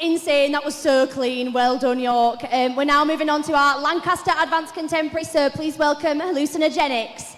insane. That was so clean. Well done, York. We're now moving on to our Lancaster Advanced Contemporary, so please welcome Hallucinogenics.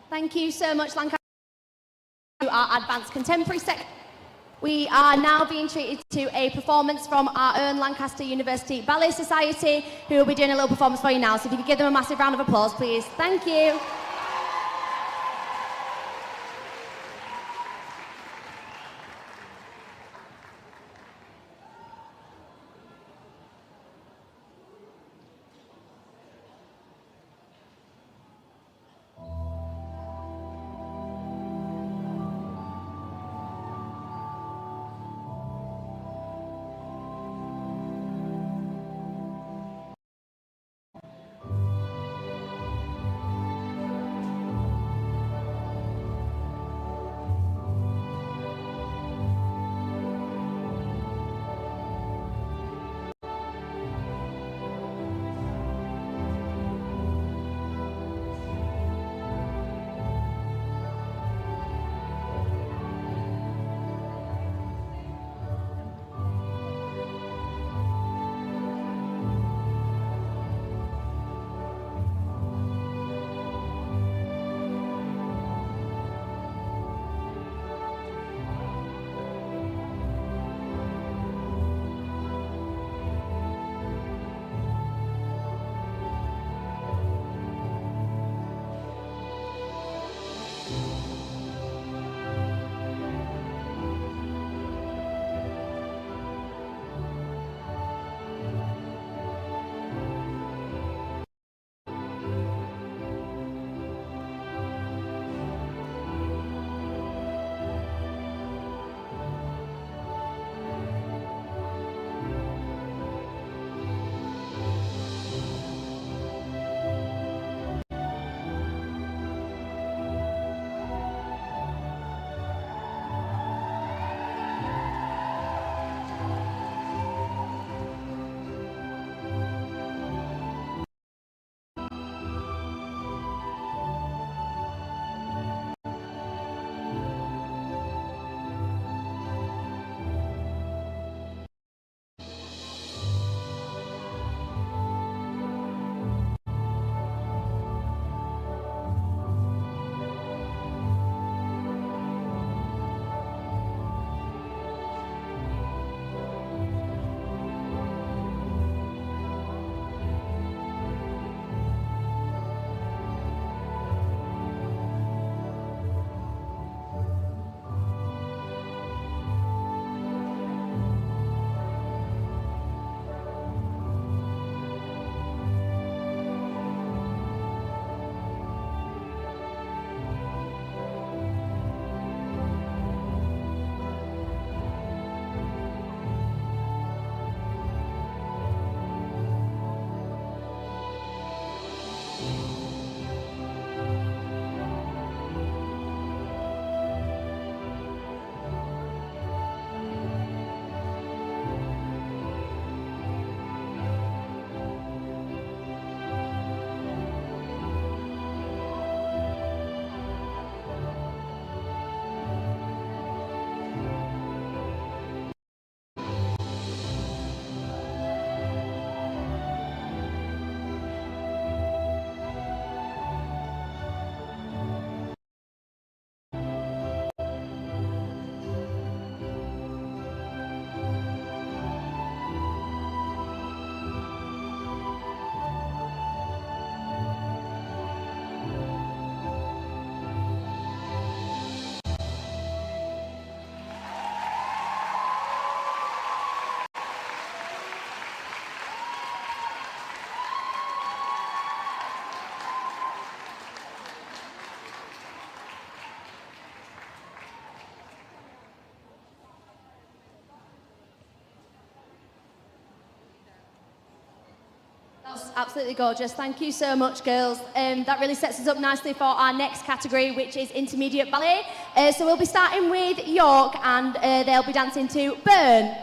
Thank you so much, Lancaster. Our Advanced Contemporary section. We are now being treated to a performance from our own Lancaster University Ballet Society, who will be doing a little performance for you now. So if you could give them a massive round of applause, please. Thank you. looks absolutely gorgeous. Thank you so much, girls. That really sets us up nicely for our next category, which is intermediate ballet. So we'll be starting with York, and they'll be dancing to Burn.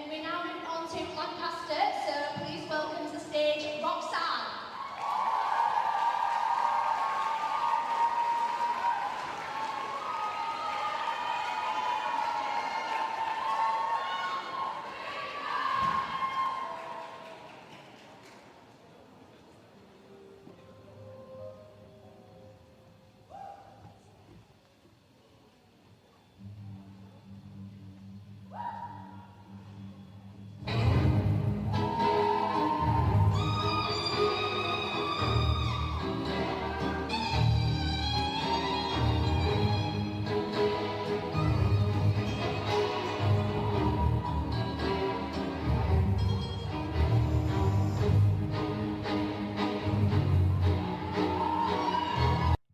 We're now moving on to Lancaster, so please welcome to the stage Roxanne.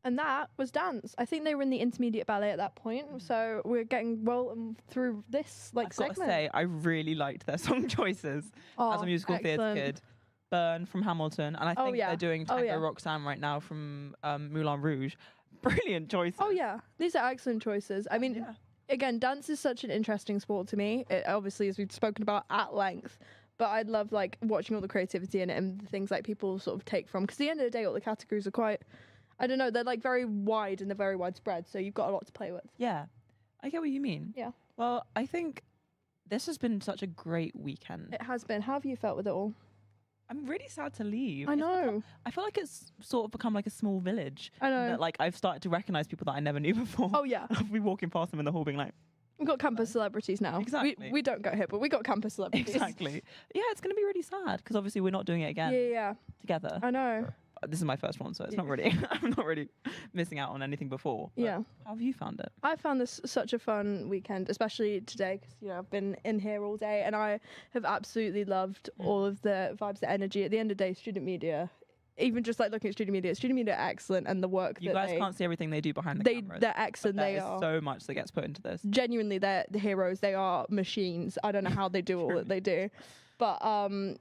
And that was dance. I think they were in the intermediate ballet at that point, so we're getting well through this I've segment. got to say, I really liked their song choices as a musical theatre kid. Burn from Hamilton, and I think they're doing Tango Roxanne right now from Moulin Rouge. Brilliant choices. Oh yeah, these are excellent choices. I mean, again, dance is such an interesting sport to me. It, obviously, as we've spoken about at length, but I love like watching all the creativity in it and the things like people sort of take from. Because at the end of the day, all the categories are quite, I don't know, they're like very wide and they're very widespread. So you've got a lot to play with. Yeah, I get what you mean. Yeah. Well, I think this has been such a great weekend. It has been. How have you felt with it all? I'm really sad to leave. I know. I feel like it's sort of become like a small village. I know. That, like I've started to recognise people that I never knew before. Oh yeah. I'll be walking past them in the hall being like, we've got campus celebrities now. Exactly. We don't go here, but we got campus celebrities. Exactly. Yeah, it's going to be really sad because obviously we're not doing it again. Yeah. Together. I know. This is my first one, so it's not really. I'm not really missing out on anything before. Yeah. How have you found it? I found this such a fun weekend, especially today, because I've been in here all day, and I have absolutely loved all of the vibes, the energy. At the end of the day, student media, even just like looking at student media are excellent, and the work you guys can't see everything they do behind the cameras. They're excellent. They are so much that gets put into this. Genuinely, they're the heroes. They are machines. I don't know how they do all that they do. But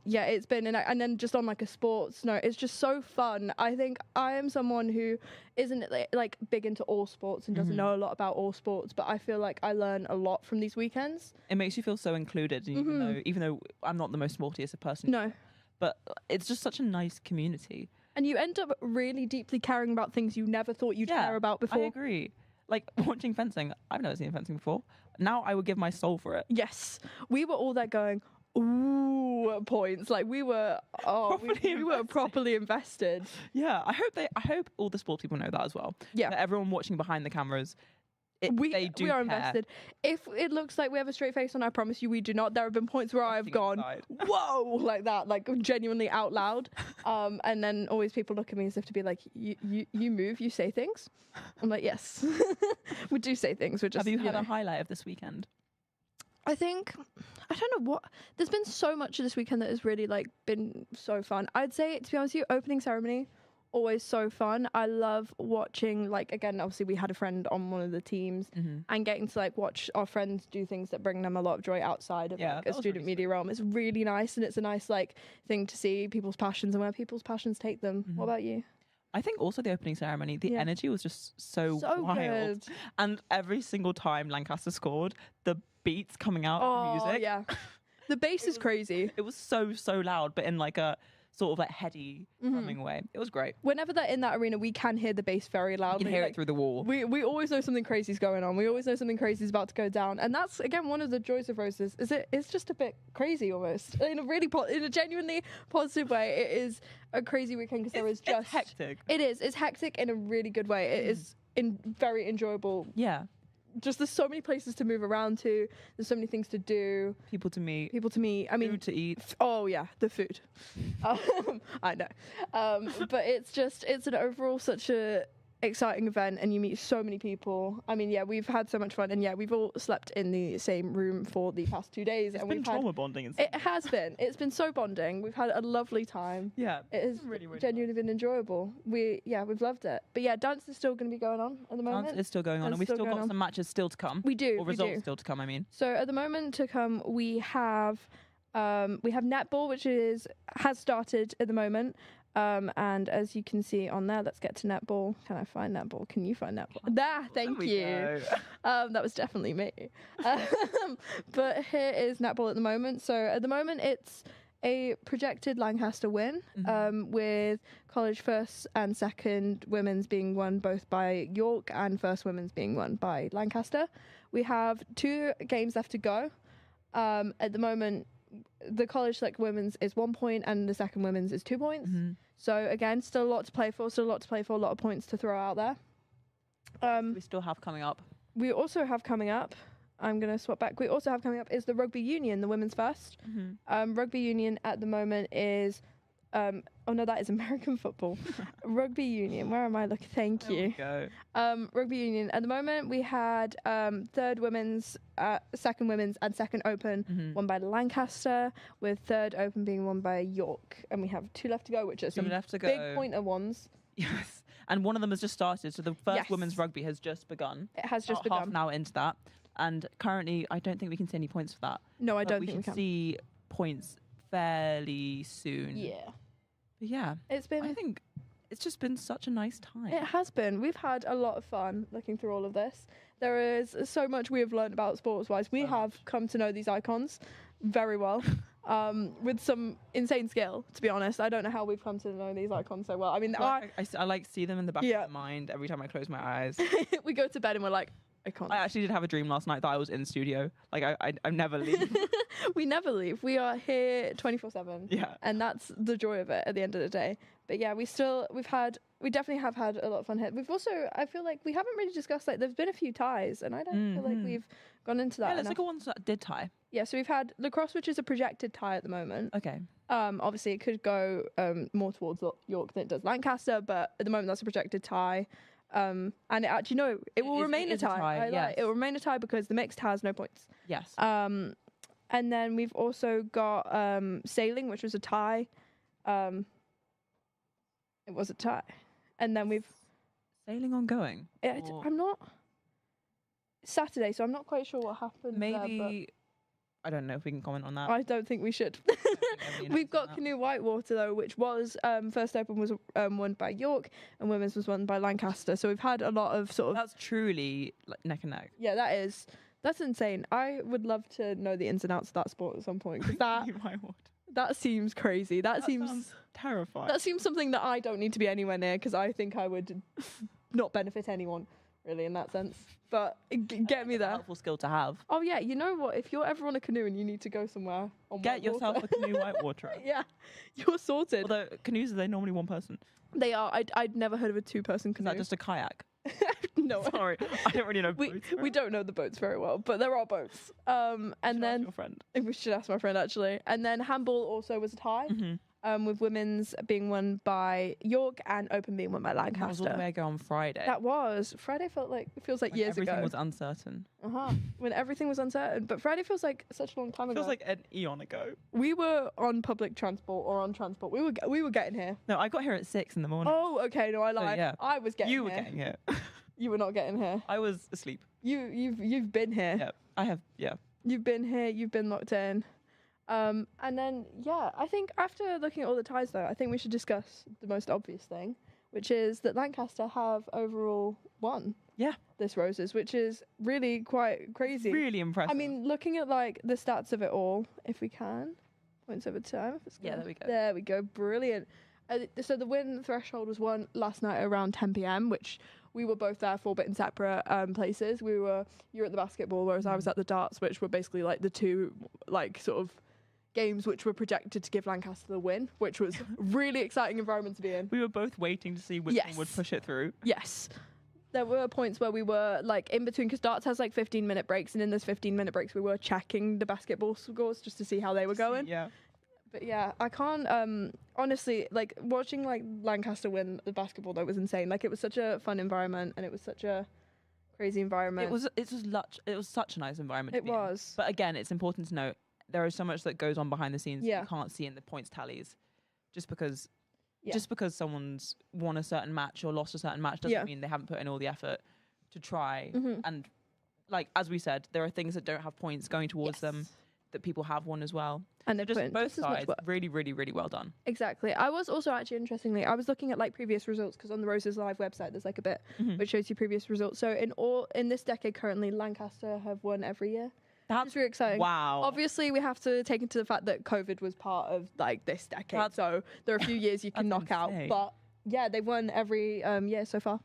yeah, it's been, and then just on like a sports note, it's just so fun. I think I am someone who isn't like big into all sports and doesn't know a lot about all sports, but I feel like I learn a lot from these weekends. It makes you feel so included, even though I'm not the most sportiest person. No. But it's just such a nice community. And you end up really deeply caring about things you never thought you'd care about before. I agree. Like watching fencing, I've never seen fencing before. Now I would give my soul for it. Yes. We were all there going, ooh, points. Like we were we were properly invested. Yeah, I hope all the sports people know that as well. Yeah. That everyone watching behind the cameras, they do we are care. invested. If it looks like we have a straight face on, I promise you we do not. There have been points where I've gone, whoa, like that, like genuinely out loud. And then always people look at me as if to be like, you move, you say things. I'm like, yes, we do say things. We're just. Have you had a highlight of this weekend? I think, I don't know what, there's been so much of this weekend that has really like been so fun. I'd say, to be honest with you, opening ceremony, always so fun. I love watching, like, again, obviously we had a friend on one of the teams and getting to like watch our friends do things that bring them a lot of joy outside of like a student media realm. It's really nice, and it's a nice like thing to see people's passions and where people's passions take them. What about you? I think also the opening ceremony, the energy was just so wild. Good. And every single time Lancaster scored, the beats coming out of the music. Yeah. The bass is crazy. It was so loud, but in like a sort of like heady drumming way. It was great. Whenever they're in that arena, we can hear the bass very loudly. You can hear it through the wall. We always know something crazy is going on. We always know something crazy is about to go down. And that's, again, one of the joys of Roses, is it's just a bit crazy almost. In a really, in a genuinely positive way. It is a crazy weekend because there is just... It's hectic. It is. It's hectic in a really good way. It is very enjoyable. Yeah. Just there's so many places to move around to. There's so many things to do. People to meet. I mean, food to eat. Oh yeah, the food. I know. But it's an overall such a exciting event, and you meet so many people. I mean, yeah, we've had so much fun, and yeah, we've all slept in the same room for the past 2 days. It's and been we've trauma bonding. It has been. It's been so bonding. We've had a lovely time. Yeah, it has really, really genuinely been enjoyable. We've loved it. But yeah, dance is still going to be going on at the moment. Dance is still going on, and we've still got some matches still to come. We do. Or results still to come, I mean. So at the moment to come, we have netball, which has started at the moment. And as you can see on there, let's get to netball. Can I find netball? Can you find netball? Thank you. That was definitely me. But here is netball at the moment. So at the moment, it's a projected Lancaster win, with college first and second women's being won both by York and first women's being won by Lancaster. We have 2 games left to go. At the moment, the college women's is 1 point and the second women's is 2 points. So again, still a lot to play for, a lot of points to throw out there. We still have coming up. We also have coming up, I'm going to swap back. We also have coming up is the Rugby Union, the women's first. Rugby Union at the moment is, oh no, that is American football. Rugby Union, where am I looking? Thank you. Rugby Union, at the moment we had third women's, second women's and second open won by Lancaster, with third open being won by York. And we have 2 left to go, which are some big pointer ones. Yes. And one of them has just started. So the first women's rugby has just begun. It has just begun. Half an hour into that. And currently, I don't think we can see any points for that. No, I don't think we can see points fairly soon. Yeah. But yeah. It's been... I think it's just been such a nice time. It has been. We've had a lot of fun looking through all of this. There is so much we have learned about sports-wise. We have come to know these icons very well, with some insane skill, to be honest. I don't know how we've come to know these icons so well. I mean, I like see them in the back of my mind every time I close my eyes. We go to bed and we're like, icons. I actually did have a dream last night that I was in studio. Like, I never leave. We never leave. We are here 24/7. Yeah. And that's the joy of it at the end of the day. But yeah, we definitely have had a lot of fun here. We've also, I feel like we haven't really discussed, like, there's been a few ties, and I don't feel like we've gone into that. Yeah, let's look at ones that did tie. Yeah, so we've had lacrosse, which is a projected tie at the moment. Okay. Obviously, it could go more towards York than it does Lancaster, but at the moment, that's a projected tie. And it actually, no, it will remain a tie. It will remain a tie because the mixed has no points. Yes. And then we've also got sailing, which was a tie. It was a tie. And then we've... Sailing ongoing? I'm not... Saturday, so I'm not quite sure what happened. Maybe... I don't know if we can comment on that. I don't think we should. We've got Canoe Whitewater, though, which was... First Open was won by York, and women's was won by Lancaster. So we've had a lot of sort of... That's truly like neck and neck. Yeah, that is. That's insane. I would love to know the ins and outs of that sport at some point, because that seems crazy. That seems terrifying. That seems something that I don't need to be anywhere near, because I think I would not benefit anyone, really, in that sense. But get me there. A helpful skill to have. Oh yeah, you know what? If you're ever on a canoe and you need to go somewhere on get yourself a Canoe Whitewater. Yeah, you're sorted. Although canoes, are they normally one person? They are. I'd never heard of a two-person canoe. Is that just a kayak? No, sorry, I don't really know boats. We don't know the boats very well, but there are boats. And then your friend. We should ask my friend actually. And then handball also was a tie. With women's being won by York and open being won by Lancaster. That was all the way ago on Friday. That was. Friday feels like years ago. Everything was uncertain. When everything was uncertain. But Friday feels like such a long time ago. Feels like an eon ago. We were on public transport or on transport. We were getting here. No, I got here at 6 in the morning. Oh, okay. No, I lied. So, yeah. I was getting here. You were getting here. You were not getting here. I was asleep. You've been here. Yeah, I have. Yeah. You've been here. You've been locked in. And then, yeah, I think after looking at all the ties, though, I think we should discuss the most obvious thing, which is that Lancaster have overall won. Yeah. This Roses, which is really quite crazy. It's really impressive. I mean, looking at, like, the stats of it all, if we can. Points over time. If it's good. Yeah, there we go. There we go. Brilliant. So the win threshold was won last night around 10 p.m., which we were both there for, but in separate places. You were at the basketball, whereas I was at the darts, which were basically, like, the two, like, sort of games which were projected to give Lancaster the win, which was really exciting environment to be in. We were both waiting to see which one would push it through. Yes. There were points where we were like in between, because darts has like 15-minute breaks, and in those 15-minute breaks we were checking the basketball scores just to see how they were going. Yeah. But yeah, I can't honestly, like, watching like Lancaster win the basketball though was insane. Like, it was such a fun environment, and it was such a crazy environment. It was such a nice environment. It was. But again, it's important to note there is so much that goes on behind the scenes you can't see in the points tallies. Just because someone's won a certain match or lost a certain match doesn't mean they haven't put in all the effort to try. And like, as we said, there are things that don't have points going towards them that people have won as well. And they're just both sides really, really, really well done. Exactly. I was also actually, interestingly, I was looking at like previous results, because on the Roses Live website there's like a bit which shows you previous results. So in this decade currently, Lancaster have won every year. That's really exciting. Wow. Obviously, we have to take into the fact that COVID was part of like this decade. So there are a few years you can knock out. But yeah, they've won every year so far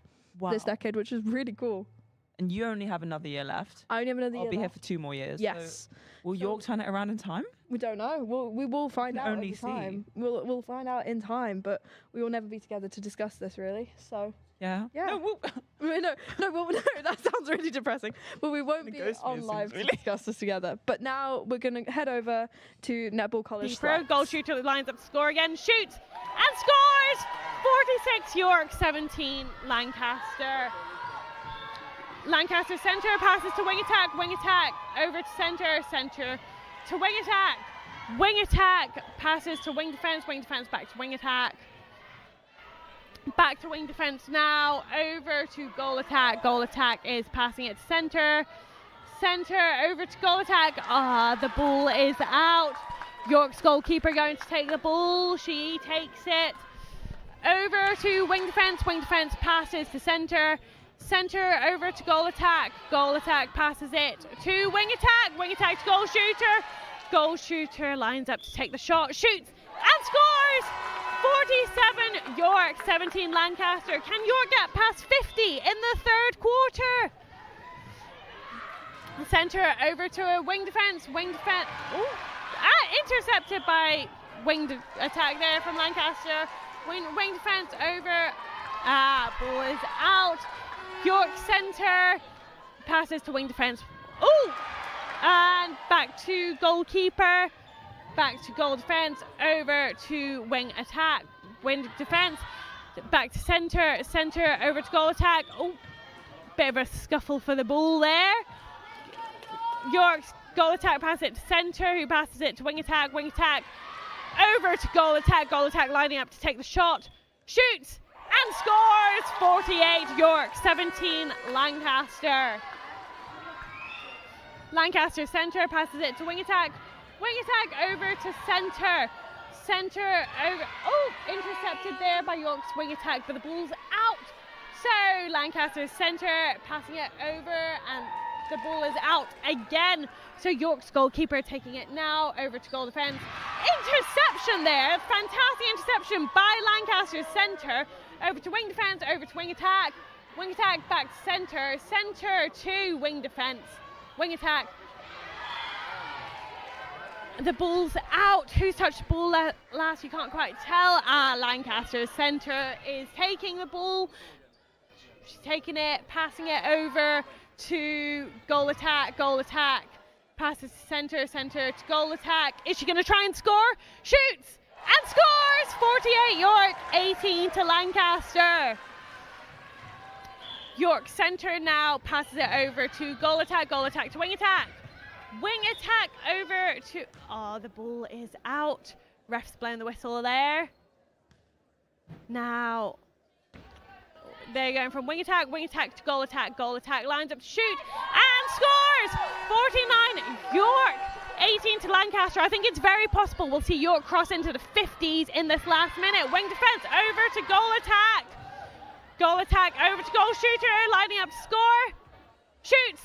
this decade, which is really cool. And you only have another year left. I only have another year I'll be here left. for 2 more years. Yes. So will York turn it around in time? We don't know. We will find out in time. We'll find out in time, but we will never be together to discuss this, really. So yeah. No, that sounds really depressing. But we won't be on live to discuss this together. But now we're going to head over to Netball College. Pro goal shooter lines up to score again, shoots and scores. 46 York, 17 Lancaster. Lancaster centre passes to wing attack, over to centre to wing attack, passes to wing defence, back to wing attack. Back to wing defence now, over to goal attack is passing it to centre, over to goal attack, the ball is out. York's goalkeeper going to take the ball, she takes it. over to wing defence passes to centre over to goal attack passes it to wing attack to goal shooter lines up to take the shot, shoots and scores. 47 York, 17 Lancaster. Can York get past 50 in the third quarter? Centre over to a wing defence. Intercepted by wing attack there from Lancaster. Wing defence over. Ball is out. York centre passes to wing defence. And back to goalkeeper. Back to goal defence. Over to wing attack. Wing defence. Back to centre. Centre over to goal attack. Bit of a scuffle for the ball there. York's goal attack passes it to centre, who passes it to wing attack over to goal attack lining up to take the shot, shoots and scores. 48 York, 17 Lancaster. Lancaster centre passes it to wing attack over to centre over, intercepted there by York's wing attack, but the ball's out. So Lancaster centre passing it over and the ball is out again. So York's goalkeeper taking it now over to goal defence. Interception there. Fantastic interception by Lancaster's centre. Over to wing defence, over to wing attack. Wing attack back to centre. Centre to wing defence. Wing attack. The ball's out. Who's touched the ball last? You can't quite tell. Lancaster's centre is taking the ball. She's taking it, passing it over to goal attack, passes to centre to goal attack. Is she going to try and score? Shoots and scores. 48 York, 18 to Lancaster. York centre now passes it over to goal attack to wing attack over to, the ball is out. Ref's blowing the whistle there. Now they're going from wing attack to goal attack, lines up to shoot and scores. 49 York, 18 to Lancaster. I think it's very possible we'll see York cross into the 50s in this last minute. Wing defence over to goal attack over to goal shooter, lining up to score, shoots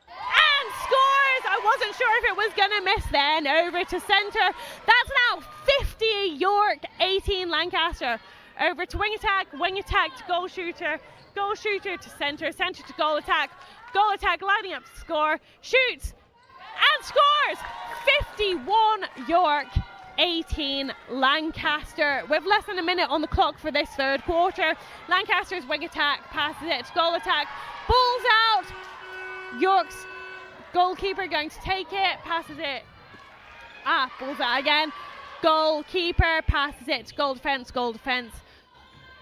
and scores. I wasn't sure if it was going to miss then. Over to centre. That's now 50 York, 18 Lancaster. Over to wing attack to goal shooter to centre to goal attack lining up to score, shoots and scores. 51 York, 18 Lancaster. With less than a minute on the clock for this third quarter. Lancaster's wing attack passes it to goal attack, ball's out. York's goalkeeper going to take it, passes it, ball's out again. Goalkeeper passes it to goal defence,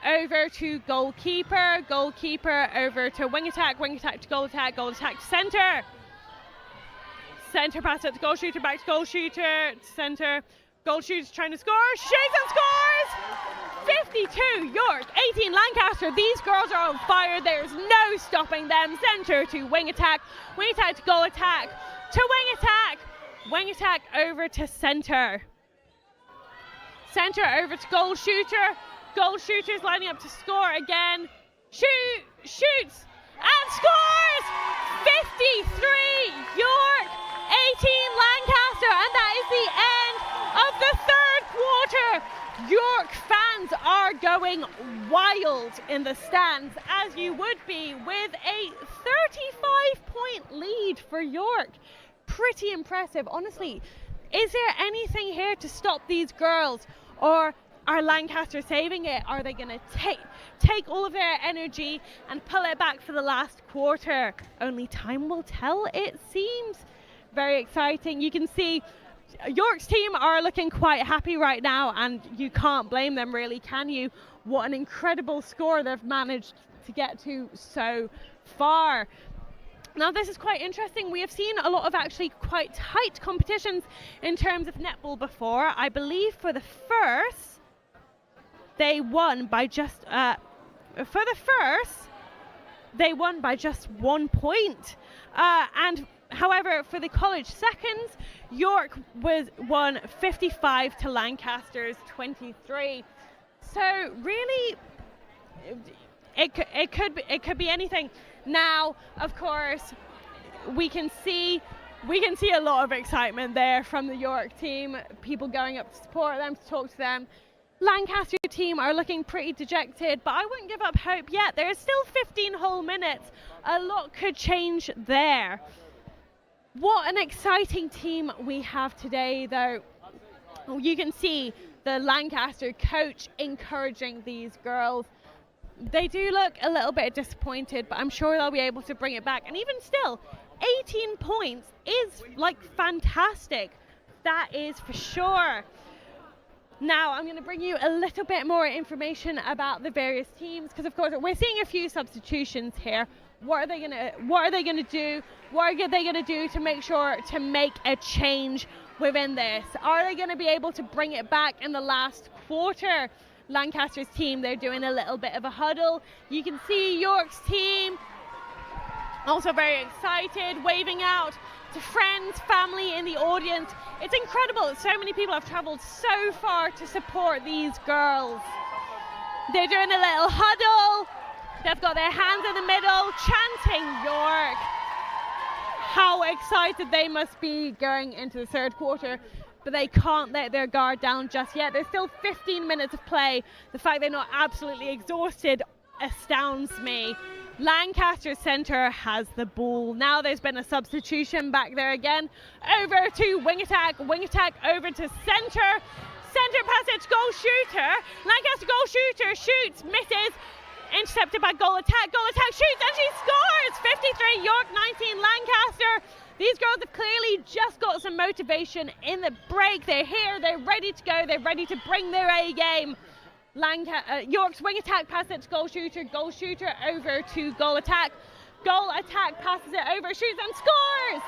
over to goalkeeper over to wing attack to goal attack to centre pass it to goal shooter, back to goal shooter to centre, goal shooter's trying to score, shoots and scores. 52 York, 18 Lancaster. These girls are on fire. There's no stopping them. Centre to wing attack to goal attack to wing attack over to centre over to goal shooter. Goal shooter's lining up to score again. Shoots and scores. 53 York, 18 Lancaster, and that is the end of the third quarter. York fans are going wild in the stands, as you would be, with a 35-point lead for York. Pretty impressive, honestly. Is there anything here to stop these girls, or are Lancaster saving it? Are they going to take all of their energy and pull it back for the last quarter? Only time will tell, it seems. Very exciting. You can see York's team are looking quite happy right now, and you can't blame them, really, can you? What an incredible score they've managed to get to so far. Now, this is quite interesting. We have seen a lot of actually quite tight competitions in terms of netball before. I believe for the first, they won by just 1 point. And however, for the college seconds, York won 55 to Lancaster's 23. So really, it could be anything. Now, of course, we can see a lot of excitement there from the York team. People going up to support them, to talk to them. Lancaster team are looking pretty dejected, but I wouldn't give up hope yet. There is still 15 whole minutes. A lot could change there. What an exciting team we have today, though. You can see the Lancaster coach encouraging these girls. They do look a little bit disappointed, but I'm sure they'll be able to bring it back. And even still, 18 points is like fantastic. That is for sure. Now I'm going to bring you a little bit more information about the various teams, because of course we're seeing a few substitutions here. What are they going to do? What are they going to do to make sure to make a change within this? Are they going to be able to bring it back in the last quarter? Lancaster's team, they're doing a little bit of a huddle. You can see York's team also very excited, waving out to friends, family in the audience. It's incredible that so many people have travelled so far to support these girls. They're doing a little huddle. They've got their hands in the middle, chanting York. How excited they must be going into the third quarter, but they can't let their guard down just yet. There's still 15 minutes of play. The fact they're not absolutely exhausted astounds me. Lancaster centre has the ball. Now there's been a substitution back there again. Over to wing attack over to centre. Centre pass it to goal shooter. Lancaster goal shooter shoots, misses. Intercepted by goal attack shoots, and she scores! 53 York, 19 Lancaster. These girls have clearly just got some motivation in the break. They're here, they're ready to go, they're ready to bring their A game. York's wing attack passes it to goal shooter over to goal attack passes it over, shoots and scores!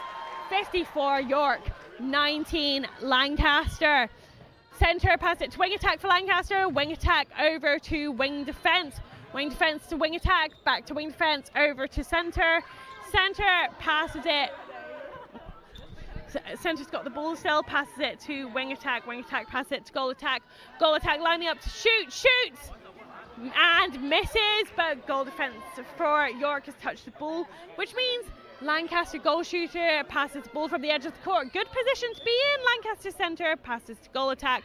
54 York, 19 Lancaster. Centre pass it to wing attack for Lancaster, wing attack over to wing defence to wing attack, back to wing defence, over to centre. Centre passes it. Centre's got the ball still, passes it to wing attack passes it to goal attack lining up to shoots and misses, but goal defence for York has touched the ball, which means Lancaster goal shooter passes the ball from the edge of the court. Good position to be in. Lancaster centre passes to goal attack,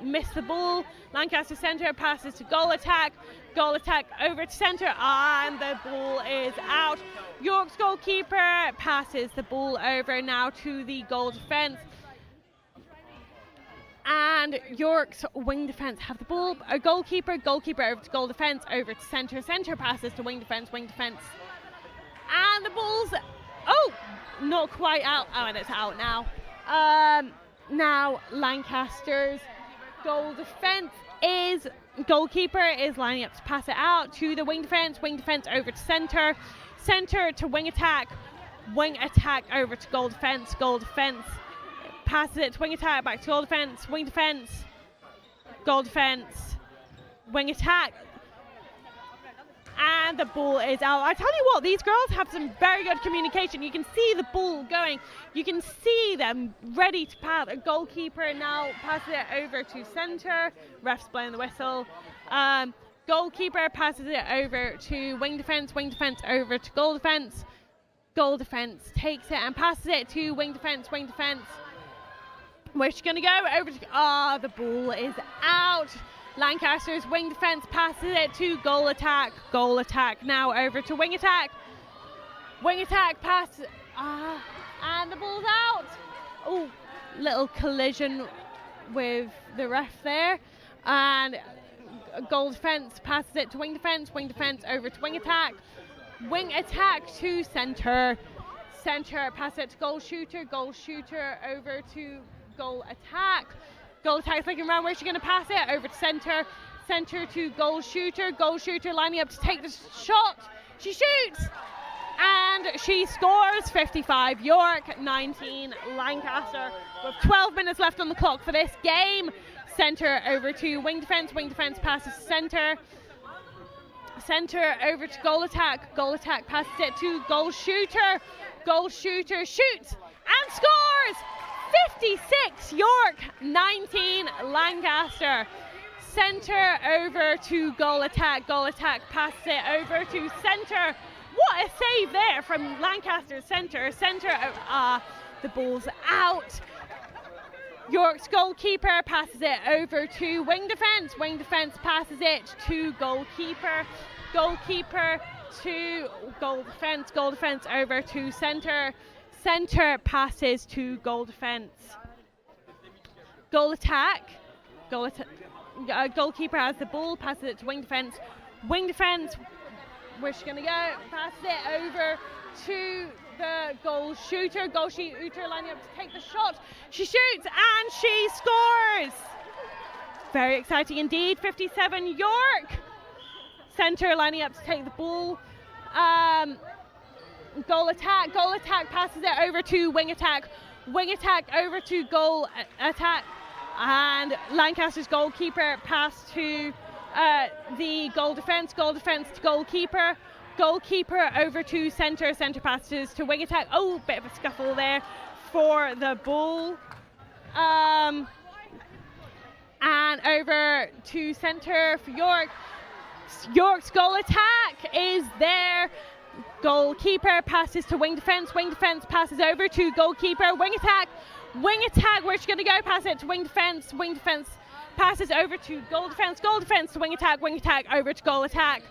missed the ball. Lancaster centre passes to goal attack over to centre, and the ball is out. York's goalkeeper passes the ball over now to the goal defence, and York's wing defence have the ball. A goalkeeper over to goal defence, over to centre passes to wing defence, and the ball's not quite out. Oh, and it's out now. Now Lancaster's goalkeeper is lining up to pass it out to the wing defence over to centre to wing attack over to goal defence passes it to wing attack, back to goal defence, wing attack, and the ball is out. I tell you what, these girls have some very good communication. You can see the ball going. You can see them ready to pass. A goalkeeper now passes it over to centre. Ref's blowing the whistle. Goalkeeper passes it over to wing defence over to goal defence. Goal defence takes it and passes it to wing defence. Where's she going to go? Over to... the ball is out. Lancaster's wing defence passes it to goal attack now over to wing attack pass, and the ball's out. Little collision with the ref there, and goal defence passes it to wing defence over to wing attack to centre pass it to goal shooter over to goal attack. Goal attack's looking around. Where's she going to pass it? Over to centre to goal shooter lining up to take the shot. She shoots and she scores. 55 York, 19 Lancaster, with 12 minutes left on the clock for this game. Centre over to wing defence passes to centre over to goal attack passes it to goal shooter shoots and scores. 56 York, 19 Lancaster. Centre over to goal attack. Goal attack passes it over to centre. What a save there from Lancaster centre. The ball's out. York's goalkeeper passes it over to wing defence. Wing defence passes it to goalkeeper. Goalkeeper to goal defence. Goal defence over to centre. Centre passes to goal defence. Goal attack. Goalkeeper has the ball, passes it to wing defence. Wing defence, where's she going to go? Passes it over to the goal shooter. Goal shooter lining up to take the shot. She shoots and she scores. Very exciting indeed. 57 York. Centre lining up to take the ball. Goal attack. Goal attack passes it over to wing attack. Wing attack over to goal attack. And Lancaster's goalkeeper pass to the goal defence. Goal defence to goalkeeper. Goalkeeper over to centre. Centre passes to wing attack. Oh, bit of a scuffle there for the ball. And over to centre for York. York's goal attack is there. Goalkeeper passes to wing defence. Wing defence passes over to goalkeeper. Wing attack. Wing attack, where's she going to go? Pass it to wing defence. Wing defence passes over to goal defence. Goal defence to wing attack. Wing attack over to goal attack.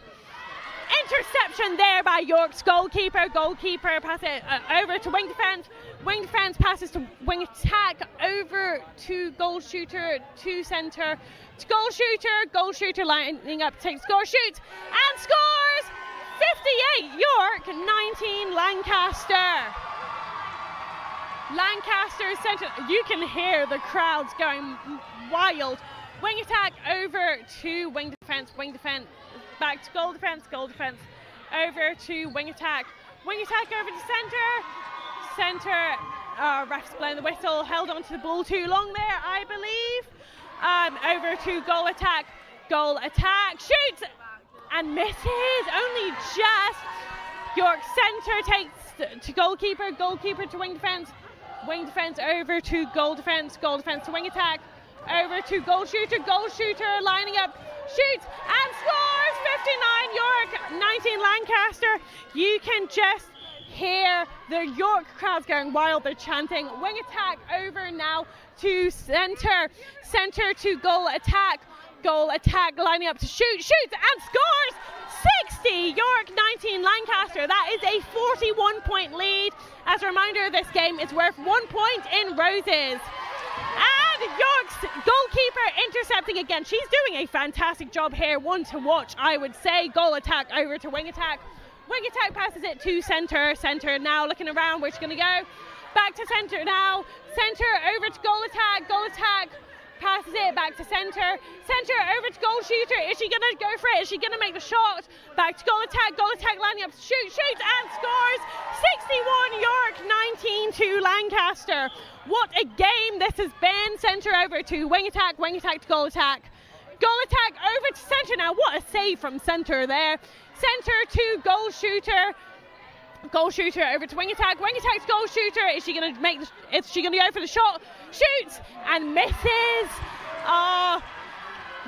Interception there by York's goalkeeper. Goalkeeper passes it over to wing defence. Wing defence passes to wing attack over to goal shooter to centre. To goal shooter. Goal shooter lining up, takes score, shoots and scores. 58 York, 19 Lancaster. Lancaster centre, you can hear the crowds going wild. Wing attack over to wing defence, back to goal defence, over to wing attack over to centre, ref's blowing the whistle, held on to the ball too long there, I believe. Over to goal attack, shoots and misses, only just. York centre takes to goalkeeper to wing defence over to goal defence to wing attack, over to goal shooter lining up, shoots and scores. 59 York, 19 Lancaster. You can just hear the York crowds going wild, they're chanting. Wing attack over now to centre to goal attack lining up to shoots and scores. 60 York, 19 Lancaster. That is a 41-point lead. As a reminder, this game is worth 1 point in roses. And York's goalkeeper intercepting again. She's doing a fantastic job here. One to watch, I would say. Goal attack over to wing attack. Wing attack passes it to centre. Centre now looking around where she's going to go. Back to centre now. Centre over to goal attack. Goal attack passes it back to centre. Centre over to goal shooter. Is she going to go for it? Is she going to make the shot? Back to goal attack. Goal attack lining up to shoots and scores. 61 York, 19 to Lancaster. What a game this has been. Centre over to wing attack to goal attack. Goal attack over to centre now. What a save from centre there. Centre to goal shooter. Goal shooter over to wing attack to goal shooter. Is she going to go for the shot? Shoots and misses.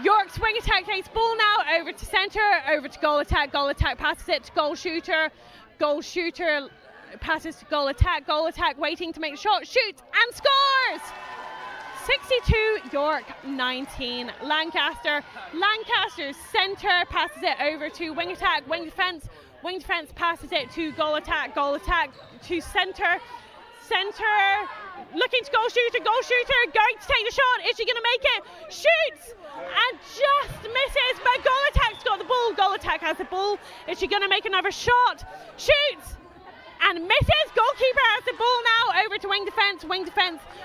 York's wing attack takes ball now over to centre, over to goal attack passes it to goal shooter passes to goal attack waiting to make the shot, shoots and scores. 62 York, 19 Lancaster. Lancaster's centre passes it over to wing attack, wing defence passes it to goal attack to centre looking to goal shooter going to take the shot. Is she going to make it? Shoots and just misses, but goal attack's got the ball. Goal attack has the ball. Is she going to make another shot? Shoots and misses. Goalkeeper has the ball now over to wing defence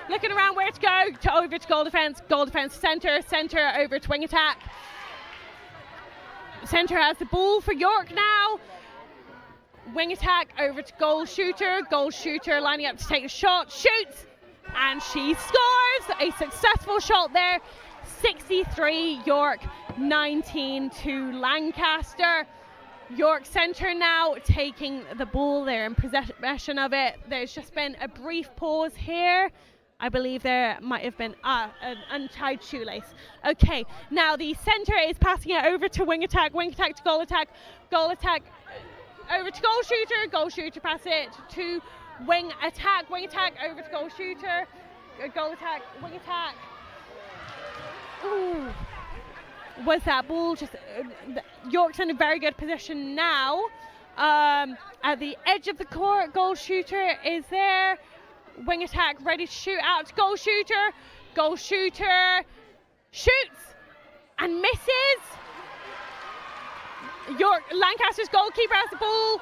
looking around where to go, over to goal defence centre over to wing attack. Centre has the ball for York now. Wing attack over to goal shooter lining up to take a shot, shoots and she scores. A successful shot there. 63 York, 19 to Lancaster. York centre now taking the ball. They're in possession of it. There's just been a brief pause here I believe there might have been an untied shoelace. Okay, now the centre is passing it over to wing attack to goal attack over to goal shooter pass it to wing attack over to goal shooter, goal attack, wing attack. Ooh, was that ball just, York's in a very good position now. At the edge of the court, goal shooter is there. Wing attack ready to shoot out to goal shooter shoots and misses. Lancaster's goalkeeper has the ball.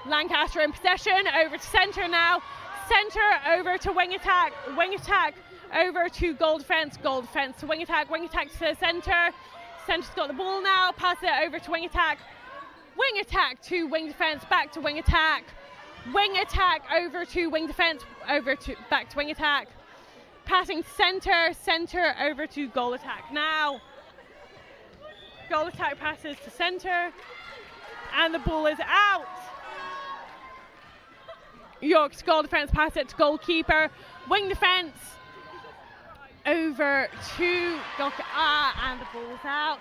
Lancaster in possession, over to centre now. Centre over to wing attack over to goal defence to wing attack to centre. Centre's got the ball now, pass it over to wing attack to wing defence, back to wing attack over to wing defence, back to wing attack. Passing centre over to goal attack now. Goal attack passes to centre and the ball is out. York's goal defence pass it to goalkeeper, wing defence over to goalkeeper, and the ball's out.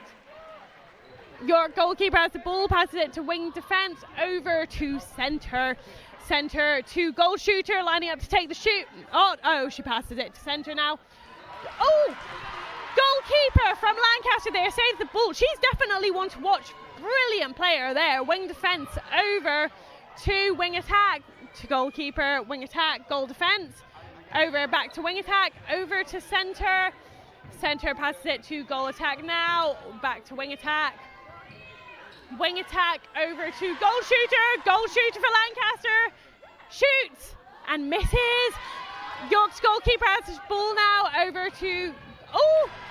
York goalkeeper has the ball, passes it to wing defence over to centre to goal shooter, lining up to take the shoot. Oh, she passes it to centre now. Oh, goalkeeper from Lancaster there saves the ball. She's definitely one to watch. Brilliant player there. Wing defence over to wing attack to goalkeeper, wing attack, goal defence over, back to wing attack, over to centre. Centre passes it to goal attack now, back to wing attack. Wing attack over to goal shooter for Lancaster, shoots and misses. York's goalkeeper has his ball now over to,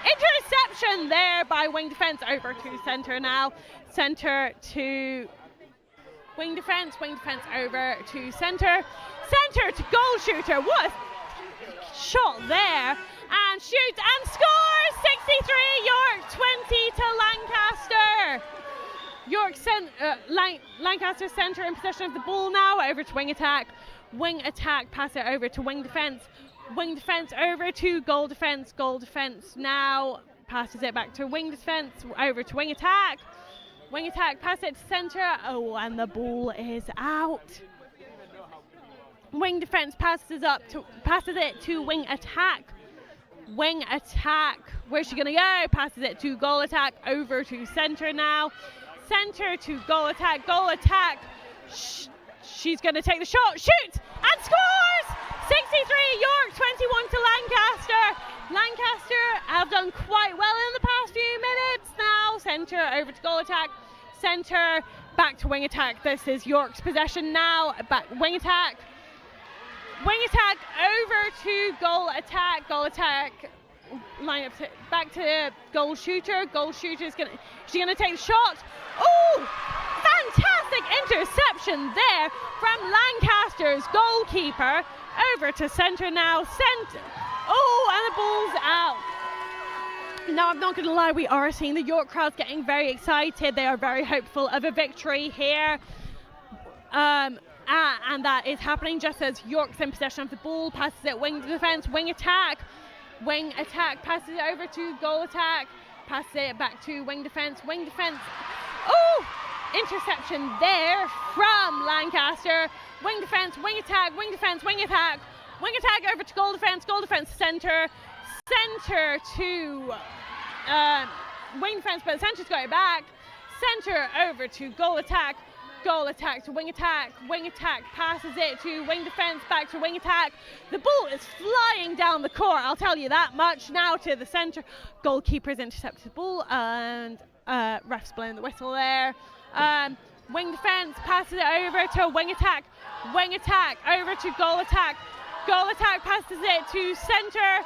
interception there by wing defence, over to centre now. Centre to wing defence over to centre to goal shooter. What a shot there, and shoots and scores. 63 York, 20 to Lancaster. York Lancaster centre in possession of the ball now, over to wing attack pass it over to wing defence over to goal defence now passes it back to wing defence, over to wing attack pass it to centre, and the ball is out. Wing defence passes it to wing attack, where's she gonna go? Passes it to goal attack, over to centre now. Centre to goal attack, she's going to take the shot, shoots and scores. 63 York, 21 to Lancaster. Lancaster have done quite well in the past few minutes now. Centre over to goal attack, centre back to wing attack. This is York's possession now, back wing attack over to goal attack, line up back to goal shooter is gonna take the shot. Fantastic interception there from Lancaster's goalkeeper, over to centre now, and the ball's out. Now, I'm not going to lie, we are seeing the York crowds getting very excited. They are very hopeful of a victory here. And that is happening just as York's in possession of the ball, passes it wing defence, wing attack passes it over to goal attack, passes it back to wing defence. Interception there from Lancaster. Wing defence, wing attack over to goal defence, centre to wing defence, but centre's got it back. Centre over to goal attack to wing attack passes it to wing defence, back to wing attack. The ball is flying down the court, I'll tell you that much. Now to the centre. Goalkeeper's intercepted the ball, and ref's blowing the whistle there. Wing defence passes it over to wing attack over to goal attack passes it to centre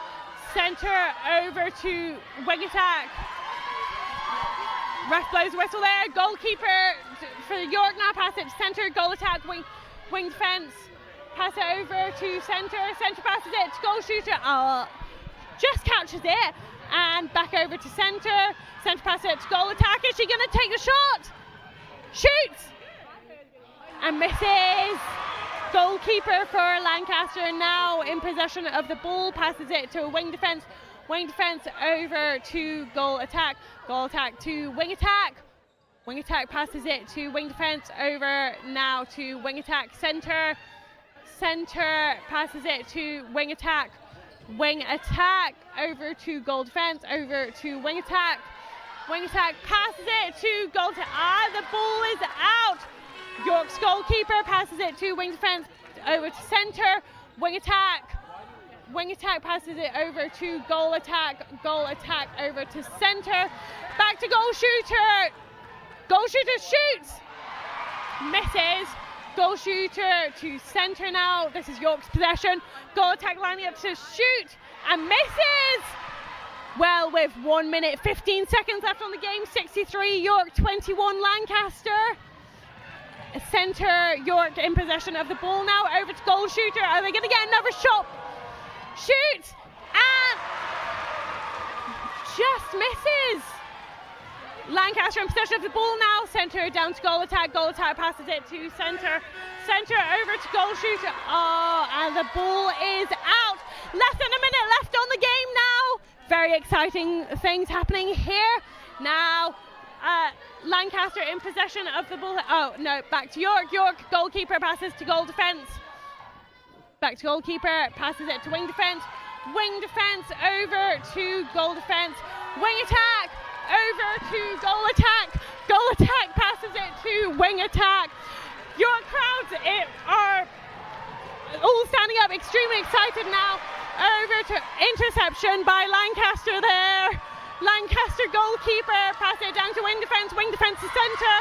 over to wing attack. Ref blows the whistle there. Goalkeeper for York now, pass it to centre, goal attack, wing defence, pass it over to centre passes it to goal shooter, just catches it, and back over to centre passes it to goal attack. Is she going to take the shot? Shoots and misses. Goalkeeper for Lancaster now in possession of the ball, passes it to a wing defence. Wing defence over to goal attack. Goal attack to wing attack. Wing attack passes it to wing defence, over now to wing attack centre. Centre passes it to wing attack. Wing attack over to goal defence, over to wing attack. Wing attack passes it to goal attack. The ball is out. York's goalkeeper passes it to wing defence, over to centre. Wing attack. Wing attack passes it over to goal attack. Goal attack over to centre. Back to goal shooter. Goal shooter shoots. Misses. Goal shooter to centre now. This is York's possession. Goal attack lining up to shoot and misses. Well, with 1 minute 15 seconds left on the game, 63 York, 21 Lancaster. Centre York in possession of the ball now, over to goal shooter. Are they going to get another shot? Shoots and just misses. Lancaster in possession of the ball now. Centre down to goal attack. Goal attack passes it to centre. Centre over to goal shooter. Oh, and the ball is out. Less than a minute left on the game now. Very exciting things happening here. Now, Lancaster in possession of the ball. Oh, no, back to York. York, goalkeeper, passes to goal defence. Back to goalkeeper, passes it to wing defence. Wing defence over to goal defence. Wing attack over to goal attack. Goal attack passes it to wing attack. York crowds are all standing up, extremely excited now. Over to interception by Lancaster there. Lancaster goalkeeper, pass it down to wing defence to centre.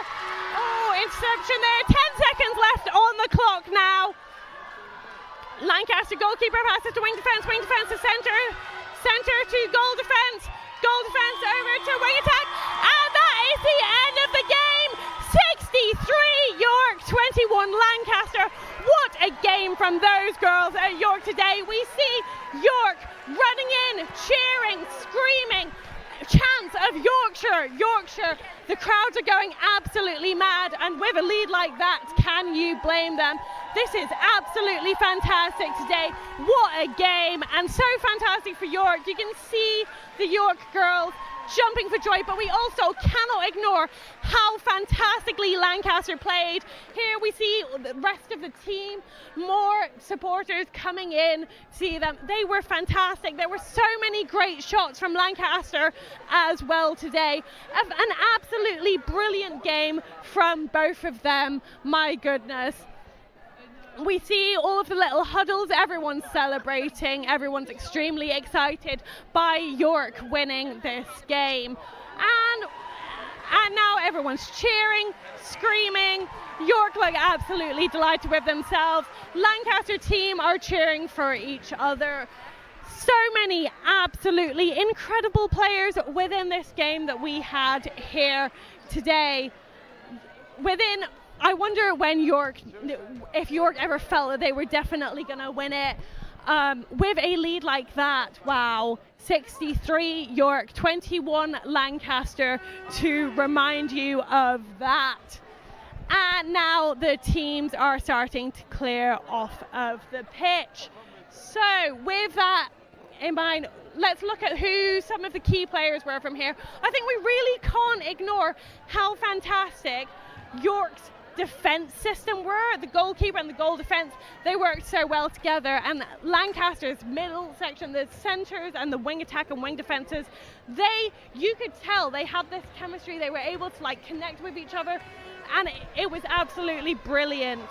Oh, interception there. 10 seconds left on the clock now. Lancaster goalkeeper passes to wing defence to centre. Centre to goal defence over to wing attack. And that is the end of the game. 63 York, 21 Lancaster. What a game from those girls at York today. We see York running in, cheering, screaming. Chants of Yorkshire, Yorkshire. The crowds are going absolutely mad, and with a lead like that, can you blame them? This is absolutely fantastic today. What a game, and so fantastic for York. You can see the York girls jumping for joy, but we also cannot ignore how fantastically Lancaster played. Here we see the rest of the team, more supporters coming in, see them. They were fantastic. There were so many great shots from Lancaster as well today. An absolutely brilliant game from both of them. My goodness. We see all of the little huddles, everyone's celebrating, everyone's extremely excited by York winning this game. And now everyone's cheering, screaming. York look absolutely delighted with themselves. Lancaster team are cheering for each other. So many absolutely incredible players within this game that we had here today. I wonder if York ever felt that they were definitely going to win it. With a lead like that, wow, 63 York, 21 Lancaster, to remind you of that. And now the teams are starting to clear off of the pitch. So with that in mind, let's look at who some of the key players were from here. I think we really can't ignore how fantastic York's defence system were. The goalkeeper and the goal defence, they worked so well together, and Lancaster's middle section, the centres and the wing attack and wing defences, you could tell they had this chemistry. They were able to connect with each other, and it was absolutely brilliant.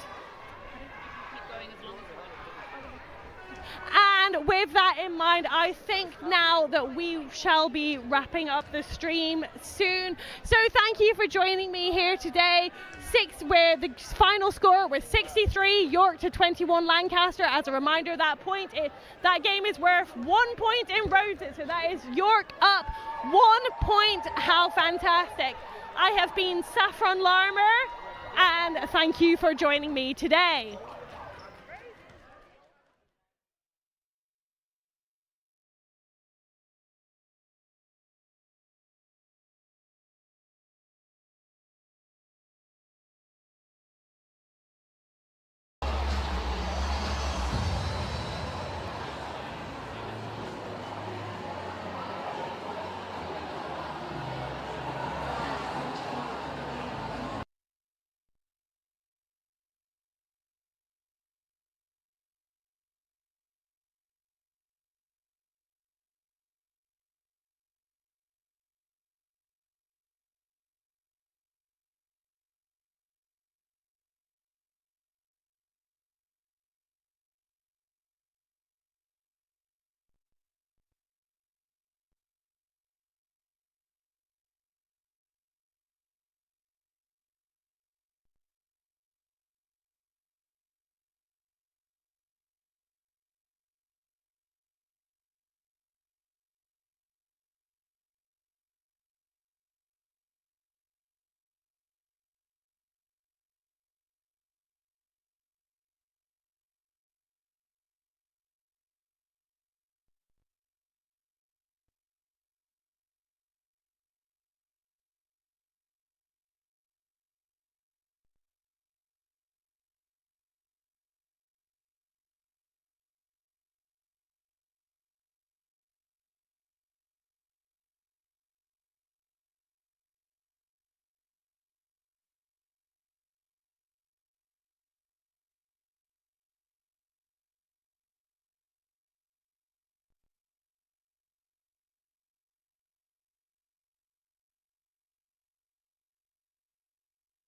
And with that in mind, I think now that we shall be wrapping up the stream soon. So thank you for joining me here today. Where the final score was 63 York to 21 Lancaster. As a reminder, that game is worth 1 point in roses. So that is York up 1 point. How fantastic. I have been Saffron Larmer, and thank you for joining me today.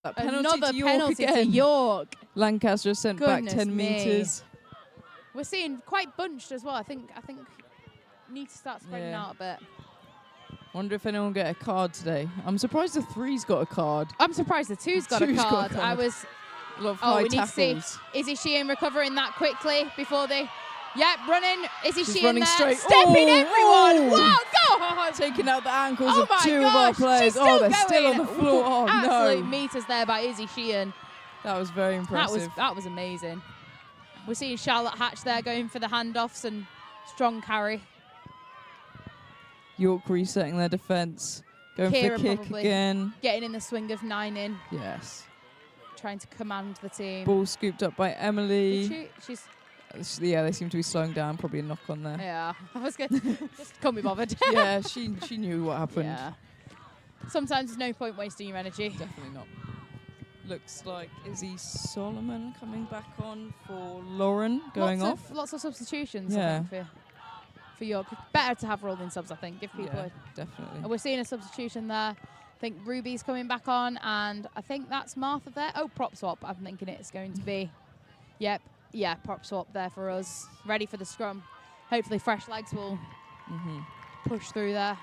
That penalty Another to York penalty again. to York. Lancaster sent back 10 metres. We're seeing quite bunched as well. I think need to start spreading out a bit. Wonder if anyone will get a card today. I'm surprised the 3's got a card. I'm surprised the 2's got a card. I was. A lot of high we need tackles. to see. Izzy Sheehan recovering that quickly before they. Yep, running. Izzy She's Sheehan running there. straight. Stepping everyone. Oh. Wow, go! Taking out the ankles Oh of my 2 of our gosh, players. she's still They're still on going. the floor. Oh, Absolute no. meters there by Izzy Sheehan. That was very impressive. That was amazing. We're seeing Charlotte Hatch there going for the handoffs and strong carry. York resetting their defence. Going Kira for the kick probably again. getting in the swing of 9 in. Yes. Trying to command the team. Ball scooped up by Emily. Did she's. Yeah, they seem to be slowing down. Probably a knock on there. Yeah, I was going to just can't be bothered. Yeah, she knew what happened. Yeah. Sometimes there's no point wasting your energy. Definitely not. Looks like Izzy Solomon coming back on for Lauren going off. Lots of substitutions, Yeah. I think, for York. Better to have rolling subs, I think. Give people definitely. We're seeing a substitution there. I think Ruby's coming back on, and I think that's Martha there. Oh, prop swap. I'm thinking it's going to be. Yep. Yeah, prop swap there for us. Ready for the scrum. Hopefully fresh legs will push through there.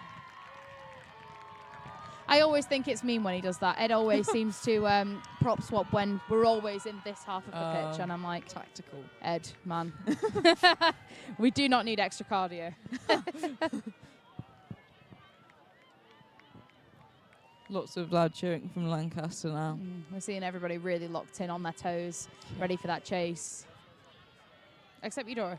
I always think it's mean when he does that. Ed always seems to prop swap when we're always in this half of the pitch, and I'm like, tactical. Ed, man. We do not need extra cardio. Lots of loud cheering from Lancaster now. We're seeing everybody really locked in on their toes, ready for that chase. Except Eudora.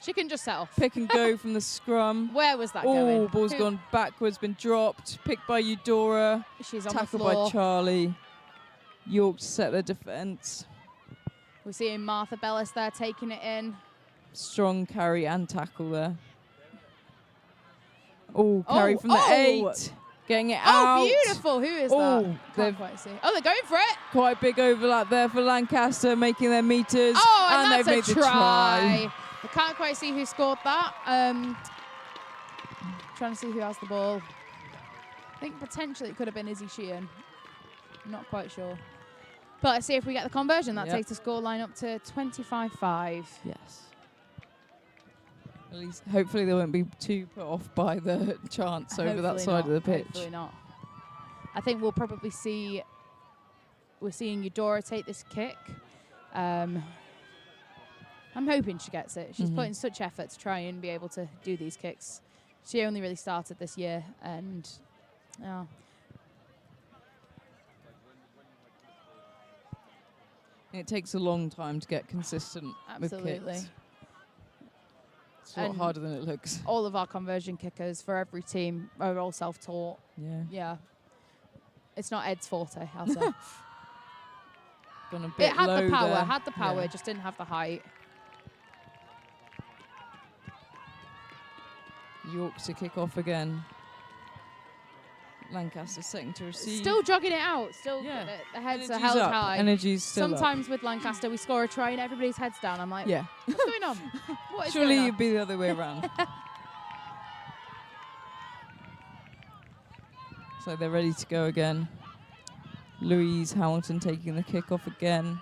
She can just set off. Pick and go from the scrum. Where was that going? Oh, ball's gone backwards, been dropped. Picked by Eudora. She's on Tackled the floor. by Charlie. York to set their defence. We're seeing Martha Bellis there taking it in. Strong carry and tackle there. Oh, carry from the 8. Getting it out. Oh, beautiful. Who is that? Can't quite see. Oh, they're going for it. Quite big overlap there for Lancaster, making their meters. Oh, and they've made that's a the try. I can't quite see who scored that. Trying to see who has the ball. I think potentially it could have been Izzy Sheehan. I'm not quite sure. But let's see if we get the conversion. That takes the score line up to 25-5. Yes. At least, hopefully they won't be too put off by the chance over that side of the pitch. Hopefully not. I think we'll probably see. We're seeing Eudora take this kick. I'm hoping she gets it. She's put in such effort to try and be able to do these kicks. She only really started this year, and it takes a long time to get consistent with kicks. It's a lot harder than it looks. All of our conversion kickers for every team are all self-taught. Yeah. Yeah. It's not Ed's forte, I'll say. Gone a bit it had low the power, there. just didn't have the height. York to kick off again. Lancaster second to receive. Still jogging it out. Still, the heads Energy's are held up. high. Energy's still Sometimes with Lancaster, we score a try and everybody's heads down. I'm like, what's going on? What is Surely going on? you'd be the other way around. So they're ready to go again. Louise Hamilton taking the kick off again.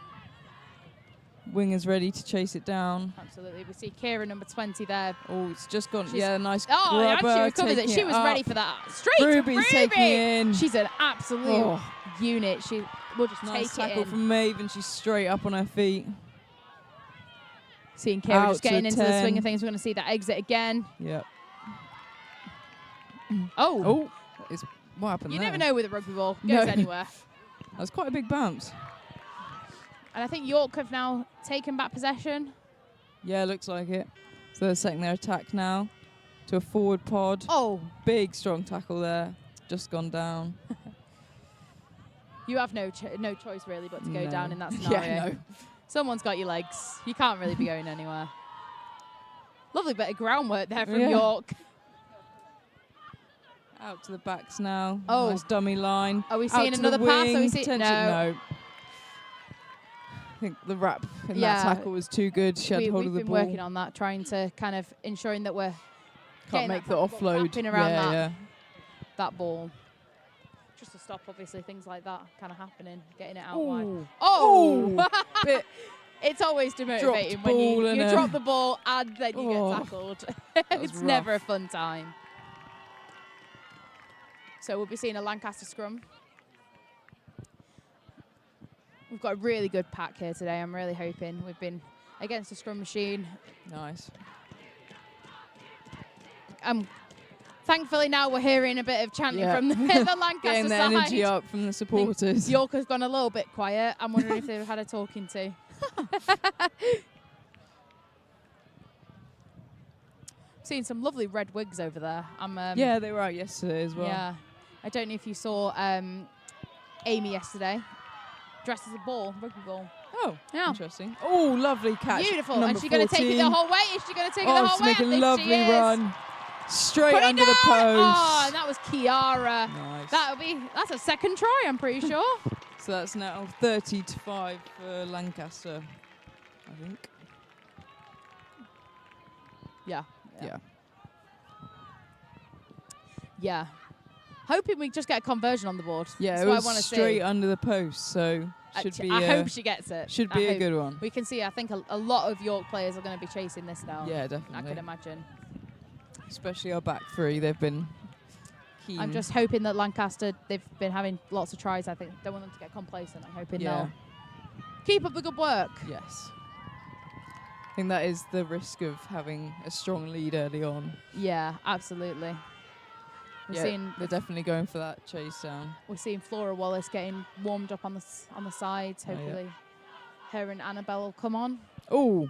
Wingers ready to chase it down. Absolutely. We see Kira, number 20 there. Oh, it's just gone. Nice Oh, and grubber. she recovered it. She was ready for that. Straight Ruby's taking it in. She's an absolute unit. She will just Nice take it tackle in. from Maeve, and she's straight up on her feet. Seeing Kira Out just getting to into the 10. swing of things. We're going to see that exit again. Yep. Oh. What happened You there? never know with a rugby ball. Goes anywhere. That was quite a big bounce. And I think York have now taken back possession. Yeah, looks like it. So they're setting their attack now to a forward pod. Oh. Big, strong tackle there. Just gone down. You have no choice really but to go down in that scenario. Yeah, no. Someone's got your legs. You can't really be going anywhere. Lovely bit of groundwork there from Yeah. York. Out to the backs now. Oh. Nice dummy line. Are we Out seeing to another the pass? Are we wing, seeing potentially- No. I think the wrap in that tackle was too good. She had hold of the We've been ball. working on that, trying to kind of ensuring that we're Can't getting make that the ball offload. wrapping around Yeah. that ball. just to stop, obviously, things like that kind of happening, getting it out wide. Ooh. Oh! Bit It's always demotivating when you drop the ball and then you get tackled. It's never a fun time. So we'll be seeing a Lancaster scrum. We've got a really good pack here today. I'm really hoping. We've been against the scrum machine. Nice. Thankfully now we're hearing a bit of chanting from the Lancaster Getting the side. energy up from the supporters. York has gone a little bit quiet. I'm wondering if they've had a talking to. Seeing some lovely red wigs over there. Yeah, they were out yesterday as well. Yeah. I don't know if you saw Amy yesterday. Dressed as a ball, rugby ball. Oh, yeah. Interesting. Oh, lovely catch. Beautiful. And she's going to take it the whole way? Is she going to take it the whole way? Make a lovely run. Straight Put under the post. Oh, and that was Kiara. Nice. That's a second try, I'm pretty sure. So that's now 30-5 for Lancaster, I think. Yeah. Hoping we just get a conversion on the board. Yeah, That's it what was I want to straight see. under the post, so should be. I hope she gets it. Should be a good one. We can see. I think a lot of York players are going to be chasing this now. Yeah, definitely. I can imagine. Especially our back three, they've been keen. I'm just hoping that Lancaster, they've been having lots of tries. I think don't want them to get complacent. I'm hoping they'll keep up the good work. Yes. I think that is the risk of having a strong lead early on. Yeah, absolutely. They're definitely going for that chase down. We're seeing Flora Wallace getting warmed up on the sides. Hopefully, her and Annabelle will come on. Oh,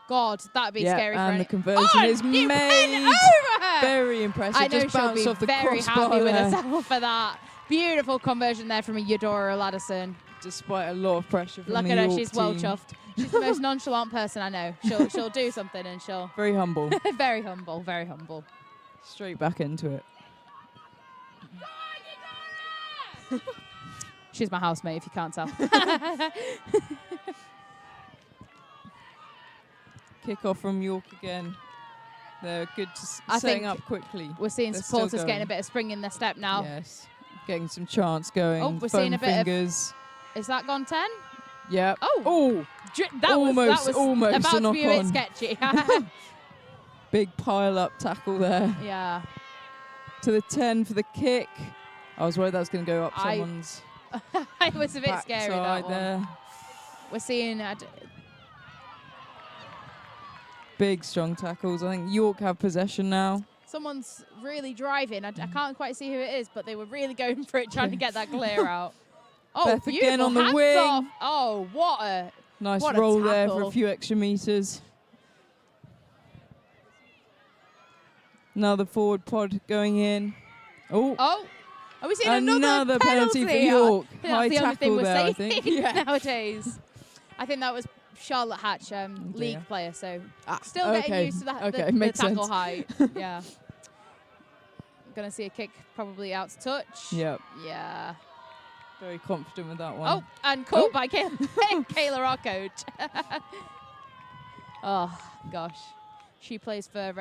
God, that'd be scary. And the conversion is made. Very impressive. I know Just she'll bounced be off the very crossbar happy with there. herself for that. Beautiful conversion there from Eudora Laddison. Despite a lot of pressure from Look the at her, York she's well team. chuffed. She's the most nonchalant person I know. She'll do something and she'll Very humble. very humble, very humble. Straight back into it. She's my housemate, if you can't tell. Kick off from York again. They're good I setting think up quickly. We're seeing They're still supporters getting going. a bit of spring in their step now. Yes. Getting some chance going. Oh, we're Foam seeing a bit fingers. Is that gone 10? Yeah. Oh. That almost was almost about a to knock be a bit on. sketchy. Big pile up tackle there. Yeah. To the 10 for the kick. I was worried that was going to go up I- someone's It was a bit scary, that backside one. there. We're seeing... Big strong tackles. I think York have possession now. someone's really driving. I can't quite see who it is, but they were really going for it, trying to get that clear out. Oh, Beth beautiful. again on the Hands wing. off. Oh, what a Nice what a roll there for a tackle. few extra meters. Another forward pod going in. Oh. Oh. Are we seeing another penalty for York. I think High that's the only thing tackle we're there, I saying think. nowadays. I think that was Charlotte Hatch, league player, so still okay. getting used to the Okay, the makes tackle sense. height. Yeah. Gonna see a kick probably out to touch. Yep. Yeah. Very confident with that one. Oh, and caught by Kayla, our coach. Oh, gosh. She plays for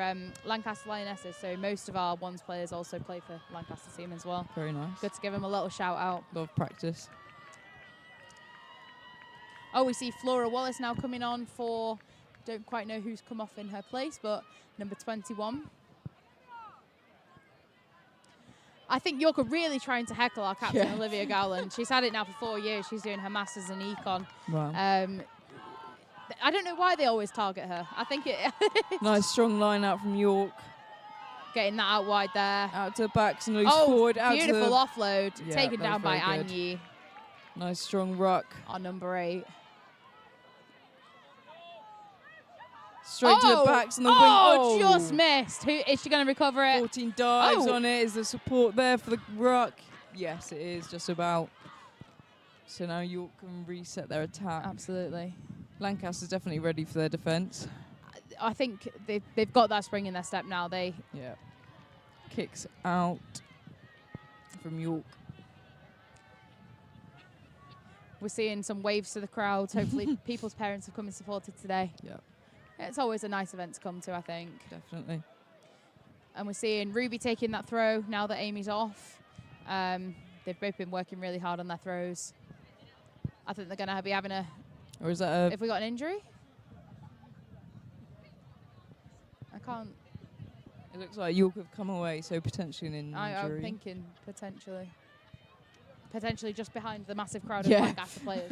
Lancaster Lionesses, so most of our ones players also play for Lancaster team as well. Very nice. Good to give them a little shout out. A lot of practice. Oh, we see Flora Wallace now coming on for, don't quite know who's come off in her place, but number 21. I think York are really trying to heckle our captain, Yeah. Olivia Gowland. She's had it now for 4 years. She's doing her masters in econ. Wow. I don't know why they always target her. I think it Nice strong line out from York. getting that out wide there. Out to the backs and loose Oh, forward. Out beautiful to the offload. Yeah, Taken that down was by very good. Anyi Nice strong ruck. on number 8. Straight to the backs and the wing. Oh, just missed. Who is she going to recover it? 14 dives Oh. on it. Is the support there for the ruck? Yes, it is just about. So now York can reset their attack. Absolutely. Lancaster's definitely ready for their defence. I think they've got that spring in their step now. Yeah. Kicks out from York. We're seeing some waves to the crowd. Hopefully people's parents have come and supported today. Yeah. It's always a nice event to come to, I think. Definitely. And we're seeing Ruby taking that throw now that Amy's off. They've They've both been working really hard on their throws. I think they're going to be having a... Or is that a... Have we got an injury? I can't... It looks like York have come away, so potentially an injury. I'm thinking potentially. Potentially just behind the massive crowd of Yeah. Lancaster players.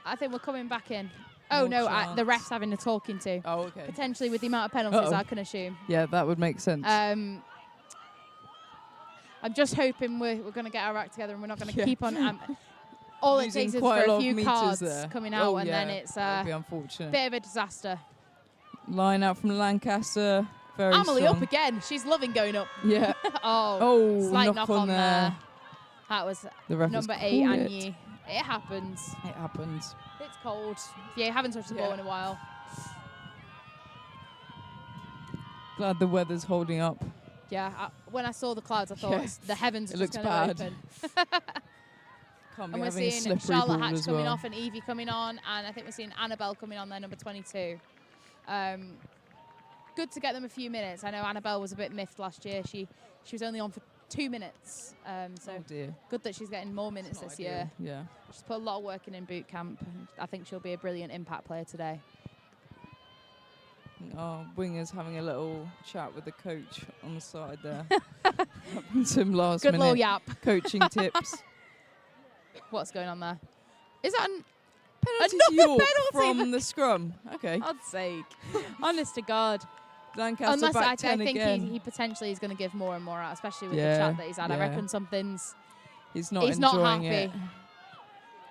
I think we're coming back in. Oh, More no, the ref's having a talking to. Oh, okay. Potentially with the amount of penalties, Uh-oh. I can assume. Yeah, that would make sense. I'm just hoping we're going to get our act together and we're not going to Yeah. keep on... all it Losing takes is quite for a a lot few of cards meters there. coming out, Oh, and then yeah, it's that'd be a unfortunate. bit of a disaster. Line out from Lancaster. Very Amelie strong. up again. She's loving going up. Yeah. Oh, slight knock knock on on there. That was The ref has number 8, called Anyi. It happens. It happens. It's cold. Yeah, you haven't touched the ball in a while. Glad the weather's holding up. Yeah, when I saw the clouds, I thought Yeah. the heavens are It just looks going to bad. open. Can't be And we're having a seeing slippery Charlotte ball Hatch as coming well. off and Evie coming on, and I think we're seeing Annabelle coming on there, number 22. Good to get them a few minutes. I know Annabelle was a bit miffed last year. She was only on for 2 minutes. So dear. good that she's getting more minutes this year. Yeah. She's put a lot of work in boot camp, and I think she'll be a brilliant impact player today. Our winger's having a little chat with the coach on the side there. Having some last Good minute little yap. coaching tips. What's going on there? Is that Penalty to another York penalty? from the scrum. Okay. God's sake. Honest to God. Lancaster Unless back I 10 think again. he potentially is going to give more and more out, especially with Yeah, the chat that he's had. I yeah. reckon something's... He's not He's not enjoying happy. it.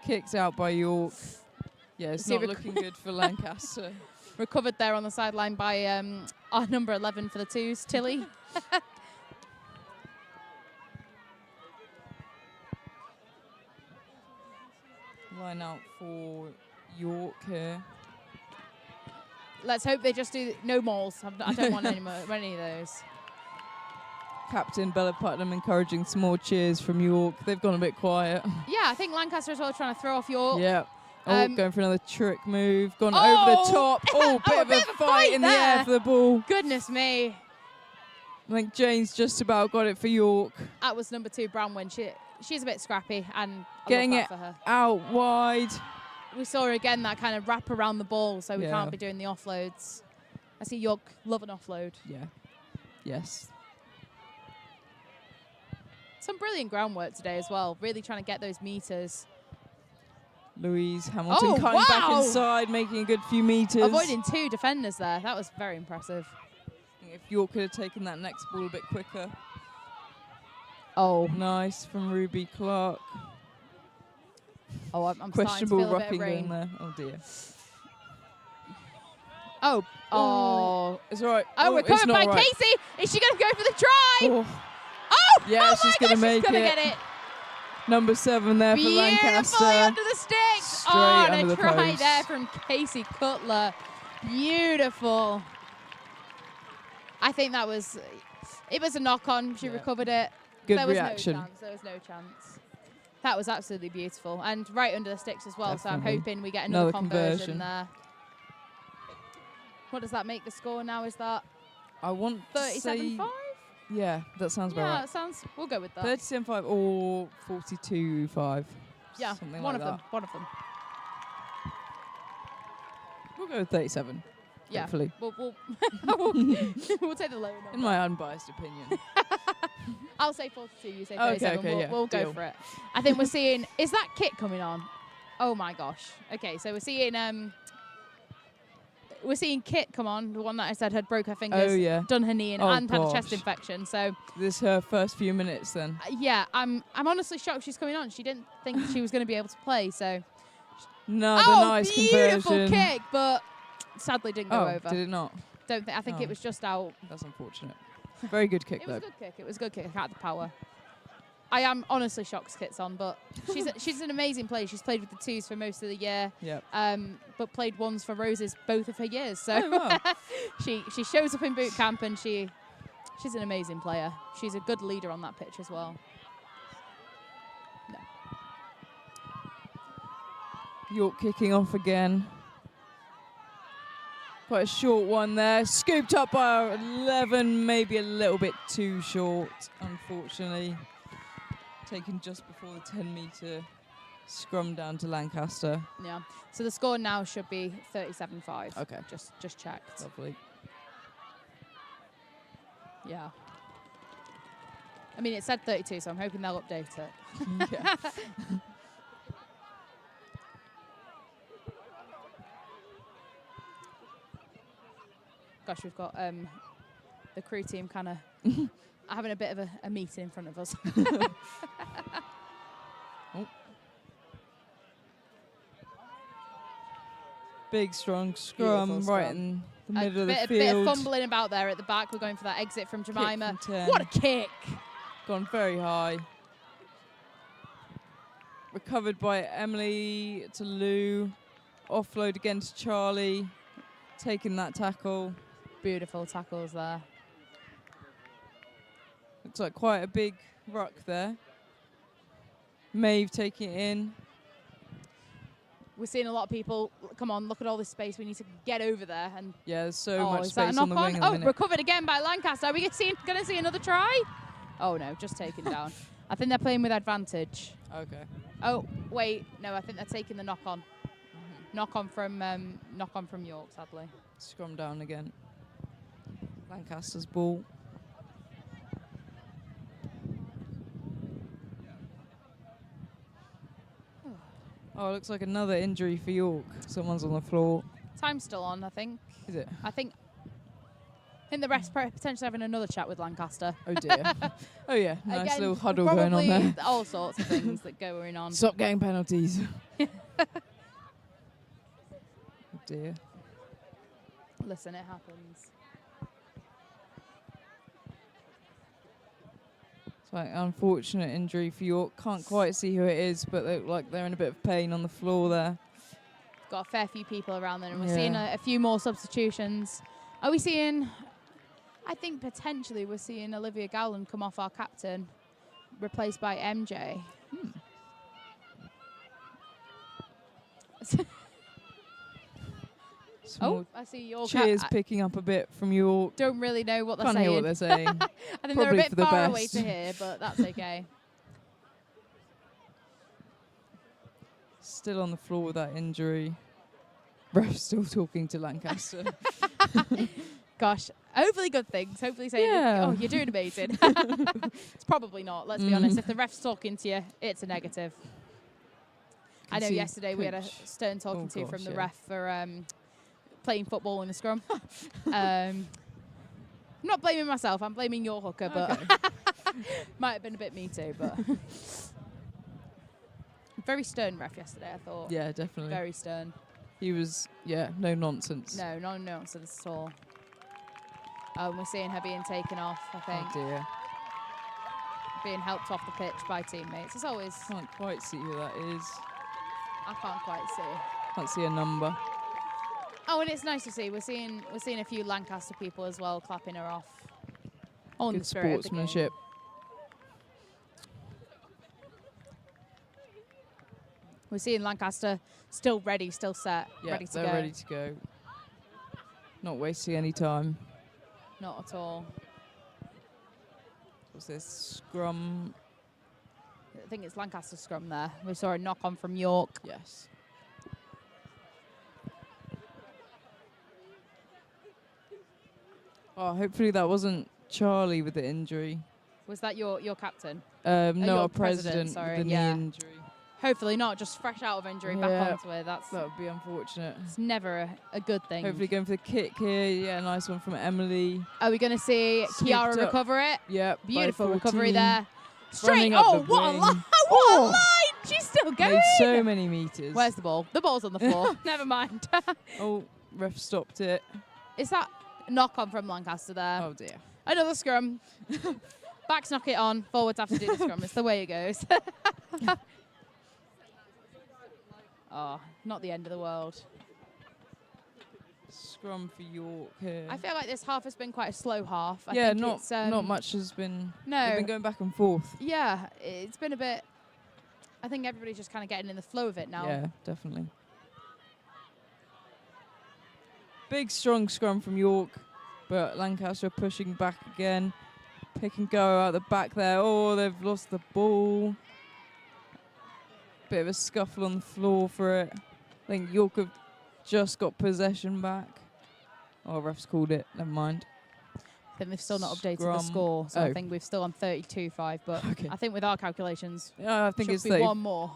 Kicked out by York. Yeah, it's See, not looking good for Lancaster. Recovered there on the sideline by our number 11 for the twos, Tilly. Line out for York here. Let's hope they just do no mauls. I don't want any of those. Captain Bella Putnam encouraging some more cheers from York. They've gone a bit quiet. Yeah, I think Lancaster as well trying to throw off York. Yeah. Going for another trick move. Gone Oh! over the top. Oh, bit of a fight in the air there. for the ball. Goodness me. I think Jane's just about got it for York. That was number 2, Bramwin. She's a bit scrappy, and I Getting love it that for her. out wide. We saw her again, that kind of wrap around the ball, so we Yeah. can't be doing the offloads. I see York love an offload. Yeah. Yes. Some brilliant groundwork today as well. Really trying to get those meters. Louise Hamilton Oh, cutting back wow. inside, making a good few meters. Avoiding 2 defenders there. That was very impressive. If York could have taken that next ball a bit quicker. Oh. Nice from Ruby Clark. Oh, I'm questionable starting to feel a bit roughing of rain. going there. Oh dear. Oh. It's all right. Oh, it's recovered not by right. Casey. Is she going to go for the try? Oh. Yeah, she's going to make she's gonna it. get it. Number 7 there for Lancaster. Beautifully under the stick. Straight and under a the try post. there from Casey Cutler. Beautiful. I think that was... It was a knock-on. She recovered it. Good there was reaction. No chance. There was no chance. That was absolutely beautiful. And right under the sticks as well. So Definitely. I'm hoping we get another conversion conversion. there. What does that make the score now? Is that I want to say 37-5? Yeah, that sounds about Yeah, right. that sounds... We'll go with that. 37-5 or 42-5. Yeah, something one like of them. that. One of them. We'll go with 37. Yeah. Hopefully. We'll take the low number. In my unbiased opinion. I'll say 42, you say Okay, 37. okay, yeah, We'll go deal. for it. I think we're seeing... Is that Kit coming on? Oh, my gosh. Okay, so we're seeing... We're seeing Kit come on, the one that I said had broke her fingers, Oh, yeah. done her knee in, Oh, and had a chest gosh. infection. So, This is her first few minutes then. yeah, I'm honestly shocked she's coming on. She didn't think she was going to be able to play, so... Another nice beautiful conversion. kick, but sadly didn't go Oh, over. did it not? Don't think. I think Oh. it was just out. That's unfortunate. Very good kick It though. was a good kick. It was a good kick. It had the power. I am honestly shocked Kit's on, but she's an amazing player. She's played with the twos for most of the year. Yep. But played ones for Roses both of her years. So Oh, wow. she shows up in boot camp and she's an amazing player. She's a good leader on that pitch as well. York kicking off again. Quite a short one there. Scooped up by 11, maybe a little bit too short, unfortunately. Taken just before the 10-metre scrum down to Lancaster. Yeah. So the score now should be 37-5. Okay. Just checked. Lovely. Yeah. I mean, it said 32, so I'm hoping they'll update it. Yeah. Gosh, we've got the crew team kind of having a bit of a meeting in front of us. Oh. Big, strong scrum Beautiful right scrum. in the middle of the bit field. of fumbling about there at the back. We're going for that exit from Jemima. from 10. What a kick! Gone very high. Recovered by Emily to Lou. Offload again to Charlie. Taking that tackle. Beautiful tackles there. Looks like quite a big ruck there. Maeve taking it in. We're seeing a lot of people, come on, look at all this space. We need to get over there. And Yeah, there's so much is that a space on the knock wing at on? the minute. Recovered again by Lancaster. Are we going to see another try? Oh, no, just taken down. I think they're playing with advantage. Okay. Oh, wait. No, I think they're taking the knock-on. Knock-on from York, sadly. Scrum down again. Lancaster's ball. Oh, it looks like another injury for York. Someone's on the floor. Time's still on, I think. Is it? I think the rest potentially having another chat with Lancaster. Oh dear. Oh yeah, nice Again, little huddle going on there. All sorts of things that going on. Stop getting penalties. Oh dear. Listen, it happens. It's like unfortunate injury for York. Can't quite see who it is, but they look like they're in a bit of pain on the floor there. Got a fair few people around there, and we're Yeah. seeing a few more substitutions. Are we seeing? I think potentially we're seeing Olivia Gowland come off our captain, replaced by MJ. Small I see York. cheers picking up a bit from York. Don't really know what they're Can't saying. hear what they're saying. I think Probably they're a for bit the far away best. to hear, but that's okay. Still on the floor with that injury. Ref still talking to Lancaster. Gosh, hopefully good things. Hopefully saying, Yeah. oh, you're doing amazing. It's probably not, let's be honest. If the ref's talking to you, it's a negative. I know see yesterday we had a coach. stern talking to gosh, from the yeah. ref for playing football in the scrum. I'm not blaming myself, I'm blaming your hooker, but might have been a bit me too, but very stern ref yesterday, I thought. Yeah, definitely. Very stern. He was, no nonsense. No nonsense at all. We're seeing her being taken off, I think. Oh dear. Being helped off the pitch by teammates. It's always... Can't quite see who that is. I can't quite see. Can't see a number. Oh, and it's nice to see. We're seeing a few Lancaster people as well clapping her off. On Good the spirit of the game. sportsmanship. We're seeing Lancaster still ready, still set, Yeah, ready to they're go. ready to go. Not wasting any time. Not at all. What's this? Scrum. I think it's Lancaster scrum there. We saw a knock on from York. Yes. Oh, hopefully that wasn't Charlie with the injury. Was that your captain? No, your our president sorry. with the Yeah. knee injury. Hopefully not, just fresh out of injury, Yeah. back onto it. That would be unfortunate. It's never a good thing. Hopefully going for the kick here. Yeah, nice one from Emily. Are we going to see Scooped Kiara up. recover it? Yeah, Beautiful by recovery 14. there. Straight. Running up Oh, the what a wing. line! What a line! She's still going. Made so many meters. Where's the ball? The ball's on the floor. Never mind. Oh, ref stopped it. Is that a knock on from Lancaster there? Oh dear. Another scrum. Backs knock it on. Forwards have to do the scrum. It's the way it goes. Oh, not the end of the world. Scrum for York here. I feel like this half has been quite a slow half. I yeah, think not it's, not much has been. No. They've been going back and forth. Yeah, it's been a bit. I think everybody's just kind of getting in the flow of it now. Yeah, definitely. Big, strong scrum from York, but Lancaster are pushing back again. Pick and go out the back there. Oh, they've lost the ball. Bit of a scuffle on the floor for it. I think York have just got possession back. Oh, ref's called it. Never mind. I think they've still not updated the Scrum. score, so I Oh. think we're still on 32-5. But Okay. I think with our calculations, Yeah, I think should it's be one more.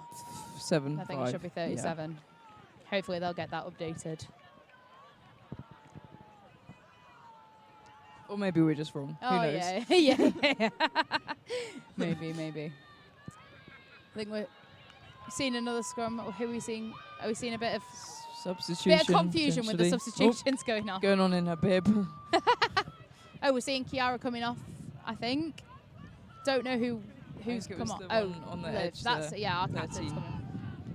7. I think it should be 37. Hopefully they'll get that updated. Or maybe we're just wrong. Oh, Who knows? yeah. Maybe. I think we're seeing another scrum. Or who are we seeing? Are we seeing a bit of Substitution. bit of confusion with the potentially. substitutions going on? Going on in her bib. Oh, we're seeing Kiara coming off, I think. Don't know who's think it come was on. the Oh, one on the Liv. edge That's there. yeah, our captain's 13. coming.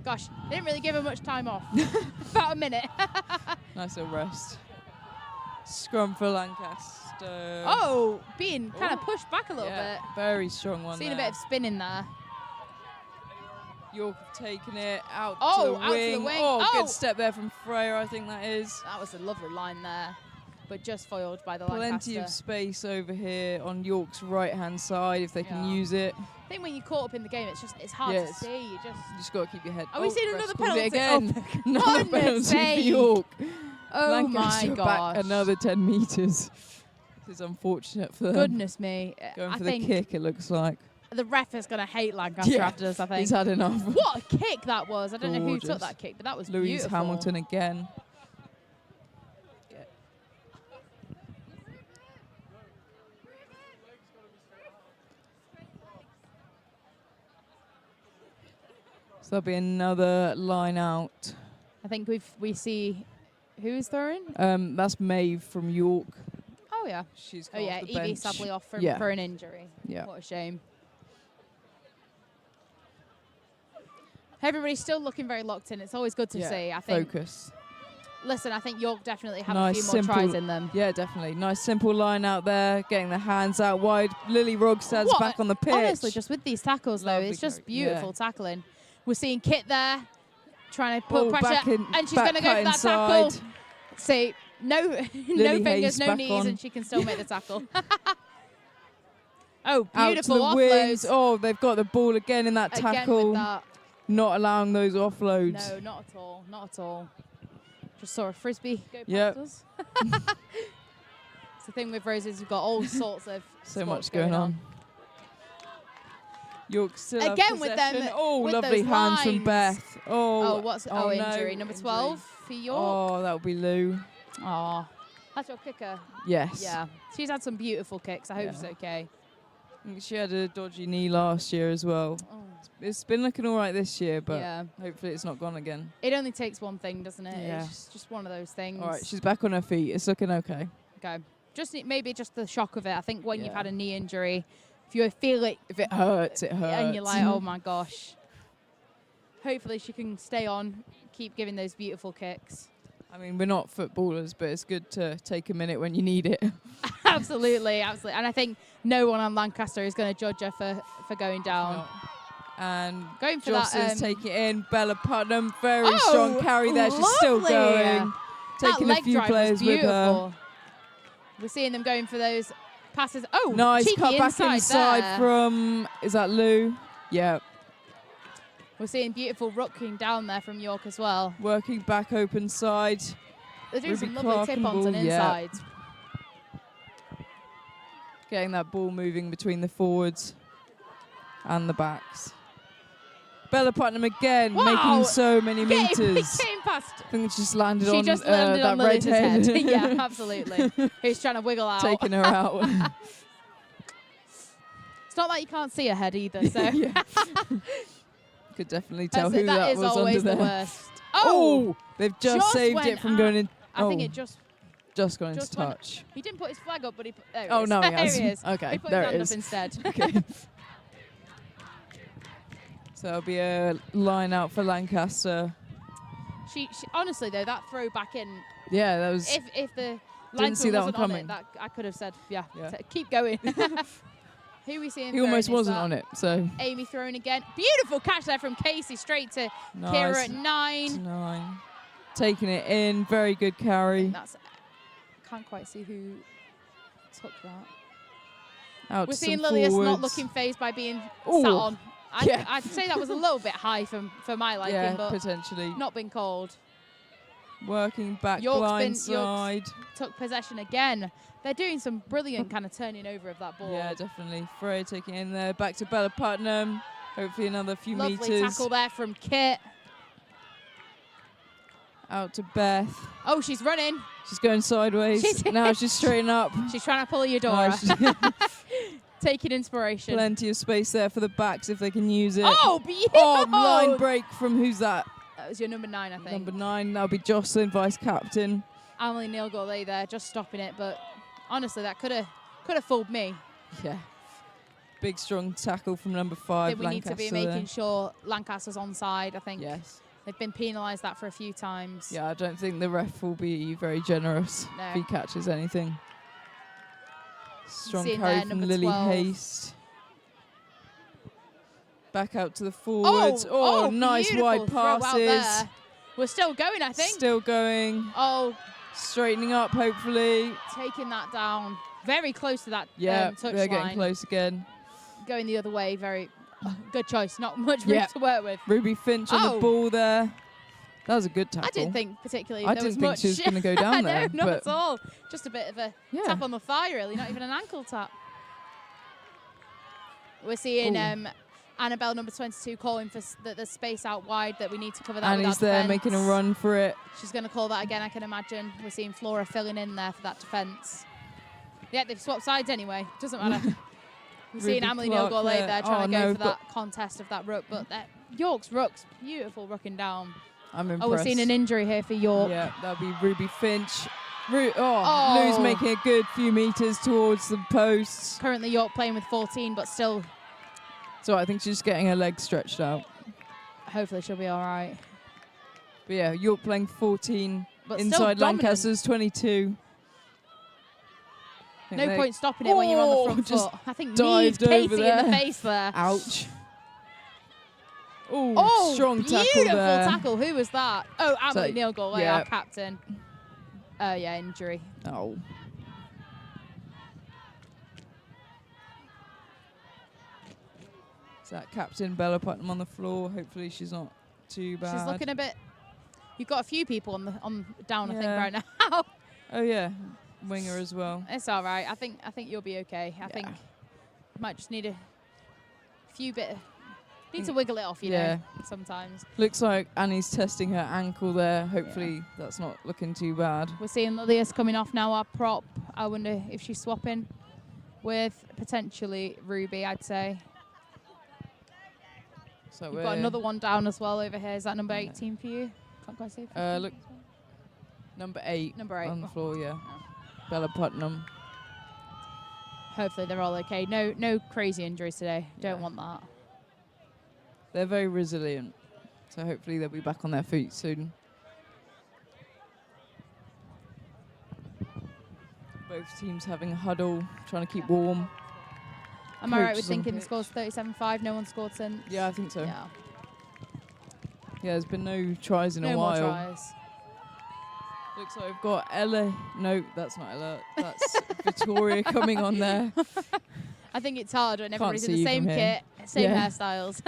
Gosh, they didn't really give her much time off. About a minute. Nice little rest. Scrum for Lancaster. Oh, being kind of pushed back a little bit. Very strong one. Seen a there. bit of spinning there. York have taken it out, Oh, to, the out to wing. the wing. Oh, Oh. good step there from Freya, I think that is. That was a lovely line there, but just foiled by the Plenty Lancaster. of space over here on York's right-hand side if they can use it. I think when you're caught up in the game, it's hard Yeah, to see. You just got to keep your head. Are we seeing ref's another called it penalty? again? Oh, Another goodness penalty for sake. York. Oh Lancaster my back gosh. another 10 metres. This is unfortunate for them. Goodness me. Going I for the think kick, it looks like. the ref is going to hate Lancaster after this, I think. he's had enough. What a kick that was. I don't know who took Gorgeous. that kick, but that was Louise beautiful. Hamilton again. So there'll be another line out. I think we see who's throwing. That's Maeve from York. Oh yeah. She's oh come yeah, off the Evie bench. sadly off for an injury. Yeah. What a shame. Everybody's still looking very locked in. It's always good to see. I think. Focus. Listen, I think York definitely have Nice a few more simple tries in them. Yeah, definitely. Nice simple line out there, getting the hands out wide. Lily Rogstad's What back on the pitch. Honestly, just with these tackles though, Lovely it's just carry. beautiful tackling. We're seeing Kit there trying to put Oh, pressure, back in- and she's back going to go for that cut tackle. inside. See, no, no Lily fingers, Hayes no back knees, on. and she can still make the tackle. Oh, Out to beautiful the wings. offloads. Oh, they've got the ball again in that Again with tackle. that. Not allowing those offloads. No, not at all. Not at all. Just saw a frisbee go past Yep. us. It's the thing with Roses, you've got all sorts of So sports much going on. York still have Again with them. possession. Oh, with lovely those hands from lines. Beth. Oh, what's no, injury? Number 12 for York. Oh, that would be Lou. Oh, that's your kicker. Yes. Yeah, she's had some beautiful kicks. I hope Yeah. she's okay. I think she had a dodgy knee last year as well. It's been looking all right this year, but Yeah. hopefully it's not gone again. It only takes one thing, doesn't it? Yeah. It's just one of those things. All right, she's back on her feet. It's looking okay. Okay. Maybe just the shock of it. I think when you've Yeah. had a knee injury, if you feel it, If it hurts, it hurts. and you're like, oh my gosh. Hopefully she can stay on, keep giving those beautiful kicks. I mean, we're not footballers, but it's good to take a minute when you need it. Absolutely, absolutely. And I think no one on Lancaster is going to judge her for going down. And going for Jocelyn's that. taking it in. Bella Putnam, very Oh, strong carry there. She's still lovely. going. That Taking a leg few drive players was with her. beautiful. We're seeing them going for those passes. Oh, Nice cheeky cut back inside there. from, is that Lou? Yeah. We're seeing beautiful rocking down there from York as well. Working back open side. They're doing Ruby some lovely Clark tip-ons and ball, yeah. insides. Getting that ball moving between the forwards and the backs. Bella Putnam again, Wow. making so many Getting meters. past. I think it just landed She on just landed that on Lily's redhead. head. Yeah, absolutely. Who's trying to wiggle out. Taking her out. It's not like you can't see her head either, so. Could definitely tell who that that is was always under the there. worst. Oh, they've just saved went it from going in. I think it just gone into just went- touch. He didn't put his flag up, but he put. There Oh, it is. no, he There has. he is. Okay, he put there his it hand is. up instead. Okay. So there'll be a line out for Lancaster. She honestly though, that throw back in. Yeah, that was. If the Didn't linesman see that one wasn't on coming. it, that I could have said, yeah. Keep going. Who are we seeing? He almost throwing? Is wasn't that on it, so. Amy throwing again. Beautiful catch there from Casey, straight to Nice. Kira at 9. 9. taking it in. Very good carry. That's. Can't quite see who took that. Out We're to seeing some Lilius not forwards. looking phased by being Ooh. sat on. Yeah. I'd say that was a little bit high for my liking, Yeah, but potentially. not been called. Working back York's blind side. took possession again. They're doing some brilliant kind of turning over of that ball. Yeah, definitely. Freya taking it in there. Back to Bella Putnam. Hopefully another few Lovely meters. tackle there from Kit. Out to Beth. Oh, she's running. She's going sideways. Now she's straighten up. She's trying to pull Eudora. Taking inspiration. Plenty of space there for the backs if they can use it. Oh, beautiful. Oh, line break from who's that? That was your number 9, I think. Number 9. That'll be Jocelyn, vice captain. Emily Neal-Gourlay there, just stopping it, but honestly, that could have fooled me. Yeah. Big, strong tackle from number 5, I think we Lancaster need to be making sure Lancaster's onside, I think. Yes. They've been penalised that for a few times. Yeah, I don't think the ref will be very generous No. if he catches anything. Strong Seeing carry there, from number Lily 12. Haste. Back out to the forwards. Oh, nice beautiful wide throw out passes. there. We're still going, I think. Still going. Oh. Straightening up, hopefully. Taking that down. Very close to that Yeah, touch they're getting line. close again. Going the other way, very good choice. Not much room to work with. Ruby Finch on the ball there. That was a good tackle. I didn't think particularly I there didn't was think much. she was going to go down there. No, not but at all. Just a bit of a tap on the thigh, really. Not even an ankle tap. We're seeing Annabelle, number 22, calling for the space out wide that we need to cover that. Annie's with our there defence. making a run for it. She's going to call that again, I can imagine. We're seeing Flora filling in there for that defence. Yeah, they've swapped sides anyway. Doesn't matter. We're seeing Ruby Emily Clark Neal-Gourlay there trying to go no, for that contest of that ruck, but York's ruck's beautiful rucking down. I'm impressed. Oh, we're seeing an injury here for York. Yeah, that'll be Ruby Finch. Lou's making a good few meters towards the posts. Currently York playing with 14, but still. So I think she's just getting her legs stretched out. Hopefully she'll be all right. But yeah, York playing 14 But still inside dominant. Lancaster's 22. No point stopping it when you're on the front just foot. I think dived Katie over in there. the face there. Ouch. Oh, strong tackle beautiful there. tackle. Who was that? Oh, Emily So, Neal-Gourlay, yeah. our captain. Oh, yeah, injury. Oh. Is that Captain Bella Putnam on the floor? Hopefully she's not too bad. She's looking a bit. You've got a few people on down, I think, Yeah. right now. Oh yeah, winger as well. It's all right. I think you'll be okay. I think you might just need a few bit. Need to wiggle it off, you know, sometimes. Looks like Annie's testing her ankle there. Hopefully that's not looking too bad. We're seeing Lilius coming off now, our prop. I wonder if she's swapping with potentially Ruby, I'd say. So We've got another one down as well over here. Is that number 18 for you? Can't quite see. Look, number 8. Number 8 on the floor. Yeah, Bella Putnam. Hopefully they're all okay. No crazy injuries today. Don't want that. They're very resilient, so hopefully they'll be back on their feet soon. Both teams having a huddle, trying to keep warm. Am I right with Coaches on thinking the pitch. score's 37-5? No one scored since? Yeah, I think so. Yeah. Yeah, there's been no tries in a No while. more tries. Looks like we've got Ella. No, that's not Ella. That's Victoria coming on there. I think it's hard when everybody's in see the you same from here. kit, same Yeah. hairstyles.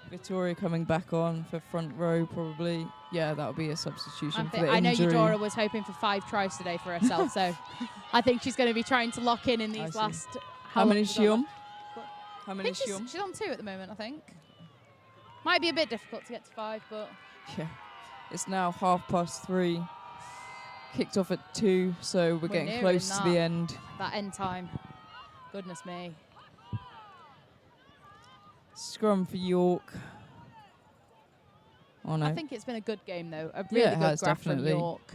Victoria coming back on for front row, probably. Yeah, that'll be a substitution for the I know injury. Eudora was hoping for 5 tries today for herself, so I think she's going to be trying to lock in I these see. last. How many is she on? I How many is think she on? she's on 2 at the moment, I think. Might be a bit difficult to get to 5, but Yeah. It's now 3:30. Kicked off at 2, so we're getting nearing close to the that. end. That end time. Goodness me. Scrum for York. Oh no. I think it's been a good game, though. A really Yeah, it good has, graph from definitely. York.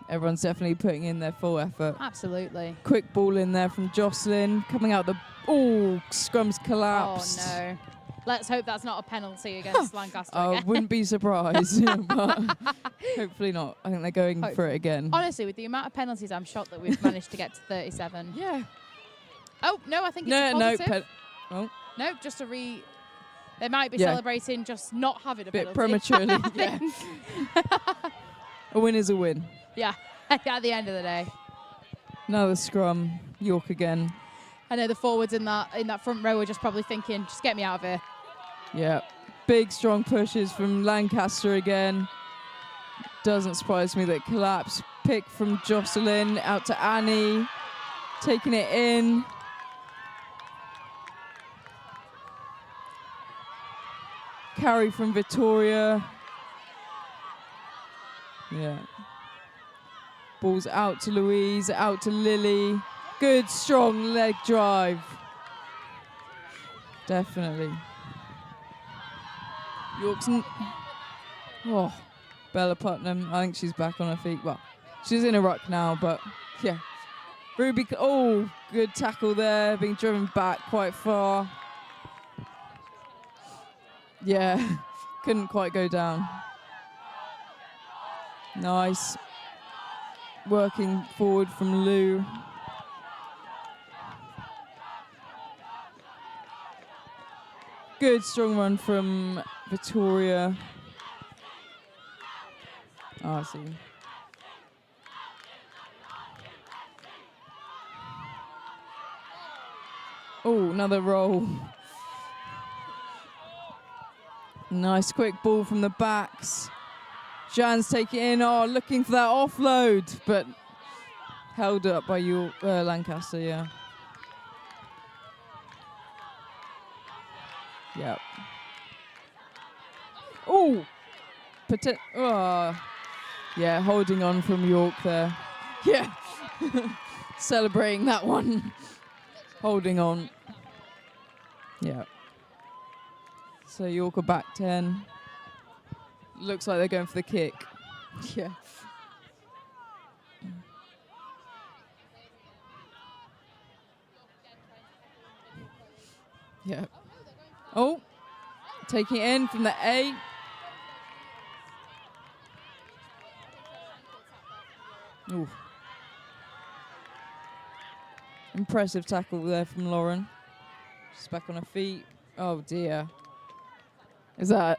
Everyone's definitely putting in their full effort. Absolutely. Quick ball in there from Jocelyn. Coming out the... Oh, scrum's collapsed. Oh, no. Let's hope that's not a penalty against Lancaster I again. wouldn't be surprised, but hopefully not. I think they're going for it again. Honestly, with the amount of penalties, I'm shocked that we've managed to get to 37. Yeah. Oh, no, I think it's No, a positive. oh. No, just a They might be celebrating just not having a bit penalty. prematurely. Yeah. A win is a win. Yeah, at the end of the day. Another scrum. York again. I know the forwards in that front row are just probably thinking, just get me out of here. Yeah. Big, strong pushes from Lancaster again. Doesn't surprise me that collapse. Pick from Jocelyn out to Annie. Taking it in. Carry from Victoria. Yeah. Ball's out to Louise, out to Lily. Good, strong leg drive. Definitely. York's... Bella Putnam, I think she's back on her feet. Well, she's in a ruck now, but yeah. Ruby, good tackle there, being driven back quite far. Yeah, couldn't quite go down. Nice. Working forward from Lou. Good strong run from Victoria. Oh, I see. Oh, another roll. Nice quick ball from the backs. Jan's taking it in, looking for that offload, but held up by Lancaster, yeah. Yep. Yeah, holding on from York there. Yeah. Celebrating that one. Holding on. Yeah. So York are back 10. Looks like they're going for the kick. Yeah. Yeah. Oh, taking it in from the A. Ooh. Impressive tackle there from Lauren. She's back on her feet. Oh dear. Is that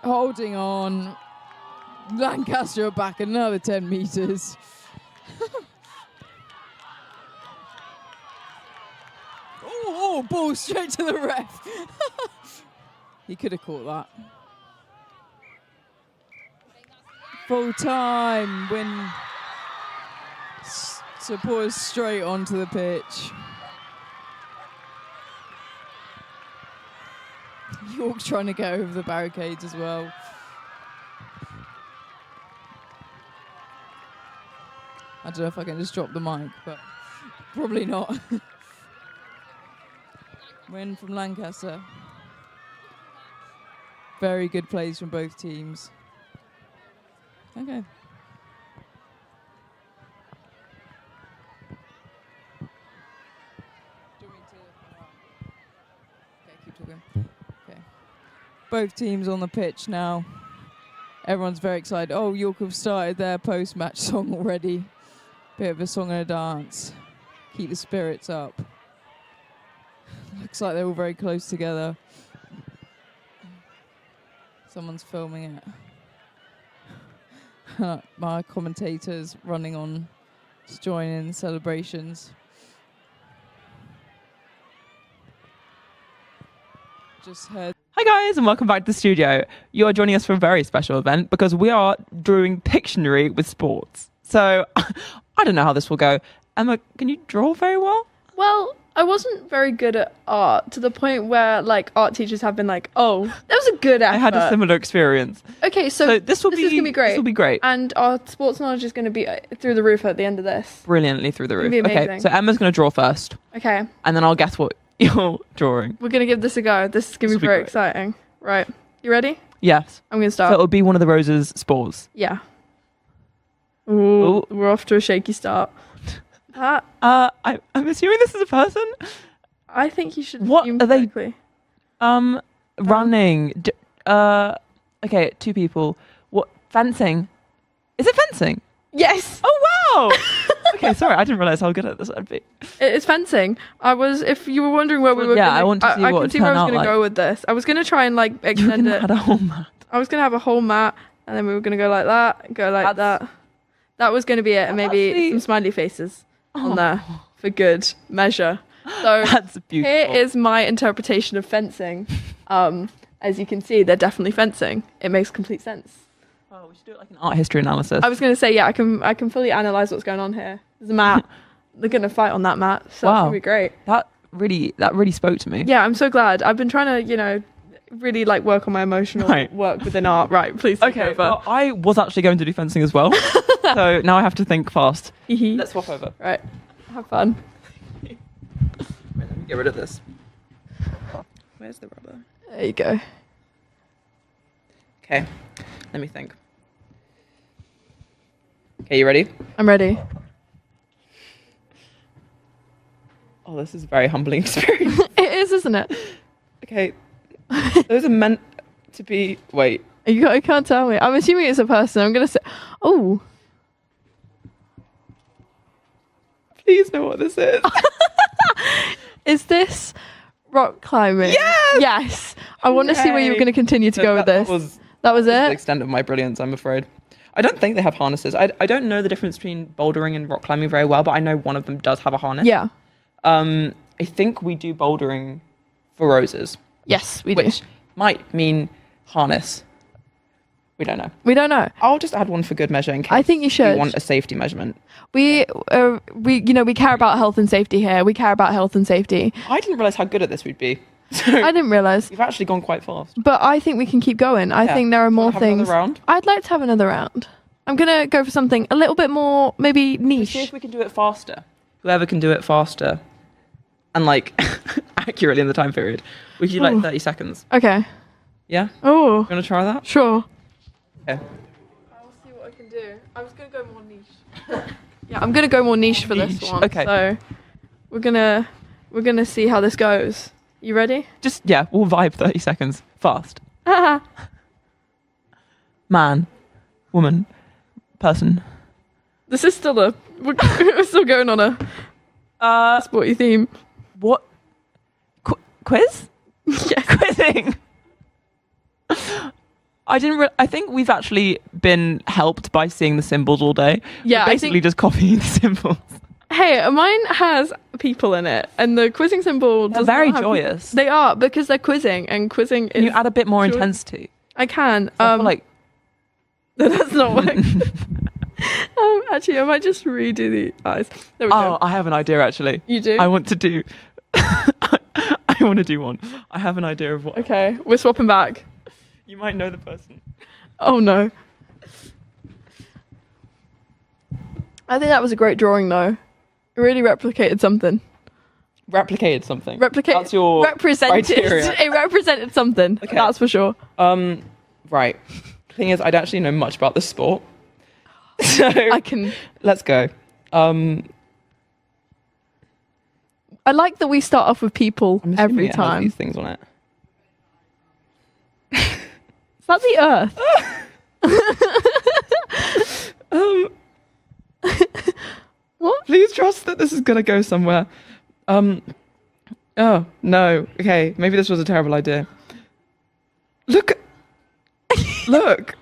holding on? Lancaster are back another 10 meters. Ball straight to the ref. He could have caught that. Full time when supporters straight onto the pitch. York trying to get over the barricades as well. I don't know if I can just drop the mic, but probably not. Win from Lancaster. Very good plays from both teams. Okay. Keep talking. Okay. Both teams on the pitch now. Everyone's very excited. Oh, York have started their post-match song already. Bit of a song and a dance. Keep the spirits up. Looks like they're all very close together. Someone's filming it. My commentator's running on to join in celebrations. Just heard. Hi guys and welcome back to the studio. You are joining us for a very special event because we are doing Pictionary with sports. So I don't know how this will go. Emma, can you draw very well? Well, I wasn't very good at art to the point where like art teachers have been like, oh, that was a good effort. I had a similar experience. Okay, so this is going to be great. This will be great. And our sports knowledge is going to be through the roof at the end of this. Brilliantly through the roof. It's gonna be Okay, amazing. so Emma's going to draw first. Okay. And then I'll guess what you're drawing. We're going to give this a go. This is going to be very exciting. Right. You ready? Yes. I'm going to start. So it'll be one of the Rose's spores. Yeah. Ooh, we're off to a shaky start. I'm assuming this is a person. I think you should. What assume are they? correctly. Running. Okay, two people. What? Fencing. Is it fencing? Yes. Oh wow. Okay, sorry, I didn't realise how good at this I'd be. It's fencing. If you were wondering where we were yeah, gonna, I want to see I what can it see where I turn was out going to like. go with this. I was going to try and like You're extend gonna it. add a whole mat. I was going to have a whole mat, and then we were going to go like that, go like that. That was going to be it, and maybe some smiley faces on there for good measure. So That's beautiful. here is my interpretation of fencing. As you can see, they're definitely fencing. It makes complete sense. Oh, we should do it like an art history analysis. I was going to say, yeah, I can fully analyze what's going on here. There's a mat. They're going to fight on that mat, so it's going to be great. That really spoke to me. Yeah, I'm so glad. I've been trying to, really like work on my emotional work within art. Right, please take over. Well, I was actually going to do fencing as well, so now I have to think fast. Let's swap over. Right, have fun. Wait, let me get rid of this. Where's the rubber? There you go. Okay, let me think. Okay, you ready? I'm ready. Oh, this is a very humbling experience. It is, isn't it? Okay, those are meant to be. Wait. You can't tell me. I'm assuming it's a person. I'm gonna say. Oh. Please know what this is. Is this rock climbing? Yes. Yes. I want to see where you were going to continue to go with this. That was the it. extent of my brilliance, I'm afraid. I don't think they have harnesses. I don't know the difference between bouldering and rock climbing very well, but I know one of them does have a harness. Yeah. I think we do bouldering for roses. Yes, we do. Which might mean harness. We don't know. We don't know. I'll just add one for good measure in case I think you should. you want a safety measurement. We care about health and safety here. We care about health and safety. I didn't realise how good at this we'd be. I didn't realise. You've actually gone quite fast. But I think we can keep going. I think there are more Have another things. round? I'd like to have another round. I'm going to go for something a little bit more, maybe niche. See if we can do it faster. Whoever can do it faster and accurately in the time period. We could do 30 seconds. Okay. Yeah? Oh. You want to try that? Sure. Okay. I'll see what I can do. I was going to go more niche. Yeah, I'm going to go more niche for this one. Okay. So we're gonna see how this goes. You ready? Just, we'll vibe 30 seconds. Fast. Man. Woman. Person. This is still we're still going on a sporty theme. What? Quiz? Yeah. Quizzing. I think we've actually been helped by seeing the symbols all day. Yeah, We're basically just copying the symbols. Hey, mine has people in it, and the quizzing symbol They're does very not have joyous. They are, because they're quizzing, and quizzing Can is... you add a bit more intensity? I can. I feel that's not working. Actually, I might just redo the eyes. There we go. I have an idea, actually. You do? I want to do... I want to do one. I have an idea of what... Okay, we're swapping back. You might know the person. Oh, no. I think that was a great drawing, though. It really replicated something. Replicated something? That's your represented. criteria. It represented something. Okay. That's for sure. Right. The thing is, I don't actually know much about this sport. So I can... Let's go. I like that we start off with people every it has time. these things on it. Is that the Earth? What? Please trust that this is gonna go somewhere. Oh no. Okay, maybe this was a terrible idea. Look. Look.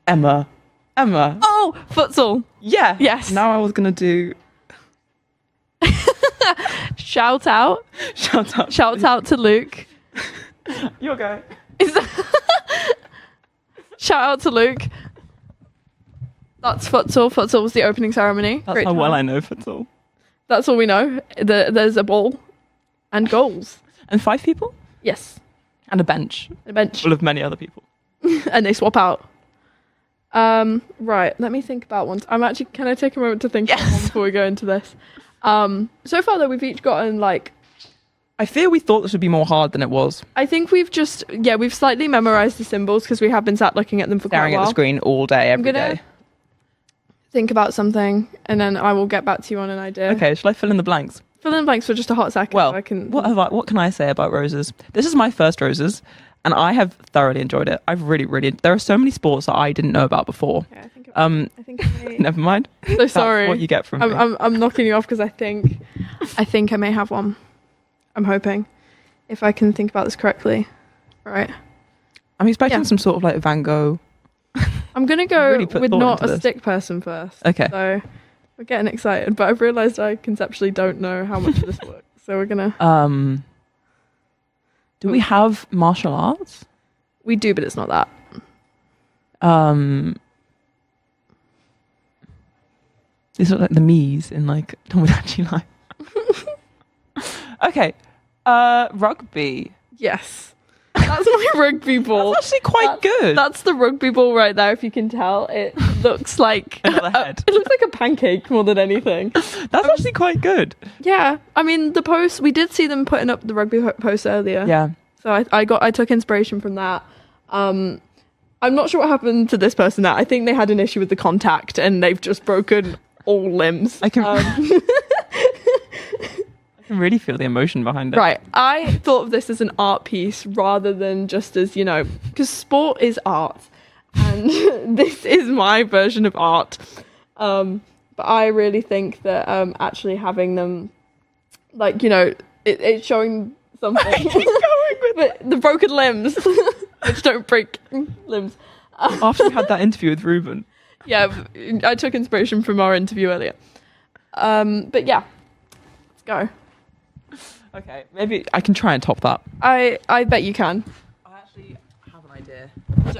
Emma. Oh, futsal. Yeah. Yes. Now I was gonna do. Shout out. Shout out to Luke. Your go. Shout out to Luke. That's futsal. Futsal was the opening ceremony. That's Great how well time. I know futsal. That's all we know. There's a ball and goals. And 5 people? Yes. And a bench. A bench. Full of many other people. And they swap out. Right, let me think about one. Can I take a moment to think about one before we go into this? So far though, we've each gotten I fear we thought this would be more hard than it was. I think we've slightly memorized the symbols because we have been sat looking at them for Staring quite a at while. the screen all day, every day. Think about something and then I will get back to you on an idea. Okay, shall I fill in the blanks? Fill in the blanks for just a hot second. Well, so what can I say about roses? This is my first roses, and I have thoroughly enjoyed it. I've really, there are so many sports that I didn't know about before. Yeah, I think I think Never mind. So That's sorry. what you get from me. I'm knocking you off because I think I may have one. I'm hoping, if I can think about this correctly. Right. I'm expecting some sort of like Van Gogh. I'm gonna go Really put with thought not into a this. stick person first. Okay. So we're getting excited, but I've realised I conceptually don't know how much of this works. So we're gonna. Do we have martial arts? We do, but it's not that. These are like the Mies in like Tomodachi Life. Okay. Rugby. Yes. That's my rugby ball. That's actually quite good. That's the rugby ball right there. If you can tell, it looks like Another head. It looks like a pancake more than anything. That's actually quite good. Yeah, I mean the post. We did see them putting up the rugby post earlier. Yeah. So I took inspiration from that. I'm not sure what happened to this person now. I think they had an issue with the contact and they've just broken all limbs. I can really feel the emotion behind it. Right. I thought of this as an art piece rather than just as, because sport is art. And this is my version of art. But I really think that actually having them, it's showing something. But the broken limbs, which don't break limbs. After you had that interview with Ruben. Yeah, I took inspiration from our interview earlier. But yeah, let's go. Okay, maybe I can try and top that. I bet you can. I actually have an idea.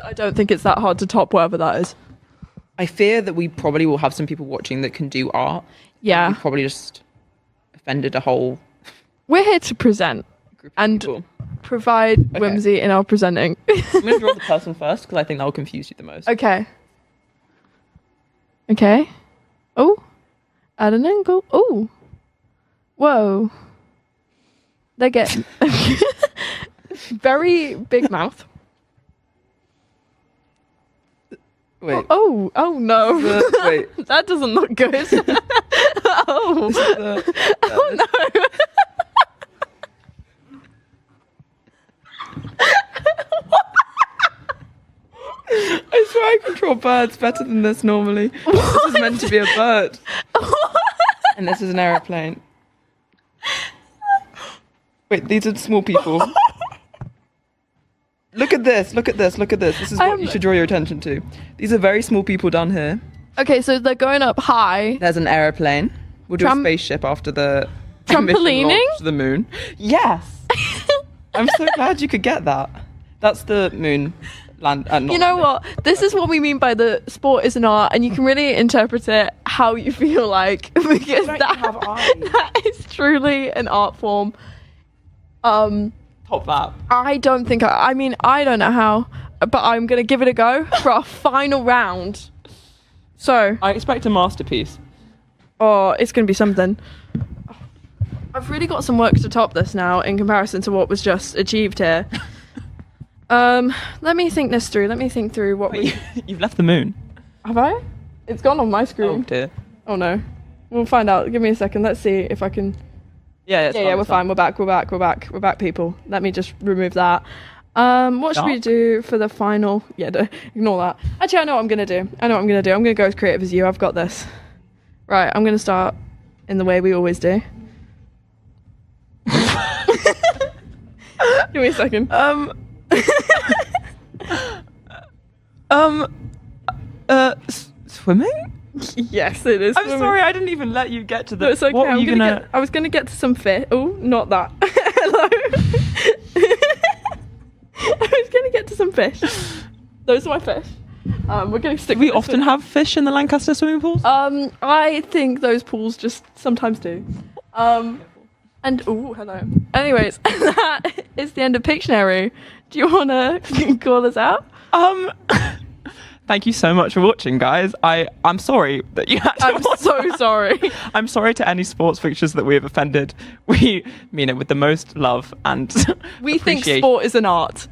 I don't think it's that hard to top whatever that is. I fear that we probably will have some people watching that can do art. Yeah. We probably just offended a whole We're here to present group of and people. provide Okay. whimsy in our presenting. I'm going to draw the person first because I think that will confuse you the most. Okay. Okay. Oh. At an angle. Oh. Whoa. They get very big mouth. Wait. Oh no. Wait. That doesn't look good. Oh. Oh no. I swear I can draw birds better than this normally. This is meant to be a bird. And this is an aeroplane. Wait, these are small people. Look at this, look at this, look at this. This is what you should draw your attention to. These are very small people down here. Okay, so they're going up high. There's an aeroplane. We'll do a spaceship after the mission Trampolining? launch to the moon. Yes. I'm so glad you could get that. That's the moon land. You know what? This is what we mean by the sport is an art, and you can really interpret it how you feel like, because that is truly an art form. Top that. I don't think I mean I don't know how, but I'm gonna give it a go for our final round. So I expect a masterpiece. Oh, it's gonna be something. I've really got some work to top this now in comparison to what was just achieved here. Let me think this through. Let me think through what You've left the moon. Have I? It's gone on my screen. Oh dear. Oh no. We'll find out. Give me a second. Let's see if I can. Yeah, We're fine. We're back, people. Let me just remove that. What should we do for the final? Yeah, ignore that. Actually, I know what I'm gonna do. I'm gonna go as creative as you. I've got this. Right, I'm gonna start in the way we always do. Give me a second. Swimming? Yes, it is. I'm swimming. sorry, I didn't even let you get to the. No, it's okay. What were you gonna? I was gonna get to some fish. Oh, not that. Hello. I was gonna get to some fish. Those are my fish. We're gonna stick. We often have fish in the Lancaster swimming pools. I think those pools just sometimes do. And hello. Anyways, that is the end of Pictionary. Do you wanna call us out? Thank you so much for watching, guys. I'm sorry that you had to I'm so sorry. I'm sorry to any sports fixtures that we have offended. We mean it with the most love and We think appreciation. sport is an art.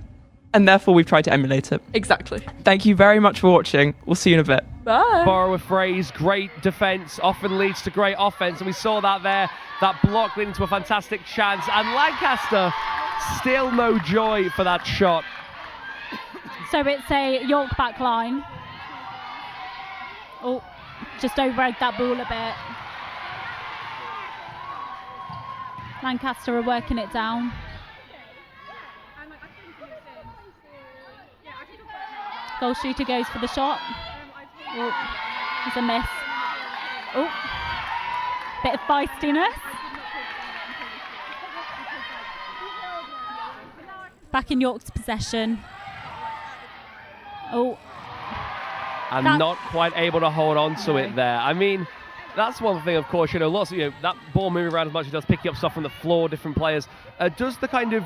And therefore we've tried to emulate it. Exactly. Thank you very much for watching. We'll see you in a bit. Bye. Borrow a phrase, great defence often leads to great offence, and we saw that there. That block leading to a fantastic chance, and Lancaster still no joy for that shot. So it's a York back line. Oh, just over-egged that ball a bit. Lancaster are working it down. Goal shooter goes for the shot. Oh, it's a miss. Oh, bit of feistiness. Back in York's possession. Oh. And not quite able to hold on to it there. I mean, that's one thing, of course, lots of, that ball moving around as much as it does, picking up stuff from the floor, different players. Does the kind of,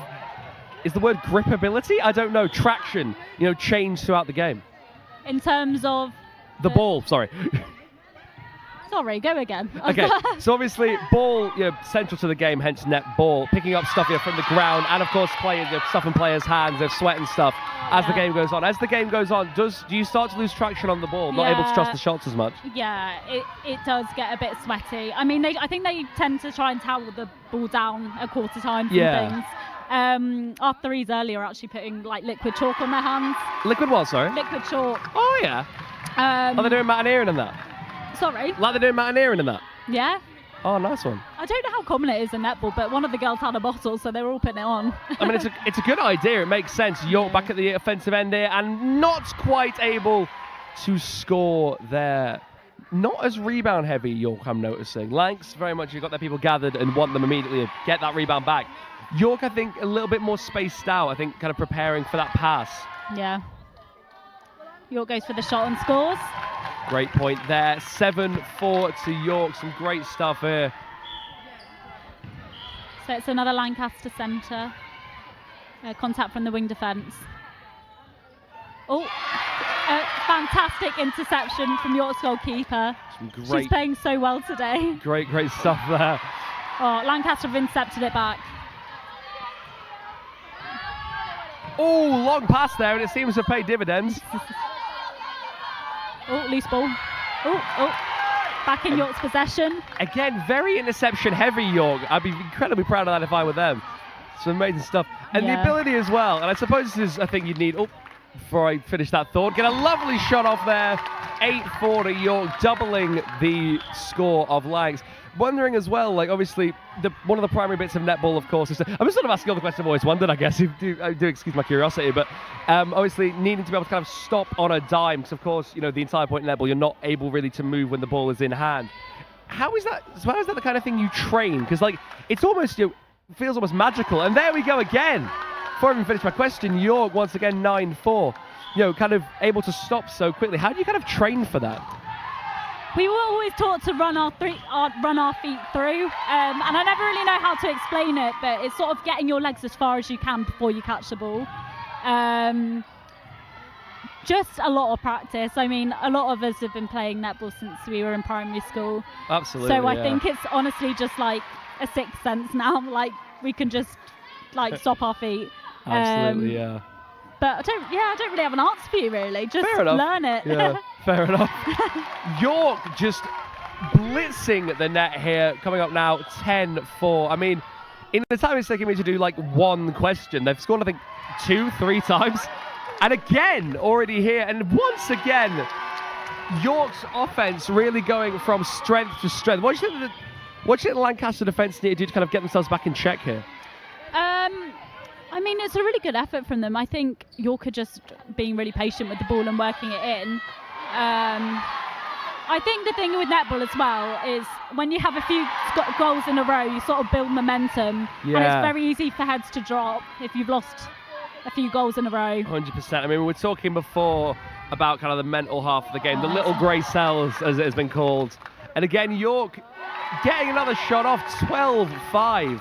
is the word gripability? I don't know, traction, change throughout the game? In terms of? The ball, sorry. Sorry, go again. Okay, so obviously ball, central to the game, hence net ball, picking up stuff from the ground, and of course playing stuff in players' hands, they're sweating stuff as the game goes on. As the game goes on, do you start to lose traction on the ball, not able to trust the shots as much? Yeah, it does get a bit sweaty. I mean, I think they tend to try and towel the ball down at quarter times and things. Our threes earlier actually putting like liquid chalk on their hands. Liquid what, sorry? Liquid chalk. Oh yeah. Are they doing mountaineering in that? Sorry? Like they're doing mountaineering in that? Yeah. Oh, nice one. I don't know how common it is in netball, but one of the girls had a bottle, so they were all putting it on. I mean, it's a good idea. It makes sense. York back at the offensive end here and not quite able to score there. Not as rebound heavy, York, I'm noticing. Lancs, very much, you've got their people gathered and want them immediately to get that rebound back. York, I think, a little bit more spaced out, I think, kind of preparing for that pass. Yeah. York goes for the shot and scores. Great point there. 7-4 to York. Some great stuff here. So it's another Lancaster centre. Contact from the wing defence. Oh, fantastic interception from York's goalkeeper. She's playing so well today. Great stuff there. Oh, Lancaster have intercepted it back. Oh, long pass there, and it seems to pay dividends. Oh, loose ball. Oh, back in York's possession. Again, very interception heavy, York. I'd be incredibly proud of that if I were them. Some amazing stuff. And the ability as well. And I suppose this is a thing you'd need. Oh, before I finish that thought, get a lovely shot off there. 8-4 to York, doubling the score of Lancs. Wondering as well, like obviously, one of the primary bits of netball, of course, is I'm just sort of asking all the questions I've always wondered, I guess. I do excuse my curiosity, but obviously needing to be able to kind of stop on a dime, because of course, the entire point in netball, you're not able really to move when the ball is in hand. How is that the kind of thing you train? Because like it's almost feels almost magical. And there we go again. Before I even finish my question, York once again 9-4. Kind of able to stop so quickly. How do you kind of train for that? We were always taught to run our feet through, and I never really know how to explain it, but it's sort of getting your legs as far as you can before you catch the ball. Just a lot of practice. I mean, a lot of us have been playing netball since we were in primary school. Absolutely. So I think it's honestly just like a sixth sense now. Like we can just like stop our feet. Absolutely, yeah. But I don't really have an answer for you, really. Just learn it. Yeah, fair enough. York just blitzing the net here, coming up now 10-4. I mean, in the time it's taking me to do like one question, they've scored, I think, 2-3 times. And again, already here. And once again, York's offense really going from strength to strength. What do you think the Lancaster defense need to do to kind of get themselves back in check here? I mean, it's a really good effort from them. I think York are just being really patient with the ball and working it in. I think the thing with netball as well is when you have a few goals in a row, you sort of build momentum. Yeah. And it's very easy for heads to drop if you've lost a few goals in a row. 100%. I mean, we were talking before about kind of the mental half of the game, the little grey cells, as it has been called. And again, York getting another shot off, 12-5.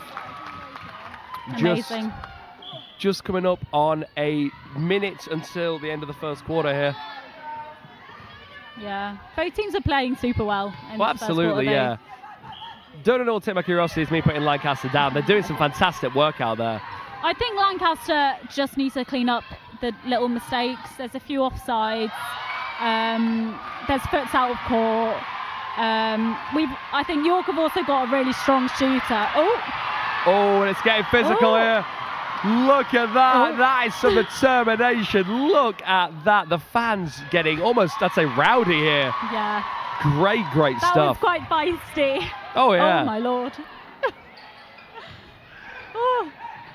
Amazing. Just coming up on a minute until the end of the first quarter here. Yeah, both teams are playing super well. Well, absolutely, yeah. Don't know, take my curiosity is me putting Lancaster down. They're doing some fantastic work out there. I think Lancaster just needs to clean up the little mistakes. There's a few offsides. There's foots out of court. I think York have also got a really strong shooter. Oh, and it's getting physical here. Look at that. That is some determination. Look at that. The fans getting almost, I'd say, rowdy here. Yeah. Great That was stuff. quite feisty. Oh, yeah. Oh, my Lord.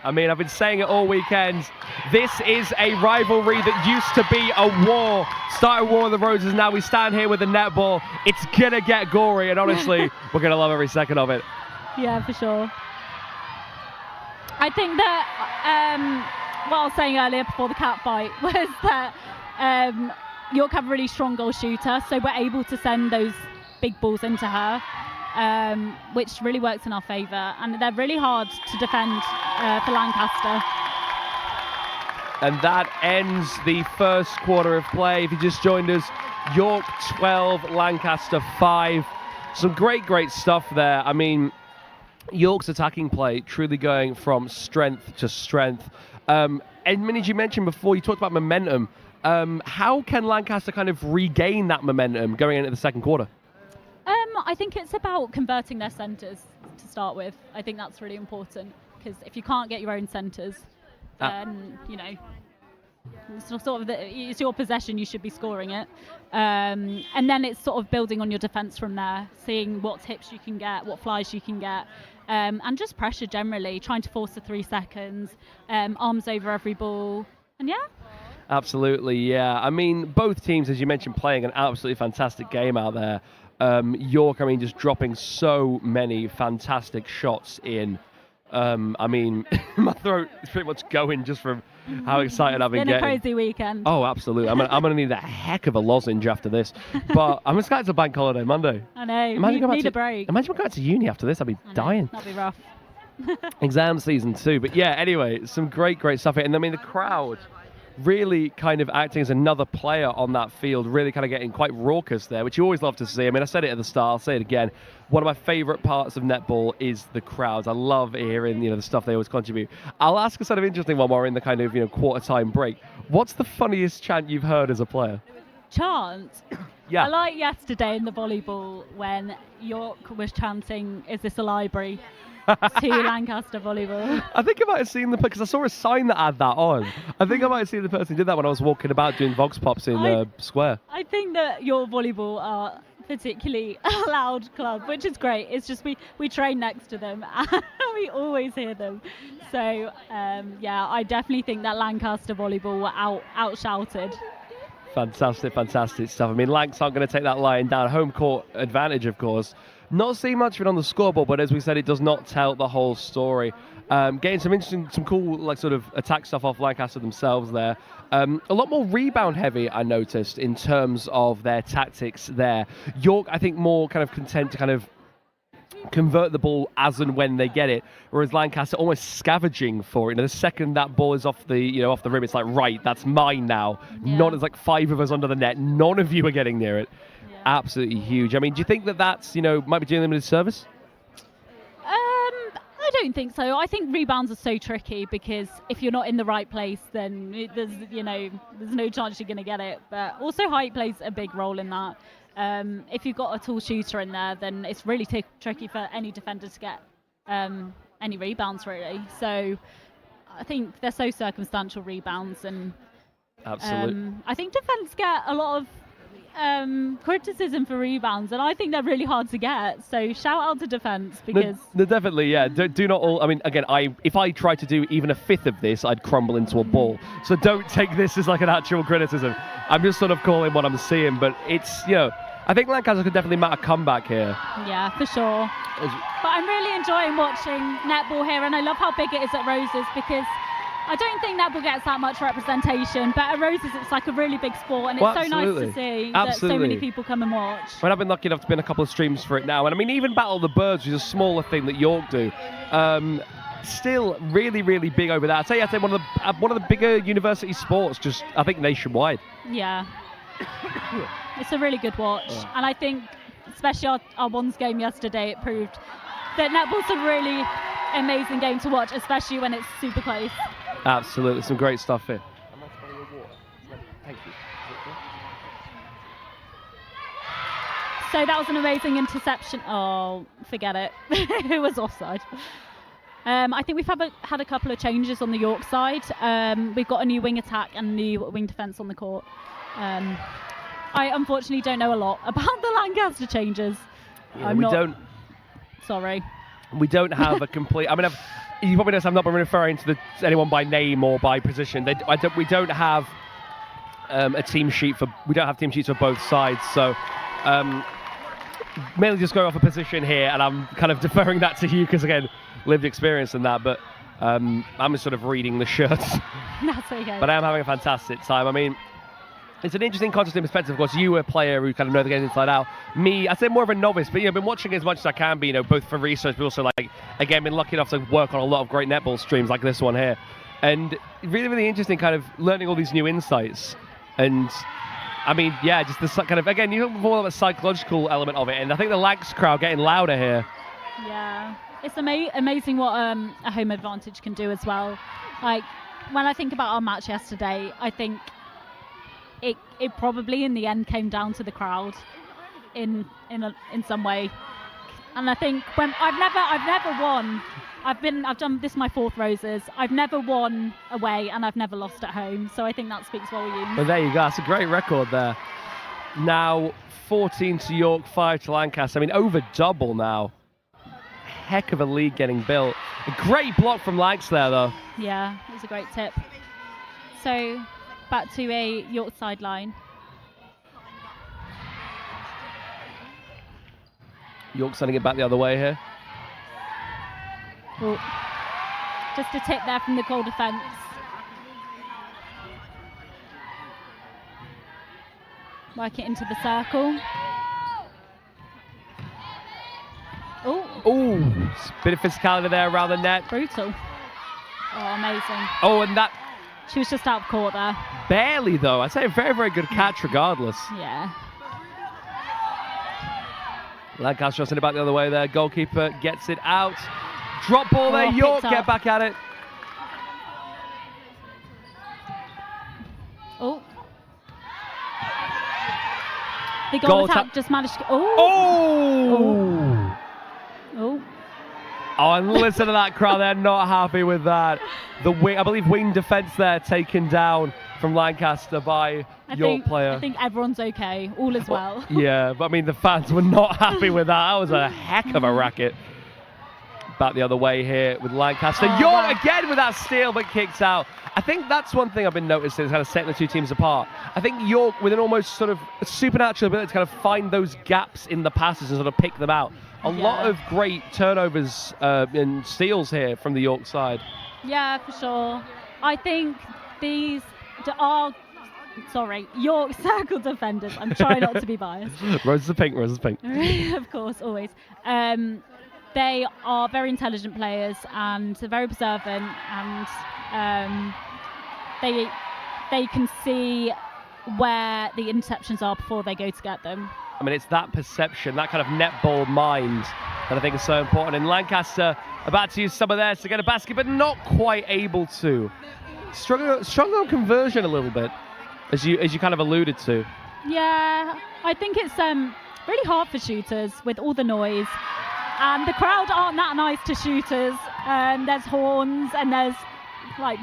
I mean, I've been saying it all weekend. This is a rivalry that used to be a war. Started War of the Roses, now we stand here with the netball. It's gonna get gory, and honestly, we're gonna love every second of it. Yeah, for sure. I think that what I was saying earlier before the cat fight was that York have a really strong goal shooter, so we're able to send those big balls into her. Which really works in our favour, and they're really hard to defend for Lancaster. And that ends the first quarter of play. If you just joined us, York 12, Lancaster 5. Some great stuff there. I mean, York's attacking play truly going from strength to strength. And Minnie, you mentioned before, you talked about momentum. How can Lancaster kind of regain that momentum going into the second quarter? I think it's about converting their centres to start with. I think that's really important, because if you can't get your own centres, then, you know, it's sort of it's your possession, you should be scoring it. And then it's sort of building on your defence from there, seeing what tips you can get, what flies you can get, and just pressure generally, trying to force the 3 seconds, arms over every ball, and yeah. Absolutely, yeah. I mean, both teams, as you mentioned, playing an absolutely fantastic game out there. York, I mean, just dropping so many fantastic shots in. I mean, my throat is pretty much going just from how excited I've been getting. It's been a crazy weekend. Oh, absolutely. I'm going to need a heck of a lozenge after this. But I'm excited to bank holiday Monday. I know, need a break. Imagine going to uni after this. I'd be dying. That'd be rough. Exam season 2. But yeah, anyway, some great stuff here. And I mean, the crowd really kind of acting as another player on that field, really kind of getting quite raucous there, which you always love to see. I mean, I said it at the start, I'll say it again. One of my favourite parts of netball is the crowds. I love hearing, the stuff they always contribute. I'll ask a sort of interesting one while we're in the kind of, quarter-time break. What's the funniest chant you've heard as a player? Chant? Yeah. I like yesterday in the volleyball when York was chanting, "Is this a library?" to Lancaster volleyball. I think I might have seen because I saw a sign that had that on. I think I might have seen the person who did that when I was walking about doing Vox Pops in Square. I think that your volleyball are particularly a loud club, which is great. It's just we train next to them and we always hear them. So yeah, I definitely think that Lancaster volleyball were out-shouted. Fantastic stuff. I mean, Lancs aren't going to take that line down. Home court advantage, of course. Not seeing much of it on the scoreboard, but as we said, it does not tell the whole story. Getting some cool, sort of attack stuff off Lancaster themselves there. A lot more rebound heavy, I noticed, in terms of their tactics there. York, I think, more kind of content to kind of convert the ball as and when they get it, whereas Lancaster almost scavenging for it. The second that ball is off the rim, it's like, right, that's mine now. Yeah. There's like 5 of us under the net. None of you are getting near it. Yeah. Absolutely huge. I mean, do you think that's, might be doing them a disservice? I don't think so. I think rebounds are so tricky because if you're not in the right place, then there's no chance you're going to get it. But also height plays a big role in that. If you've got a tall shooter in there, then it's really tricky for any defender to get any rebounds, really. So I think they're so circumstantial rebounds, and absolutely. I think defence get a lot of criticism for rebounds, and I think they're really hard to get. So shout out to defence because no, definitely, yeah. Do not all. I mean, again, if I try to do even a fifth of this, I'd crumble into a ball. So don't take this as like an actual criticism. I'm just sort of calling what I'm seeing, but it's I think Lancaster could definitely mount a comeback here. Yeah, for sure. But I'm really enjoying watching netball here, and I love how big it is at Roses because I don't think netball gets that much representation, but at Roses it's like a really big sport, and it's so nice to see that so many people come and watch. Well, I've been lucky enough to be in a couple of streams for it now, and I mean, even Battle of the Birds, which is a smaller thing that York do, still really, really big over there. I'd say one of the bigger university sports, just I think nationwide. Yeah. It's a really good watch, and I think especially our ones game yesterday, it proved that netball's a really amazing game to watch, especially when it's super close. Absolutely, some great stuff here. Thank you. So that was an amazing interception. Oh, forget it. It was offside. I think we've had a couple of changes on the York side. We've got a new wing attack and a new wing defence on the court. I unfortunately don't know a lot about the Lancaster changes. Yeah, we don't. Sorry. We don't have a complete. I mean, you probably notice I've not been referring to anyone by name or by position. We don't have a team sheet for. We don't have team sheets for both sides. So. Mainly just going off a position here, and I'm kind of deferring that to you because, again, lived experience in that, but I'm just sort of reading the shirts. That's okay. But I am having a fantastic time. I mean, it's an interesting contrast in perspective. Of course, you were a player who kind of know the game inside out. Me, I'd say more of a novice, but I've been watching as much as I can be, both for research, but also, again, been lucky enough to work on a lot of great netball streams like this one here. And really, really interesting kind of learning all these new insights. And I mean, yeah, just the kind of, again, you have more of a psychological element of it, and I think the Lancs crowd getting louder here. Yeah, it's amazing what a home advantage can do as well. Like, when I think about our match yesterday, I think it probably in the end came down to the crowd in some way. And I think when I've never won. I've done this my 4th Roses. I've never won away and I've never lost at home. So I think that speaks volumes. Well, there you go. That's a great record there. Now 14 to York, 5 to Lancaster. I mean, over double now. Heck of a lead getting built. A great block from Lancs there, though. Yeah, it was a great tip. So back to a York sideline. York sending it back the other way here. Oh, just a tip there from the goal defence. Work it into the circle. Oh, bit of physicality there around the net. Brutal. Oh, amazing. Oh, and that... She was just out of court there. Barely, though. I'd say a very, very good catch regardless. Yeah. Lancaster sending it back the other way there. Goalkeeper gets it out. Drop ball there. York get back at it. Oh. The goal attack just managed to... Oh! Oh. Oh, and listen to that crowd. They're not happy with that. The wing, I believe wing defence there taken down from Lancaster by York player. I think everyone's okay. All is well. Yeah, but I mean, the fans were not happy with that. That was a heck of a racket. Back the other way here with Lancaster. York again with that steal, but kicked out. I think that's one thing I've been noticing is kind of setting the two teams apart. I think York with an almost sort of supernatural ability to kind of find those gaps in the passes and sort of pick them out. A lot of great turnovers and steals here from the York side. Yeah, for sure. I think these are, York circle defenders. I'm trying not to be biased. Roses are pink, roses are pink. Of course, always. They are very intelligent players and they're very observant, and they can see where the interceptions are before they go to get them. I mean, it's that perception, that kind of netball mind that I think is so important. And Lancaster about to use some of theirs to get a basket, but not quite able to. Struggling on conversion a little bit, as you kind of alluded to. Yeah, I think it's really hard for shooters with all the noise. And the crowd aren't that nice to shooters. There's horns and there's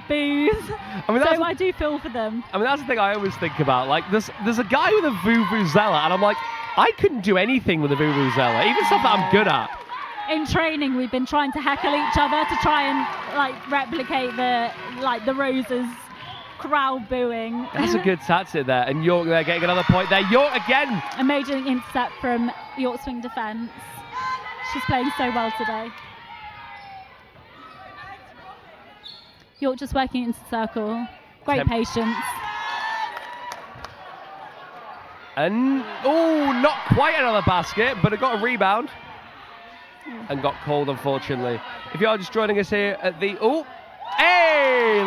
boos. I mean, so I do feel for them. I mean, that's the thing I always think about. Like, there's a guy with a vuvuzela, and I'm like, I couldn't do anything with a vuvuzela, even stuff that I'm good at. In training, we've been trying to heckle each other to try and replicate the Roses crowd booing. That's a good tactic there, and York there getting another point there. York again. Amazing intercept from York swing defence. She's playing so well today. York just working into the circle. Great patience. And, not quite another basket, but it got a rebound. And got called, unfortunately. If you are just joining us here at the...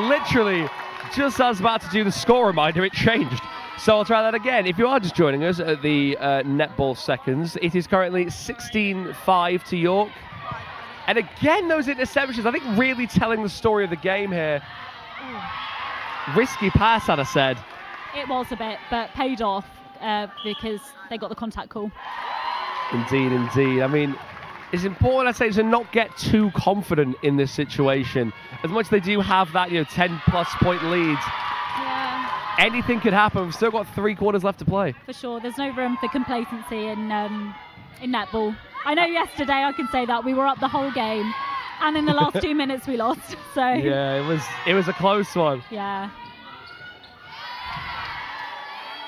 literally, just as I was about to do the score reminder, it changed. So I'll try that again. If you are just joining us at the netball seconds, it is currently 16-5 to York. And again, those interceptions, I think really telling the story of the game here. Risky pass, I'd have said. It was a bit, but paid off because they got the contact call. Indeed, indeed. I mean, it's important, I'd say, to not get too confident in this situation. As much as they do have that, 10-plus point lead, anything could happen. We've still got 3 quarters left to play. For sure, there's no room for complacency in netball. I know yesterday I can say that we were up the whole game, and in the last 2 minutes we lost. So yeah, it was a close one. Yeah.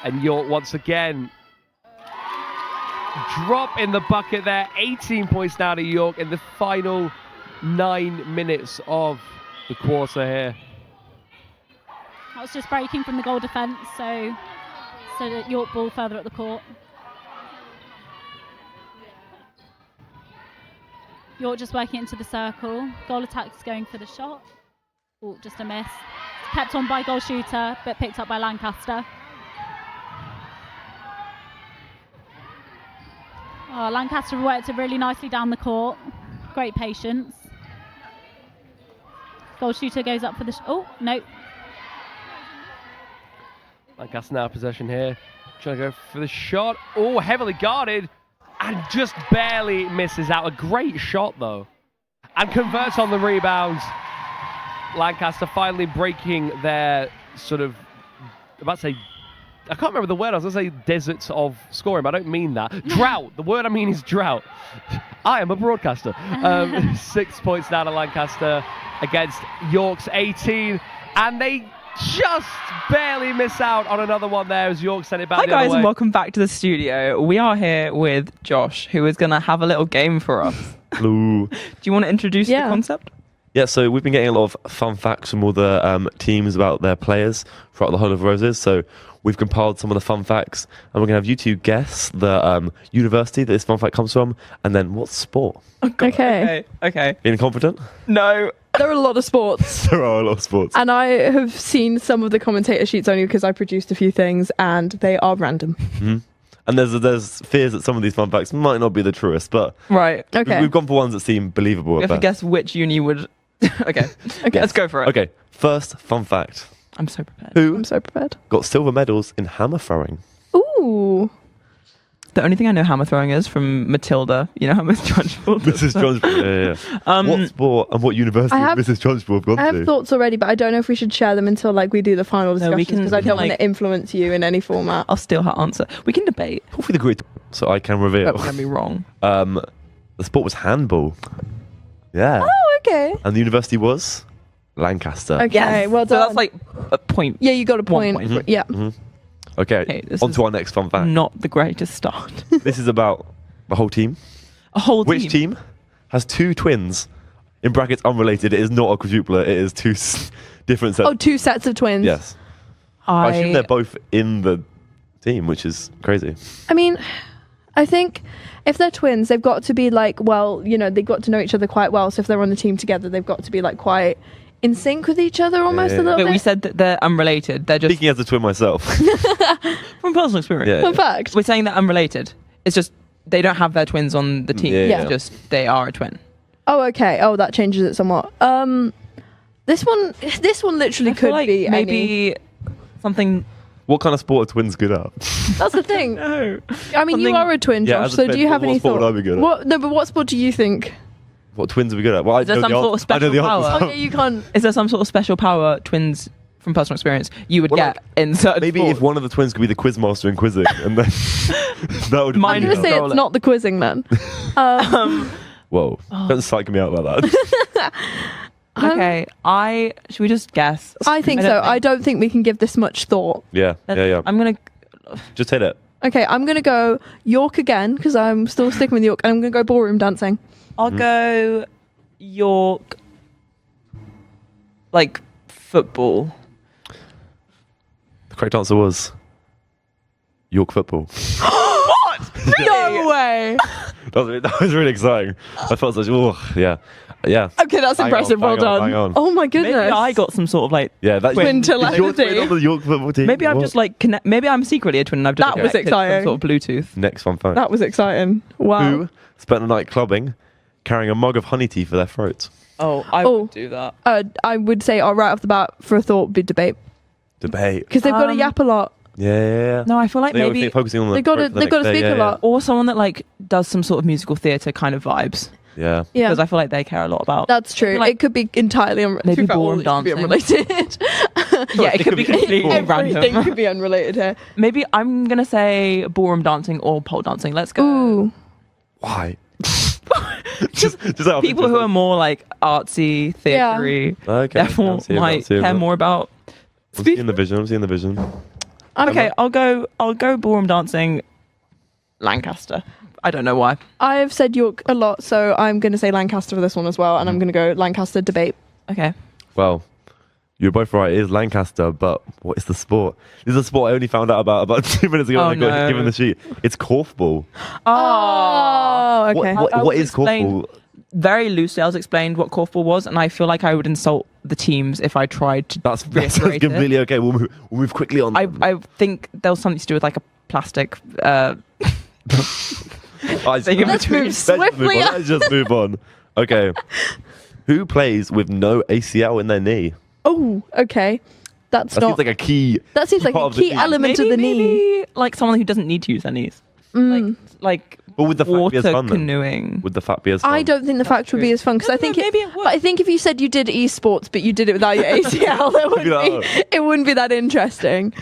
And York once again drop in the bucket there. 18 points now to York in the final 9 minutes of the quarter here. That was just breaking from the goal defence, so that York ball further up the court. York just working into the circle. Goal attack's going for the shot. Oh, just a miss. Kept on by goal shooter, but picked up by Lancaster. Oh, Lancaster worked it really nicely down the court. Great patience. Goal shooter goes up for the... oh, no. Lancaster now possession here. Trying to go for the shot. Oh, heavily guarded. And just barely misses out. A great shot, though. And converts on the rebound. Lancaster finally breaking their sort of... I'm about to say... I can't remember the word. I was going to say deserts of scoring, but I don't mean that. Drought. The word I mean is drought. I am a broadcaster. 6 points now to Lancaster against York's 18. And they just barely miss out on another one there as York sent it back Hi the other guys, way. and welcome back to the studio. We are here with Josh, who is going to have a little game for us. Hello. Do you want to introduce the concept? Yeah, so we've been getting a lot of fun facts from all the teams about their players throughout the whole of Roses. So we've compiled some of the fun facts, and we're going to have you two guess the university that this fun fact comes from, and then what sport. Okay. Feeling confident? No. There are a lot of sports. There are a lot of sports. And I have seen some of the commentator sheets only because I produced a few things, and they are random. Mm-hmm. And there's fears that some of these fun facts might not be the truest, but right. Okay. We've gone for ones that seem believable. We have to guess which uni would... okay, let's go for it. Okay, first fun fact. I'm so prepared. Who I'm so prepared. got silver medals in hammer throwing? Ooh. The only thing I know hammer throwing is from Matilda. You know how Miss Trunchbull does Mrs. Trunchbull, yeah. What sport and what university has Mrs. Trunchbull gone to? I have thoughts already, but I don't know if we should share them until we do the final discussions because I don't want to influence you in any format. I'll steal her answer. We can debate. Hopefully the grid, so I can reveal. Don't get me wrong. The sport was handball. Yeah. Oh, okay. And the university was Lancaster. Okay, well done. So that's like a point. Yeah, you got a point. Mhm. Yeah. Mhm. Okay, on to our next fun fact. Not the greatest start. This is about the whole team. A whole team? Which team has 2 twins? In brackets, unrelated. It is not a quadrupler. It is 2 different sets. Oh, 2 sets of twins. Yes. I assume they're both in the team, which is crazy. I mean, I think if they're twins, they've got to be they've got to know each other quite well. So if they're on the team together, they've got to be quite in sync with each other almost a little But bit. we said that they're unrelated. They're just Speaking as a twin myself. from personal experience. Yeah, Fun fact. We're saying they're unrelated. It's just they don't have their twins on the team. Yeah. It's just they are a twin. Oh, okay. Oh, that changes it somewhat. This one literally could be maybe something. What kind of sport are twins good at? That's the thing. No. I mean, you Something- are a twin, Yeah, Josh. as a So twin, do you have what any sport would thought? I be good at? What? No, but what sport do you think? What twins are we good at? Well, Is there some sort of I know special the power? answer. Oh, yeah, you can't. Is there some sort of special power twins from personal experience you would get in certain Maybe sports? if one of the twins could be the quiz master in quizzing, and then that would. I'm going to say it's not the quizzing then. Whoa! Don't psych me out like that. Okay, should we just guess? I think so. I don't think we can give this much thought. Yeah. I'm gonna Just hit it. Okay, I'm going to go York again because I'm still sticking with York, and I'm going to go ballroom dancing. I'll go York, football. The correct answer was York football. What? No way. That was really exciting. I felt such. Oh, yeah. Okay, that's Bang impressive. on, Well bang on, done. bang on. Oh my goodness. Maybe I got some sort of Yeah, that's twin Is your telepathy. twin on the York football team? Maybe I'm What? just maybe I'm secretly a twin and I've just That was connected some exciting. sort of Bluetooth. Next fun fact. That was exciting. Wow. Who spent the night clubbing, carrying a mug of honey tea for their throats? Oh, I would do that. I would say right off the bat for a thought would be debate Debate. because they've got to yap a lot. Yeah. No, I feel like They always maybe think focusing on the They gotta- for the they next gotta day, speak yeah, a lot. or someone that like does some sort of musical theatre kind of vibes. Yeah. Yeah. Because I feel like they care a lot about. That's true. Like, it could be entirely maybe ballroom dancing. unrelated. yeah, it could be completely Everything random. could be unrelated here. Maybe I'm gonna say ballroom dancing or pole dancing. Let's go. Ooh. Why? just out of People who interest. are more like artsy, Yeah. theatery, Okay, therefore I'm seeing that, might seeing care that. more about. I'm seeing the vision. I'm seeing the vision. Okay, I'll go ballroom dancing. Lancaster. I don't know why. I've said York a lot, so I'm going to say Lancaster for this one as well, and I'm going to go Lancaster debate. Okay. Well, you're both right. It is Lancaster, but what is the sport? This is a sport I only found out about 2 minutes ago. Oh, when I got no. given the sheet. It's korfball. Oh, okay. What is korfball? Very loosely, I was explained what korfball was, and I feel like I would insult the teams if I tried to. That's reiterate it. completely okay. We'll move quickly on. I think there was something to do with like a plastic. thing in Let's between. move swiftly on. Let's just move on. Okay. Who plays with no ACL in their knee? Oh, okay. That Seems like a key. That seems like part a of the key knee. element of the knee. Maybe like someone who doesn't need to use their knees. Like But would the fact be as water fun then? canoeing. Would the fact be as fun? I don't think the fact would be as fun because I think maybe it would. But I think if you said you did esports but you did it without your ACL, it wouldn't be that interesting.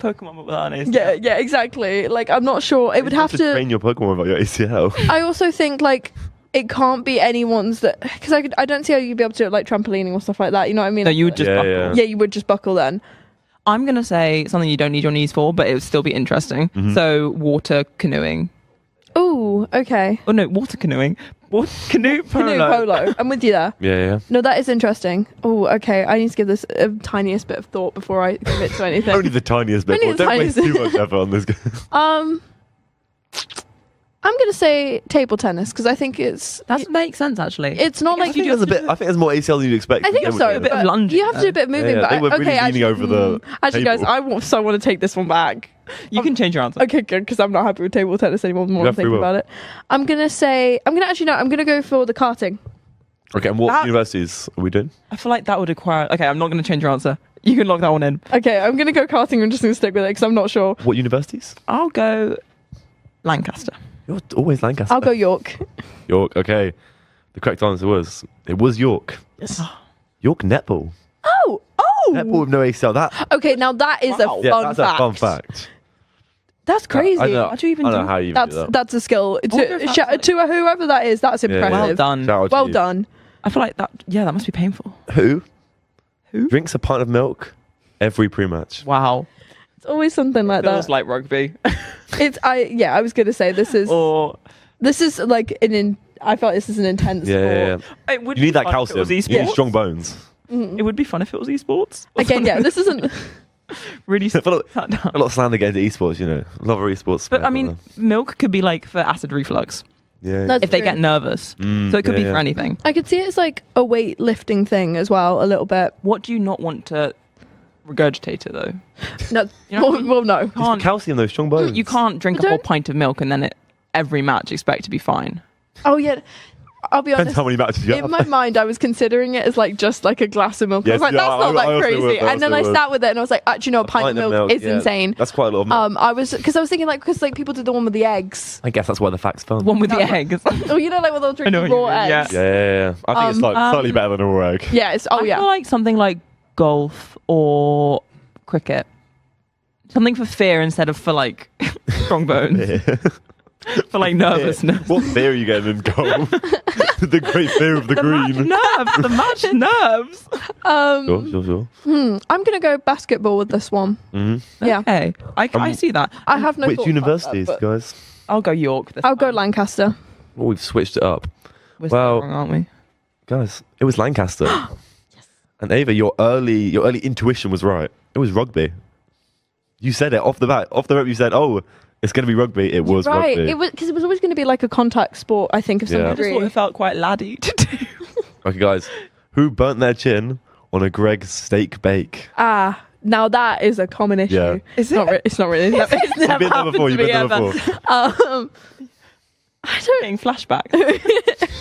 Pokemon without an ACL. Yeah, exactly. Like I'm not sure. It would have to. train your Pokemon about your ACL. I also think like it can't be anyone's that because I don't see how you'd be able to do it like trampolining or stuff like that. You know what I mean? No, you would just buckle. Yeah, you would just buckle then. I'm gonna say something you don't need your knees for, but it would still be interesting. So water canoeing. Oh, okay. Oh no, water canoeing. Canoe polo. Canoe polo. I'm with you there. Yeah. No, that is interesting. Oh, okay. I need to give this a tiniest bit of thought before I commit to anything. Only the tiniest bit. Only the Don't waste tiniest. too much effort on this. I'm gonna say table tennis because I think that makes sense actually. It's not like I think there's more ACL than you'd expect. I think from so. table A bit tennis. of lunging. You have to do a bit of moving, but they were okay, really leaning actually, over the. Actually, guys, table. I want to take this one back. You can change your answer. Okay, good, because I'm not happy with table tennis anymore. The more You I'm have free thinking will. about it, I'm gonna go for the karting. Okay, and what universities are we doing? I feel like that would require. Okay, I'm not gonna change your answer. You can lock that one in. Okay, I'm gonna go karting. I'm just gonna stick with it because I'm not sure. What universities? I'll go Lancaster. You're always Lancaster. I'll go York. York. Okay. The correct answer was York. Yes. York netball. Oh. Netball with no ACL. That. Okay, now that is a fun that's fact. a fun fact. That's crazy. I don't know, How do you even I don't do know how you That's do that. that's a skill. wonder if that's To whoever that is, that's Yeah, impressive. Well done. Shout out to Well you. done. I feel like that. Yeah, that must be painful. Who drinks a pint of milk every pre-match? Wow. It's always something like Feels that. like rugby. I was gonna say this is like I felt this is an intense sport. Yeah. It would You need be that fun if it calcium. was You need esports. strong bones. It would be fun if it was esports. Again, yeah, this isn't. Really I feel like a lot of slander getting into esports, you know. Love our esports. But I mean, milk could be like for acid reflux. Yeah. That's if they true. get nervous. So it could be for anything. I could see it as like a weightlifting thing as well, a little bit. What do you not want to regurgitate it though? No, You know, well, no. It's for calcium, though, strong bones. You can't drink a whole pint of milk and then every match expect to be fine. Oh yeah, I'll be Depends honest. how many matches you have. In my mind, I was considering it as like just like a glass of milk. I Yes, was like, yeah, that's not I that also crazy. would, I And then also I would. sat with it and I was like, actually, no, a pint of milk is yeah. insane. That's quite a lot of milk. I was thinking like because like people did the one with the eggs. I guess that's why the fact's fun. One with the eggs. Oh, you know, like when they'll drink know what raw you mean, eggs. Yeah. I think it's like slightly better than a raw egg. Yeah, it's I feel like something like golf or cricket. Something for fear instead of for like strong bones. For like nervousness. What fear are you getting in golf? The great fear of the green. The match nerves. Sure. I'm gonna go basketball with this one. Mm-hmm. Yeah. Okay, I see that. I have no. Which thoughts about universities, that, but guys? I'll go York. I'll go Lancaster. Well, we've switched it up. We're still well, wrong, aren't we? guys, it was Lancaster. Yes. And Ava, your early intuition was right. It was rugby. You said it off the bat. Off the rip, you said, "Oh, it's going to be rugby." It was right. rugby. It was because it was always going to be like a contact sport. I think of some Yeah. I just thought degree. it felt quite laddie to do. Okay, guys, who burnt their chin on a Greg's steak bake? Ah, now that is a common issue. Yeah. It's not. It's not really. It's You've never been there happened before. to You've been me there ever. before. I don't. Getting flashback.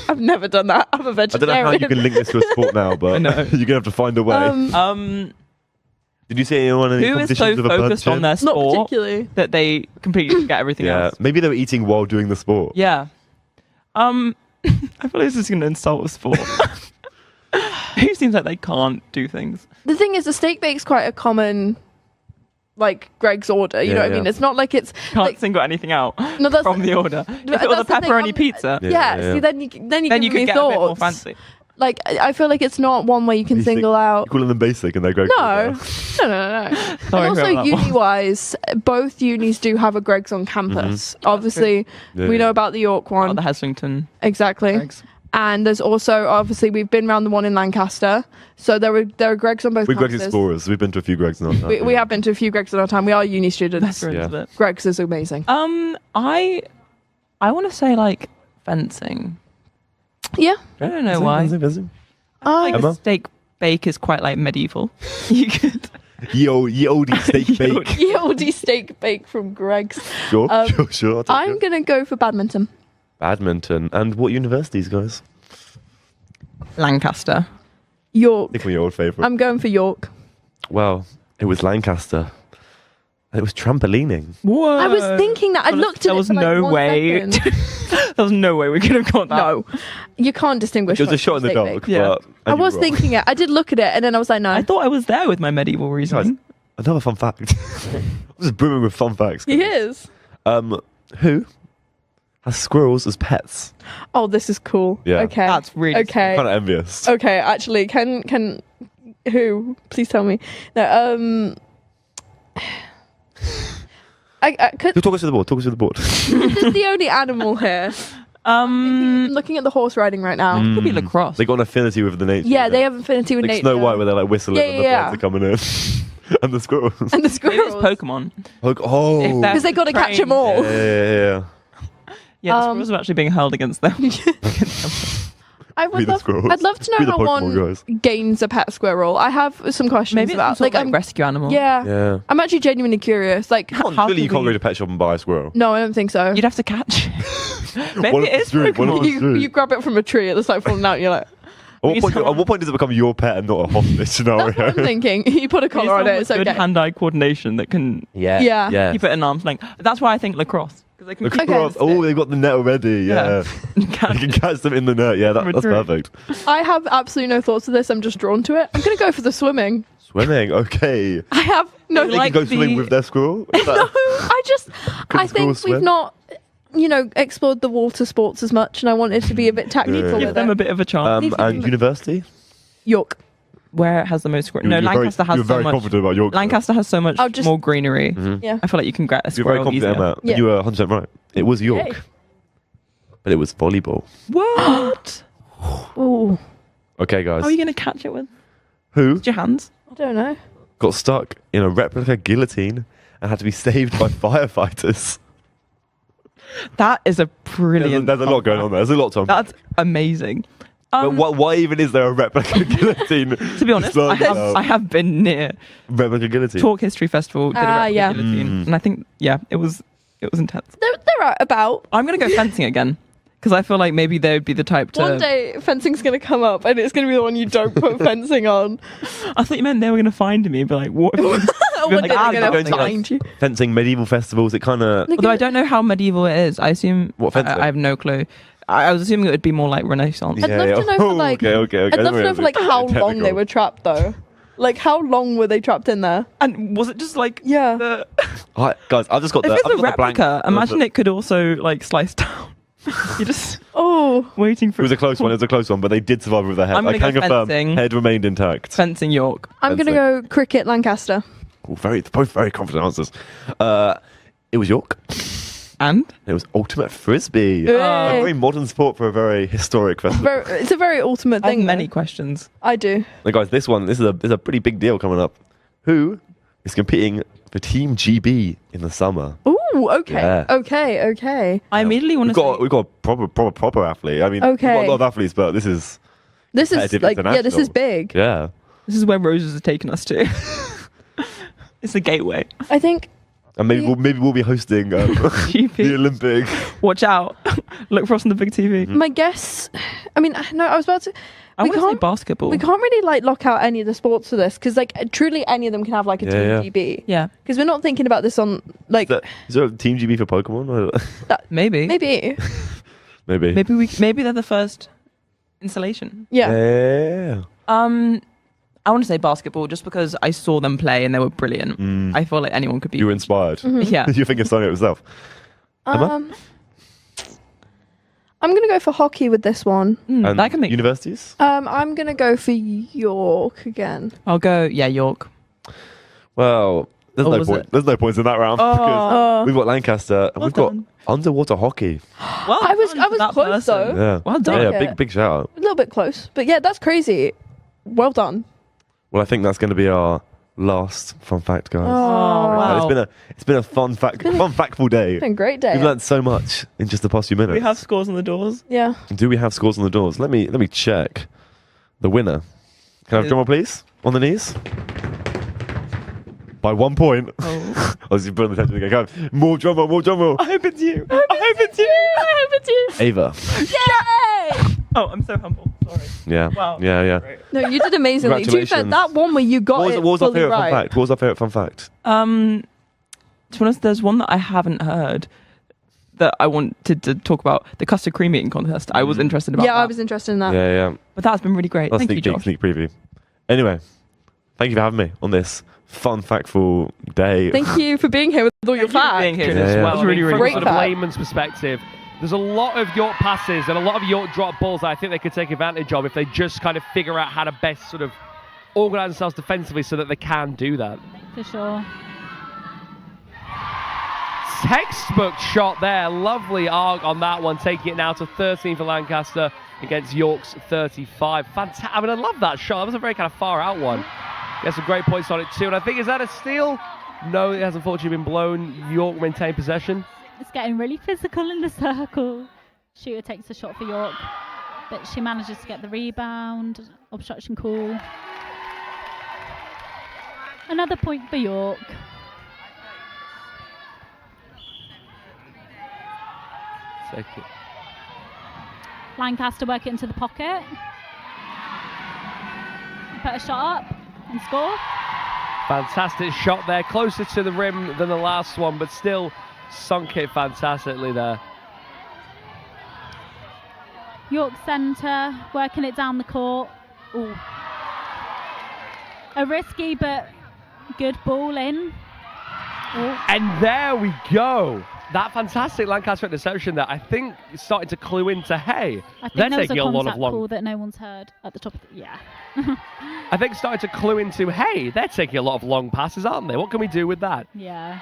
I've never done that. I'm a I don't know vegetarian. how you can link this to a sport now, but I know. you're gonna have to find a way. Did you see anyone in the Who is so competitions with a bird focused on chip? their Not sport particularly. that they completely forget everything Yeah, else? maybe they were eating while doing the sport. Yeah. I feel like this is going to insult a sport. Who seems like they can't do things? The thing is, the steak bake's quite a common, like, Greg's order. You know what I mean? It's not like it's Can't single anything out No, that's- from the order. If it was a that's the thing, pepperoni pizza, See, then you then you give could me get a bit more thoughts. fancy. Like, I feel like it's not one where you can Basic. single out. You calling them basic and they're Greg. No. No. And Sorry, also, whoever that was. uni-wise, both unis do have a Greg's on campus. Obviously, Yeah, we yeah. know about the York one. Oh, the Heslington. Exactly. Greg's. And there's also, obviously, we've been around the one in Lancaster. So there are Greg's on both We're Greg's campuses. explorers. We've been to a few Greg's in our time. We have been to a few Greg's in our time. We are uni students. Yeah. Greg's is amazing. I want to say like fencing. Yeah. I don't know why. Like Emma? a steak bake is quite like medieval. You could. Ye oldie steak bake. Ye oldie steak bake from Greg's. Sure, sure. I'll take I'm it. going to go for badminton. Badminton. And what universities, guys? Lancaster. York. Pick me your old favourite. I'm going for York. Well, it was Lancaster. And it was trampolining. What? I was thinking that. I looked at There it was for like no 1 way. second. There was no way we could have got that. No. You can't distinguish. It was a one shot in from the steak dark, bake. Yeah. but I and you was were wrong. thinking it. I did look at it and then I was like, no. I thought I was there with my medieval reasoning. Another fun fact. I'm just brimming with fun facts. He is. Who has squirrels as pets? Oh, this is cool. Yeah. Okay. That's really okay. Kind of envious. Okay, actually, can who? Please tell me. No. I could. Talk us to the board. Talk us to the board. This is the only animal here. I'm looking at the horse riding right now. Could be lacrosse. They got an affinity with the nature. Yeah, they have affinity with like nature. Snow White, where they're like whistling Yeah, and the yeah, birds are coming in, and the squirrels. And the Maybe it's squirrels. Pokemon. Oh, Because they got to catch them all. yeah. Yeah, the squirrels are actually being held against them. I Be would the love, squirrels. I'd love to Be know the how Pokemon one guys. gains a pet squirrel. I have some questions Maybe it's some about sort of, like I'm rescue animal. Yeah. Yeah. I'm actually genuinely curious. Like, How Surely you could can't we- go to a pet shop and buy a squirrel. no, I don't think so. You'd have to catch. Maybe One it of is the three, one of Pokemon. the You, three. you grab it from a tree, it's like falling out, and you're like, At what point does it become your pet and not a hostage that's scenario? what I'm thinking. You put a We need collar on someone it, with it's good okay. hand-eye coordination that can Yeah. keep it in arm's length. That's why I think lacrosse. Because they can The keep cross. Oh, they've got the net already. Yeah. You can catch them in the net. Yeah, that's True. perfect. I have absolutely no thoughts of this. I'm just drawn to it. I'm going to go for the swimming. Swimming. Okay. I have no. They can go swimming with their squirrel. Is that- No, I just. I squirrels think we've swim? not, explored the water sports as much, and I wanted to be a bit tactical Yeah. with give them it. a bit of a chance. And university? York. Where it has the most squirrel. No, You're Lancaster very, has you're so very much. confident about York. Lancaster has so much I'll just- more greenery. Yeah. I feel like you can get a You're very squirrel confident easier. about. Yeah. You were 100% right. It was York. Yay. But it was volleyball. What? Ooh. Okay, guys. How are you going to catch it with Who just your hands? I don't know. got stuck in a replica guillotine and had to be saved by firefighters? That is a brilliant. There's a lot going on there. There's a lot to unpack. That's amazing. But why even is there a replica guillotine? To be honest, I have been near replica guillotine. Talk History Festival. Did a replica yeah. guillotine, and I think it was intense. They're about. I'm gonna go fencing again because I feel like maybe they would be the type to. One day, fencing's going to come up, and it's going to be the one you don't put fencing on. I thought you meant they were gonna find me and be like, "What?" One day "Ah, they're no, going to no, no." find you. Fencing medieval festivals. It kind of. Although I don't know how medieval it is. I assume. What, fencing? I have no clue. I was assuming it would be more like Renaissance. I'd love to know for like. Okay. I'd love to know for like how long they were trapped though. Like how long were they trapped in there? And was it just like yeah? Guys, I've just got If the. it's I've a got the blank. replica, imagine it could also like slice down. You're just waiting for It was a close one. It was a close one, but they did survive with their head. I'm I gonna can go confirm. fencing. Head remained intact. Fencing York. I'm gonna go cricket Lancaster. Ooh, both very confident answers. It was York. And? It was ultimate frisbee. Hey. A very modern sport for a very historic festival. It's a very ultimate I have thing. many though. questions. I do. Now, guys, this is a pretty big deal coming up. Who is competing for Team GB in the summer? Ooh, okay, Yeah. okay. I immediately want We've to. got a proper athlete. I mean, we've got Okay. a lot of athletes, but this is This is competitive like this is international. big. Yeah. This is where Roses are taking us to. It's a gateway. I think And maybe we'll be hosting the Olympic. Watch out. Look for us on the big TV. My guess, I mean, no, I was about to. I want to say basketball. We can't really like lock out any of the sports for this because like truly any of them can have like a team GB. Yeah. Because we're not thinking about this on like. Is there a team GB for Pokemon? Maybe. Maybe. Maybe they're the first installation. Yeah. I want to say basketball just because I saw them play and they were brilliant. I feel like anyone could be. You were inspired. Yeah. You think of starting it yourself. Emma? I'm gonna go for hockey with this one. And that can make universities? I'm gonna go for York again. I'll go. Yeah, York. Well, there's no was point. it? There's no points in that round because we've got Lancaster and we've got underwater hockey. Well, I was close though. Yeah. Well done. Yeah, big shout out. A little bit close, but yeah, that's crazy. Well done. Well, I think that's going to be our last fun fact, guys. Oh, wow. It's been a fun factful day. It's been a great day. We've learned so much in just the past few minutes. We have scores on the doors. Yeah. Do we have scores on the doors? Let me check the winner. Can I have drum roll, please? On the knees. By 1 point. Oh. I was putting the tension again. Go. More drum roll. I hope it's you. I hope it's you. Ava. Yay! Oh, I'm so humble. Sorry. Yeah. Wow. Yeah. No, you did amazingly. To be fair, that one where you got What was our fully favourite right. fun fact? What was our favourite fun fact? To be honest, there's one that I haven't heard that I wanted to talk about. The custard cream eating contest. I was interested about that. I was interested in that. Yeah. But that's been really great. That's Thank you, Josh. sneak preview. Anyway, thank you for having me on this fun factful day. Thank you for being here with all your facts. Being here Yeah, as yeah. well. That's really, From really a sort great of fact. layman's perspective, there's a lot of York passes and a lot of York drop balls that I think they could take advantage of if they just kind of figure out how to best sort of organise themselves defensively so that they can do that. For sure. Textbook shot there. Lovely arc on that one, taking it now to 13 for Lancaster against York's 35. Fantastic. I mean, I love that shot. That was a very kind of far out one. Gets some great points on it too. And I think, is that a steal? No, it has unfortunately been blown. York maintain possession. It's getting really physical in the circle. Shooter takes a shot for York, but she manages to get the rebound. Obstruction call. Another point for York. Take it. Lancaster work it into the pocket. Put a shot up and score. Fantastic shot there, closer to the rim than the last one, but still sunk it fantastically there. York centre, working it down the court. Ooh. A risky but good ball in. Ooh. And there we go. That fantastic Lancaster interception there, I think is starting to clue into, hey, I they're think there was taking a a lot of contact long... call that no one's heard at the top of the... Yeah. I think starting to clue into, hey, they're taking a lot of long passes, aren't they? What can we do with that? Yeah.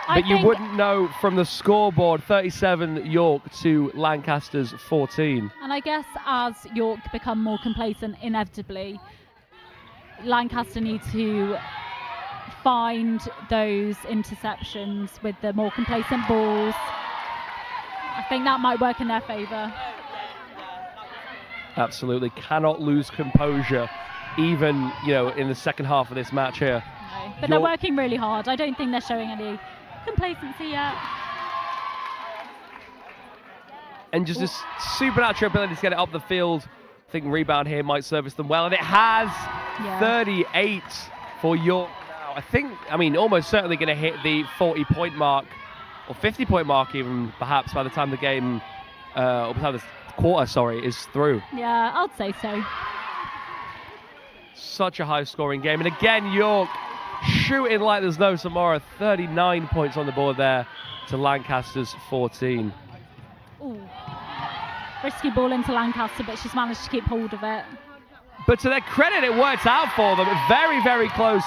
But you wouldn't know from the scoreboard, 37 York to Lancaster's 14. And I guess as York become more complacent, inevitably, Lancaster need to find those interceptions with the more complacent balls. I think that might work in their favour. Absolutely. Cannot lose composure, even, in the second half of this match here. No. But they're working really hard. I don't think they're showing any complacency yet. And just this supernatural ability to get it up the field. I think rebound here might service them well. And it has 38 for York now. Almost certainly going to hit the 40-point mark, or 50-point mark even, perhaps, by the time the game, or by the time this quarter, is through. Yeah, I'd say so. Such a high-scoring game. And again, York shooting like there's no tomorrow. 39 points on the board there to Lancaster's 14. Ooh. Risky ball into Lancaster, but she's managed to keep hold of it. But to their credit, it worked out for them. Very, very close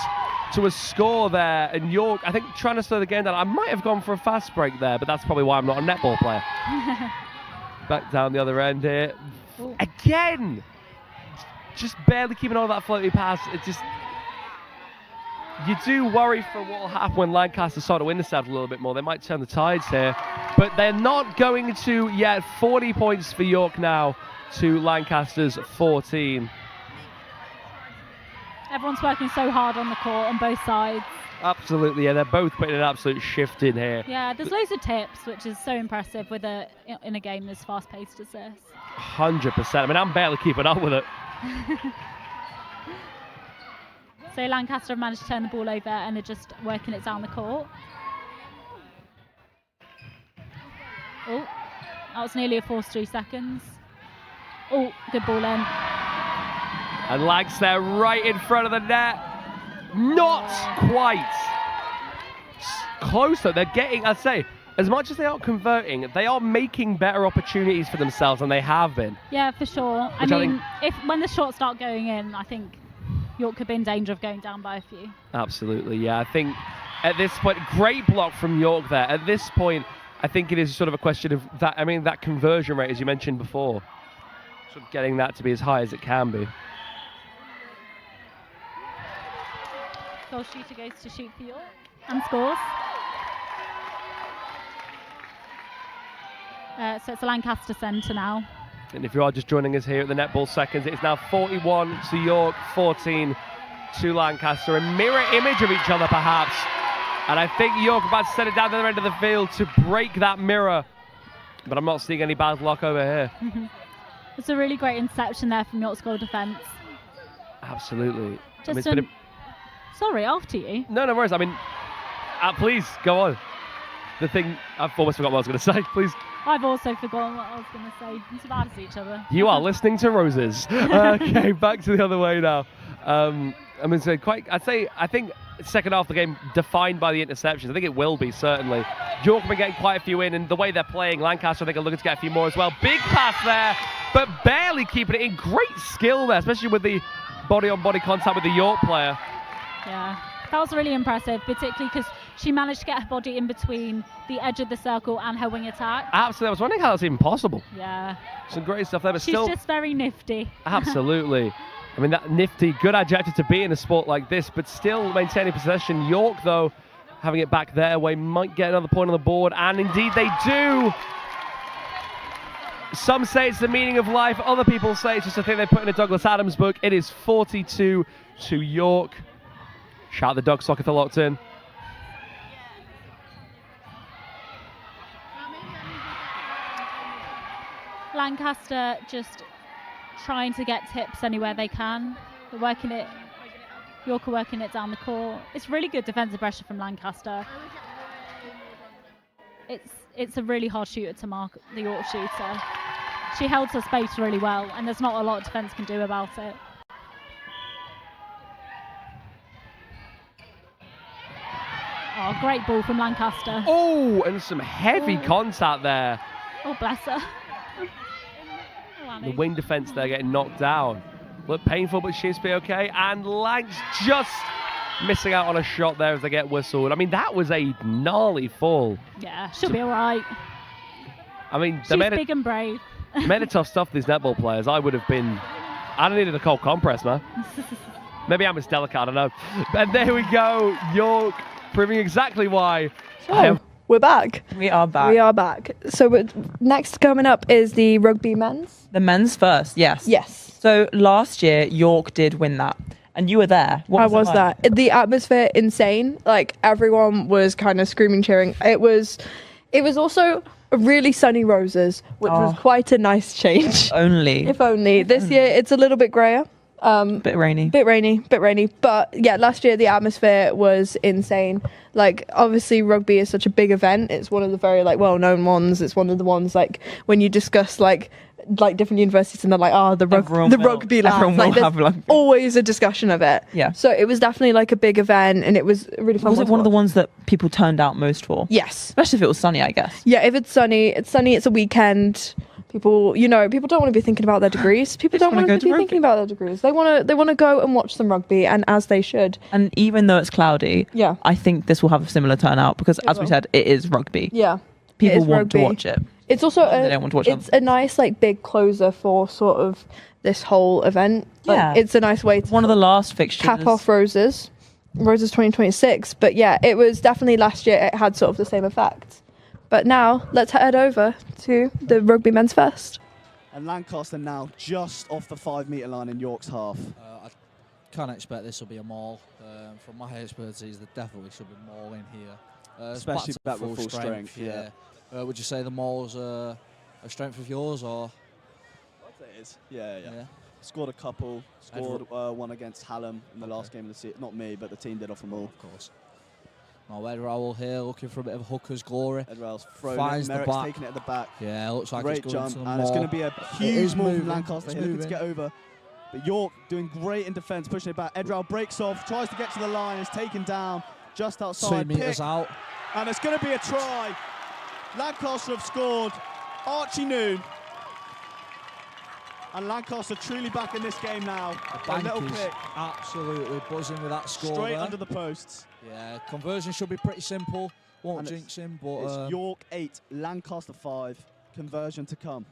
to a score there. And York, I think, trying to slow the game down. I might have gone for a fast break there, but that's probably why I'm not a netball player. Back down the other end here. Ooh. Again! Just barely keeping on that floaty pass. It just... You do worry for what will happen when Lancaster start to intercept a little bit more. They might turn the tides here. But they're not going to yet. 40 points for York now to Lancaster's 14. Everyone's working so hard on the court on both sides. Absolutely, yeah. They're both putting an absolute shift in here. Yeah, there's loads of tips, which is so impressive in a game as fast-paced as this. 100%. I mean, I'm barely keeping up with it. So Lancaster have managed to turn the ball over and they're just working it down the court. Oh, that was nearly a forced 3 seconds. Oh, good ball in. And Lancaster right in front of the net. Not quite. Close though. They're getting, I'd say, as much as they are converting, they are making better opportunities for themselves than they have been. Yeah, for sure. I mean, when the shots start going in, I think York could be in danger of going down by a few. Absolutely, yeah. I think at this point, great block from York there. At this point, I think it is sort of a question of that. I mean, that conversion rate, as you mentioned before, sort of getting that to be as high as it can be. Goal shooter goes to shoot for York and scores. So it's a Lancaster centre now. And if you are just joining us here at the netball seconds, it is now 41 to York, 14 to Lancaster. A mirror image of each other, perhaps. And I think York are about to set it down the other end of the field to break that mirror. But I'm not seeing any bad luck over here. It's a really great interception there from York's goal defence. Absolutely. Just sorry, after you. No worries. I mean, please, go on. The thing, I've almost forgot what I was going to say. Please. I've also forgotten what I was going to say. It's as bad as each other. You are listening to Roses. Okay, back to the other way now. I mean, so I think second half of the game defined by the interceptions. I think it will be, certainly. York have been getting quite a few in, and the way they're playing, Lancaster, I think, are looking to get a few more as well. Big pass there, but barely keeping it in. Great skill there, especially with the body-on-body contact with the York player. Yeah, that was really impressive, particularly because she managed to get her body in between the edge of the circle and her wing attack. Absolutely. I was wondering how that's even possible. Yeah. Some great stuff there, but she's still... just very nifty. Absolutely. I mean, that nifty, good adjective to be in a sport like this, but still maintaining possession. York, though, having it back their way, might get another point on the board, and indeed they do. Some say it's the meaning of life. Other people say it's just a thing they put in a Douglas Adams book. It is 42 to York. Shout out the Dog Sock if they're locked in. Lancaster just trying to get tips anywhere they can. They're working it. York are working it down the court. It's really good defensive pressure from Lancaster. It's a really hard shooter to mark, the York shooter. She held her space really well, and there's not a lot defence can do about it. Oh, great ball from Lancaster. Oh, and some heavy contact there. Oh, bless her. The wing defence there getting knocked down. Look painful, but she's be okay. And Lanks just missing out on a shot there as they get whistled. I mean, that was a gnarly fall. Yeah, she'll be all right. I mean, she's big and brave. Made it tough stuff, these netball players. I'd have needed a cold compress, man. Maybe I'm as delicate, I don't know. And there we go, York proving exactly why. We're back. We are back. We are back. So next coming up is the rugby men's. The men's first, yes. Yes. So last year, York did win that. And you were there. I was there. The atmosphere, insane. Like, everyone was kind of screaming, cheering. It was also a really sunny Roses, which was quite a nice change. If only. If only. This year, it's a little bit grayer. Bit rainy. Bit rainy. But yeah, last year the atmosphere was insane. Like, obviously rugby is such a big event. It's one of the very well-known ones. It's one of the ones when you discuss like different universities and they're like, the rugby lads. Like, there's always a discussion of it. Yeah. So it was definitely a big event, and it was really fun. Was it one of the ones that people turned out most for? Yes. Especially if it was sunny, I guess. Yeah, if it's sunny, it's a weekend. People don't want to be thinking about their degrees. People don't want to be thinking about their degrees. They want to go and watch some rugby, and as they should. And even though it's cloudy, I think this will have a similar turnout because, as we said, it is rugby. Yeah, people want to watch it. It's also a nice big closer for sort of this whole event. It's a nice way to one of the last fixtures cap off Roses 2026. But yeah, it was definitely last year. It had sort of the same effect. But now, let's head over to the rugby men's first. And Lancaster now just off the 5 metre line in York's half. can't expect this will be a maul. From my expertise, there definitely should be more in here. Especially back with full strength, yeah. Would you say the maul's a strength of yours, or? I'd say it is. Yeah. Scored a couple. Scored one against Hallam in the last game of the season. Not me, but the team did off a maul. Of course. Now Ed Rowell here looking for a bit of hooker's glory. Ed Rowell's thrown Finds it. the Merrick's back. taking it at the back. Yeah, looks like great it's going jump, to the and it's going to be a huge move from Lancaster here, looking to get over. But York doing great in defence, pushing it back. Ed Rowell breaks off, tries to get to the line, is taken down just outside. 2 metres out. And it's going to be a try. Lancaster have scored. Archie Noon. And Lancaster truly back in this game now. The A little bank is pick. absolutely buzzing with that score. Straight there. under the posts. Yeah, conversion should be pretty simple. Won't jinx him, but it's York 8, Lancaster 5. Conversion to come.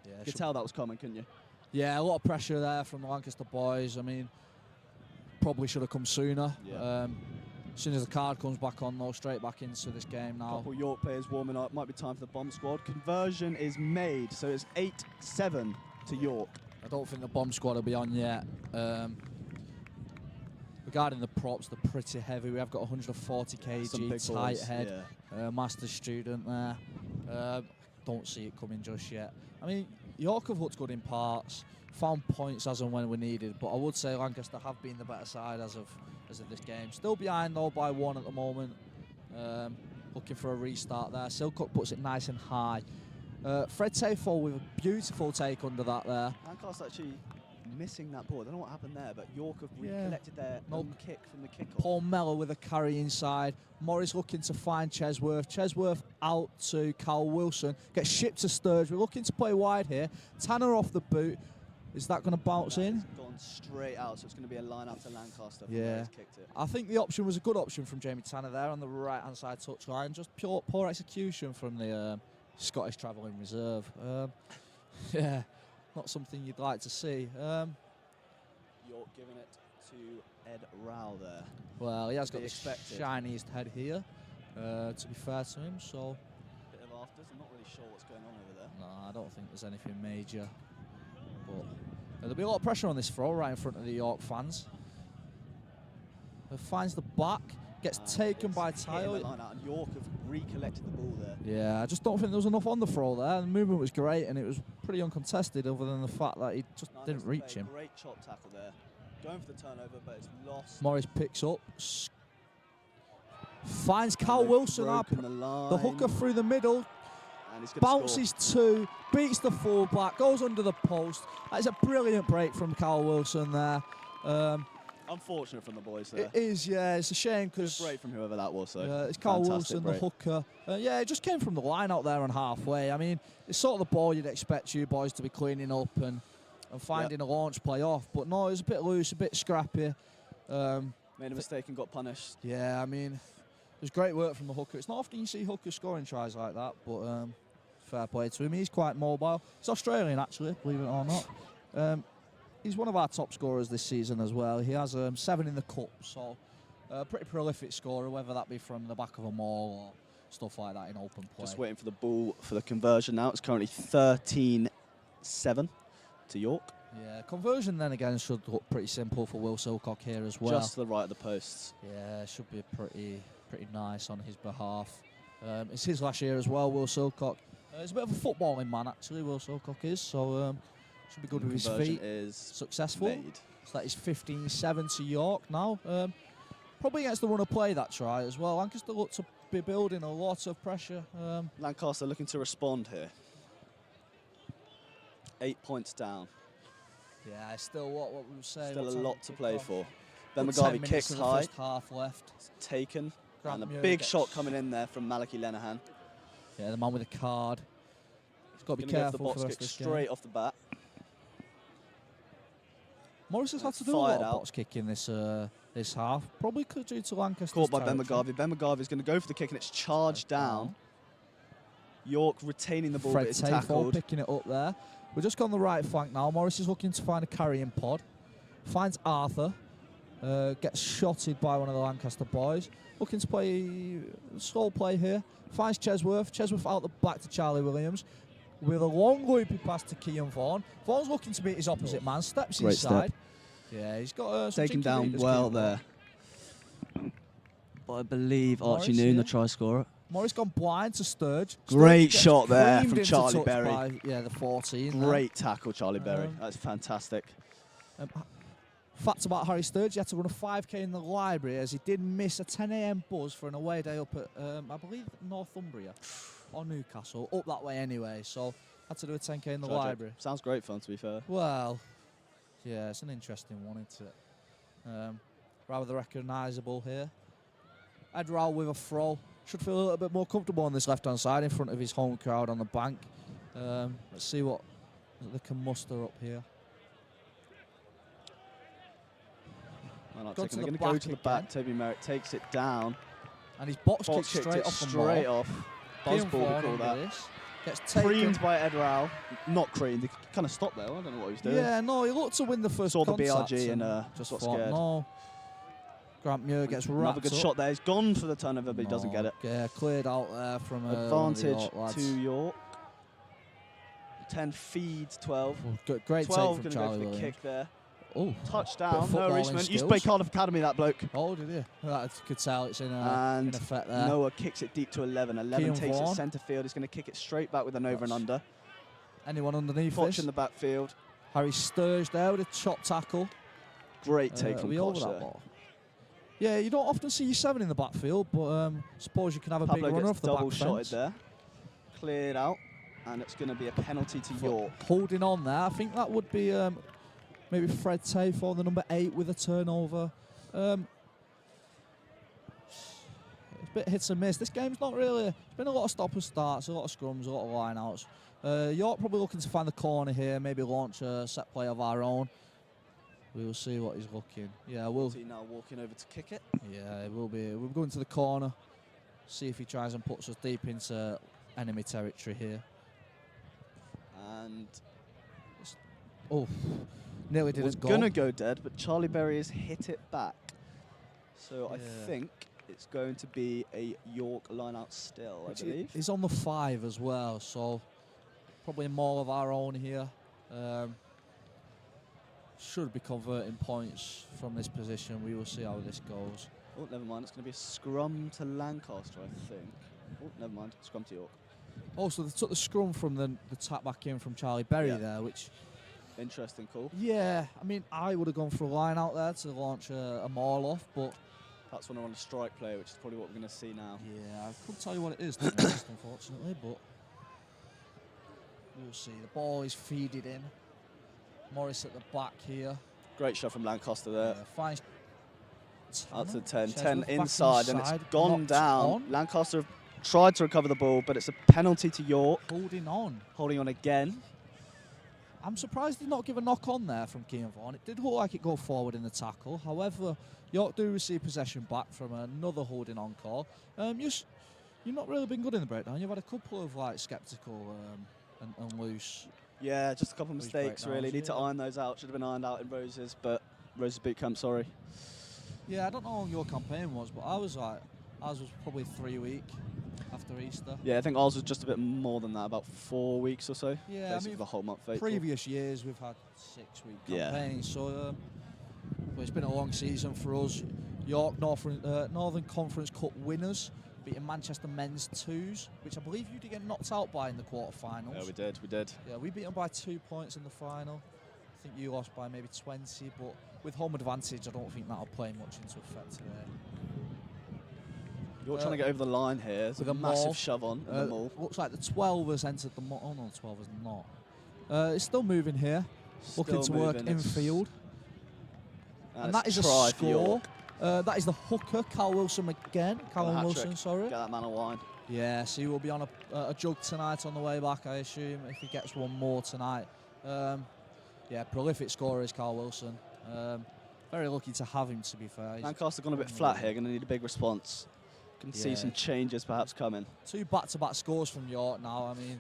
Yeah, you could tell that was coming, couldn't you? Yeah, a lot of pressure there from the Lancaster boys. I mean, probably should have come sooner. Yeah. As soon as the card comes back on, though, straight back into this game now. Couple York players warming up. Might be time for the bomb squad. Conversion is made, so it's 8-7 to York. I don't think the bomb squad will be on yet. Regarding the props, they're pretty heavy. We have got 140 kg tight head, master student there. Don't see it coming just yet. I mean, York have looked good in parts, found points as and when we needed, but I would say Lancaster have been the better side as of this game. Still behind though by 1 at the moment. Looking for a restart there. Silcock puts it nice and high. Fred Tafel with a beautiful take under that there. Lancaster actually missing that ball. I don't know what happened there, but York have recollected their own kick from the kickoff. Paul Mellor with a carry inside. Morris looking to find Chesworth. Chesworth out to Carl Wilson. Gets shipped to Sturge. We're looking to play wide here. Tanner off the boot. Is that going to bounce in? It's gone straight out, so it's going to be a line out to Lancaster. Yeah. Kicked it. I think the option was a good option from Jamie Tanner there on the right-hand side touchline. Just poor execution from the Scottish travelling reserve. Yeah. Not something you'd like to see. York giving it to Ed Rowell there. Well, he has got the shiniest head here, to be fair to him, so... Bit of afters, I'm not really sure what's going on over there. No, I don't think there's anything major. But there'll be a lot of pressure on this throw right in front of the York fans. Finds the back, gets taken by Tyle. And York have recollected the ball there. Yeah, I just don't think there was enough on the throw there. The movement was great and it was pretty uncontested other than the fact that he just didn't reach him. Great chop tackle there. Going for the turnover, but it's lost. Morris picks up. Finds Carl Wilson up. The hooker through the middle. Bounces two, beats the fullback, goes under the post. That's a brilliant break from Carl Wilson there. Unfortunate from the boys there. It is, yeah. It's a shame because great from whoever that was. So it's Carl Wilson, the hooker. Yeah, it just came from the line out there on halfway. I mean, it's sort of the ball you'd expect you boys to be cleaning up and finding a launch play off. But no, it was a bit loose, a bit scrappy. Made a mistake and got punished. Yeah, I mean, it was great work from the hooker. It's not often you see hookers scoring tries like that, but fair play to him. He's quite mobile. He's Australian, actually, believe it or not. He's one of our top scorers this season as well. He has 7 in the cup, so pretty prolific scorer, whether that be from the back of a maul or stuff like that in open play. Just waiting for the ball for the conversion now. It's currently 13-7 to York. Yeah, conversion then again should look pretty simple for Will Silcock here as well. Just to the right of the posts. Yeah, should be pretty nice on his behalf. It's his last year as well, Will Silcock. He's a bit of a footballing man, actually, Will Silcock is, so should be good with his feet. Is successful. Made. So that is 15-7 to York now. Probably against the run of play, that try as well. Lancaster look to be building a lot of pressure. Lancaster looking to respond here. 8 points down. Yeah, still what we were saying. Still a lot to play for. Ben Good McGarvey kicks high. First half left. It's taken. Grant and a Muir big gets shot coming in there from Malachi Lenahan. Yeah, the man with the card. He's got to be Gonna careful go for the box for kick straight off the bat. Morris has had to do a lot of box kicking this half. Probably due to Lancaster. Caught by Ben McGarvey. Ben McGarvey is going to go for the kick and it's charged down. York retaining the ball, but it's tackled. Picking it up there. We're just on the right flank now. Morris is looking to find a carrying pod. Finds Arthur. Gets shotted by one of the Lancaster boys. Looking to play slow play here. Finds Chesworth. Chesworth out the back to Charlie Williams. With a long loopy pass to Kean Vaughan. Vaughan's looking to beat his opposite man. Steps inside. Yeah, he's got taken down well there. But I believe Archie Morris, Noon, yeah. the try scorer. Morris gone blind to Sturge. Great Sturge shot gets there creamed from into Charlie touch Berry. by, the 14. Great tackle, Charlie Berry. That's fantastic. Fact about Harry Sturge, he had to run a 5k in the library as he did miss a 10 a.m. buzz for an away day up at, I believe, Northumbria or Newcastle, up that way anyway. So had to do a 10k in the library. Sounds great fun, to be fair. Well, yeah, it's an interesting one, isn't it? Rather recognisable here. Ed Rowell with a throw. Should feel a little bit more comfortable on this left-hand side in front of his home crowd on the bank. Let's see what they can muster up here. They're going to go to the back. Toby Merritt takes it down. And his box kicked straight off the straight ball. off. Buzzball, we call that. Gets creamed by Ed Rowell. Not creamed. He kind of stopped there. I don't know what he was doing. Yeah, no, he looked to win the first Saw the contact BRG and just got thought, scared. no. Grant Muir gets wrapped Another good up. shot there. He's gone for the turnover, but he doesn't get it. Yeah, cleared out there from advantage York to York. 10 feeds 12. Great 12 take from going to Charlie go for the Williams. kick there. Oh, touchdown. No Reisman. Used to play Cardiff Academy, that bloke. Oh, did he? I could tell it's in effect there. Noah kicks it deep to 11. 11 Kean takes Vaughan. it centre field. He's going to kick it straight back with an over and under. Anyone underneath Koch this? in the backfield. Harry Sturge there with a chop tackle. Great take from Koch Koch that there. ball. Yeah, you don't often see your 7 in the backfield, but suppose you can have a big Pablo runner gets off the back double shotted fence. there. Cleared out. And it's going to be a penalty to York. Holding on there. I think that would be maybe Fred Tafe on the number 8 with a turnover. It's a bit hits and miss. This game's not really... It's been a lot of stop and starts, a lot of scrums, a lot of line-outs. York probably looking to find the corner here, maybe launch a set play of our own. We will see what he's looking. Yeah, we'll... Is he now walking over to kick it? Yeah, it will be. We'll go into the corner, see if he tries and puts us deep into enemy territory here. And... Oh, nearly did was it go. going to go dead, but Charlie Berry has hit it back. So I think it's going to be a York line-out still, I believe. He's on the 5 as well, so probably more of our own here. Should be converting points from this position. We will see how this goes. Oh, never mind. It's going to be a scrum to Lancaster, I think. Oh, never mind. Scrum to York. Oh, so they took the scrum from the tap back in from Charlie Berry there, which... Interesting call. Yeah, I mean, I would have gone for a line out there to launch a maul off, but... That's when I want a strike play, which is probably what we're going to see now. Yeah, I couldn't tell you what it is, to be honest, unfortunately, but... We'll see. The ball is feeded in. Morris at the back here. Great shot from Lancaster there. Yeah, fine. Out to 10. Chesworth 10 back inside, and it's gone knocked down. on. Lancaster tried to recover the ball, but it's a penalty to York. Holding on. Holding on again. I'm surprised did not give a knock on there from Kean Vaughan. It did look like it go forward in the tackle. However, York do receive possession back from another holding on call. You've not really been good in the breakdown. You've had a couple of like sceptical and loose. Yeah, just a couple of mistakes really. Need to iron those out. Should have been ironed out in Rose's, but Rose's boot camp, sorry. Yeah, I don't know how long your campaign was, but ours was probably 3 weeks after Easter. Yeah, I think ours was just a bit more than that, about 4 weeks or so. Yeah, basically the whole month. April. Previous years we've had 6-week campaigns, so but it's been a long season for us. York Northern Conference Cup winners, beating Manchester men's 2s, which I believe you did get knocked out by in the quarterfinals. Yeah, we did. Yeah, we beat them by 2 points in the final. I think you lost by maybe 20, but with home advantage, I don't think that'll play much into effect today. You're trying to get over the line here. It's with a a massive maul. shove on the maul. Looks like the 12 has entered the maul. Oh no, the 12 has not. It's still moving here. Looking to work infield. And that is a score. That is the hooker, Cal Wilson again. Callum Wilson, sorry. Get that man a wine. Yeah, so he will be on a jug tonight on the way back, I assume, if he gets one more tonight. Yeah, prolific scorer is Carl Wilson. Very lucky to have him, to be fair. Lancaster gone a bit flat here, going to need a big response. Can see some changes perhaps coming. 2 back-to-back scores from York now. I mean,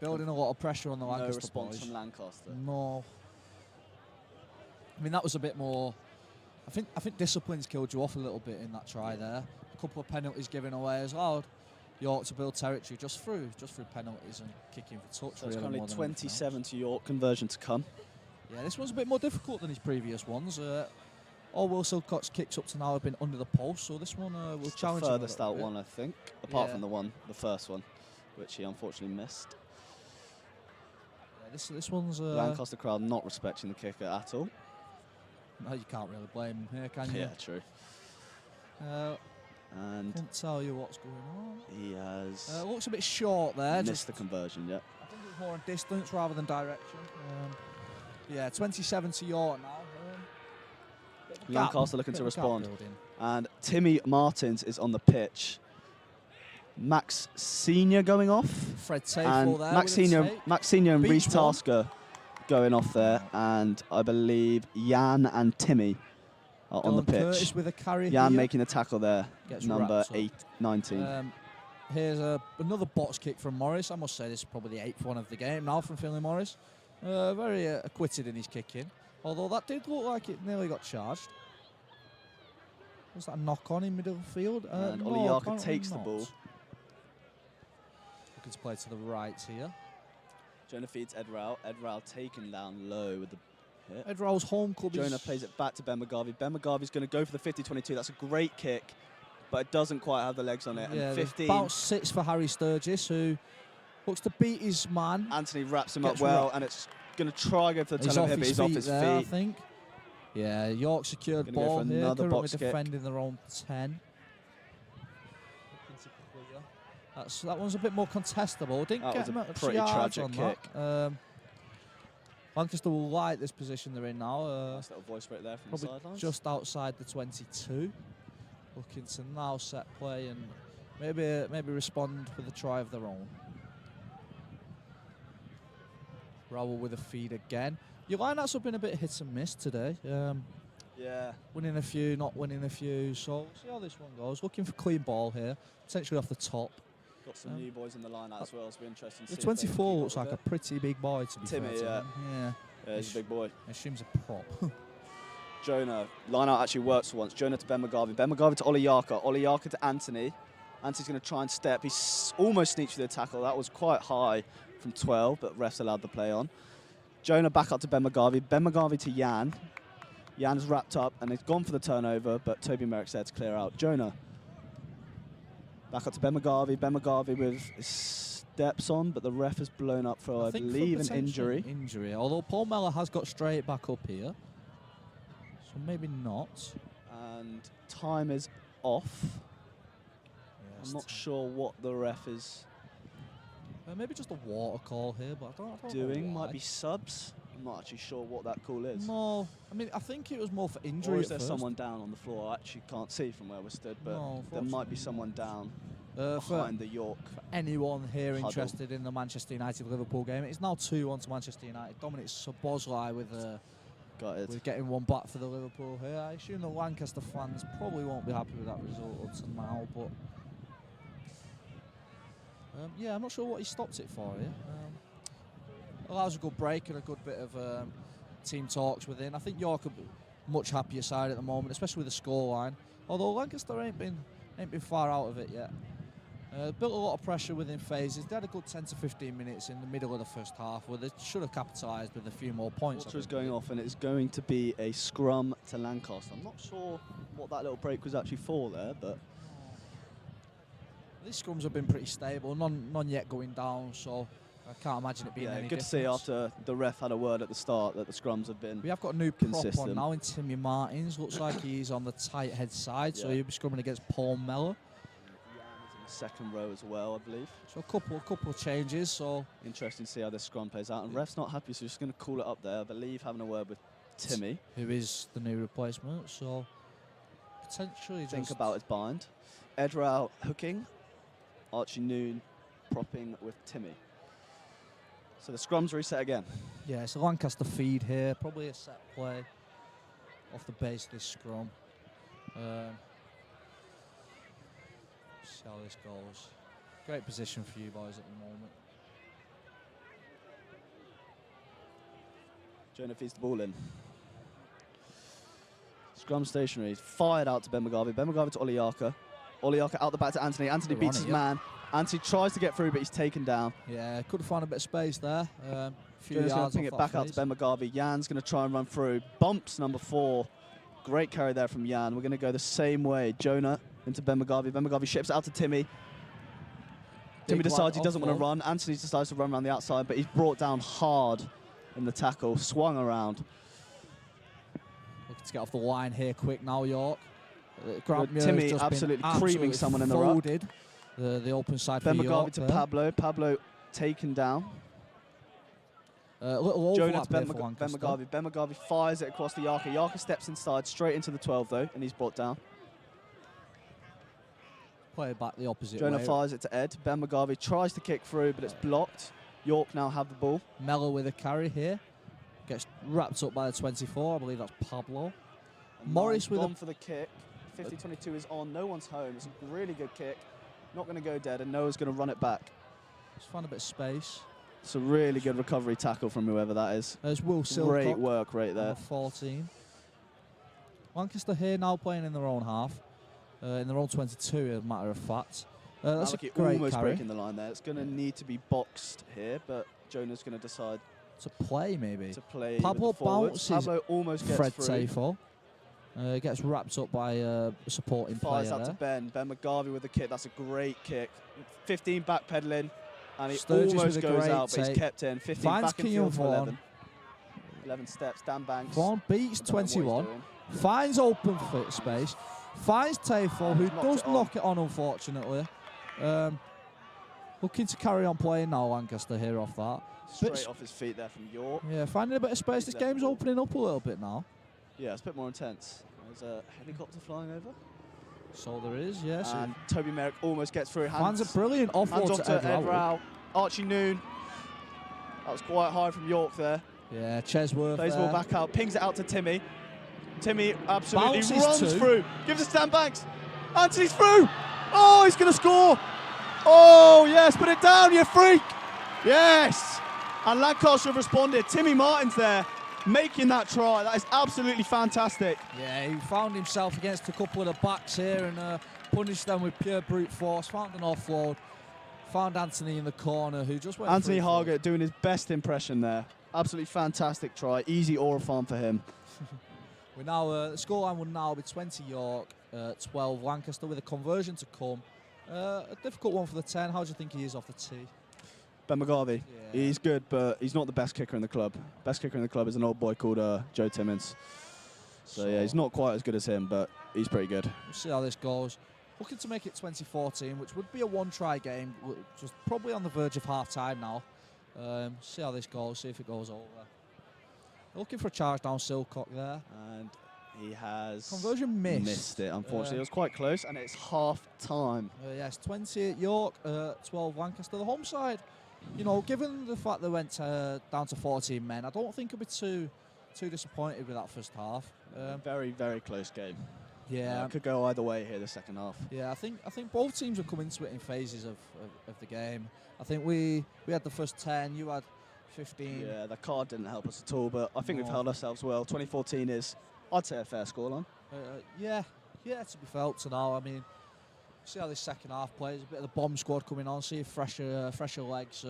building a lot of pressure on the Lancaster No response boys. from Lancaster. No. I mean, that was a bit more... I think discipline's killed you off a little bit in that try there. A couple of penalties given away as well. York to build territory just through penalties and kicking for touch. So it's really currently more than 27 to York, conversion to come. Yeah, this one's a bit more difficult than his previous ones. All Will Silcott's kicks up to now have been under the post, so this one will challenge him. The furthest out one, I think, apart from the first one, which he unfortunately missed. Yeah, this one's... Lancaster crowd not respecting the kicker at all. No, you can't really blame him here, can you? Yeah, true. And can't tell you what's going on. He has... looks a bit short there. Missed the conversion, yeah. I think it was more on distance rather than direction. Yeah, 27 to York now. Lancaster looking to respond. And Timmy Martins is on the pitch. Max Senior going off. Fred Tafel and there. Max Senior and Reece Tasker going off there. And I believe Jan and Timmy are on the pitch. Curtis with a carry Jan here. making the tackle there. Gets number 19. Here's another box kick from Morris. I must say this is probably the 8th one of the game now from Finlay Morris. Very acquitted in his kicking. Although that did look like it nearly got charged. Was that a knock on in middle field? And no, Oliaka takes the ball. Looking to play to the right here. Jonah feeds Ed Rao. Ed Rao taken down low with the hit. Ed Rao's home club. Jonah plays it back to Ben McGarvey. Ben McGarvey's going to go for the 50-22. That's a great kick, but it doesn't quite have the legs on it. Yeah, and 15. Bounce sits for Harry Sturgis, who looks to beat his man. Anthony wraps him up well, and it's going to try go for the turnover hit, but he's off his feet. I think. Yeah, York secured ball here. Another currently box defending their own 10. That one's a bit more contestable. Didn't get much pretty yards tragic on kick. That. Lancaster will like this position they're in now. Nice little voice break there from the sidelines. Just outside the 22. Looking to now set play and maybe respond with a try of their own. Rowell with a feed again. Your lineouts have been a bit hit and miss today. Yeah. Winning a few, not winning a few. So we'll see how this one goes. Looking for clean ball here, potentially off the top. Got some new boys in the line as well, so it'll be interesting to see. The 24 looks like a pretty big boy to be Timmy, fair. yeah, he's a big boy. I assume he's a prop. Jonah, line-out actually works for once. Jonah to Ben McGarvey. Ben McGarvey to Oliaka. Oliaka to Anthony. Anthony's going to try and step. He's almost sneaked through the tackle. That was quite high from 12, but refs allowed the play on. Jonah back up to Ben McGarvey. Ben McGarvey to Jan. Jan's wrapped up and he's gone for the turnover, but Toby Merrick's there to clear out. Jonah back up to Ben McGarvey. Ben McGarvey with his steps on, but the ref has blown up for, I believe, an injury. Although Paul Mellor has got straight back up here. So maybe not. And time is off. Yes, I'm not sure what the ref is maybe just a water call here, but I don't doing. know why. Might be subs. I'm not actually sure what that call is. No, I mean, I think it was more for injury. Or is there first. someone down on the floor? I actually can't see from where we're stood, but there might be someone down behind the York. For anyone here huddle. interested in the Manchester United-Liverpool game, it's now 2-1 to Manchester United. Dominic Szoboszlai with getting one back for the Liverpool here. I assume the Lancaster fans probably won't be happy with that result up to now, but yeah, I'm not sure what he stopped it for here. Allows a good break and a good bit of team talks within. I think York are much happier side at the moment, especially with the scoreline. Although Lancaster ain't been far out of it yet. Built a lot of pressure within phases. They had a good 10 to 15 minutes in the middle of the first half where they should have capitalised with a few more points. Water is going off and it's going to be a scrum to Lancaster. I'm not sure what that little break was actually for there, but these scrums have been pretty stable, none yet going down, so I can't imagine it being any good difference. to see after the ref had a word at the start that the scrums have been We have got a new prop on now in Timmy Martins. Looks like he's on the tight head side, so he'll be scrumming against Paul Mellor. Second row as well, I believe. So a couple of changes. So interesting to see how this scrum plays out. And ref's not happy, so he's just going to call it up there. I believe having a word with Timmy, who is the new replacement. So potentially think about his bind. Ed Rao hooking, Archie Noon propping with Timmy. So the scrums reset again. Yeah, it's a Lancaster feed here. Probably a set play off the base of this scrum. See how this goes. Great position for you boys at the moment. Jonah feeds the ball in. Scrum stationary. Fired out to Ben McGarvey. Ben McGarvey to Oliaka. Oliaka out the back to Anthony. Anthony beats his man. Anthony tries to get through, but he's taken down. Yeah, could have found a bit of space there. few Jonah's going yards to ping off it that back out face. to Ben McGarvey. Jan's going to try and run through. Bumps number 4. Great carry there from Jan. We're going to go the same way. Jonah into Ben McGarvey. Ben McGarvey ships it out to Timmy. Timmy decides he doesn't want to run. Anthony decides to run around the outside, but he's brought down hard in the tackle. Swung around. Looking to get off the line here quick now, York. Timmy absolutely creaming someone in the ruck. The open side Ben for McGarvey York to there. Pablo. Pablo taken down. Little Jonah overlap to Ben here for Lancaster. McGarvey. Ben McGarvey fires it across the Yarker. Yarker steps inside, straight into the 12 though, and he's brought down. Play it back the opposite Jonah way. fires it to Ed. Ben McGarvey tries to kick through, but it's blocked. York now have the ball. Mello with a carry here. Gets wrapped up by the 24. I believe that's Pablo. And Morris with gone a for the kick. 50-22 is on. No one's home. It's a really good kick. Not going to go dead, and Noah's going to run it back. Just find a bit of space. It's a really good recovery tackle from whoever that is. There's Will Silcock. Great work right there. Number 14. Lancaster here now playing in their own half. In their own 22, as a matter of fact. That's a great almost carry. breaking the line there. It's going to need to be boxed here, but Jonah's going to decide to play maybe. To play Pablo with the forwards. bounces. Pablo almost gets Fred through. Tafel. Gets wrapped up by a supporting Fires player out to there. Ben McGarvey with the kick. That's a great kick. 15 backpedaling, and he Sturgis almost with a goes great out, but he's take. kept in. 15 Finds back in Keon field for Vaughan. 11. 11 steps. Dan Banks. Vaughan beats I don't know what he's 21. doing. Finds open fit space. Finds Tafel, who knocked does it on. knock it on, unfortunately. Looking to carry on playing now, Lancaster here off that. Straight off his feet there from York. Yeah, finding a bit of space. This game's opening up a little bit now. Yeah, it's a bit more intense. There's a helicopter flying over. So there is, yes. And Toby Merrick almost gets through. Finds a brilliant hands offload off to to Ed Ed Rowell. Rowell. Archie Noon. That was quite high from York there. Yeah, Chesworth Plays the there. ball back out, pings it out to Timmy. Timmy absolutely Bounces runs to. through. Gives it to Dan Banks. Anthony's through. Oh, he's going to score. Oh, yes, put it down, you freak. Yes. And Lancaster have responded. Timmy Martin's there, making that try. That is absolutely fantastic. Yeah, he found himself against a couple of the backs here and punished them with pure brute force. Found an offload. Found Anthony in the corner, who just went Anthony through. Hargett doing his best impression there. Absolutely fantastic try. Easy aura farm for him. We're now the scoreline will now be 20 York, 12 Lancaster, with a conversion to come. A difficult one for the 10. How do you think he is off the tee? Ben McGarvey, he's good, but he's not the best kicker in the club. Best kicker in the club is an old boy called Joe Timmins. So yeah, he's not quite as good as him, but he's pretty good. We'll see how this goes. Looking to make it 2014, which would be a one-try game, just probably on the verge of half-time now. See how this goes, see if it goes over. Looking for a charge down Silcock there. And he has conversion missed. Missed it, unfortunately. It was quite close, and it's half-time. Yes, 20 at York, 12 Lancaster. The home side, you know, given the fact they went down to 14 men, I don't think I'll be too disappointed with that first half. Very, very close game. Yeah, it could go either way here the second half. Yeah, I think both teams will come into it in phases of the game. I think we had the first 10, you had 15. Yeah, the card didn't help us at all, but I think we've held ourselves well. 2014 is, I'd say, a fair scoreline. Yeah, to be felt to now. I mean, see how this second half plays. A bit of the bomb squad coming on. See if fresher legs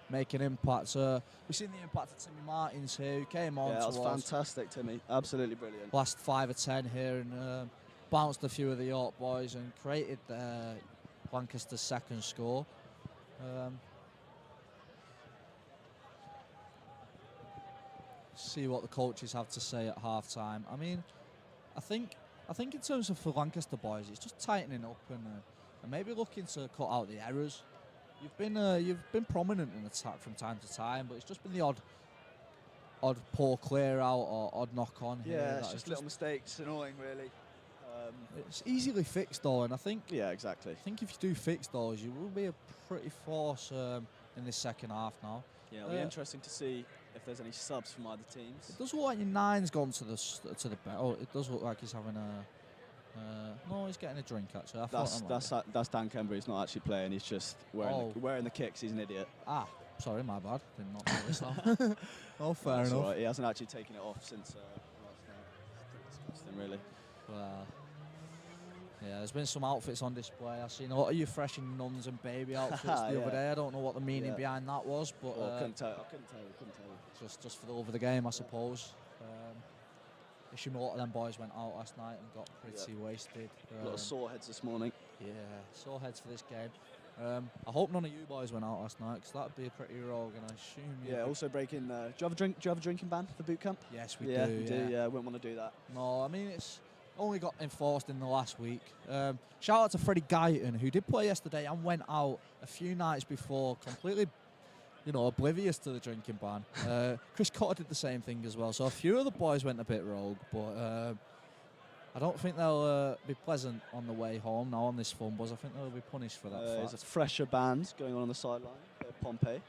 make an impact. We've seen the impact of Timmy Martins here, who came on. Yeah, that was fantastic, Timmy. Absolutely brilliant. Last 5 or 10 here and bounced a few of the York boys and created Lancaster's second score. See what the coaches have to say at half-time. I mean, I think in terms of for Lancaster boys, it's just tightening up and maybe looking to cut out the errors. You've been prominent in attack from time to time, but it's just been the odd poor clear out or odd knock on. Yeah, here it's just little mistakes, annoying really. It's easily fixed though, and I think exactly. I think if you do fix those, you will be a pretty force in this second half now. Yeah, it'll be interesting to see if there's any subs from either teams. It does look like your 9's gone to the bed. Oh, it does look like he's having a. No, he's getting a drink actually. That's Dan Kember. He's not actually playing. He's just wearing the kicks. He's an idiot. Ah, sorry, my bad. Did not know this off. Oh, fair That's enough. Right. He hasn't actually taken it off since last night. Disgusting, really. Well, Yeah, there's been some outfits on display. I've seen a lot of you fresh in nuns and baby outfits the other day. I don't know what the meaning behind that was, but I couldn't tell you. Just for the love of the game, I suppose. A lot of them boys went out last night and got pretty wasted. A lot of sore heads this morning. Yeah, sore heads for this game. I hope none of you boys went out last night, because that would be a pretty rogue, and I assume... Yeah, also breaking... do you have a drinking ban for boot camp? Yes, we do. Yeah, wouldn't want to do that. No, I mean, it's only got enforced in the last week. Shout out to Freddie Guyton, who did play yesterday and went out a few nights before, completely, oblivious to the drinking ban. Chris Cotter did the same thing as well, so a few of the boys went a bit rogue, but... I don't think they'll be pleasant on the way home now on this fun buzz. I think they'll be punished for that. There's a fresher band going on the sideline. Pompey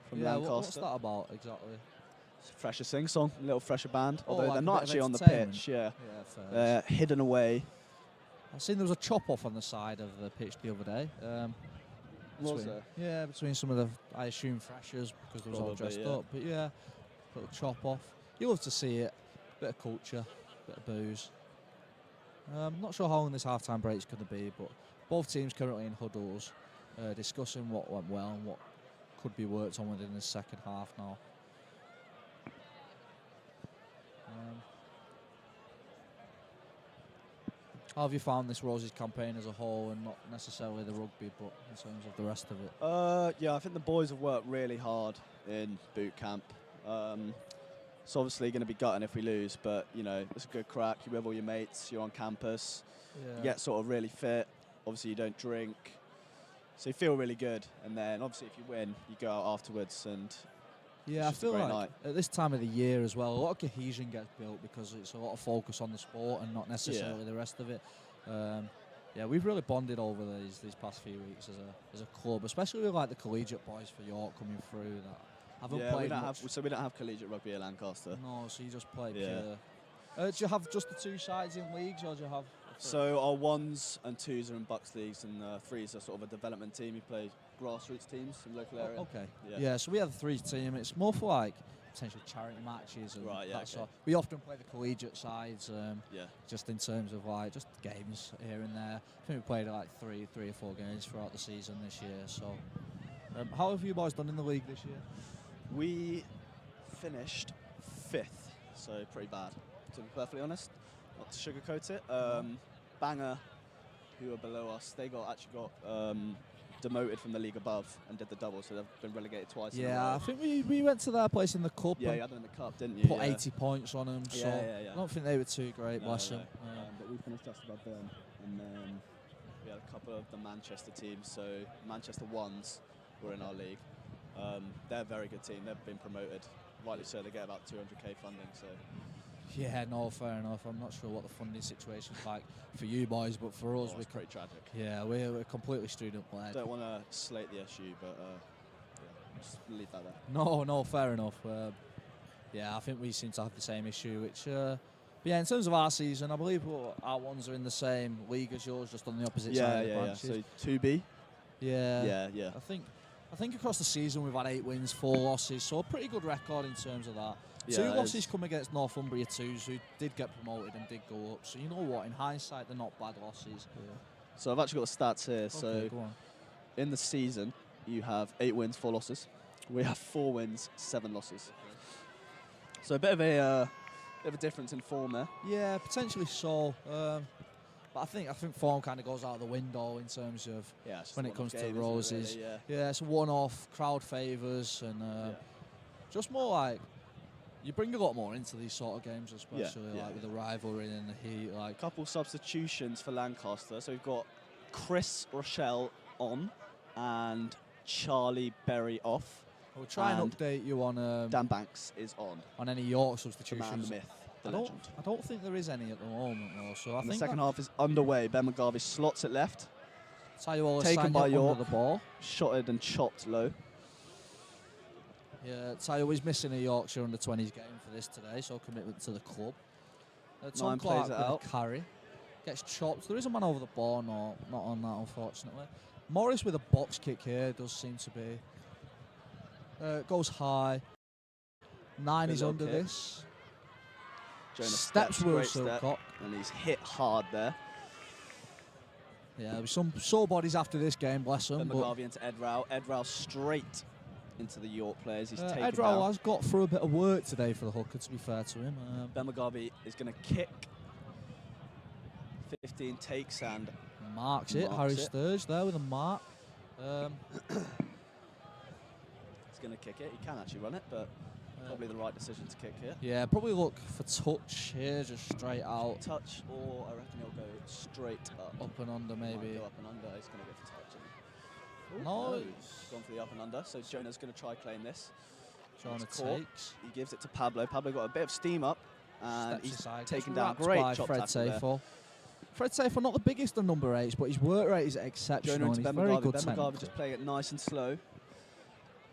from Lancaster. What's that about exactly? It's a fresher sing-song, a little fresher band. Oh, although like they're a not bit of actually on the entertainment? pitch. Yeah, fair. hidden away. I've seen there was a chop-off on the side of the pitch the other day. Was there? Yeah, between some of the, I assume, freshers, because they was all dressed up. But yeah, little chop-off. You love to see it. Bit of culture. Bit of booze. Not sure how long this half-time break is going to be, but both teams currently in huddles, discussing what went well and what could be worked on within the second half now. How have you found this Roses campaign as a whole, and not necessarily the rugby, but in terms of the rest of it? Yeah, I think the boys have worked really hard in boot camp. It's obviously going to be gutting if we lose, but it's a good crack. You're with all your mates, you're on campus, you get sort of really fit. Obviously, you don't drink, so you feel really good. And then, obviously, if you win, you go out afterwards, and yeah, I feel like at this time of the year as well, a lot of cohesion gets built because it's a lot of focus on the sport and not necessarily the rest of it. Yeah, we've really bonded over these past few weeks as a club, especially with the collegiate boys for York coming through that. We don't have collegiate rugby at Lancaster. No, so you just play pure. Do you have just the two sides in leagues, or do you have? So our 1s and 2s are in Bucks leagues, and 3s are sort of a development team. You play grassroots teams in the local area. Okay. Yeah. So we have the 3s team. It's more for potentially charity matches and that sort. We often play the collegiate sides. Just in terms of just games here and there. I think we played 3 or 4 games throughout the season this year. So, how have you boys done in the league this year? We finished 5th, so pretty bad, to be perfectly honest. Not to sugarcoat it. Bangor, who are below us, they actually got demoted from the league above and did the double, so they've been relegated twice. Yeah, I think we went to their place in the cup. Yeah, you had them in the cup, didn't you? Put 80 points on them. So I don't think they were too great, bless them. But we finished just above them, and then we had a couple of the Manchester teams. So Manchester Ones were in our league. They're a very good team. They've been promoted. Rightly so, they get about 200k funding. So. Yeah, no, fair enough. I'm not sure what the funding situation's like for you boys, but for us, it's pretty tragic. Yeah, we're completely student-led. Don't want to slate the SU, but just leave that there. No, fair enough. Yeah, I think we seem to have the same issue, which... But yeah, in terms of our season, I believe our ones are in the same league as yours, just on the opposite side of the branches. Yeah, so 2B. Yeah. I think across the season we've had 8 wins, 4 losses, so a pretty good record in terms of that. Yeah, 2 losses come against Northumbria 2s, who did get promoted and did go up. So you know what, in hindsight, they're not bad losses. Yeah. So I've actually got the stats here. Okay, so go on. In the season, you have 8 wins, 4 losses. We have 4 wins, 7 losses. So a bit of a difference in form there. Yeah, potentially so. But I think form kind of goes out the window in terms of when it comes to Roses. Really, it's a one-off, crowd favours, and just more like you bring a lot more into these sort of games, especially with the rivalry and the heat. A couple substitutions for Lancaster. So we've got Chris Rochelle on and Charlie Berry off. We'll try and update you on Dan Banks is on any York substitutions. The man, the myth. I don't think there is any at the moment, though. So I think the second half is underway. Ben McGarvey slots it left. Taken by York. The ball. Shotted and chopped low. Yeah, Tayo is missing a Yorkshire under-20s game for this today, so commitment to the club. Tom Clark with a carry. Gets chopped. There is a man over the ball, not on that, unfortunately. Morris with a box kick here, does seem to be. Goes high. 9 is under this. Jonah steps Will Silcock. And he's hit hard there. Yeah, there'll be some sore bodies after this game, bless them. Ben McGarvey into Ed Rowell. Ed Rowell straight into the York players. He's taken Ed Rowell has got through a bit of work today for the hooker, to be fair to him. Ben McGarvey is going to kick. 15 takes and marks it. Harry Sturge there with a mark. He's going to kick it. He can actually run it, but probably the right decision to kick here. Yeah, probably look for touch here, just straight out. Touch, or I reckon he'll go straight up. Up and under, maybe. Go up and under. He's going to go for touch. No. He's gone for the up and under, so Jonah's going to try claim this. Jonah takes. He gives it to Pablo. Pablo got a bit of steam up, and he's taken down. Wrapped Great by chop Fred tackle there. Seyful. Fred Seyful, not the biggest of number 8s, but his work rate is exceptional. Jonah into and Ben he's very McGarvey. good Ben technical. McGarvey just playing it nice and slow.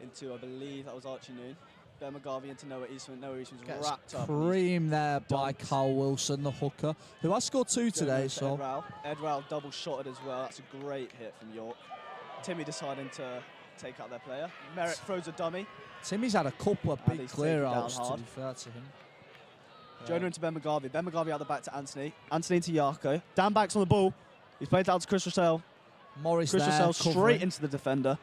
Into, I believe, that was Archie Noon. Ben McGarvey into Noah Eastman. Noah Eastman's Gets wrapped up. cream there by Carl Wilson, the hooker, who has scored 2 today. So Ed Rowell double shotted as well. That's a great hit from York. Timmy deciding to take out their player. Merrick throws a dummy. Timmy's had a couple of big clear-outs, to hard. be fair to him. Jonah into Ben McGarvey. Ben McGarvey out the back to Anthony. Anthony into Yarko. Dan Back's on the ball. He's played out to Chris Russell. Morris Chris there, Russell straight covering. into the defender.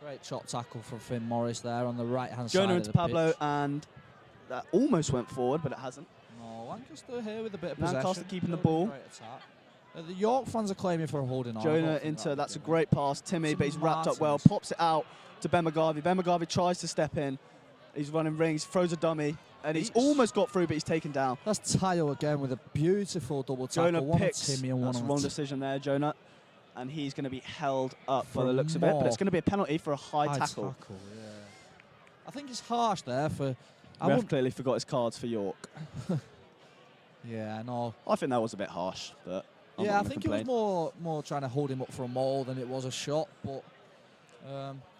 Great shot tackle from Finn Morris there on the right-hand side Jonah of into the Pablo, pitch. and that almost went forward, but it hasn't. No, Lancaster here with a bit of Lancaster possession. keeping the Very ball. great attack. The York fans are claiming for a holding on. Jonah into, that's a great pass. Timmy, but he's wrapped up well. Martins. Pops it out to Ben McGarvey. Ben McGarvey tries to step in. He's running rings, throws a dummy, and he's almost got through, but he's taken down. That's Tayo again with a beautiful double tackle. Jonah one picks. on Timmy and one That's on the wrong decision there, Jonah. And he's going to be held up by the looks of it, but it's going to be a penalty for a high tackle. Yeah. I think it's harsh there for. Ref clearly forgot his cards for York. Yeah, no. I think that was a bit harsh, but I'm yeah, not I gonna think complain. it was more trying to hold him up for a maul than it was a shot. But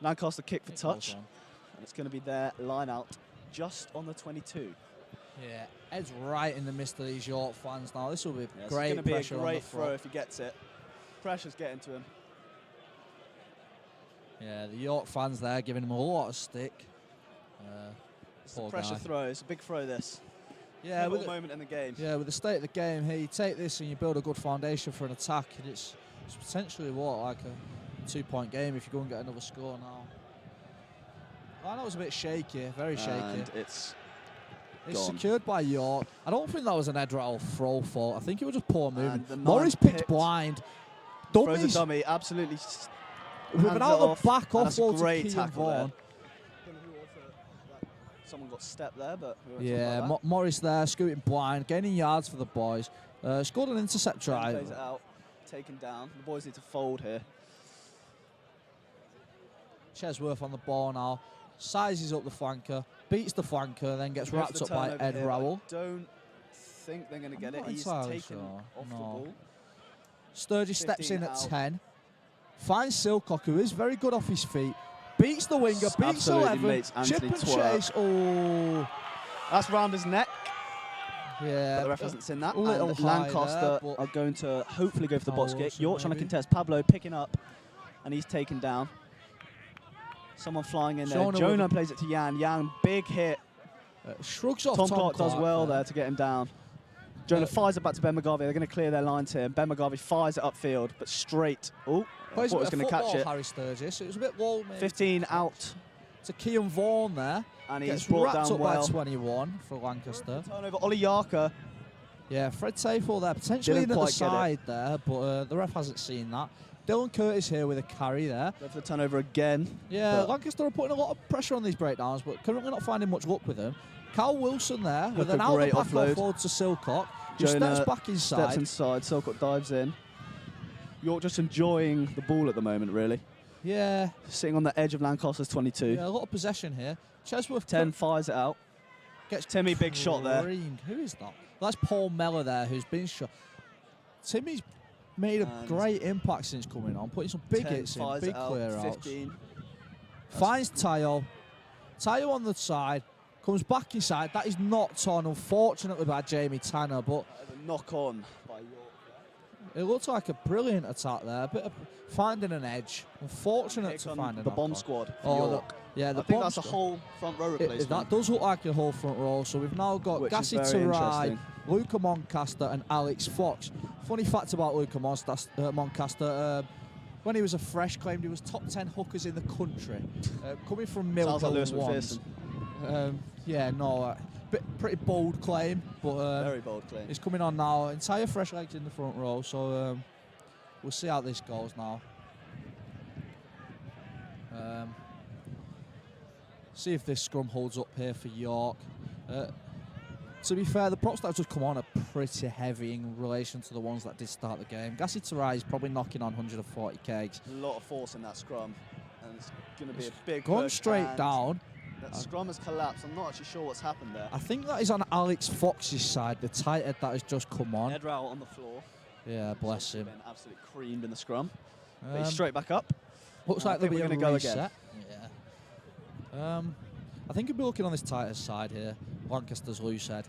Lancaster kick for it touch, goes on. and it's going to be their line out just on the 22. Yeah, Ed's right in the midst of these York fans now. This will be It's great going to be a pressure on the great throw front. if he gets it. Pressure's getting to him. Yeah, the York fans there giving him a lot of stick. It's a Poor pressure guy. throw. It's a big throw, this. Yeah, Pivotal with moment in the game. Yeah, with the state of the game here, you take this and you build a good foundation for an attack, and it's potentially like a 2-point game if you go and get another score now. I know it was a bit shaky, very shaky. And it's gone. secured by York. I don't think that was an Ed Rattle throw fault. I think it was just poor movement. the Morris nine picked blind. Throws a Dummies. dummy, absolutely. Whipping hands out it the off, back and off that's a wall to great Kean tackle there. Vaughan. Someone got stepped there, but we won't talk Yeah, about that. Morris there, scooting blind, gaining yards for the boys. Scored an intercept try. Plays it out, taken down. The boys need to fold here. Chesworth on the ball now. Sizes up the flanker, beats the flanker, then gets Goes for wrapped the up by turnover Ed here, but Rowell. I don't think they're going to get it. not He's entirely taken sure. off the No. ball. Sturgis steps 15 in at out. 10. Finds Silcock, who is very good off his feet. Beats the winger, beats Absolutely 11. makes Chip Anthony and twerk. chase. Oh. That's round his neck. Yeah. But the ref hasn't seen that. A little And high Lancaster there, are going to hopefully go for the box kick. Wilson York trying to maybe. contest. Pablo picking up, and he's taken down. Someone flying in there. Jonah Jonah with- plays it to Yan. Yan, big hit. Shrugs off Tom Tom Clark does Clark well there to get him down. Jonah fires it back to Ben McGarvey. They're going to clear their lines here. Ben McGarvey fires it upfield, but straight. Oh, I Plays thought a he was bit going of to catch football, it. Harry Sturgis. It was a bit low, maybe. 15 out. To Kean Vaughan there. And he's Gets brought wrapped down up well. by 21 for Lancaster. Turnover, Ollie Yarker. Yeah, Fred Seyful there, potentially Didn't in at the quite get it. side there, but the ref hasn't seen that. Dylan Curtis here with a carry there. Go for the turnover again. Yeah, but Lancaster are putting a lot of pressure on these breakdowns, but currently not finding much luck with them. Carl Wilson there with Look, an a out the great back offload. offload to Silcock. Who Jonah steps back inside. Steps inside. Silcock dives in. York just enjoying the ball at the moment, really. Yeah. Sitting on the edge of Lancaster's 22. Yeah, a lot of possession here. Chesworth 10 fires it out. Gets Timmy, big shot there. creamed. Who is that? That's Paul Mellor there, who's been shot. Timmy's made a And great impact since coming on, putting some big 10 hits in, fires big it out, clear outs. 15. Finds Tayo. Tayo on the side, comes back inside. That is knocked on, unfortunately, by Jamie Tanner, but A knock on by York. it looks like a brilliant attack there. A bit of finding an edge. Unfortunate Pick to on find a the bomb knock-on. squad. for Oh, York. yeah, the I think bomb that's a squad. whole front row replacement. That does look like a whole front row. So we've now got Which is Gassy very to ride, interesting. Luca Moncaster and Alex Fox. Funny fact about Luca Moncaster, when he was a fresh, claimed he was top 10 hookers in the country. Coming from Mill Sounds like Hill Lewis once. Yeah, no, pretty bold claim, but very bold claim. He's coming on now. Entire fresh legs in the front row, so we'll see how this goes now. See if this scrum holds up here for York. To be fair, the props that have just come on are pretty heavy in relation to the ones that did start the game. Gassi Tarai is probably knocking on 140 kgs. A lot of force in that scrum, and it's going to be a big Gone push, straight and down. That scrum has collapsed. I'm not actually sure what's happened there. I think that is on Alex Fox's side, the tight head that has just come on. Head row on the floor. Yeah, bless him. Been absolutely creamed in the scrum. But he's straight back up. Looks like there'll be a go reset. again. Yeah. I think he'll be looking on this tighter side here. Lancaster's loose head.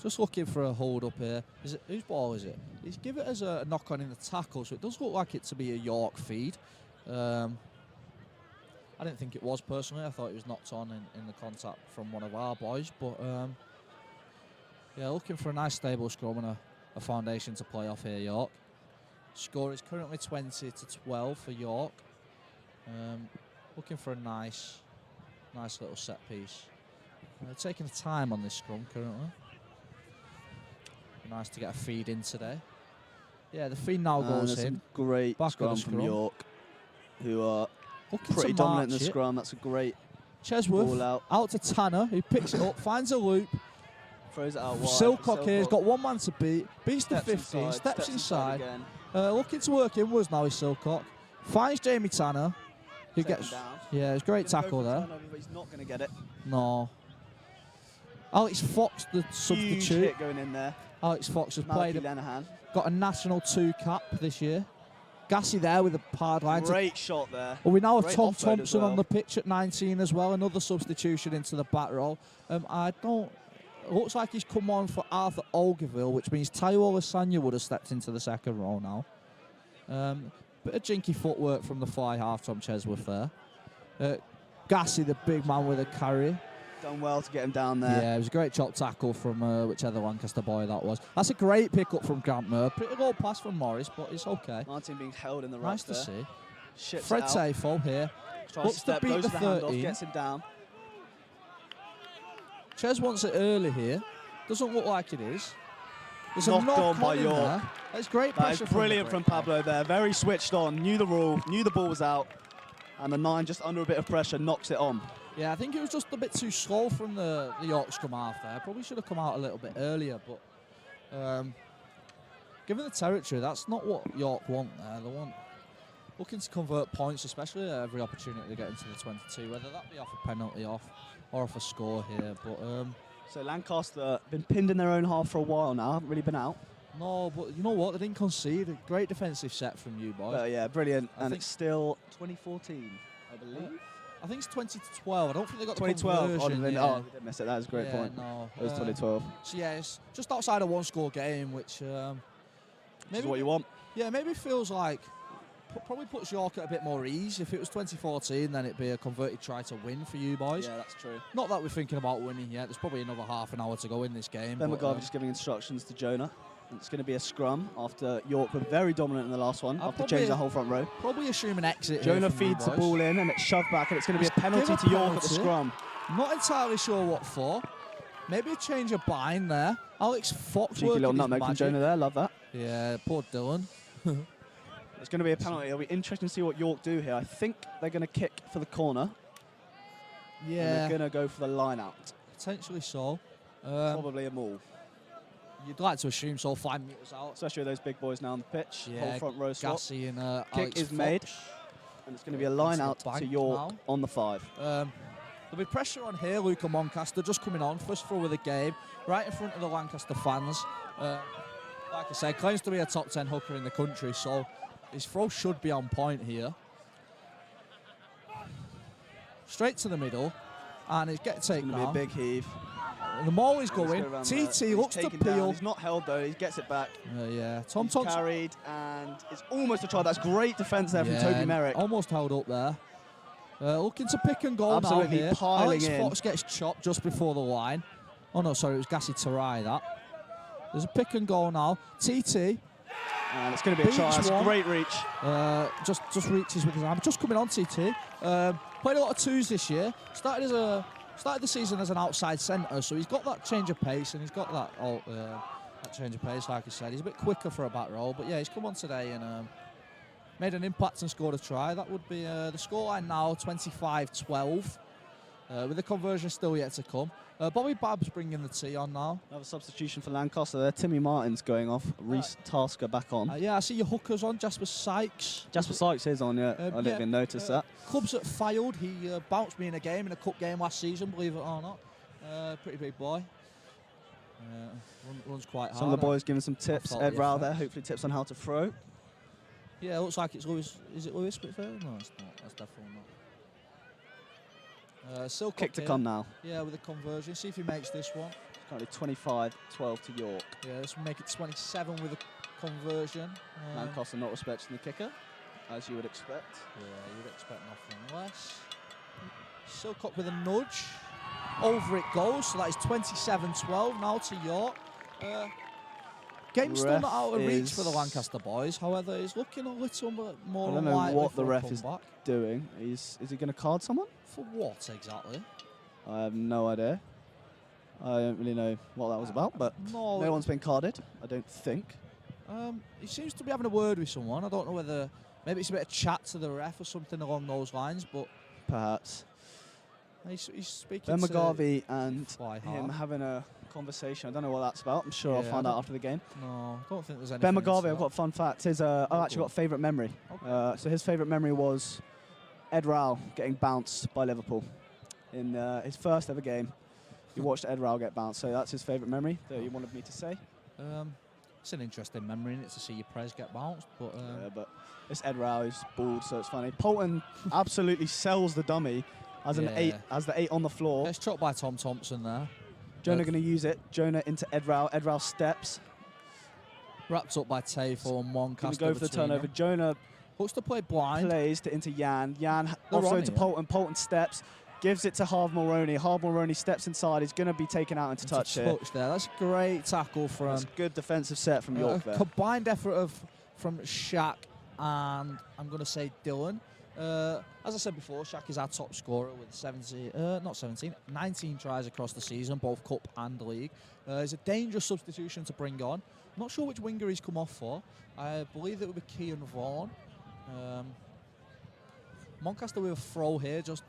Just looking for a hold up here. Is it whose ball is it? He's give it as a knock on in the tackle, so it does look like it to be a York feed. I didn't think it was personally. I thought it was knocked on in the contact from one of our boys, but yeah, looking for a nice stable scrum and a foundation to play off here, York. Score is currently 20-12 for York. Looking for a nice little set piece. Taking the time on this scrum currently. Nice to get a feed in today. Yeah, the feed now goes in. Great back scrum from York, who are pretty dominant in the scrum. That's a great Chesworth ball out to Tanner, who picks it up, finds a loop. Throws it out wide. Silcock here has got one man to beat. Beats the 15, steps inside. Looking to work inwards now is Silcock. Finds Jamie Tanner, who gets... Yeah, it's a great tackle there. Turnover, but he's not going to get it. No. Alex Fox, the substitute. Huge hit going in there. Alex Fox has Malachi played, Lenahan. got a National 2 cap this year. Gassi there with a hard line. Great shot there. Well, we now have Great Tom offload Thompson as well. on the pitch at 19 as well. Another substitution into the back row. It looks like he's come on for Arthur Olgeville, which means Taiwo Lasagna would have stepped into the second row now. Bit of jinky footwork from the fly half, Tom Chesworth there. Gassi, the big man with a carry. Done well to get him down there. Yeah, it was a great chop tackle from whichever Lancaster boy that was. That's a great pick-up from Grant Moore. Pretty low pass from Morris, but it's okay. Martin being held in the Nice to there. see. Ships Fred it out. Safo here. Tries Looks to step, to beat goes the to the handoff, 13. gets him down. Ches wants it early here. Doesn't look like it is. There's a Knocked knock on by in York. there. That's great That is pressure. brilliant from Pablo there. Very switched on. Knew the rule. Knew the ball was out. And the 9, just under a bit of pressure, knocks it on. Yeah, I think it was just a bit too slow from the York scrum half there. Probably should have come out a little bit earlier, but given the territory, that's not what York want there. They want looking to convert points, especially at every opportunity to get into the 22, whether that be off a penalty or off a score here. But so Lancaster been pinned in their own half for a while now. Haven't really been out. No, but you know what? They didn't concede. A great defensive set from you boys. Yeah, brilliant. I And think it's still 2014, I believe. I think it's 20-12. I don't think they got 2012. the conversion. Oh, we did miss it. That was a great Yeah, point. no, It was 2012. So yeah, it's just outside a one-score game, which This is what you want. Yeah, maybe feels like probably puts York at a bit more ease. If it was 2014, then it'd be a converted try to win for you boys. Yeah, that's true. Not that we're thinking about winning yet. There's probably another half an hour to go in this game. Ben but, McGarvey just giving instructions to Jonah. And it's going to be a scrum after York were very dominant in the last one, after changing the whole front row. Probably assume an exit. Jonah here from you feeds the boys. ball in and it's shoved back, and it's going to be a Give penalty to York at the penalty. scrum. Not entirely sure what for. Maybe a change of bind there. Alex Fox Cheeky working little his nutmeg from magic. Jonah there, love that. Yeah, poor Dylan. It's going to be a penalty. It'll be interesting to see what York do here. I think they're going to kick for the corner. Yeah. And they're going to go for the line out. Potentially so. Probably a maul. You'd like to assume so, 5 metres out. Especially with those big boys now on the pitch. Yeah, Whole front row slot. Gassi and Kick Alex is Fox. made. And it's going to be a line Into the out to bank York now. on the 5. There'll be pressure on here. Luca Moncaster just coming on. First throw of the game. Right in front of the Lancaster fans. Like I said, claims to be a top 10 hooker in the country, so his throw should be on point here. Straight to the middle. And it's get taken It's going down. to be a big heave. And the maul is Let's go going. around TT there. looks He's to taken down. peel. He's not held though. He gets it back. Yeah. Tom He's Thompson. carried, and it's almost a try. That's great defence there Yeah, from Toby Merrick. Almost held up there. Looking to pick and go Absolutely now here. piling Alex in. Fox gets chopped just before the line. Oh no, sorry, it was Gassi Tarai that. There's a pick and goal now. TT. And it's going to be a try. That's a great reach. Just reaches with his arm. Just coming on, TT. Played a lot of twos this year. Started the season as an outside centre, so he's got that change of pace and he's got that change of pace, like I said. He's a bit quicker for a back row, but yeah, he's come on today and made an impact and scored a try. That would be the scoreline now, 25-12, with the conversion still yet to come. Bobby Babb's bringing the tee on now. Another substitution for Lancaster there. Timmy Martin's going off. Reece Tasker back on. Yeah, I see your hookers on. Jasper Sykes. Jasper Sykes is on, yeah. I didn't even notice that. Clubs at Fylde. He bounced me in a cup game last season, believe it or not. Pretty big boy. Runs quite hard. Some of the boys giving some tips. Ed Rao there, hopefully tips on how to throw. Yeah, it looks like it's Lewis. Is it Lewis Whitfield? No, it's not. That's definitely not. Still kick to come now. Yeah, with a conversion. See if he makes this one. It's currently 25-12 to York. Yeah, this will make it 27 with a conversion. Lancaster not respecting the kicker, as you would expect. Yeah, you would expect nothing less. Silcock with a nudge. Over it goes, so that is 27-12 now to York. Game's still not out of reach for the Lancaster boys. However, he's looking a little bit more unlikely. I don't know what the ref is doing. Is he going to card someone? For what exactly? I have no idea. I don't really know what that was about, but no one's been carded, I don't think. He seems to be having a word with someone. I don't know whether maybe it's a bit of chat to the ref or something along those lines, but perhaps. He's speaking Ben to McGarvey and him having a conversation. I don't know what that's about. I'm sure I'll find out after the game. No, I don't think there's anything. Ben McGarvey, I've got a fun fact. I've actually got a favourite memory. Okay. So his favourite memory was Ed Rao getting bounced by Liverpool in his first ever game. He watched Ed Rao get bounced, so that's his favourite memory that he wanted me to say. It's an interesting memory, isn't it, to see your Prez get bounced, but yeah, but it's Ed Rao who's bald, so it's funny. Polton absolutely sells the dummy as an 8, as the 8 on the floor. It's chopped by Tom Thompson there. Jonah going to use it. Jonah into Ed Rao. Ed Rao steps. Wrapped up by Tafel and one cast. Go for the turnover. Jonah looks to play blind. Plays into Jan. Jan offload to Polton. Polton steps. Gives it to Harv Mulroney. Harv Mulroney steps inside. He's going to be taken out into touch here. There. That's a great tackle from. That's a good defensive set from York there. Combined effort from Shaq and I'm going to say Dylan. As I said before, Shaq is our top scorer with 19 tries across the season, both cup and league. He's a dangerous substitution to bring on. I'm not sure which winger he's come off for. I believe it would be Kean Vaughan. Lancaster with a throw here, just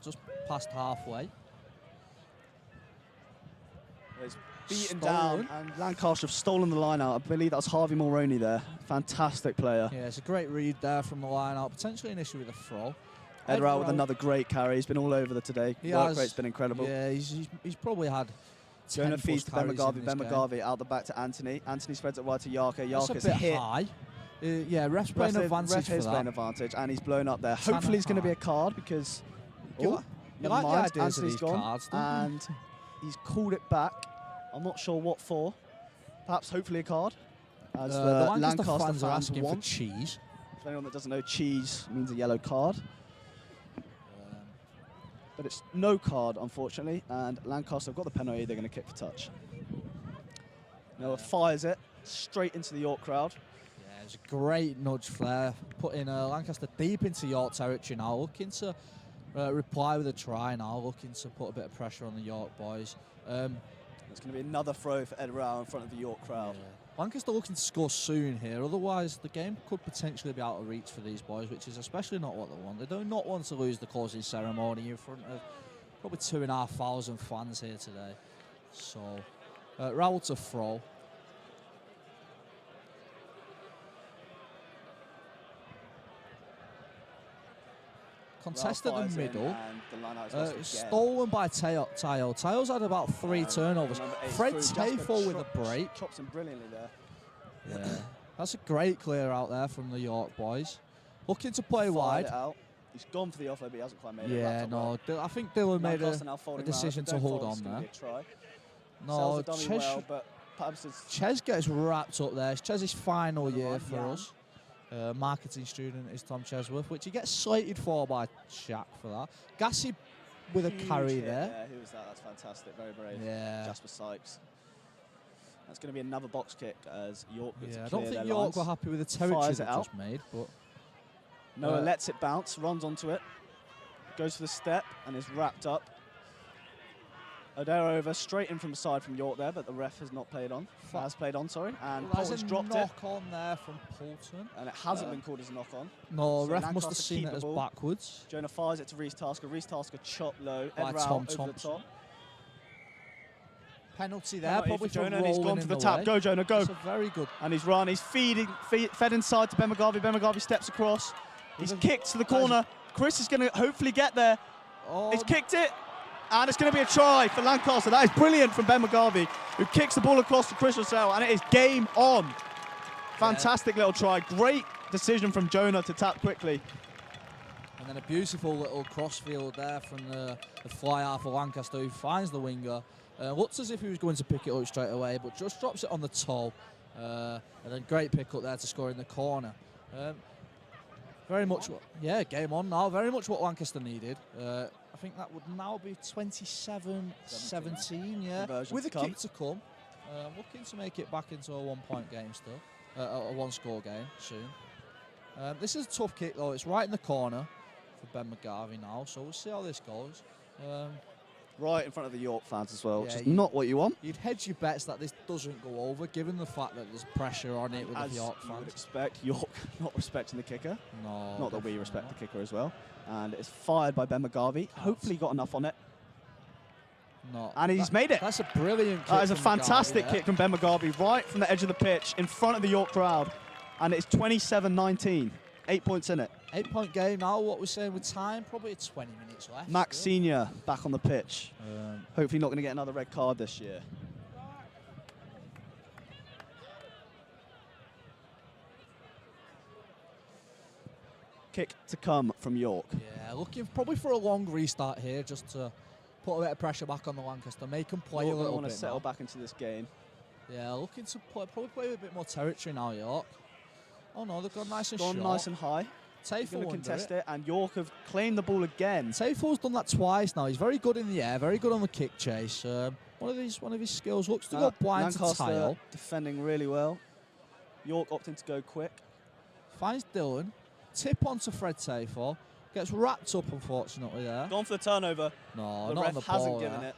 past halfway. It's beaten down, and Lancaster have stolen the line out. I believe that's Harvey Mulroney there. Fantastic player. Yeah, it's a great read there from the line out. Potentially an issue with a throw. Ed Rao with another great carry. He's been all over the today. Work rate's been incredible. Yeah, he's probably had. Jonah feeds to Ben McGarvey. Ben McGarvey out the back to Anthony. Anthony spreads it wide to Yarka. Yarka's hit. High. Yeah, ref's playing advantage ref is playing advantage, and he's blown up there. Hopefully it's going to be a card because never mind. Anthony's gone, and he's called it back. I'm not sure what for. Perhaps hopefully a card. As the Lancaster fans are asking want. for cheese. For anyone that doesn't know, cheese means a yellow card. But it's no card, unfortunately, and Lancaster have got the penalty. They're going to kick for touch. Noah fires it straight into the York crowd. Yeah, it's a great nudge flare, putting Lancaster deep into York territory now, looking to reply with a try now, looking to put a bit of pressure on the York boys. It's going to be another throw for Ed Rao in front of the York crowd. Yeah. Lancaster looking to score soon here, otherwise the game could potentially be out of reach for these boys, which is especially not what they want. They do not want to lose the closing ceremony in front of probably 2,500 fans here today. So, Raoul to throw. Contested in the middle, stolen by Tayo. Tayo's had about 3 turnovers. Fred Tafel with a break. Chops him brilliantly there. Yeah, that's a great clear out there from the York boys. Looking to play wide. Out. He's gone for the offer, but he hasn't quite made it. Yeah, no, I think Dylan made a decision to hold on there. No, Ches gets wrapped up there. It's Ches's final year for us. Marketing student is Tom Chesworth, which he gets slated for by Shaq for that. Gassy with a carry there. Yeah, who was that? That's fantastic. Very brave. Yeah. Jasper Sykes. That's going to be another box kick as York. Yeah, I don't think York were happy with the territory they just made, but Noah lets it bounce, runs onto it, goes for the step, and is wrapped up. Odero over, straight in from the side from York there, but the ref has not played on. Has played on, sorry. And Polton's dropped it. Knock on there from Polton. And it hasn't been called as a knock on. No, so ref Lancaster must have seen it as backwards. Jonah fires it to Reese Tasker. Reese Tasker chopped low. By Tom Thompson. over the top. Penalty there, probably for Jonah, rolling and he's gone for the tap. way. Go, Jonah, go. That's a very good. And he's run. He's fed inside to Ben McGarvey. Ben McGarvey steps across. He's kicked to the corner. Chris is going to hopefully get there. He's kicked it. And it's going to be a try for Lancaster. That is brilliant from Ben McGarvey, who kicks the ball across to Chris Russell, and it is game on. Fantastic little try. Great decision from Jonah to tap quickly. And then a beautiful little crossfield there from the fly half of Lancaster, who finds the winger. Looks as if he was going to pick it up straight away, but just drops it on the toe. And then great pick up there to score in the corner. Very much, game on now. Very much what Lancaster needed. I think that would now be 27-17, yeah. With a kick to come. Looking to make it back into a 1-point game still. A 1-score game soon. This is a tough kick though. It's right in the corner for Ben McGarvey now, so we'll see how this goes. Right in front of the York fans as well, which is you- not what you want. You'd hedge your bets that this doesn't go over, given the fact that there's pressure on it with As the York you would fans. expect, York not respecting the kicker. No. Not that we respect the kicker as well. And it's fired by Ben McGarvey. Hopefully got enough on it. No. And he's made it. That's a brilliant kick. That is a from McGarvey fantastic there. kick from Ben McGarvey right from the edge of the pitch in front of the York crowd. And it's 27-19. 8 points in it. 8-point game now. What we're saying with time, probably 20 minutes left. Max still. Senior back on the pitch. Hopefully not going to get another red card this year. Kick to come from York. Yeah, looking probably for a long restart here, just to put a bit of pressure back on the Lancaster, make them play York a little want bit to settle now. back into this game. Yeah, looking to probably play with a bit more territory now, York. Oh no, they've gone nice and Gone short. nice and high. He's going to Tafel contest it, and York have claimed the ball again. Tafel's done that twice now. He's very good in the air, very good on the kick chase. One of his skills looks to go blind to Lancaster tile. defending really well. York opting to go quick. Finds Dylan, tip onto Fred Tafel, gets wrapped up unfortunately there. Gone for the turnover. No, the not ref on the hasn't ball given there. it.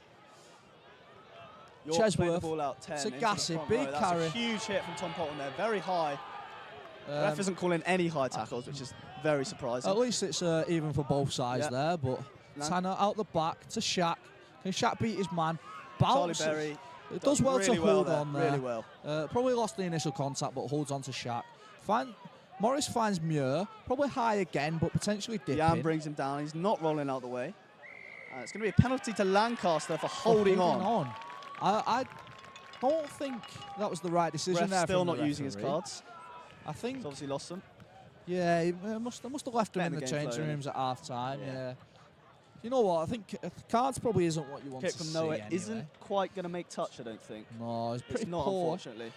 York played the Chesworth ball out 10. to into the Gassy, front big row. That's carry. a huge hit from Tom Polton there, very high. The ref isn't calling any high tackles, which is very surprising. At least it's even for both sides there, but Tanner out the back to Shaq. Can Shaq beat his man? Charlie Bounces. Berry It does well really to well hold there, on there. really well. Probably lost the initial contact, but holds on to Shaq. Morris finds Muir, probably high again, but potentially dipping. Jan brings him down. He's not rolling out the way. It's going to be a penalty to Lancaster for holding on. I don't think that was the right decision Ref there. still from the not using his referee. cards. I think He's obviously lost them. Yeah, he must have left him Let in the the game changing flow, rooms at half time. Yeah. You know what? I think cards probably isn't what you want Kick to from see. Noah anyway. isn't quite going to make touch, I don't think. No, it's pretty not, poor. unfortunately.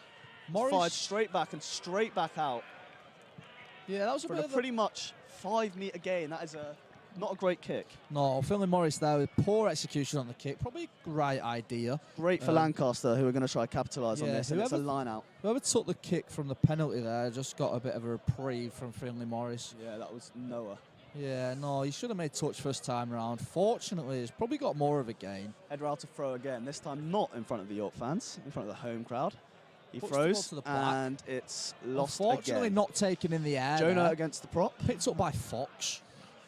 Morris Fired straight back and straight back out. Yeah, that was a for bit a of pretty much 5 metre gain. That is not a great kick. No, Finley Morris there with poor execution on the kick. Probably a great idea. Great for Lancaster, who are going to try to capitalise on this. And it's a line out. Whoever took the kick from the penalty there just got a bit of a reprieve from Finley Morris. Yeah, that was Noah. Yeah, no, he should have made touch first time round. Fortunately, he's probably got more of a gain. Header out to throw again. This time not in front of the York fans, in front of the home crowd. He Puts the ball throws to the back. and it's lost Unfortunately, again. not taken in the air. Jonah there. against the prop. Picked up by Fox.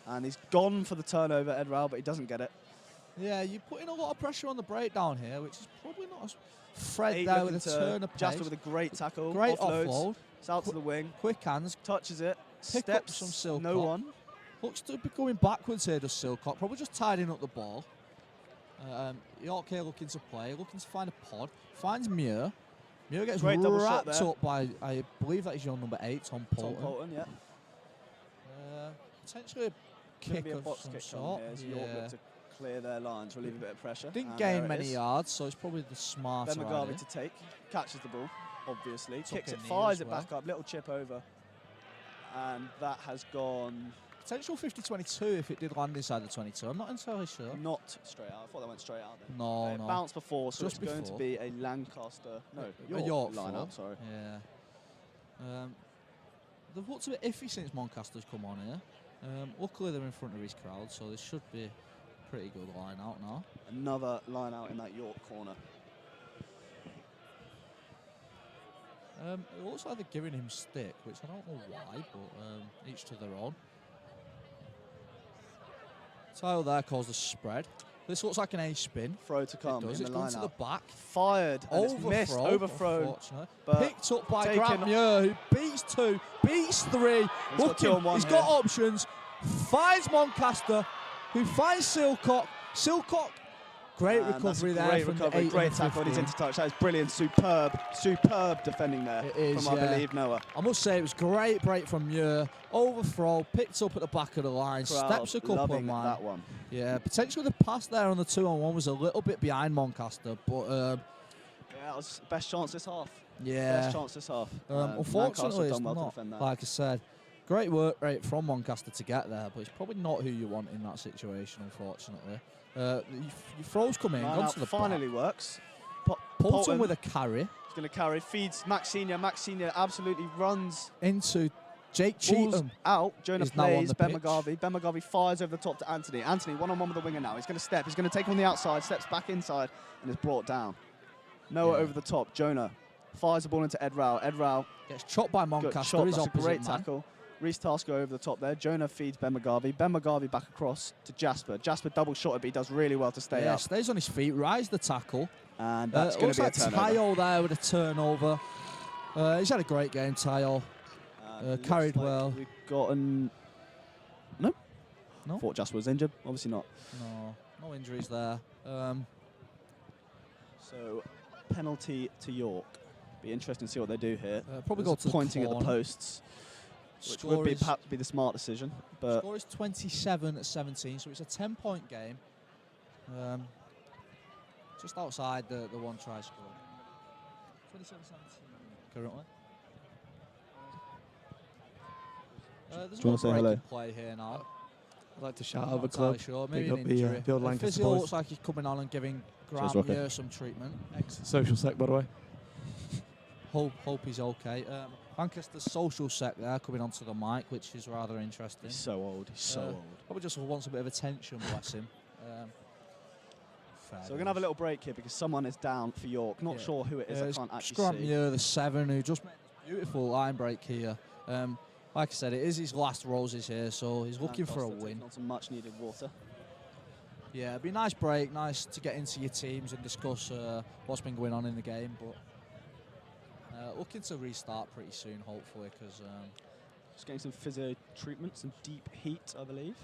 And he's gone for the turnover, Ed Rao, but he doesn't get it. Yeah, you're putting a lot of pressure on the breakdown here, which is probably not as Fred Eight there with looking a to turn of pace. Jasper with a great tackle. Great Offloads. offload. It's out to the wing. Quick hands. Touches it. Pick up Steps. some Silcock. No one. Looks to be going backwards here, does Silcock. Probably just tidying up the ball. York here looking to play, looking to find a pod. Finds Muir. Muir gets Great double shot wrapped there. up by, I believe that is your number 8, Tom Polton. Tom Polton, yeah. Potentially a Could kick be a of box some kick sort. on here as York look to clear their lines, relieve a bit of pressure. Didn't And there gain it many is. yards, so it's probably the smarter Ben McGarvey idea. to take. Catches the ball, obviously. Took Kicks it it, near fires as it well. back up. Little chip over. And that has gone potential 50-22 if it did land inside the 22. I'm not entirely sure. Not straight out. I thought they went straight out then. No, It no. bounced before, so Just it's going to before. be a Lancaster. No, A York line four. up, sorry. Yeah. They've looked a bit iffy since Lancaster's come on here. Luckily, they're in front of his crowd, so this should be a pretty good line out now. Another line out in that York corner. It looks like they're giving him stick, which I don't know why, but each to their own. Tile there calls the spread. This looks like an A spin. Throw to come. It does. In It's the going to the line-out. back. Fired. And it's Overthrow, missed. Overthrown. unfortunately. But Picked up by taken- Grant Muir, who beats 2, beats 3. He's got 2 on 1 He's here. got options. Finds Lancaster, who finds Silcock. Silcock, great And that's recovery a there great from recovery, the 8 great and tackle, and he's 15. into touch. That is brilliant, superb defending there It is, from, I yeah. believe, Noah. I must say, it was great break from Muir. Overthrow, picked up at the back of the line, Crowd steps a couple of loving man. that one. Yeah, potentially the pass there on the 2-on-1 was a little bit behind Lancaster, but Yeah, that was best chance this half. yeah. Best chance this half. Unfortunately, it's done well to not, defend that. like I said, great work rate from Lancaster to get there, but it's probably not who you want in that situation, unfortunately. Your throws come in, Line gone out to the finally back. works. Poulton with a carry He's going to carry, feeds Max Senior. Max Senior absolutely runs. into Jake Balls Cheatham. out. Jonah is now on plays. the Ben pitch. McGarvey. Ben McGarvey fires over the top to Anthony. Anthony one-on-one with the winger now. He's going to step. He's going to take on the outside. Steps back inside and is brought down. Noah over the top. Jonah fires the ball into Ed Rao. Ed Rao gets chopped by got Lancaster. chopped. His That's a opposite great man. tackle. Reece Tasker over the top there. Jonah feeds Ben McGarvey. Ben McGarvey back across to Jasper. Jasper double shotted, but he does really well to stay Yeah, up. stays on his feet, rise the tackle. And that's going looks to be like a turnover. Tayo there with a turnover. He's had a great game, Tayo. Carried Looks like well. We've gotten... No? No? Thought Jasper was injured. Obviously not. No injuries there. So, penalty to York. Be interesting to see what they do here. Probably There's go to the pointing at the corner. posts, which Score would be is- perhaps be the smart decision. But Score is 27-17, so it's a 10-point game. Just outside the one try score. 27-17 currently. There's Do you no wanna say break hello? in play here now. I'd like to shout I'm out the not entirely club. sure. Pick Maybe up an the injury. old Lancaster Physio boys. looks like he's coming on and giving Grant Rocky. Muir some treatment. Social sec, by the way. Hope he's okay. Lancaster's social sec there coming onto the mic, which is rather interesting. he's so old. He's so old. Probably just wants a bit of attention, bless him. So we're going to have a little break here because someone is down for York. Not sure who it is. I can't actually Grant see. Muir, the 7, who just made this beautiful line break here. Like I said, it is his last roses here, so he's looking for a Lancaster win. taking on some much needed water. Yeah, it'd be a nice break, nice to get into your teams and discuss what's been going on in the game, but looking to restart pretty soon, hopefully, because Just getting some physio treatment, some deep heat, I believe.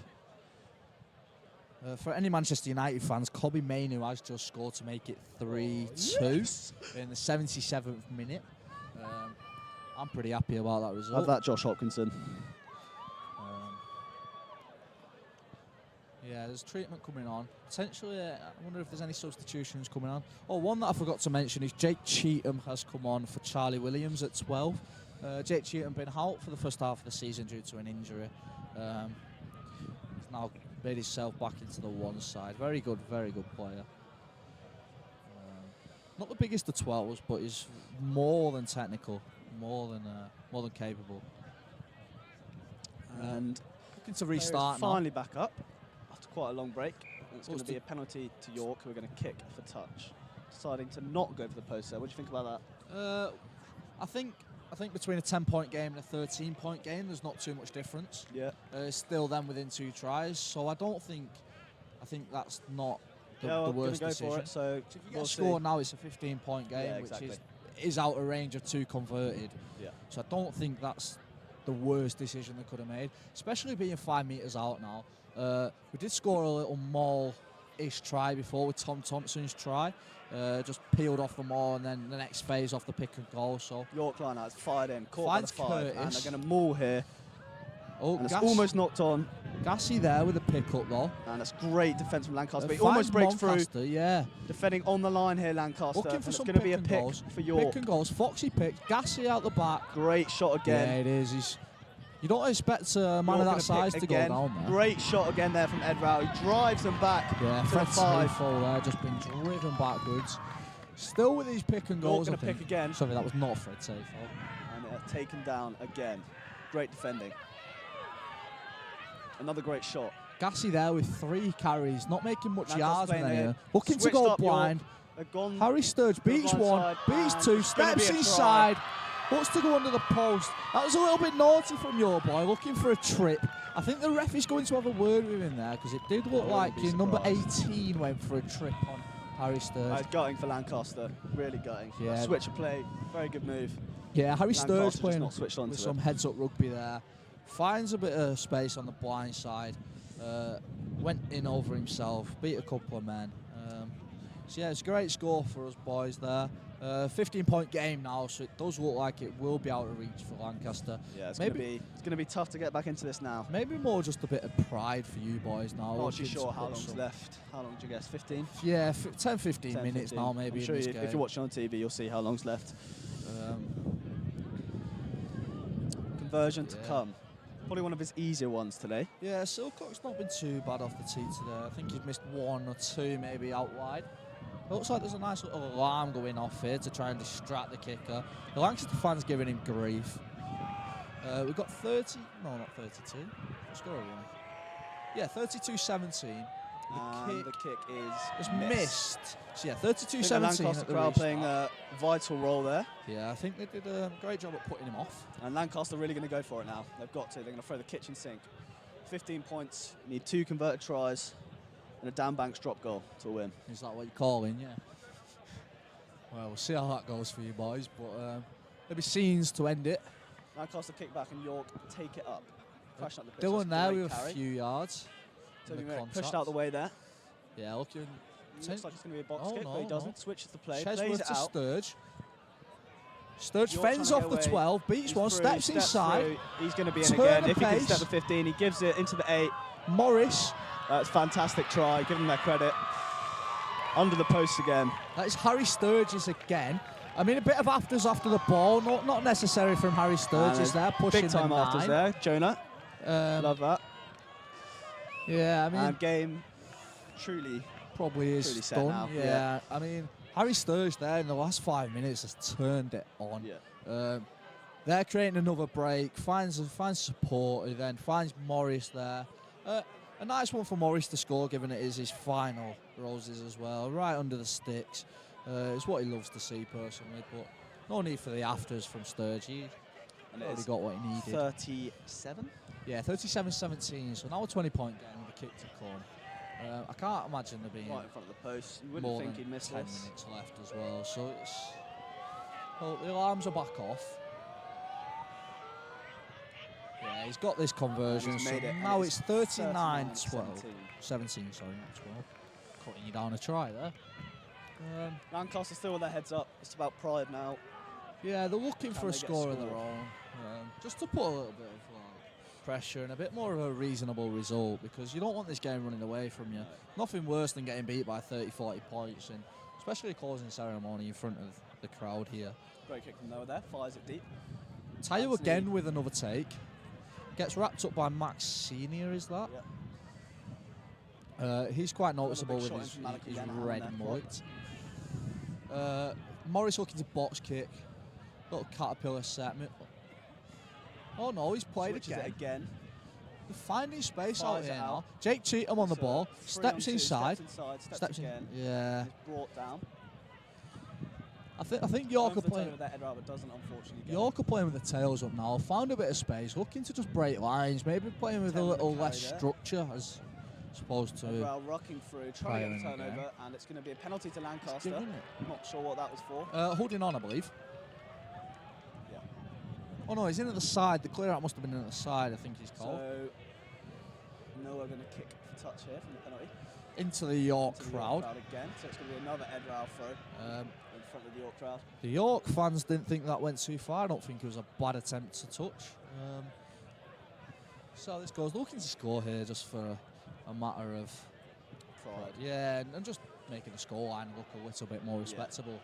for any Manchester United fans, Kobe Mainu has just scored to make it 3-2 in the 77th minute. I'm pretty happy about that result. Have that, Josh Hopkinson. Yeah, there's treatment coming on. Potentially, I wonder if there's any substitutions coming on. Oh, one that I forgot to mention is Jake Cheatham has come on for Charlie Williams at 12. Jake Cheatham been out for the first half of the season due to an injury. He's now made himself back into the one side. Very good player. Not the biggest of 12s, but he's more than technical, more than capable. And looking to restart now. finally back up after quite a long break. And it's going to be a penalty to York, who are going to kick for touch. Deciding to not go for the post there. What do you think about that? I think between a 10-point game and a 13-point game, there's not too much difference. Yeah. It's still them within 2 tries, so I think that's not the Yeah, well, worst gonna go decision. for it, so if you get we'll a score see. now, it's a 15-point game, Yeah, exactly. which is out of range of 2 converted. Yeah. So I don't think that's the worst decision they could have made, especially being 5 metres out now. We did score a little maul-ish try before with Tom Thompson's try. Just peeled off the maul and then the next phase off the pick and goal. So York line out, fired in, caught finds by the 5, and Curtis. they're going to maul here. Oh, and it's almost knocked on. Gassy there with a pick-up though. And that's great defence from Lancaster. But he Finds almost breaks Lancaster, through. yeah. Defending on the line here, Lancaster. Looking and for it's some going to be a and pick goals. for York. Pick and goals. Foxy pick. Gassy out the back. Great shot again. Yeah, it is. You don't expect a man of that size to go down there. Great shot again there from Ed Rao. He drives them back. Yeah, to Fred the 5. Safo there, just been driven backwards. Still with these pick and goals. Going to pick again. Sorry, that was not Fred Safo. And they're taken down again. Great defending. Another great shot. Gassy there with 3 carries, not making much yards in playing there. Looking to go blind. Harry Sturge beats 1, beats 2, steps inside. Wants to go under the post. That was a little bit naughty from your boy, looking for a trip. I think the ref is going to have a word with him there, because it did look like number 18 went for a trip on Harry Sturge. Gutting for Lancaster, really gutting. Yeah. Switch of play, very good move. Yeah, Harry Sturge playing not switched on with to some heads-up rugby there. Finds a bit of space on the blind side. Went in over himself, beat a couple of men. So yeah, it's a great score for us boys there. 15-point game now, so it does look like it will be out of reach for Lancaster. Yeah, it's going to be tough to get back into this now. Maybe more just a bit of pride for you boys now. Not too sure how long's left. How long do you guess? 15? Yeah, 10, 15 minutes now maybe. I'm sure in this game. if you're watching on TV, you'll see how long's left. Conversion to come. Probably one of his easier ones today. Yeah, Silcock's not been too bad off the tee today. I think he's missed 1 or 2 maybe out wide. Looks like there's a nice little alarm going off here to try and distract the kicker. The Lancaster fans giving him grief. We've got 30, no, not 32. Let's go again. Yeah, 32-17. The kick is missed. So yeah, 32-17. The Lancaster crowd playing a vital role there. Yeah, I think they did a great job at putting him off. And Lancaster really going to go for it now. They've got to. They're going to throw the kitchen sink. 15 points. You need 2 converted tries and a Dan Banks drop goal to win. Is that what you're calling? Yeah. Well, we'll see how that goes for you boys, but there'll be scenes to end it. Lancaster kick back and York take it up. Crashing up the pitch. Dylan there with a few yards. So pushed out the way there. Yeah, looking. Looks like it's going to be a box kick, but he doesn't. Switches the play. Chesworth plays it to out. Sturge. Sturge fends off the 12, beats 1, steps inside. Through. He's going to be in again. If he can step the 15, he gives it into the 8. Morris. That's fantastic try. Give him that credit. Under the post again. That is Harry Sturgis again. I mean, a bit of afters after the ball. Not necessary from Harry Sturgis there. Pushing big time afters there. Jonah. Love that. Yeah, I mean. And game truly is set now. Yeah, I mean, Harry Sturge there in the last 5 minutes has turned it on. Yeah. They're creating another break, finds support, he then finds Morris there. A nice one for Morris to score, given it is his final roses as well, right under the sticks. It's what he loves to see personally, but no need for the afters from Sturge. He already got what he needed. 37? Yeah, 37-17, so now a 20-point game with a kick to come. I can't imagine there being right in front of the post. You wouldn't think he'd miss 10 minutes left as well. So it's the alarms are back off. Yeah, he's got this conversion. So now it's 39-12. 17, sorry, not 12. Cutting you down a try there. Lancaster still with their heads up. It's about pride now. Yeah, they're looking for a score of their own. Just to put a little bit of pressure and a bit more of a reasonable result, because you don't want this game running away from you. Nothing worse than getting beat by 30-40 points, and especially a closing ceremony in front of the crowd here. Great kick from Noah there, fires it deep. Tayo again with another take. Gets wrapped up by Max Senior, is that? Yeah. He's quite noticeable with his red mullet. Morris looking to box kick. Little caterpillar set. Oh no, he's played again. They're finding space out here now. Jake Cheatham on the ball, steps inside. Steps in. Yeah. Brought down. I think York are playing. Doesn't unfortunately. York are playing with the tails up now. Found a bit of space, looking to just break lines. Maybe playing with a little less structure as opposed to. Well, rocking through, trying to get a turnover, and it's going to be a penalty to Lancaster. Not sure what that was for. Holding on, I believe. Oh no, he's in at the side. The clear out must have been in at the side, I think he's called. So, Noah going to kick for touch here from the penalty. Into the York crowd. Again, so it's going to be another Ed Rao throw in front of the York crowd. The York fans didn't think that went too far. I don't think it was a bad attempt to touch. So this goes looking to score here just for a matter of pride. Yeah, and just making the scoreline look a little bit more respectable.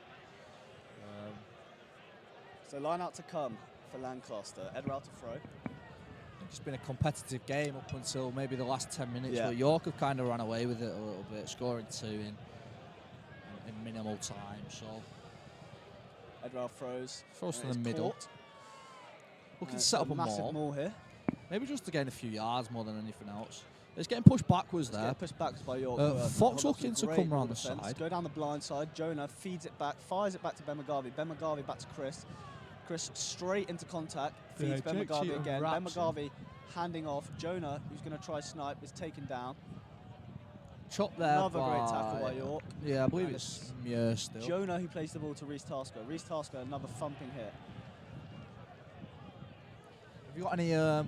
So line out to come for Lancaster. Ed Rao to throw. it's been a competitive game up until maybe the last 10 minutes, Yeah. where York have kind of ran away with it a little bit, scoring 2 in minimal time. So Edwell throws. to and the it's middle. caught. Looking to It's set up a massive maul. here. Maybe just to gain a few yards more than anything else. It's getting pushed backwards It's there. getting pushed backwards by York. Fox looking to come round the defense. side. Go down the blind side. Jonah feeds it back, fires it back to Ben McGarvey. Ben McGarvey back to Chris. Chris straight into contact, feeds Yeah, Ben Jake McGarvey Cheatham again. Ben wraps him. McGarvey handing off. Jonah, who's going to try snipe, is taken down. Chop there. Another great tackle by York. Yeah, I believe And it's Muir still. Jonah who plays the ball to Reece Tasker. Reece Tasker, another thumping hit. Have you got any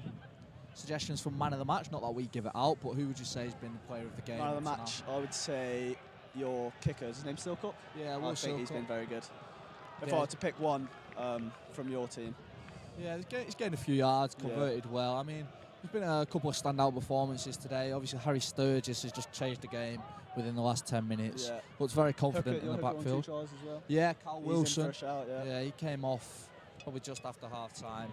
suggestions for man of the match? Not that we give it out, but who would you say has been the player of the game? Man of the tonight? match, I would say your kicker. Is his name Silcock? Yeah, I Will think he's Silcock. been very good. If Yeah. I were to pick one from your team. Yeah, he's getting a few yards, Yeah. converted well. I mean, there's been a couple of standout performances today. Obviously, Harry Sturgis has just changed the game within the last 10 minutes. Yeah. Looks very confident Hooker- in the your Hooker won 2 backfield. tries as well. Yeah, Carl He's in Wilson. for a shout, yeah. he came off probably just after half time.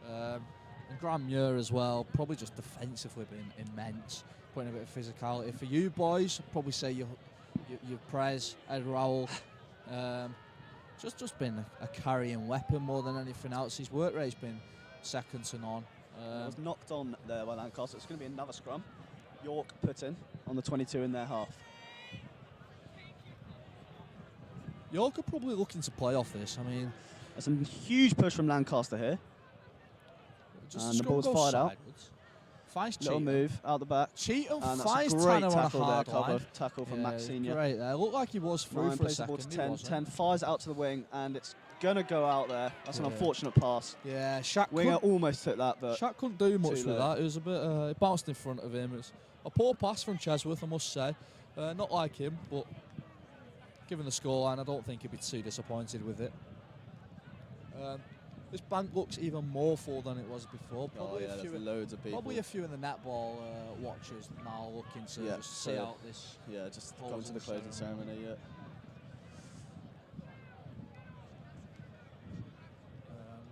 And Graham Muir as well, probably just defensively been immense, putting a bit of physicality. For you boys, I'd probably say your Prez, Ed Rowell, just been a carrying weapon more than anything else. His work rate's been second to none. It was knocked on there by Lancaster. It's going to be another scrum. York put in on the 22 in their half. York are probably looking to play off this. I mean, there's a huge push from Lancaster here. And the ball's fired out. Finds Little Cheatham. move out the back. Cheatham and that's finds a great Tanner on a tackle there. hard line. Tackle from Yeah, Max Senior. Great there. Looked like he was through Ryan for a plays the ball second. to he 10. wasn't. 10 fires it out to the wing, and it's going to go out there. That's an Yeah. unfortunate pass. Yeah, Shaq Winger couldn't- almost took that, but Shaq couldn't do much too with low. that. It was a bit. It bounced in front of him. It was a poor pass from Chesworth, I must say. Not like him, but given the scoreline, I don't think he'd be too disappointed with it. This bank looks even more full than it was before. Probably yeah, a few. there's loads of people. Probably a few in the netball watchers now looking to Yeah, just see so- out this. Yeah, just come to the closing ceremony. Yeah.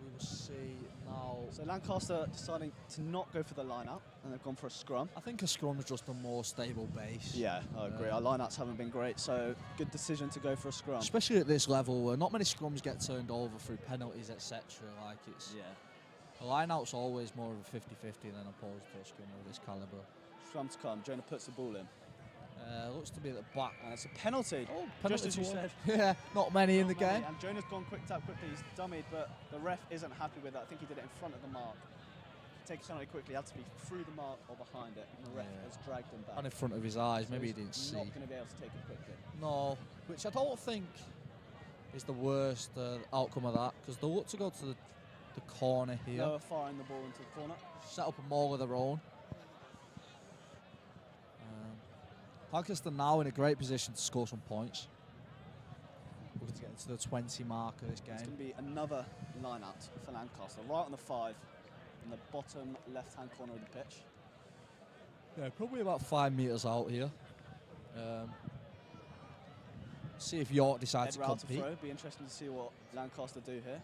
We will see now. So Lancaster deciding to not go for the line-out, and they've gone for a scrum. I think a scrum is just a more stable base. Yeah, I agree. Our line-outs haven't been great, so good decision to go for a scrum. Especially at this level, where not many scrums get turned over through penalties, etc. Like it's a line-out's always more of a 50-50 than opposed to a scrum of this calibre. Scrum to come. Jonah puts the ball in. Looks to be at the back. And it's a penalty. Oh, just as you toward- said. Yeah, not many in the Not many. game. And Jonah's gone quick tap quickly. He's dummied, but the ref isn't happy with that. I think he did it in front of the mark. Take a penalty quickly. Had to be through the mark or behind it, and the ref has dragged him back. And in front of his eyes, So maybe he he's didn't see. Not going to be able to take it quickly. No, which I don't think is the worst outcome of that, because they'll look to go to the corner here. Lower firing the ball into the corner. Set up a maul of their own. Lancaster now in a great position to score some points. Looking to get into the 20 mark of this game. It's going to be another line-out for Lancaster, right on the 5, in the bottom left-hand corner of the pitch. Yeah, probably about 5 metres out here. See if York decide to Head route to compete. throw. Be interesting to see what Lancaster do here.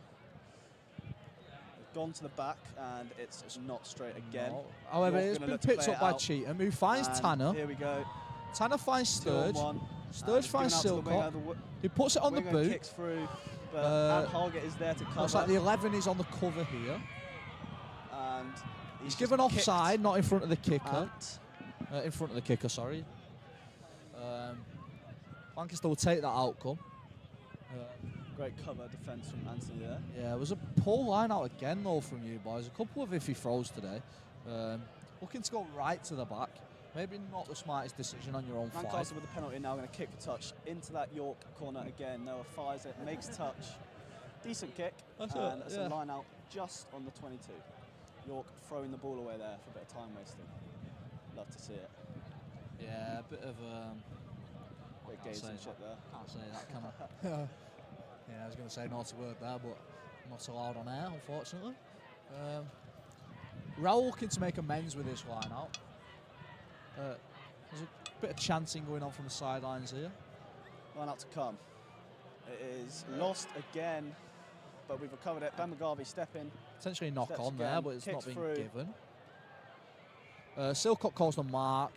They've gone to the back, and it's not straight again. No. However, York it's gonna been look to picked play up it by out. Cheatham, who finds And Tanner. Here we go. Tanner finds 2 on Sturge. 1. Sturge finds Silcock. He puts it on the Winger boot. Kicks through, but Ad Hargett is there to cover. Looks like the 11 is on the cover here. And He's just given kicked offside, not in front of the kicker. at- In front of the kicker, sorry. Lancaster will take that outcome. Great cover defence from Anthony there. Yeah, it was a poor line out again though from you boys. A couple of iffy throws today. Looking to go right to the back. Maybe not the smartest decision on your own Lancaster 5. with the penalty now going to kick the touch into that York corner again. Noah fires it, makes touch. Decent kick. That's it, and that's yeah. a line out just on the 22. York throwing the ball away there for a bit of time wasting. Love to see it. Yeah, a bit of Bit can't say gamesmanship that. there. Can't say that, can I? Yeah, I was going to say a naughty word there, but not allowed on air, unfortunately. Raul looking to make amends with this line out. There's a bit of chanting going on from the sidelines here. Line out to come. It is lost again, but we've recovered it. Ben McGarvey step in, Potentially knock Steps on again, there, but it's not kicks been through. given. Silcock calls the mark.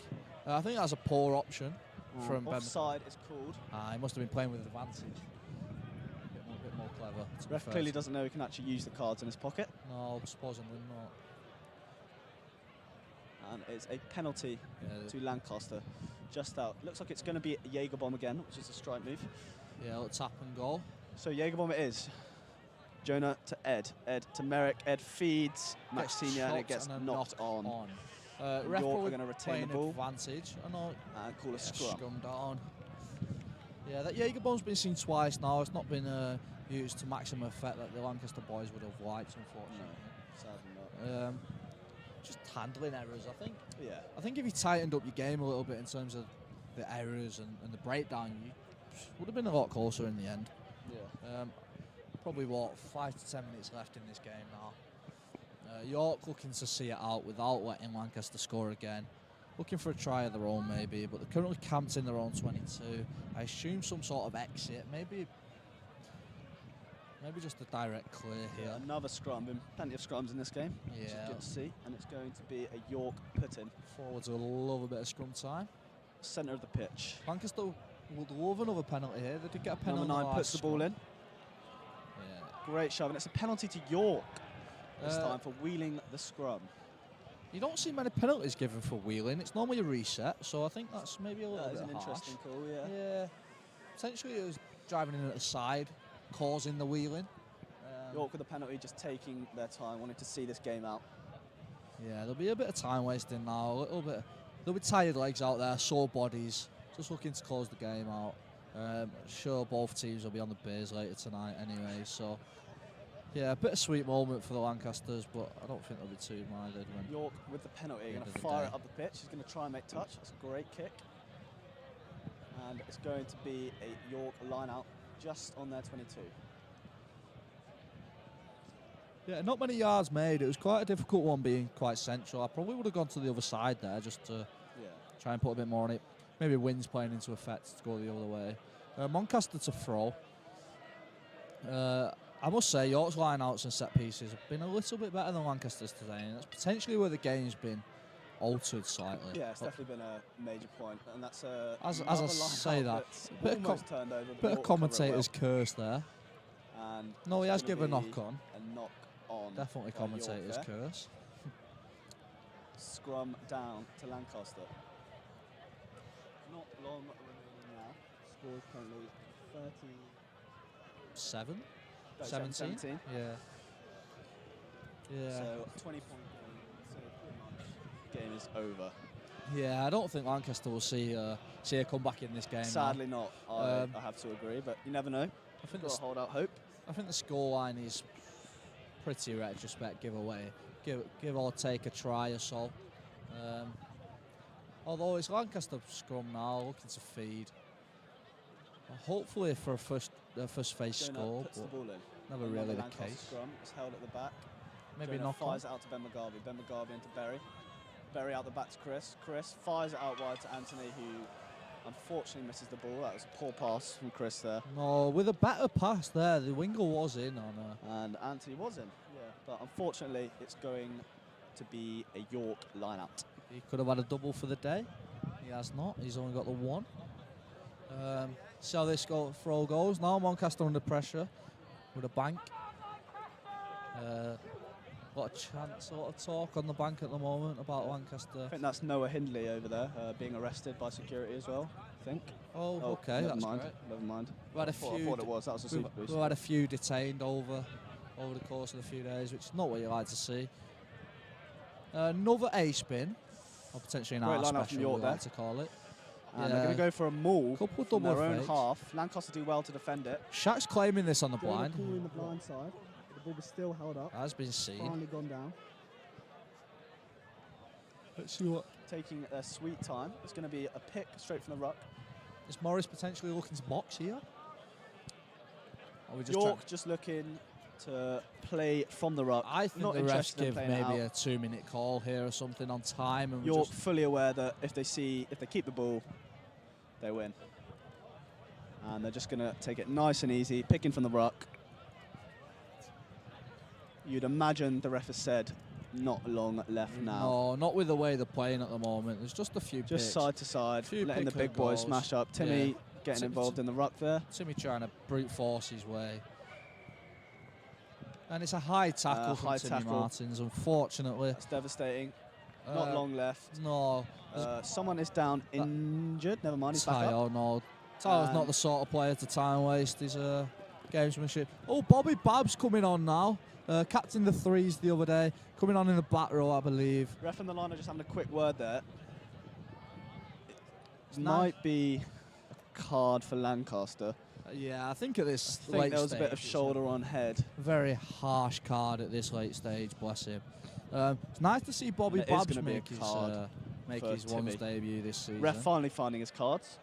I think that's a poor option from Ben. Offside is called. He must have been playing with advantage. A bit more clever. Ref clearly doesn't know he can actually use the cards in his pocket. No, supposedly not. And it's a penalty to Lancaster. Just out. Looks like it's going to be a Jaeger bomb again, which is a strike move. Yeah, let's tap and goal. So Jaeger bomb it is. Jonah to Ed. Ed to Merrick. Ed feeds Max Senior and it gets knocked on. Ref York are going to retain the ball. Advantage. And call a scrum. Scrum down. Yeah, that Jaeger bomb's been seen twice now. It's not been used to maximum effect that the Lancaster boys would have liked, unfortunately. No, sadly not. Just handling errors, I think. Yeah. I think if you tightened up your game a little bit in terms of the errors and the breakdown, you would have been a lot closer in the end. Yeah. Probably, 5 to 10 minutes left in this game now. York looking to see it out without letting Lancaster score again. Looking for a try of their own, maybe, but they're currently camped in their own 22. I assume some sort of exit, maybe just a direct clear here. Another scrum. Been plenty of scrums in this game. Yeah. Which is good to see. And it's going to be a York put-in. Forwards will love a bit of scrum time. Centre of the pitch. Lancaster would love another penalty here. They did get a penalty. Number 9 puts the ball in. Yeah. Great shove, and it's a penalty to York this time for wheeling the scrum. You don't see many penalties given for wheeling. It's normally a reset, so I think that's maybe a little bit That is an harsh. interesting call, yeah. Yeah. Potentially it was driving in at the side, causing the wheeling. York with the penalty, just taking their time, wanting to see this game out. Yeah, there'll be a bit of time wasting now. There'll be tired legs out there, sore bodies, just looking to close the game out. Sure, both teams will be on the beers later tonight anyway, so yeah, a bittersweet moment for the Lancasters, but I don't think they'll be too minded when York with the penalty, going to end of the fire day. it up the pitch. He's going to try and make touch. That's a great kick. And it's going to be a York line out just on their 22. Yeah, not many yards made. It was quite a difficult one, being quite central. I probably would have gone to the other side there just to try and put a bit more on it. Maybe wind's playing into effect to go the other way. Lancaster to throw. I must say, York's line-outs and set pieces have been a little bit better than Lancaster's today, and that's potentially where the game's been altered slightly. Yeah, it's definitely been a major point, and that's as I say that, bit of commentator's curse there. And no, he has given a knock on. A knock on. Definitely by York commentator's there. curse. Scrum down to Lancaster. Not long remaining now. Score is currently 17? 17. Yeah. Yeah. So 20-point game. So pretty much game is over. Yeah, I don't think Lancaster will see a comeback in this game. Sadly now. not. I have to agree, but you never know. I think Got to hold out hope. I think the scoreline is pretty retrospect giveaway. Give or take a try or so. Although it's Lancaster scrum now, looking to feed. Hopefully for a first phase score, Puts the but ball in. never Another really the Lancaster case. Scrum. It's held at the back. Maybe Jonah knock on. fires it out to Ben McGarvey. Ben McGarvey into Berry. Berry out the back to Chris. Chris fires it out wide to Anthony, who unfortunately misses the ball. That was a poor pass from Chris there. No, with a better pass there, the winger was in on And Anthony was in, yeah. But unfortunately, it's going to be a York line-out. He could have had a double for the day. He has not. He's only got the one. See how this throw goes. Now Lancaster under pressure with a bank. A lot of chance, a lot of talk on the bank at the moment about Lancaster. I think that's Noah Hindley over there, being arrested by security as well, I think. Oh, okay, never that's mind. great. Never mind. We had a I few. thought it was. That was a super boost. We had a few detained over the course of a few days, which is not what you like to see. Another A spin, or potentially an Great R line out special, from York we there. like to call it. And they're going to go for a maul Couple from double their own fakes. half. Lancaster do well to defend it. Shaq's claiming this on the Jonah blind. calling the blind side. The ball was still held up. Has been seen. Finally gone down. Let's see what. Taking a sweet time. It's going to be a pick straight from the ruck. Is Morris potentially looking to box here? Or we just York just looking to play from the ruck. I think Not the refs interested in give playing maybe out. a 2-minute call here or something on time, and we York just fully aware that if they keep the ball, they win. And they're just going to take it nice and easy, picking from the ruck. You'd imagine the ref has said not long left now. No, not with the way they're playing at the moment. There's just a few Just picks. side to side, Few letting the pick big and boys goals. smash up. Timmy getting involved in the ruck there. Timmy trying to brute force his way. And it's a high tackle from high Timmy tackle. Martins, unfortunately. It's devastating. Not long left. No. Someone is down injured. Never mind, he's back Tayo, up. no. Tayo's not the sort of player to time waste his gamesmanship. Oh, Bobby Babb's coming on now. Captain the threes the other day. Coming on in the back row, I believe. Ref and the line are just having a quick word there. It might be a card for Lancaster. Yeah, I think at this I think late there was a bit stage of it's shoulder on head. Very harsh card at this late stage, bless him. It's nice to see Bobby And it is Babbs gonna be a make his, card make for his ones Timmy. debut this season. Ref finally finding his cards.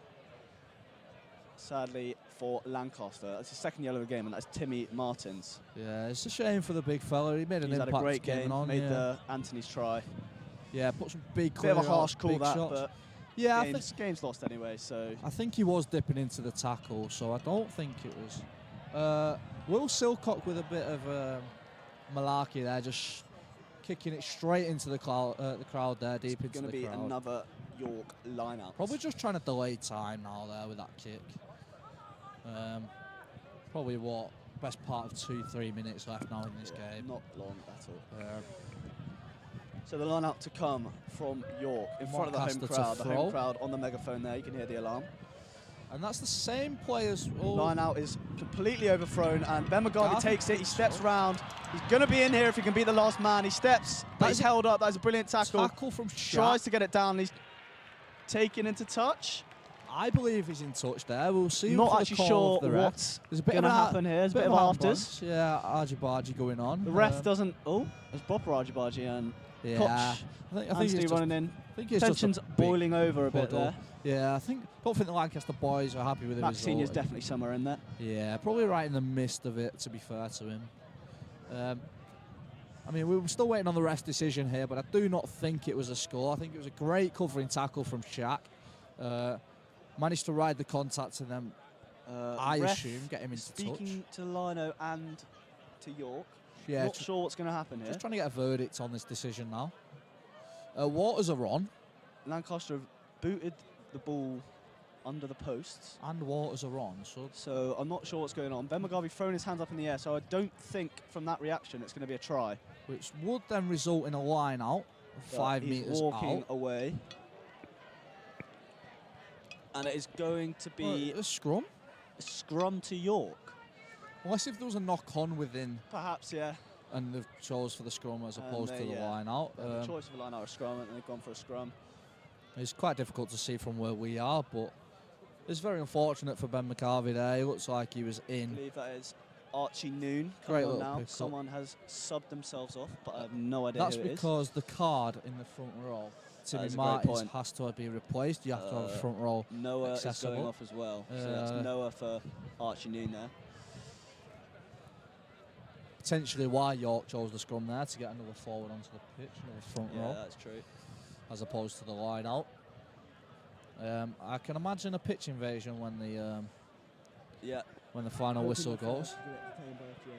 Sadly for Lancaster, it's his second yellow of the game, and that's Timmy Martins. Yeah, it's a shame for the big fella. He made an He's impact had a great getting game, on. made the Anthony's try. Yeah, put some big Bit of a clear harsh out, call big that, shots. but yeah, game's lost anyway, so... I think he was dipping into the tackle, so I don't think it was. Will Silcock with a bit of malarkey there, just kicking it straight into the crowd there, deep into the crowd. It's going to be another York line-out. Probably just trying to delay time now there with that kick. Probably best part of 2-3 minutes left now in this game. Not long at all. So the line out to come from York in front of the home Lancaster to crowd. The home throw. crowd on the megaphone there. You can hear the alarm. And that's the same players. Line out is completely overthrown, and Ben McGarvey Garvey takes it. He steps round. He's going to be in here if he can be the last man. He steps, but he's held up. That is a brilliant tackle. Tackle from Shaq. Tries to get it down. He's taken into touch. I believe he's in touch there. We'll see. Not for the actually call sure of the ref. what's There's a bit going to of happen here. There's a bit of afters. Yeah, argy-bargy going on. The ref doesn't... Oh, there's Bopper Argy and Yeah, Koch. I think Anstey it's running in. I think it's just a Tension's big boiling over a bit huddle. there. Yeah, don't think the Lancaster boys are happy with the Max result. Senior's definitely somewhere in there. Yeah, probably right in the midst of it, to be fair to him. I mean, we were still waiting on the rest decision here, but I do not think it was a score. I think it was a great covering tackle from Shaq. Managed to ride the contact and then, I Ref assume, get him into touch. Speaking to Lino and to York. Yeah, Not sure what's going to happen here. Just trying to get a verdict on this decision now. Waters are on. Lancaster have booted the ball under the posts. And Waters are on. So I'm not sure what's going on. Ben McGarvey throwing his hands up in the air, so I don't think from that reaction it's going to be a try. Which would then result in a line out, But 5 he's metres walking out. away. And it is going to be... a scrum? A scrum to York. Unless if there was a knock-on within... Perhaps, yeah. And they've chose for the scrum as opposed to the yeah. line out. The choice of a line out or scrum, and they've gone for a scrum. It's quite difficult to see from where we are, but it's very unfortunate for Ben McCarvey there. He looks like he was I in. believe that is Archie Noon Great coming on little now. pick-up. Someone has subbed themselves off, but I have no idea That's who it is. because the card in the front row, Timmy is a great Martins, point. has to be replaced. You have to have a front row Noah accessible. is going off as well. So that's Noah for Archie Noon there. Potentially why York chose the scrum there, to get another forward onto the pitch, another front row. Yeah, that's true. As opposed to the line out. I can imagine a pitch invasion when the when the final whistle goes.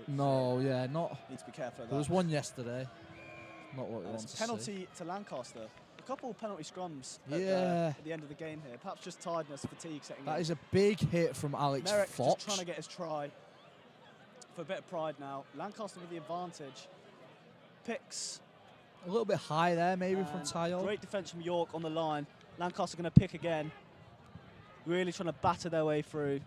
No, yeah, not. Need to be careful of that. There was one yesterday. Not what we And want it's to a penalty see. to Lancaster. A couple of penalty scrums Yeah. at the end of the game here. Perhaps just tiredness, fatigue setting in. That is a big hit from Alex Merrick Fox. just trying to get his try for a bit of pride now. Lancaster with the advantage. Picks. A little bit high there, maybe from Tayo. Great defence from York on the line. Lancaster going to pick again. Really trying to batter their way through.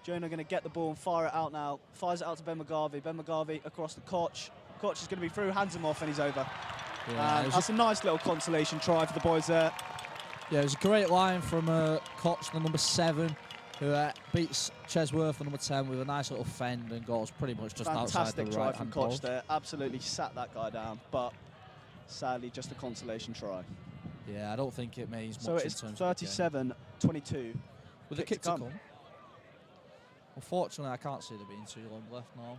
Jonah going to get the ball and fire it out now. Fires it out to Ben McGarvey. Ben McGarvey across the Koch. Koch is going to be through, hands him off, and he's over. Yeah, And that's a nice little consolation try for the boys there. Yeah, it was a great line from Koch, the number 7, who beats Chesworth, the number 10, with a nice little fend and goes pretty much just outside Fantastic the try right from hand Koch post. there. Absolutely sat that guy down, but sadly just a consolation try. Yeah, I don't think it means much So in it's terms of the game. 37-22. With the kick to come. Unfortunately, I can't see there being too long left now.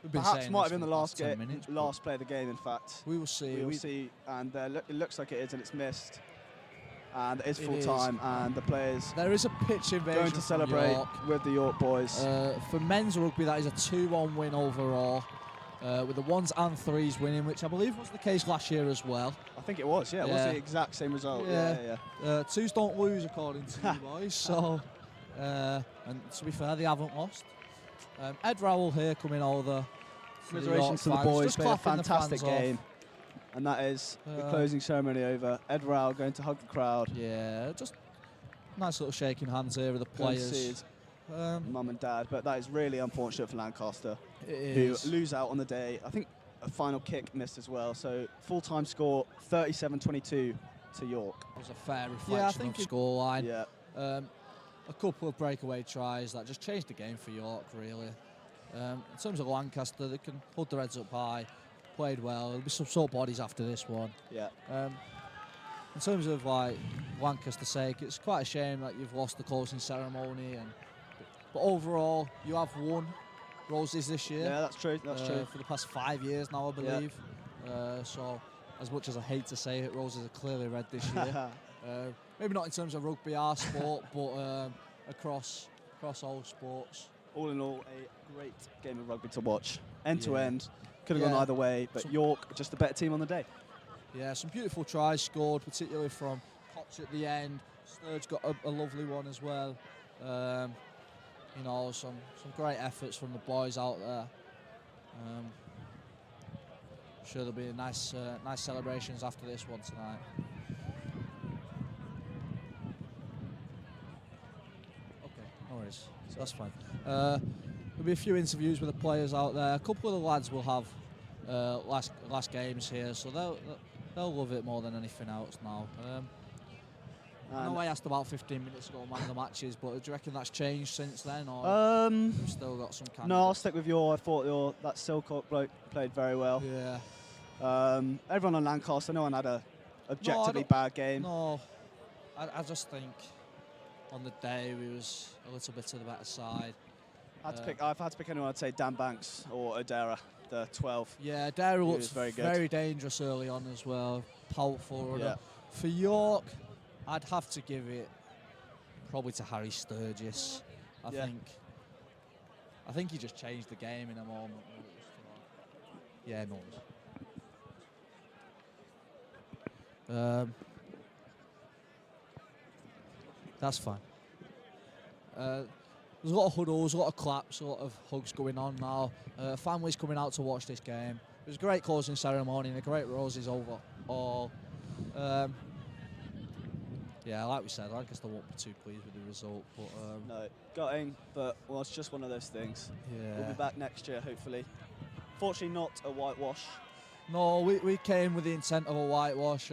We've been Perhaps saying might this have been for the last 10 minutes, but last play of the game, in fact. we will see. We will see, and it looks like it is, and it's missed. And it's It full is. time, and the players There is a pitch invasion going to from celebrate York. with the York boys. For men's rugby, that is a 2-1 win overall, with the 1s and 3s winning, which I believe was the case last year as well. I think it was, yeah. It was the exact same result. Yeah. 2s don't lose, according to you boys. So, and to be fair, they haven't lost. Ed Rowell here coming over. Congratulations to the boys. Played a fantastic game. And that is the closing ceremony over. Ed Rowell going to hug the crowd. Yeah, just nice little shaking hands here with the Going to players. see his mum and dad, but that is really unfortunate for Lancaster, It who is. lose out on the day. I think a final kick missed as well. So full-time score 37-22 to York. It was a fair reflection of scoreline. Yeah. A couple of breakaway tries that just changed the game for York, really. In terms of Lancaster, they can hold their heads up high, played well. There'll be some sore bodies after this one. Yeah. In terms of like Lancaster's sake, it's quite a shame that you've lost the closing ceremony, but overall you have won Roses this year. Yeah, that's true. That's true. For the past 5 years now, I believe. So, as much as I hate to say it, Roses are clearly red this year. Maybe not in terms of rugby, our sport, but across all sports. All in all, a great game of rugby to watch. End to end. Could have gone either way, but York just a better team on the day. Yeah, some beautiful tries scored, particularly from Koch at the end. Sturge got a lovely one as well. You know, some great efforts from the boys out there. I'm sure there'll be nice celebrations after this one tonight. Okay, no worries. That's fine. There'll be a few interviews with the players out there. A couple of the lads will have last games here, so they'll love it more than anything else now. I know I asked about 15 minutes ago man of the matches, but do you reckon that's changed since then, or we've still got some candidates? No, I'll stick with I thought that Silcock bloke played very well. Yeah. Everyone on Lancaster, no one had a objectively bad game. No, I just think on the day we was a little bit to the better side. I've had to pick anyone. I'd say Dan Banks or Odera, the 12. Yeah, Odera looks very good. very dangerous early on as well. Powerful. Yeah. For York, I'd have to give it probably to Harry Sturgis. I think he just changed the game in a moment. Yeah, no. That's fine. There's a lot of huddles, a lot of claps, a lot of hugs going on now. Families coming out to watch this game. It was a great closing ceremony and a great Roses overall. Yeah, like we said, Lancaster won't be too pleased with the result. But no, gutting, but well, it's just one of those things. Yeah. We'll be back next year, hopefully. Fortunately, not a whitewash. No, we came with the intent of a whitewash.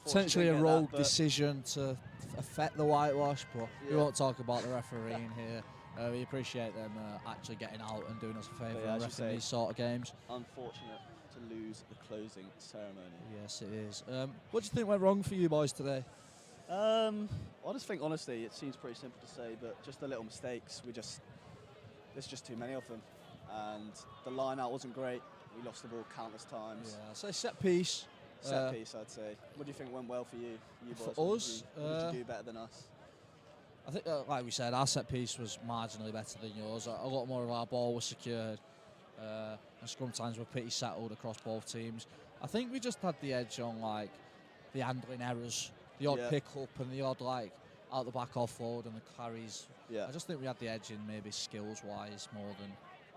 Potentially a rogue decision to affect the whitewash, but we won't talk about the refereeing here. We appreciate them actually getting out and doing us a favour and refereeing these sort of games. Unfortunate to lose the closing ceremony. Yes, it is. What do you think went wrong for you boys today? I just think, honestly, it seems pretty simple to say, but just the little mistakes. There's just too many of them. And the line out wasn't great. We lost the ball countless times. Yeah, so set piece. Set piece, I'd say. What do you think went well for you boys? For us? What did you do better than us? I think, like we said, our set piece was marginally better than yours. A lot more of our ball was secured. And scrum times were pretty settled across both teams. I think we just had the edge on, like, the handling errors, the odd pick-up and the odd, like, out-the-back offload and the carries. Yeah. I just think we had the edge in maybe skills-wise more than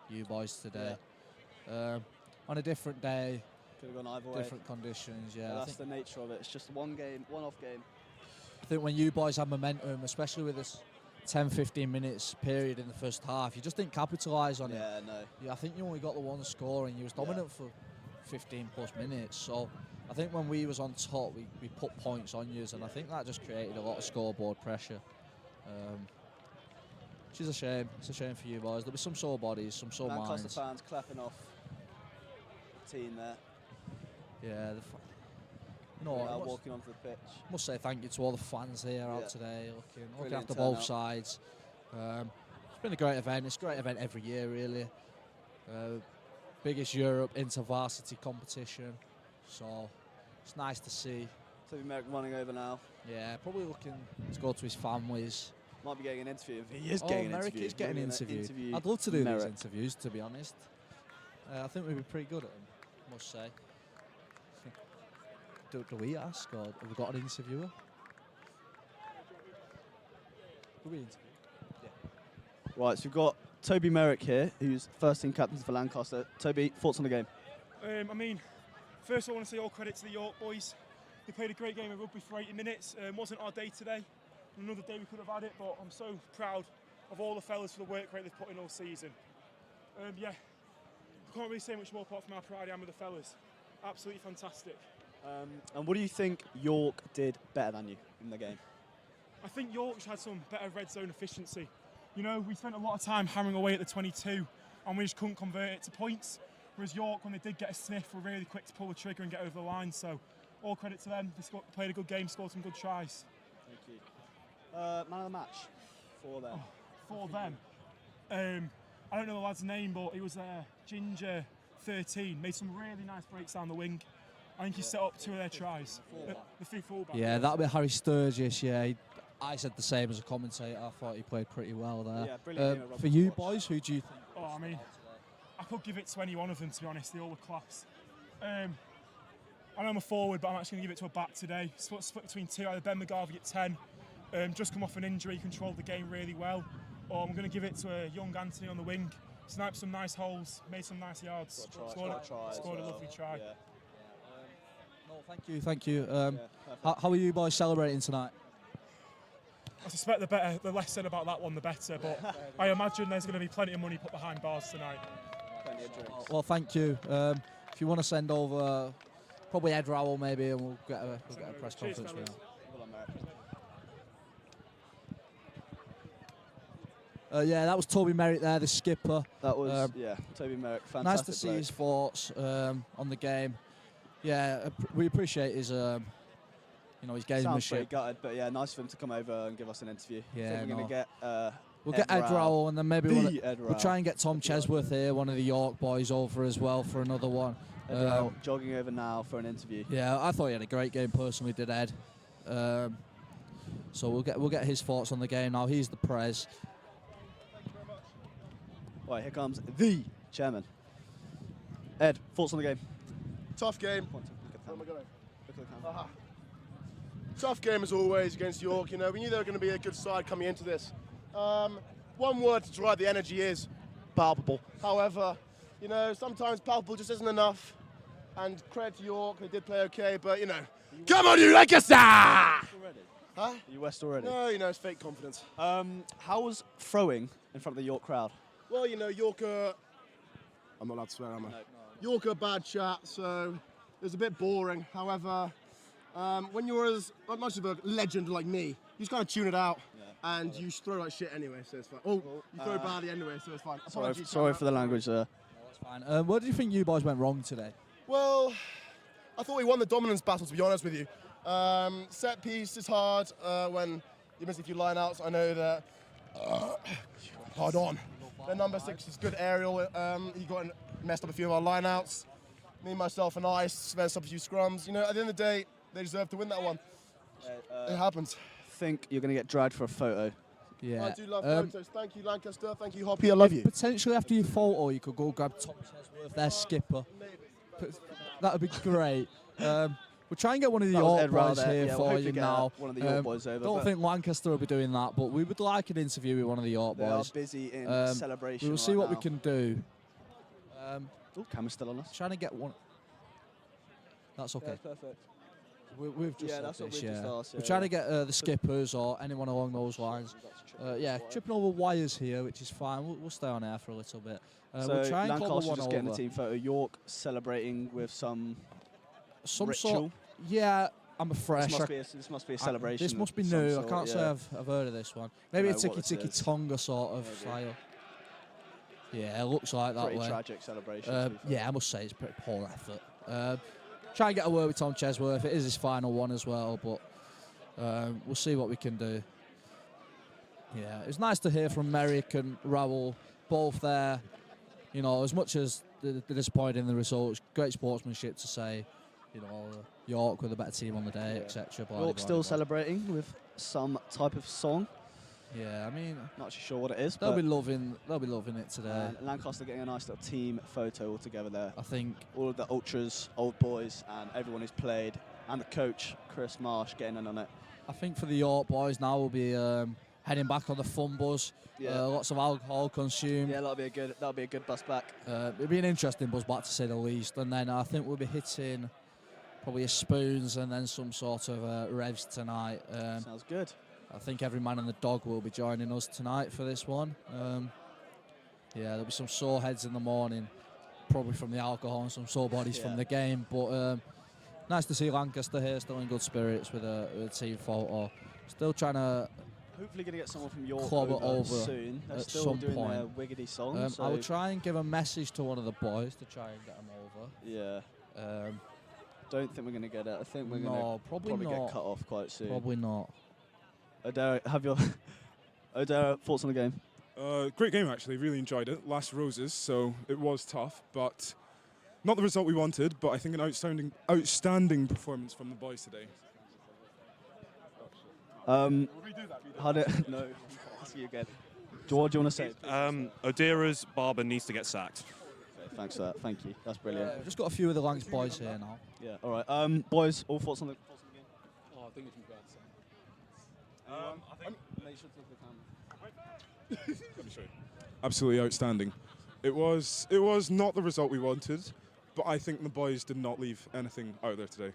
you boys today. On a different day, could have gone either way. Different conditions, yeah. That's the nature of it. It's just one game, one-off game. I think when you boys have momentum, especially with this 10-15 minutes period in the first half, you just didn't capitalise on it. Yeah, no. Yeah, I think you only got the one score and you was dominant for 15 plus minutes. So I think when we was on top, we put points on you, and I think that just created a lot of scoreboard pressure. Which is a shame. It's a shame for you boys. There'll be some sore bodies, some sore minds. Lancaster fans clapping off the team there. Yeah, walking onto the pitch. Must say thank you to all the fans here out today, looking after turnout. both sides. It's been a great event. It's a great event every year, really. Biggest Europe inter-varsity competition, so it's nice to see Toby Merrick running over now. Yeah, probably looking to go to his families. Might be getting an interview. He is getting an Merrick interview. is getting interviewed. I'd love to do these interviews, to be honest. I think we'd be pretty good at them, I must say. Do we ask, or have we got an interviewer? Do we interview? Yeah. Right, so we've got Toby Merrick here, who's first team captain for Lancaster. Toby, thoughts on the game? I mean, first I want to say all credit to the York boys. They played a great game of rugby for 80 minutes. Wasn't our day today. Another day we could have had it, but I'm so proud of all the fellas for the work rate they've put in all season. Yeah, I can't really say much more apart from how proud I am of the fellas. Absolutely fantastic. And what do you think York did better than you in the game? I think York's had some better red zone efficiency. You know, we spent a lot of time hammering away at the 22 and we just couldn't convert it to points. Whereas York, when they did get a sniff, were really quick to pull the trigger and get over the line. So all credit to them. They played a good game, scored some good tries. Thank you. Man of the match for them? For them? I don't know the lad's name, but he was Ginger 13. Made some really nice breaks down the wing. I think he set up 2 of their tries. The free fullback. Yeah, that'll be Harry Sturgis, yeah. I said the same as a commentator. I thought he played pretty well there. Yeah, brilliant. For you boys, who do you think? Oh, I mean, I could give it to any one of them, to be honest. They all were class. I know I'm a forward, but I'm actually going to give it to a back today. Split between 2. Either Ben McGarvey at 10, just come off an injury, controlled the game really well. Or I'm going to give it to a young Anthony on the wing. Sniped some nice holes, made some nice yards. Scored a lovely try. Yeah. No, thank you. How are you boys celebrating tonight? I suspect the less said about that one, the better. But I imagine there's going to be plenty of money put behind bars tonight. Plenty of drinks. Well, thank you. If you want to send over, probably Ed Rowell maybe, and we'll get a press conference with him. Yeah, that was Toby Merrick there, the skipper. That was, Toby Merrick, fantastic. Nice to see his thoughts on the game. Yeah, we appreciate his, his gamesmanship. Sounds pretty gutted, but yeah, nice for him to come over and give us an interview. Yeah, I think we're going to get we'll get Ed Rowell, and then maybe we'll try and get Tom Ed Chesworth here, one of the York boys, over as well for another one. Ed Rowell jogging over now for an interview. Yeah, I thought he had a great game personally, did Ed. So we'll get his thoughts on the game now. He's the prez. Right, here comes the chairman. Ed, thoughts on the game? Tough game. Look at the camera. Tough game as always against York. You know, we knew they were going to be a good side coming into this. One word to describe the energy is palpable. However, you know, sometimes palpable just isn't enough. And credit to York, they did play okay, but you know, come on, you Lancaster! Huh? Are you West already? No, you know, it's fake confidence. How was throwing in front of the York crowd? Well, you know, York are... I'm not allowed to swear, am I? No. York are bad chat, so it was a bit boring. However, when you're as much of a legend like me, you just kind of tune it out, and you throw like shit anyway, so it's fine. You throw badly anyway, so it's fine. Sorry for the language there. No, that's fine. What do you think you boys went wrong today? Well, I thought we won the dominance battle, to be honest with you. Set piece is hard when you miss a few line-outs. I know that... pardon. Then number 6 is good aerial. He messed up a few of our line-outs. Me, myself, and I messed up a few scrums. You know, at the end of the day, they deserve to win that one. It happens. I think you're going to get dragged for a photo. Yeah. I do love photos. Thank you, Lancaster. Thank you, Hoppy. I love you. Potentially after your photo, you could go grab Tom Chesworth, their skipper. That would be great. We'll try and get one of the York boys here for you now. One of the York boys over. Don't think Lancaster will be doing that, but we would like an interview with one of the York boys. They are busy in celebration. We'll see what we can do. Camera's still on us. Trying to get one. That's okay. Yeah, perfect. We've just that's what this, we've just asked. We're trying to get the skippers or anyone along those lines. Tripping over wires here, which is fine. We'll stay on air for a little bit. We'll try and call one just getting a team photo. York celebrating with some ritual. Sort. Yeah, I'm afraid. This must be a celebration. This must be new. I can't say I've heard of this one. Maybe a tiki Tonga sort of style. Yeah, it looks like that way. Pretty tragic celebration. Yeah, I must say it's pretty poor effort. Try and get a word with Tom Chesworth. It is his final one as well, but we'll see what we can do. Yeah, it was nice to hear from Merrick and Rowell, both there. You know, as much as they're disappointed in the results, great sportsmanship to say, York with a better team on the day, etc. York still celebrating with some type of song. Yeah, I mean, not actually sure what it is. They'll be loving it today. Lancaster getting a nice little team photo all together there. I think all of the ultras, old boys, and everyone who's played, and the coach Chris Marsh getting in on it. I think for the York boys now we'll be heading back on the fun bus. Yeah. Lots of alcohol consumed. Yeah, that'll be a good bus back. It'll be an interesting bus back to say the least. And then I think we'll be hitting probably a spoons and then some sort of revs tonight. Sounds good. I think every man and the dog will be joining us tonight for this one. Yeah, there'll be some sore heads in the morning, probably from the alcohol and some sore bodies from the game. But nice to see Lancaster here, still in good spirits with a team photo. Still trying to hopefully going to get someone from York club it over soon. They're at still some doing point. their wiggity song. I will try and give a message to one of the boys to try and get them over. Yeah. Don't think we're going to get it. I think we're going to probably get not. cut off quite soon. Probably not. Odera, Odera, thoughts on the game? Great game, actually. Really enjoyed it. Last roses, so it was tough, but not the result we wanted. But I think an outstanding performance from the boys today. How did no? Ask you again. What do you want to say? Odera's barber needs to get sacked. Okay, thanks for that. Thank you. That's brilliant. We've just got a few of the Lancs boys here now. Yeah. All right. Boys, all thoughts on the game? Oh, I think it's bad. I think make sure to look at the camera. Let me show you. Absolutely outstanding. It was not the result we wanted, but I think the boys did not leave anything out there today.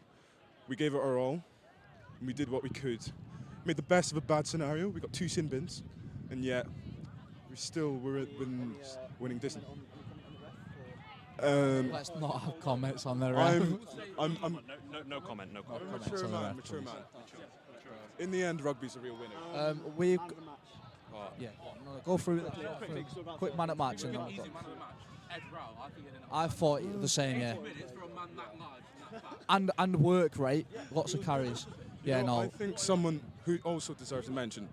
We gave it our all, and we did what we could. Made the best of a bad scenario. We got 2 sin bins, and yet we still were winning distance. Let's not have comments on the ref. No comment. Mature man. In the end, rugby's a real winner. We've go through quick man at match. I thought the same, yeah. And work rate, lots of carries. Yeah, no. I think someone who also deserves a mention.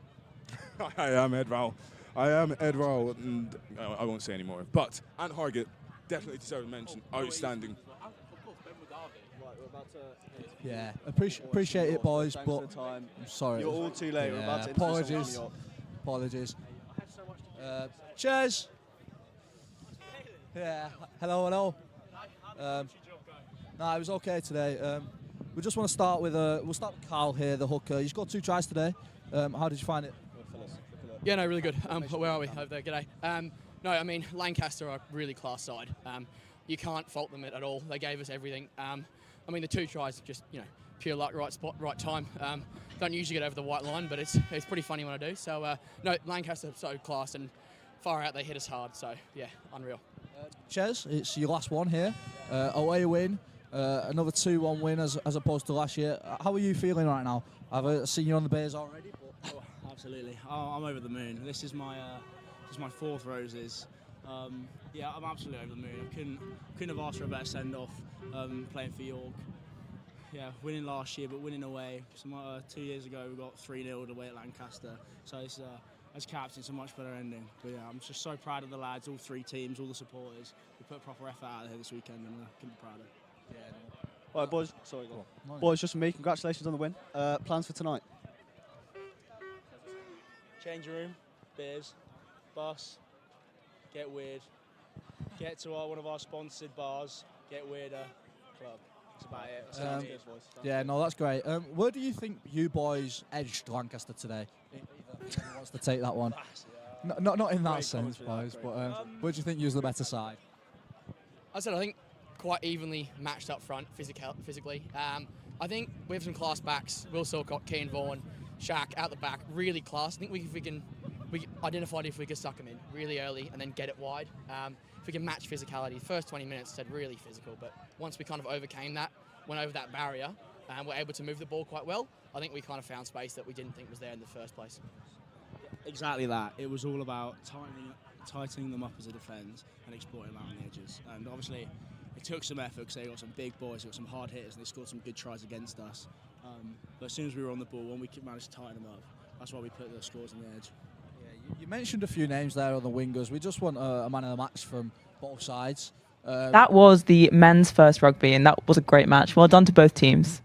I am Ed Rowell, and I won't say any more. But Ant Hargett definitely deserves a mention. Outstanding. Yeah, appreciate it, boys, but I'm sorry. You're all too late. Yeah, We're about to apologies. Cheers. Yeah. Hello. No, it was okay today. We just want to start with we'll start with Carl here, the hooker. You scored 2 tries today. How did you find it? Yeah, no, really good. Where are we over there? G'day. No, I mean Lancaster are a really class side. You can't fault them at all. They gave us everything. I mean the 2 tries, just pure luck, right spot, right time. Don't usually get over the white line, but it's pretty funny when I do. So no, Lancaster so class and far out. They hit us hard. So yeah, unreal. Ches, it's your last one here. Away win. Another 2-1 win as opposed to last year. How are you feeling right now? I've seen you on the Bears already. Oh, absolutely. I'm over the moon. This is my 4th roses. Yeah, I'm absolutely over the moon. I couldn't have asked for a better send-off playing for York. Yeah, winning last year, but winning away. 2 years ago, we got 3-0 away at Lancaster. So it's, as captain, it's a much better ending. But yeah, I'm just so proud of the lads, all 3 teams, all the supporters. We put proper effort out there this weekend, and I couldn't be prouder. Yeah. All right, boys. Sorry, go on. Boys, just for me, congratulations on the win. Plans for tonight? Change room, beers, bus, get weird, get to one of our sponsored bars, get weirder, club. That's about it. Yeah, no, that's great. Where do you think you boys edged Lancaster today? Who wants to take that one? Not in that sense, boys, but where do you think you was the better side? I think quite evenly matched up front physically. I think we have some class backs. Will Silcott, Keane Vaughan, Shaq out the back, really class. I think we identified if we could suck them in really early and then get it wide. If we can match physicality, the first 20 minutes said really physical, but once we kind of overcame that, went over that barrier, and were able to move the ball quite well, I think we kind of found space that we didn't think was there in the first place. Exactly that. It was all about tightening them up as a defence and exploiting them out on the edges. And obviously, it took some effort because they got some big boys, they got some hard hitters, and they scored some good tries against us. But as soon as we were on the ball, when we managed to tighten them up, that's why we put the scores on the edge. You mentioned a few names there on the wingers. We just want a man of the match from both sides. That was the men's first rugby, and that was a great match. Well done to both teams.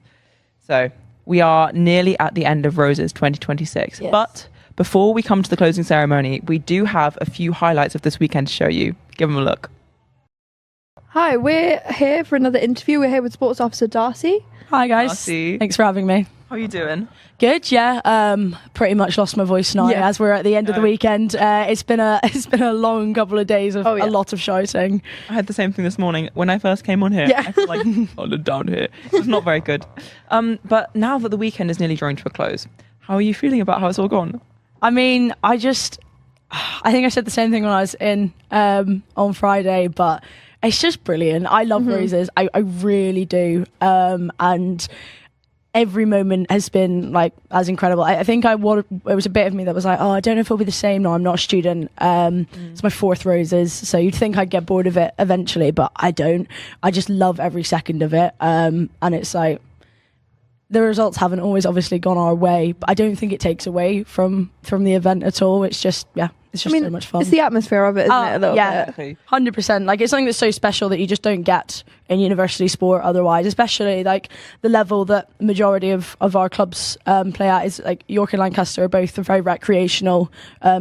So we are nearly at the end of Roses 2026. Yes. But before we come to the closing ceremony, we do have a few highlights of this weekend to show you. Give them a look. Hi, we're here for another interview. We're here with Sports Officer Darcy. Hi guys, Darcy. thanks for having me. How are you doing? Good, yeah. Pretty much lost my voice now as we're at the end of the weekend. It's been a long couple of days of a lot of shouting. I had the same thing this morning when I first came on here. I felt like hollowed down here. It was not very good. But now that the weekend is nearly drawing to a close, how are you feeling about how it's all gone? I mean, I think I said the same thing when I was in on Friday, but it's just brilliant. I love Roses. I really do. And every moment has been like as incredible. I think it was a bit of me that was like, oh, I don't know if it'll be the same now. I'm not a student. It's my 4th Roses, so you'd think I'd get bored of it eventually, but I don't. I just love every second of it. And it's like the results haven't always obviously gone our way, but I don't think it takes away from the event at all. It's just it's just so much fun. It's the atmosphere of it, isn't it? A little bit. 100%. Like it's something that's so special that you just don't get in university sport otherwise, especially like the level that the majority of our clubs play at is like York and Lancaster are both very recreational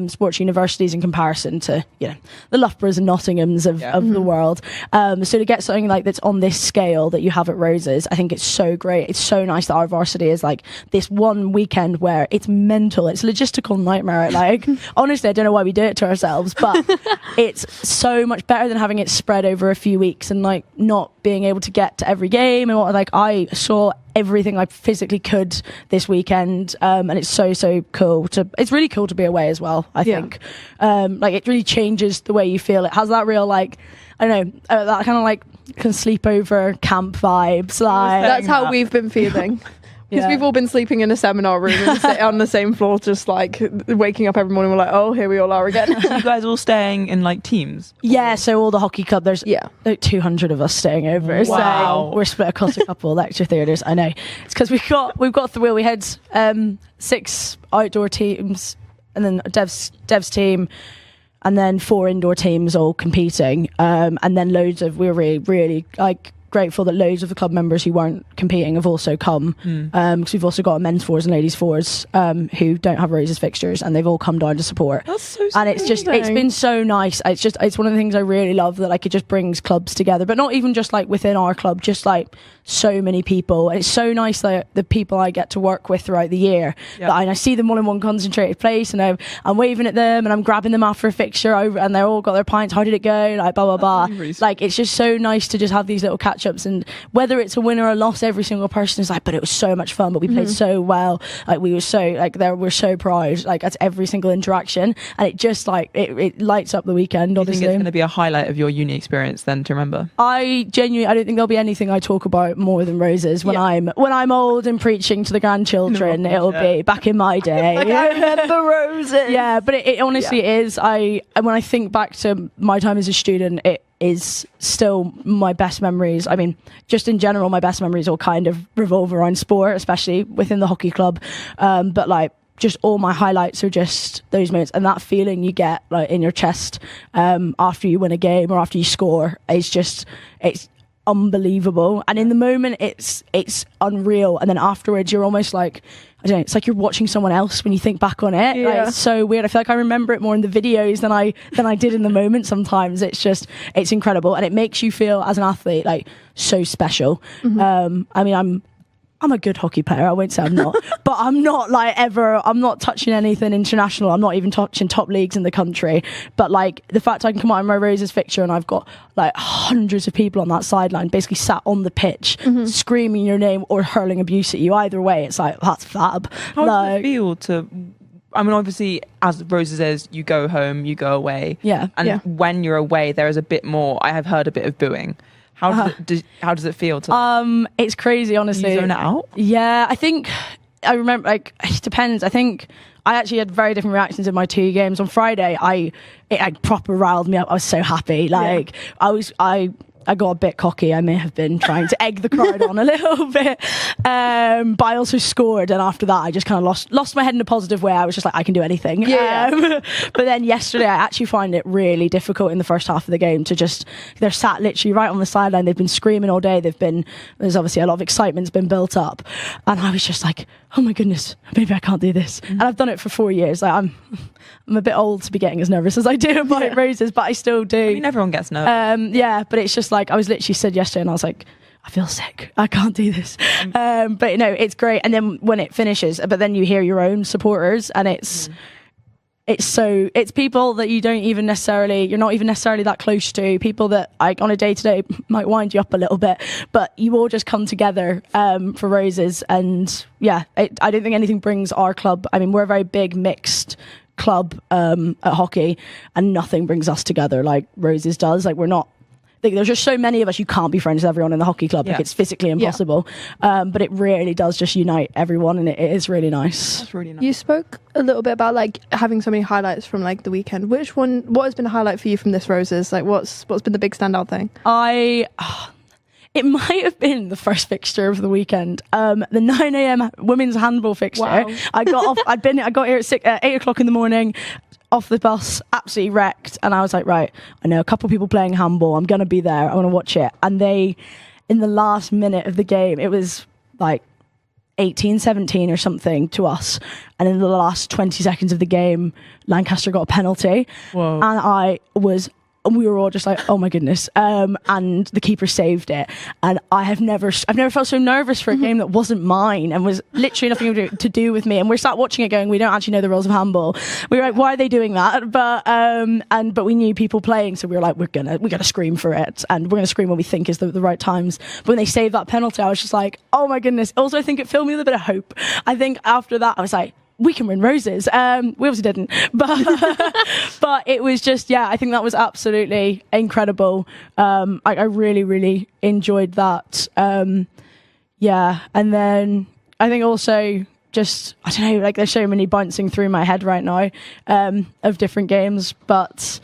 sports universities in comparison to the Loughboroughs and Nottinghams of the world. So to get something like that's on this scale that you have at Roses, I think it's so great. It's so nice that our varsity is like this one weekend where it's mental. It's a logistical nightmare. Like honestly, I don't know why we do it to ourselves, but it's so much better than having it spread over a few weeks and like not being able to get to every game. And like I saw everything I physically could this weekend, and it's so cool it's really cool to be away as well. I think like it really changes the way you feel. It has that real like I don't know that kind of like can sleep over camp vibes. Like that's how we've been feeling. Because we've all been sleeping in a seminar room and on the same floor, just like waking up every morning. We're like, oh, here we all are again. You guys all staying in like teams? Yeah, so all the hockey club, there's like 200 of us staying over. Wow. So we're split across a couple of lecture theatres. I know. It's because we've got the wheel. We had 6 outdoor teams and then Dev's team and then 4 indoor teams all competing. And then we were really like grateful that loads of the club members who weren't competing have also come, because we've also got a men's fours and ladies fours who don't have Roses fixtures, and they've all come down to support. That's so sweet. And it's been so nice. It's one of the things I really love, that like it just brings clubs together, but not even just like within our club, just like so many people. And it's so nice that the people I get to work with throughout the year, that I see them all in one concentrated place, and I'm waving at them and I'm grabbing them after a fixture over, and they're all got their pints. How did it go? Like blah blah blah. Like it's just so nice to just have these little catch-ups, and whether it's a win or a loss, every single person is like, but it was so much fun, but we played so well, like we were so like we're so proud, like that's every single interaction, and it just like it lights up the weekend. Honestly, I think it's going to be a highlight of your uni experience then to remember. I don't think there'll be anything I talk about more than Roses when I'm old and preaching to the grandchildren. It'll be back in my day. Like, I remember Roses. Yeah, but it honestly is. When I think back to my time as a student, it is still my best memories. I mean, just in general, my best memories all kind of revolve around sport, especially within the hockey club. But like, just all my highlights are just those moments, and that feeling you get like in your chest after you win a game or after you score. It's unbelievable, and in the moment it's unreal, and then afterwards you're almost like, I don't know, it's like you're watching someone else when you think back on it. Like, it's so weird. I feel like I remember it more in the videos than I did in the moment sometimes. It's incredible, and it makes you feel as an athlete like so special. I mean, I'm a good hockey player. I won't say I'm not, but I'm not I'm not touching anything international. I'm not even touching top leagues in the country. But like the fact I can come out in my Roses fixture and I've got like hundreds of people on that sideline basically sat on the pitch screaming your name or hurling abuse at you. Either way, it's like, that's fab. How does it feel to... I mean, obviously, as Rosa says, you go home, you go away. Yeah. And when you're away, there is a bit more... I have heard a bit of booing. How does it feel to? It's crazy, honestly. You zone it out? Yeah, I think I remember. Like, it depends. I think I actually had very different reactions in my 2 games. On Friday, it proper riled me up. I was so happy. Like I I got a bit cocky. I may have been trying to egg the crowd on a little bit. But I also scored, and after that I just kind of lost my head in a positive way. I was just like, I can do anything. But then yesterday I actually find it really difficult in the first half of the game to just, they're sat literally right on the sideline. They've been screaming all day. There's obviously a lot of excitement's been built up. And I was just like, oh my goodness, maybe I can't do this. And I've done it for 4 years. Like, I'm a bit old to be getting as nervous as I do about roses, but I still do. I mean, everyone gets nervous. But it's just like, I was literally said yesterday and I was like, I feel sick. I can't do this. But no, it's great. And then when it finishes, but then you hear your own supporters, and it's people that you're not even necessarily that close to, people that like on a day-to-day might wind you up a little bit, but you all just come together for roses. And yeah, I don't think anything brings our club. I mean, we're a very big mixed club at hockey, and nothing brings us together like roses does. Like, we're not, there's just so many of us, you can't be friends with everyone in the hockey club. Like, it's physically impossible. But it really does just unite everyone, and it is really nice. That's really nice. You spoke a little bit about like having so many highlights from like the weekend. What has been a highlight for you from this Roses? Like, what's been the big standout thing? It might have been the first fixture of the weekend, the 9 a.m. women's handball fixture. Wow. I got here at 8 o'clock in the morning, off the bus, absolutely wrecked, and I was like, right, I know a couple of people playing handball, I'm gonna be there, I want to watch it. And they, in the last minute of the game, it was like 18-17 or something to us, and in the last 20 seconds of the game, Lancaster got a penalty. Whoa. And we were all just like, oh my goodness. And the keeper saved it. And I've never felt so nervous for a game that wasn't mine and was literally nothing to do with me. And we're sat watching it going, we don't actually know the rules of handball. We were like, why are they doing that? But we knew people playing, so we were like, we're gonna scream for it, and we're gonna scream when we think is the right times. But when they saved that penalty, I was just like, oh my goodness. Also, I think it filled me with a bit of hope. I think after that, I was like, we can win roses. We obviously didn't, but it was just, I think that was absolutely incredible. I really, really enjoyed that. And then I think also just, I don't know, like there's so many bouncing through my head right now of different games, but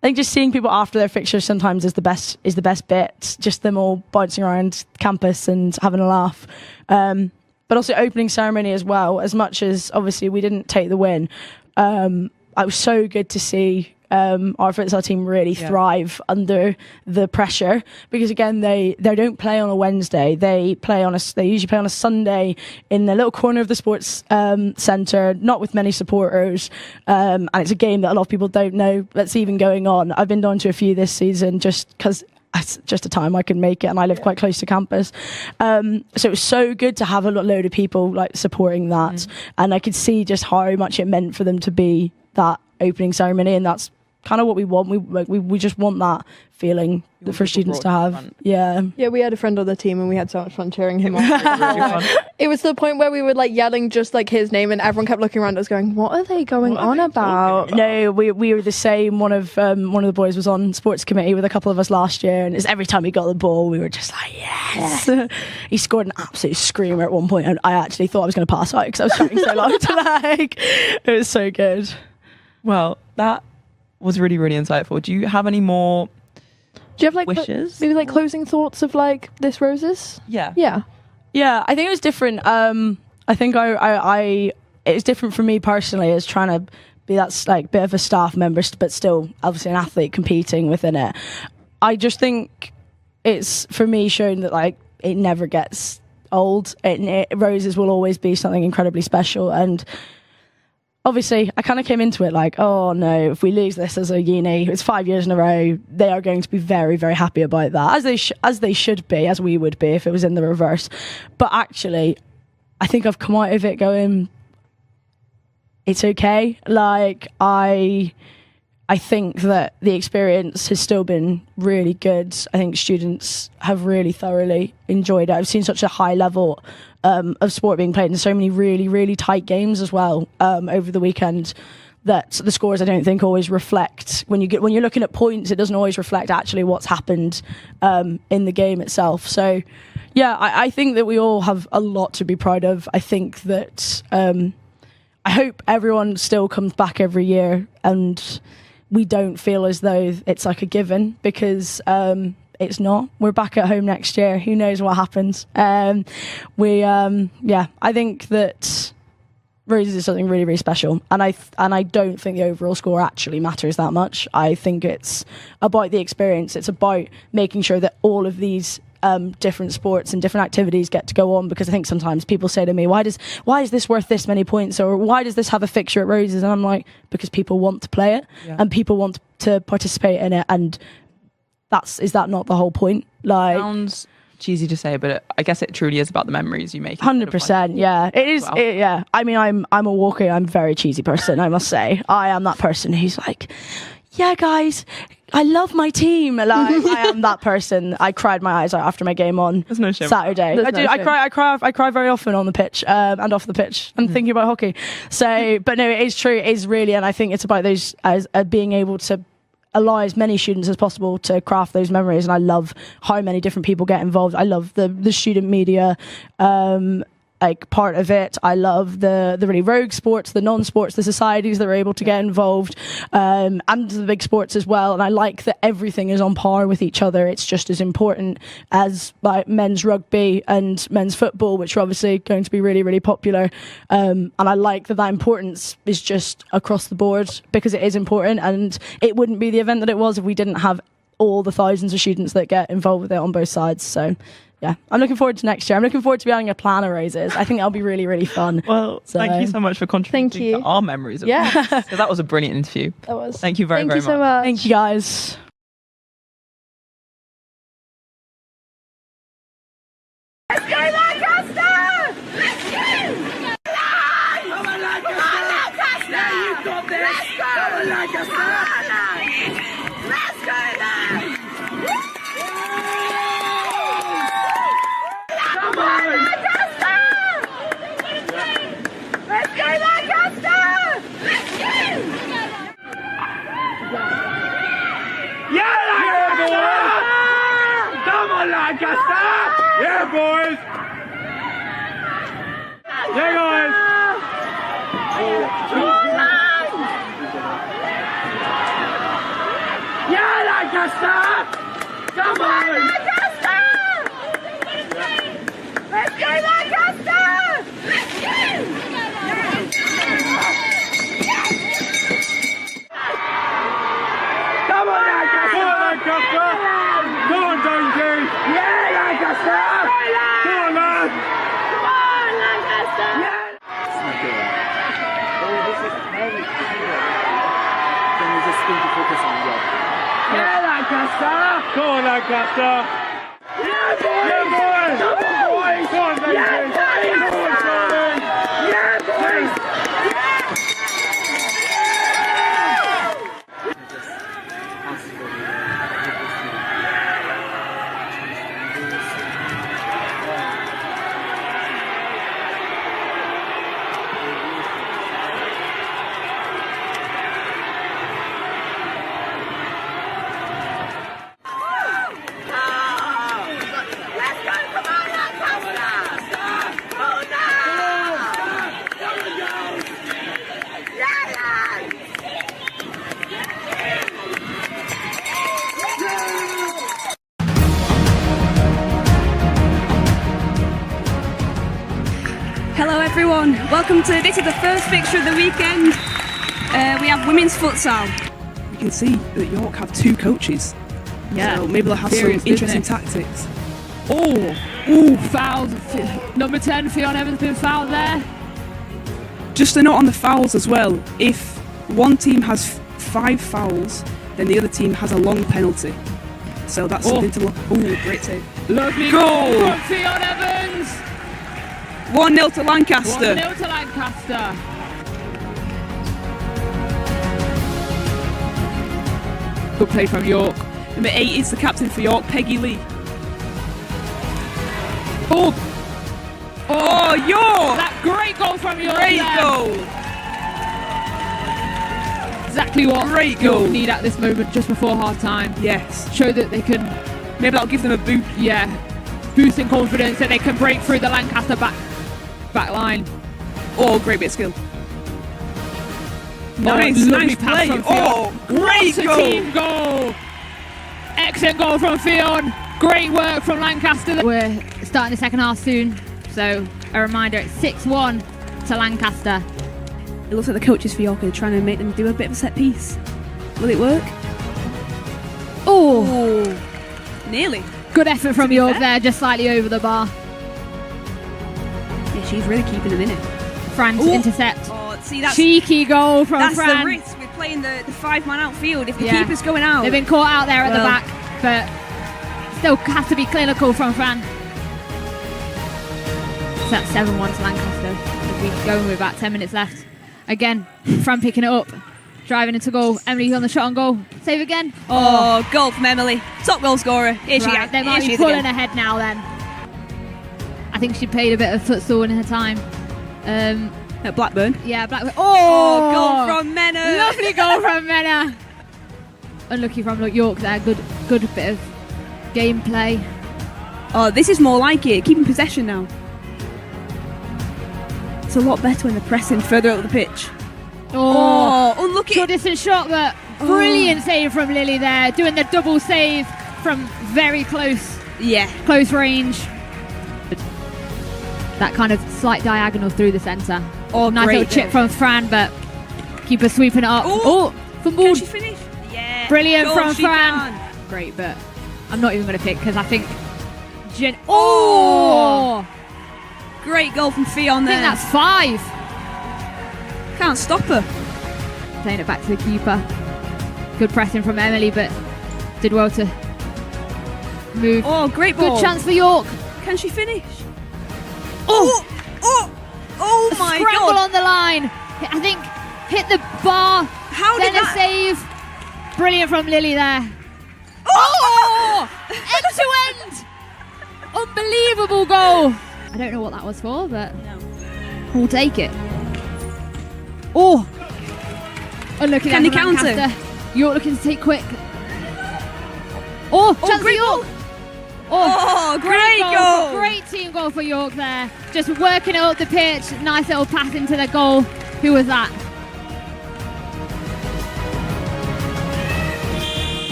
I think just seeing people after their fixtures sometimes is the best bit. Just them all bouncing around campus and having a laugh. But also opening ceremony as well, as much as obviously we didn't take the win. It was so good to see our futsal team really thrive under the pressure, because again, they don't play on a Wednesday. They usually play on a Sunday in the little corner of the sports centre, not with many supporters. And it's a game that a lot of people don't know that's even going on. I've been down to a few this season just because it's just a time I can make it, and I live quite close to campus. So it was so good to have a load of people like supporting that, and I could see just how much it meant for them to be that opening ceremony, and that's kind of what we want. We just want that feeling for students to have. Yeah, we had a friend on the team and we had so much fun cheering him on. It was the point where we were like yelling just like his name, and everyone kept looking around us going, what are they going on about? No, we were the same. One of the boys was on sports committee with a couple of us last year, and every time he got the ball we were just like, yes. He scored an absolute screamer at one point, and I actually thought I was going to pass out because I was shouting so loud. It was so good. Well, that was really, really insightful. Do you have any more wishes? Maybe like closing thoughts of like this Roses? Yeah, I think it was different. I think it was different for me personally, as trying to be that like bit of a staff member, but still obviously an athlete competing within it. I just think it's, for me, shown that like it never gets old. Roses will always be something incredibly special, and obviously, I kind of came into it like, oh no, if we lose this as a uni, it's 5 years in a row, they are going to be very, very happy about that, as they should be, as we would be if it was in the reverse. But actually, I think I've come out of it going, it's okay. Like, I think that the experience has still been really good. I think students have really thoroughly enjoyed it. I've seen such a high level of sport being played in so many really, really tight games as well over the weekend, that the scores I don't think always reflect, when you're looking at points, it doesn't always reflect actually what's happened in the game itself. So yeah, I think that we all have a lot to be proud of. I think that I hope everyone still comes back every year and we don't feel as though it's like a given, because it's not. We're back at home next year. Who knows what happens? I think that Roses is something really, really special, and I don't think the overall score actually matters that much. I think it's about the experience. It's about making sure that all of these different sports and different activities get to go on, because I think sometimes people say to me, why is this worth this many points, or why does this have a fixture at Roses? And I'm like, because people want to play it and people want to participate in it, and is that not the whole point? Like, sounds cheesy to say, but I guess it truly is about the memories you make. 100%, yeah. It is. Yeah. I mean, I'm a walker. I'm a very cheesy person, I must say. I am that person who's like, yeah, guys, I love my team. Like, I am that person. I cried my eyes out after my game on Saturday. I do. I cry very often on the pitch and off the pitch and thinking about hockey. So, but no, it is true. It is really, and I think it's about those being able to allow as many students as possible to craft those memories. And I love how many different people get involved. I love the student media like part of it. I love the really rogue sports, the non-sports, the societies that are able to get involved, and the big sports as well. And I like that everything is on par with each other. It's just as important as like men's rugby and men's football, which are obviously going to be really, really popular. And I like that importance is just across the board, because it is important, and it wouldn't be the event that it was if we didn't have all the thousands of students that get involved with it on both sides. So yeah, I'm looking forward to next year. I'm looking forward to having a plan of Roses. I think that'll be really, really fun. Well, thank you so much for contributing to our memories. So that was a brilliant interview. That was. Thank you very, very much. Thank you so much. Thank you, guys. Let's go, Lancaster! Let's go! Come on, Lancaster! Yeah, you got this! Let's go! Come on, Lancaster! Let's go, lads! Come on, Lancaster! Let's go, Lancaster! Let's go! Yeah, Lancaster! Come on, Lancaster! Yeah, boys! Yeah, guys! Yeah, Lancaster! Come on! Lancaster! Let's go, Lancaster! Let's go! Come on, Lancaster! Come on, Lancaster! Come on, Donkey! Yeah, Lancaster! Come on, lad! Come on, Lancaster! Yeah! Oh, this is heavy. Can we just think to focus on that? Yeah, Lancaster! Come on, Lancaster! Yeah, boys! Yeah, boys! Come on, boys! Come on, baby! Yeah, boys! Yeah, boys! Hello everyone, welcome to this is the first fixture of the weekend. We have women's futsal. You can see that York have two coaches. Yeah, so maybe they'll have some interesting tactics. Oh, fouls. Number 10, Fionn Evans been fouled there. Just a note on the fouls as well. If one team has 5 fouls, then the other team has a long penalty. So that's something to look. Oh, great save. Lovely goal from Fionn Evans. 1-0 to Lancaster. 1-0 to Lancaster. Good play from York. Number 8 is the captain for York, Peggy Lee. Oh, York! That great goal from York. Great goal. Exactly what great goal York need at this moment, just before half time. Yes. Show that they can. Maybe that'll give them a boost. Yeah. Boosting confidence that they can break through the Lancaster back line. Oh, great bit of skill. Nice play. Great Oh, great goal. Team goal. Excellent goal from Fionn. Great work from Lancaster. We're starting the second half soon, so a reminder, it's 6-1 to Lancaster. It looks like the coaches for York are trying to make them do a bit of a set piece. Will it work? Oh! Nearly. Good effort from York there, just slightly over the bar. Yeah, she's really keeping them in it. Fran to intercept. Oh, see, that's cheeky goal from that's Fran. the risk with playing the 5-man outfield. If the keeper's going out, they've been caught out there at the back, but still has to be clinical from Fran. So that's 7-1 to Lancaster. We're going with about 10 minutes left. Again, Fran picking it up, driving into goal. Emily on the shot on goal. Save again. Oh, goal from Emily. Top goal scorer. Here she is. They might be pulling ahead now then. I think she played a bit of futsal in her time. At Blackburn. Yeah, Blackburn. Oh, goal from Mena. Lovely goal from Mena. Unlucky from York there. Good bit of gameplay. Oh, this is more like it. Keeping possession now. It's a lot better when they're pressing further up the pitch. Oh, unlucky. Short distance shot, but brilliant save from Lily there. Doing the double save from very close. Yeah. Close range. That kind of slight diagonal through the centre. Oh, nice little chip from Fran, but keeper sweeping it up. Oh, from Bourne. Can she finish? Yeah. Brilliant Goal, from she Fran. can. Great, but I'm not even going to pick because I think. Oh! Great goal from Fionn there. I think that's 5. Can't stop her. Playing it back to the keeper. Good pressing from Emily, but did well to move. Oh, great ball. Good chance for York. Can she finish? Oh! Oh my God. Scramble on the line. I think hit the bar. How then did a that? save. Brilliant from Lily there. Oh! End to end. Unbelievable goal. I don't know what that was for, but we'll take it. Oh! Unlucky Can there they from counter? Lancaster. York looking to take quick. Oh, chance for great York. Oh, great goal. Great team goal for York there. Just working it up the pitch. Nice little pass into the goal. Who was that?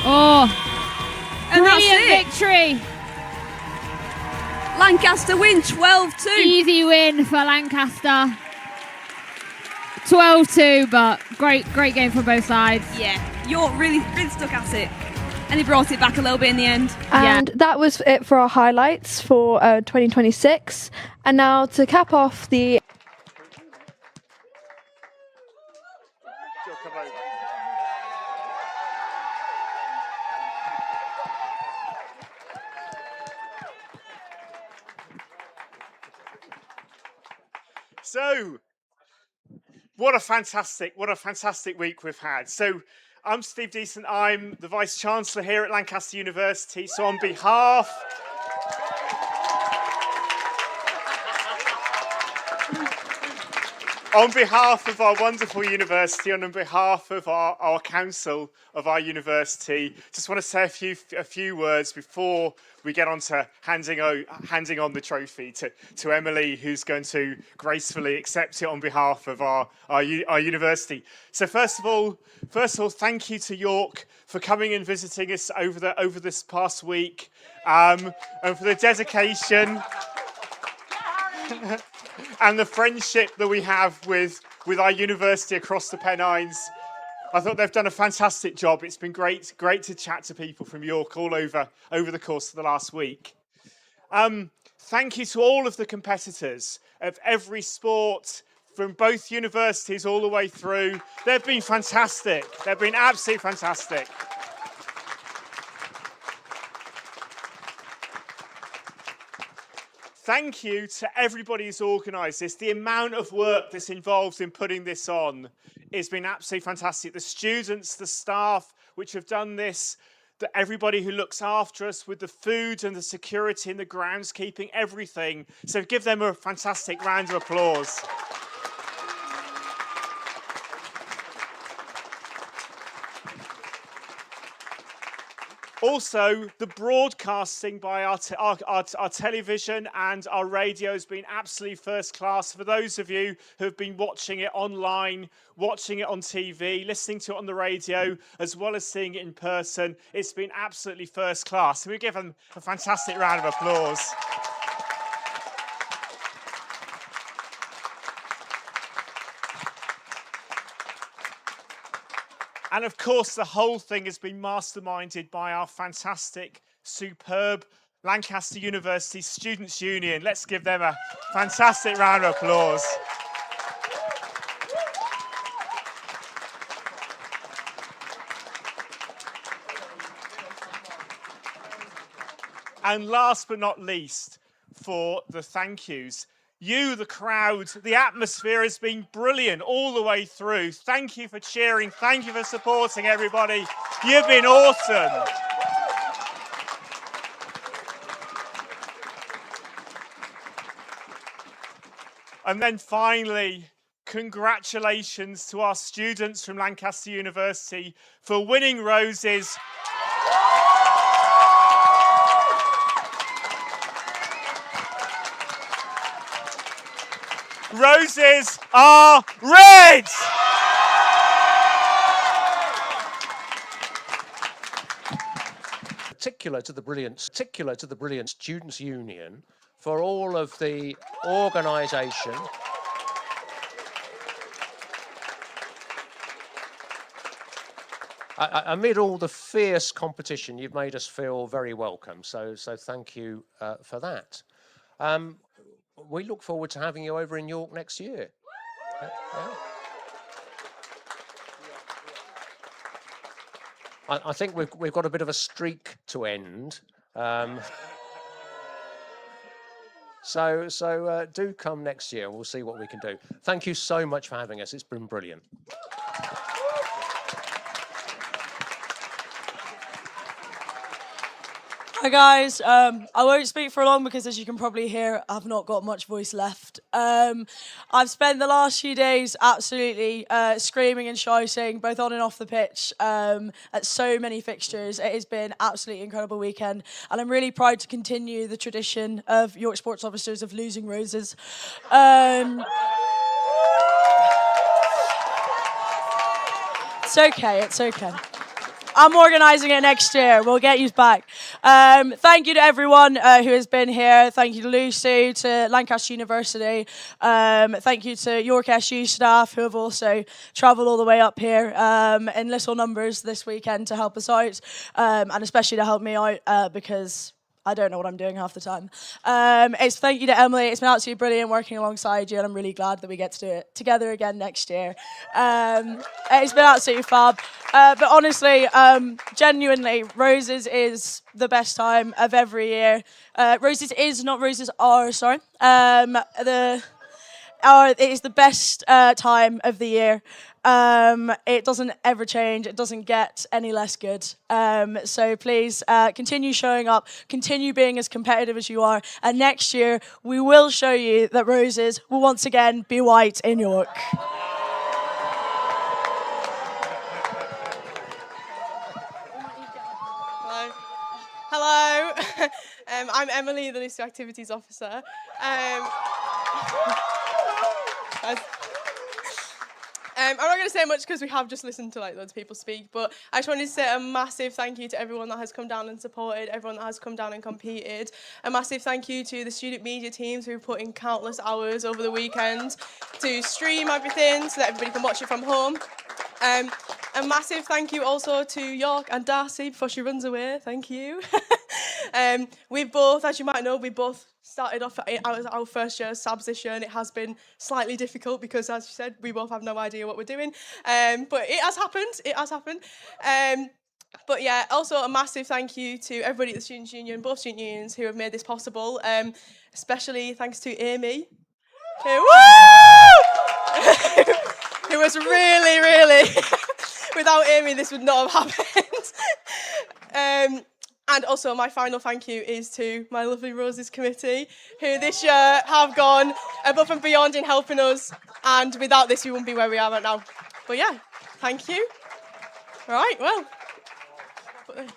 Oh, And that's brilliant it. victory. Lancaster win 12-2. Easy win for Lancaster. 12-2, but great game from both sides. Yeah, York really stuck at it. And they brought it back a little bit in the end. And that was it for our highlights for 2026. And now to cap off the... So, what a fantastic week we've had. So, I'm Steve Decent. I'm the Vice Chancellor here at Lancaster University. So, on behalf of our wonderful university and on behalf of our council of our university, just want to say a few words before we get on to handing on the trophy to Emily, who's going to gracefully accept it on behalf of our university. So first of all, thank you to York for coming and visiting us over this past week, and for the dedication and the friendship that we have with our university across the Pennines. I thought they've done a fantastic job. It's been great to chat to people from York all over the course of the last week. Thank you to all of the competitors of every sport from both universities all the way through. They've been fantastic. They've been absolutely fantastic. Thank you to everybody who's organised this. The amount of work that's involved in putting this on has been absolutely fantastic. The students, the staff which have done this, everybody who looks after us with the food and the security and the groundskeeping, everything. So give them a fantastic round of applause. Also, the broadcasting by our television and our radio has been absolutely first class. For those of you who have been watching it online, watching it on TV, listening to it on the radio, as well as seeing it in person, it's been absolutely first class. So we give them a fantastic round of applause. And of course, the whole thing has been masterminded by our fantastic, superb Lancaster University Students' Union. Let's give them a fantastic round of applause. And last but not least, for the thank yous. You, the crowd, the atmosphere has been brilliant all the way through. Thank you for cheering. Thank you for supporting everybody. You've been awesome. And then finally, congratulations to our students from Lancaster University for winning roses. Roses are red! Particular to the brilliant Students' Union for all of the organisation. Amid all the fierce competition, you've made us feel very welcome. So thank you for that. We look forward to having you over in York next year. Yeah. I think we've got a bit of a streak to end. So do come next year. We'll see what we can do. Thank you so much for having us. It's been brilliant. Hi guys, I won't speak for long because as you can probably hear, I've not got much voice left. I've spent the last few days absolutely screaming and shouting, both on and off the pitch, at so many fixtures. It has been an absolutely incredible weekend, and I'm really proud to continue the tradition of York Sports Officers of losing roses. It's okay. I'm organising it next year. We'll get you back. Thank you to everyone who has been here. Thank you to Lucy, to Lancaster University. Thank you to York SU staff who have also travelled all the way up here in little numbers this weekend to help us out, and especially to help me out because I don't know what I'm doing half the time. Thank you to Emily. It's been absolutely brilliant working alongside you, and I'm really glad that we get to do it together again next year. It's been absolutely fab. But honestly, genuinely, Roses is the best time of every year. Roses is, not Roses are, sorry. It is the best time of the year. It doesn't ever change. It doesn't get any less good. So please continue showing up, continue being as competitive as you are, and next year we will show you that Roses will once again be white in York. Hello. I'm Emily, the List Activities Officer. I'm not going to say much because we have just listened to loads of people speak, but I just wanted to say a massive thank you to everyone that has come down and supported, everyone that has come down and competed. A massive thank you to the student media teams who put in countless hours over the weekend to stream everything so that everybody can watch it from home. A massive thank you also to York and Darcy before she runs away. Thank you. We've both, as you might know, we both started off our first year as SABs this year, and it has been slightly difficult because, as you said, we both have no idea what we're doing. But it has happened. But yeah, also a massive thank you to everybody at the Students' Union, both student unions, who have made this possible. Especially thanks to Amy, who was really, without Amy, this would not have happened. And also my final thank you is to my lovely Roses committee, who this year have gone above and beyond in helping us, and without this we wouldn't be where we are right now. But yeah, thank you. Right, well, put this.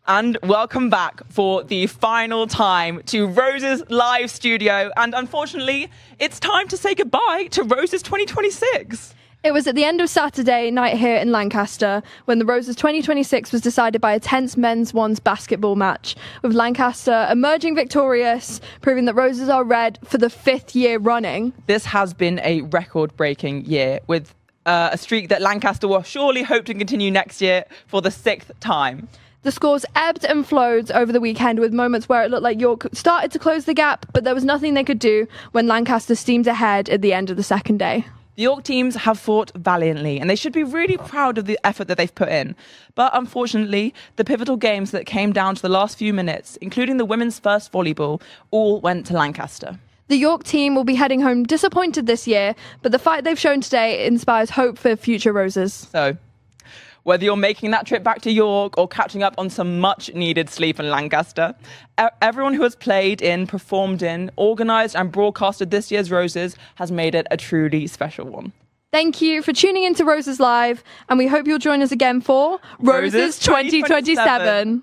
And welcome back for the final time to Rose's live studio. And unfortunately, it's time to say goodbye to Rose's 2026. It was at the end of Saturday night here in Lancaster when the Roses 2026 was decided by a tense men's ones basketball match, with Lancaster emerging victorious, proving that Roses are red for the 5th year running. This has been a record-breaking year, with a streak that Lancaster will surely hope to continue next year for the 6th time. The scores ebbed and flowed over the weekend, with moments where it looked like York started to close the gap, but there was nothing they could do when Lancaster steamed ahead at the end of the second day. The York teams have fought valiantly, and they should be really proud of the effort that they've put in. But unfortunately, the pivotal games that came down to the last few minutes, including the women's first volleyball, all went to Lancaster. The York team will be heading home disappointed this year, but the fight they've shown today inspires hope for future Roses. So, whether you're making that trip back to York or catching up on some much-needed sleep in Lancaster, everyone who has played in, performed in, organised and broadcasted this year's Roses has made it a truly special one. Thank you for tuning into Roses Live, and we hope you'll join us again for Roses 2027.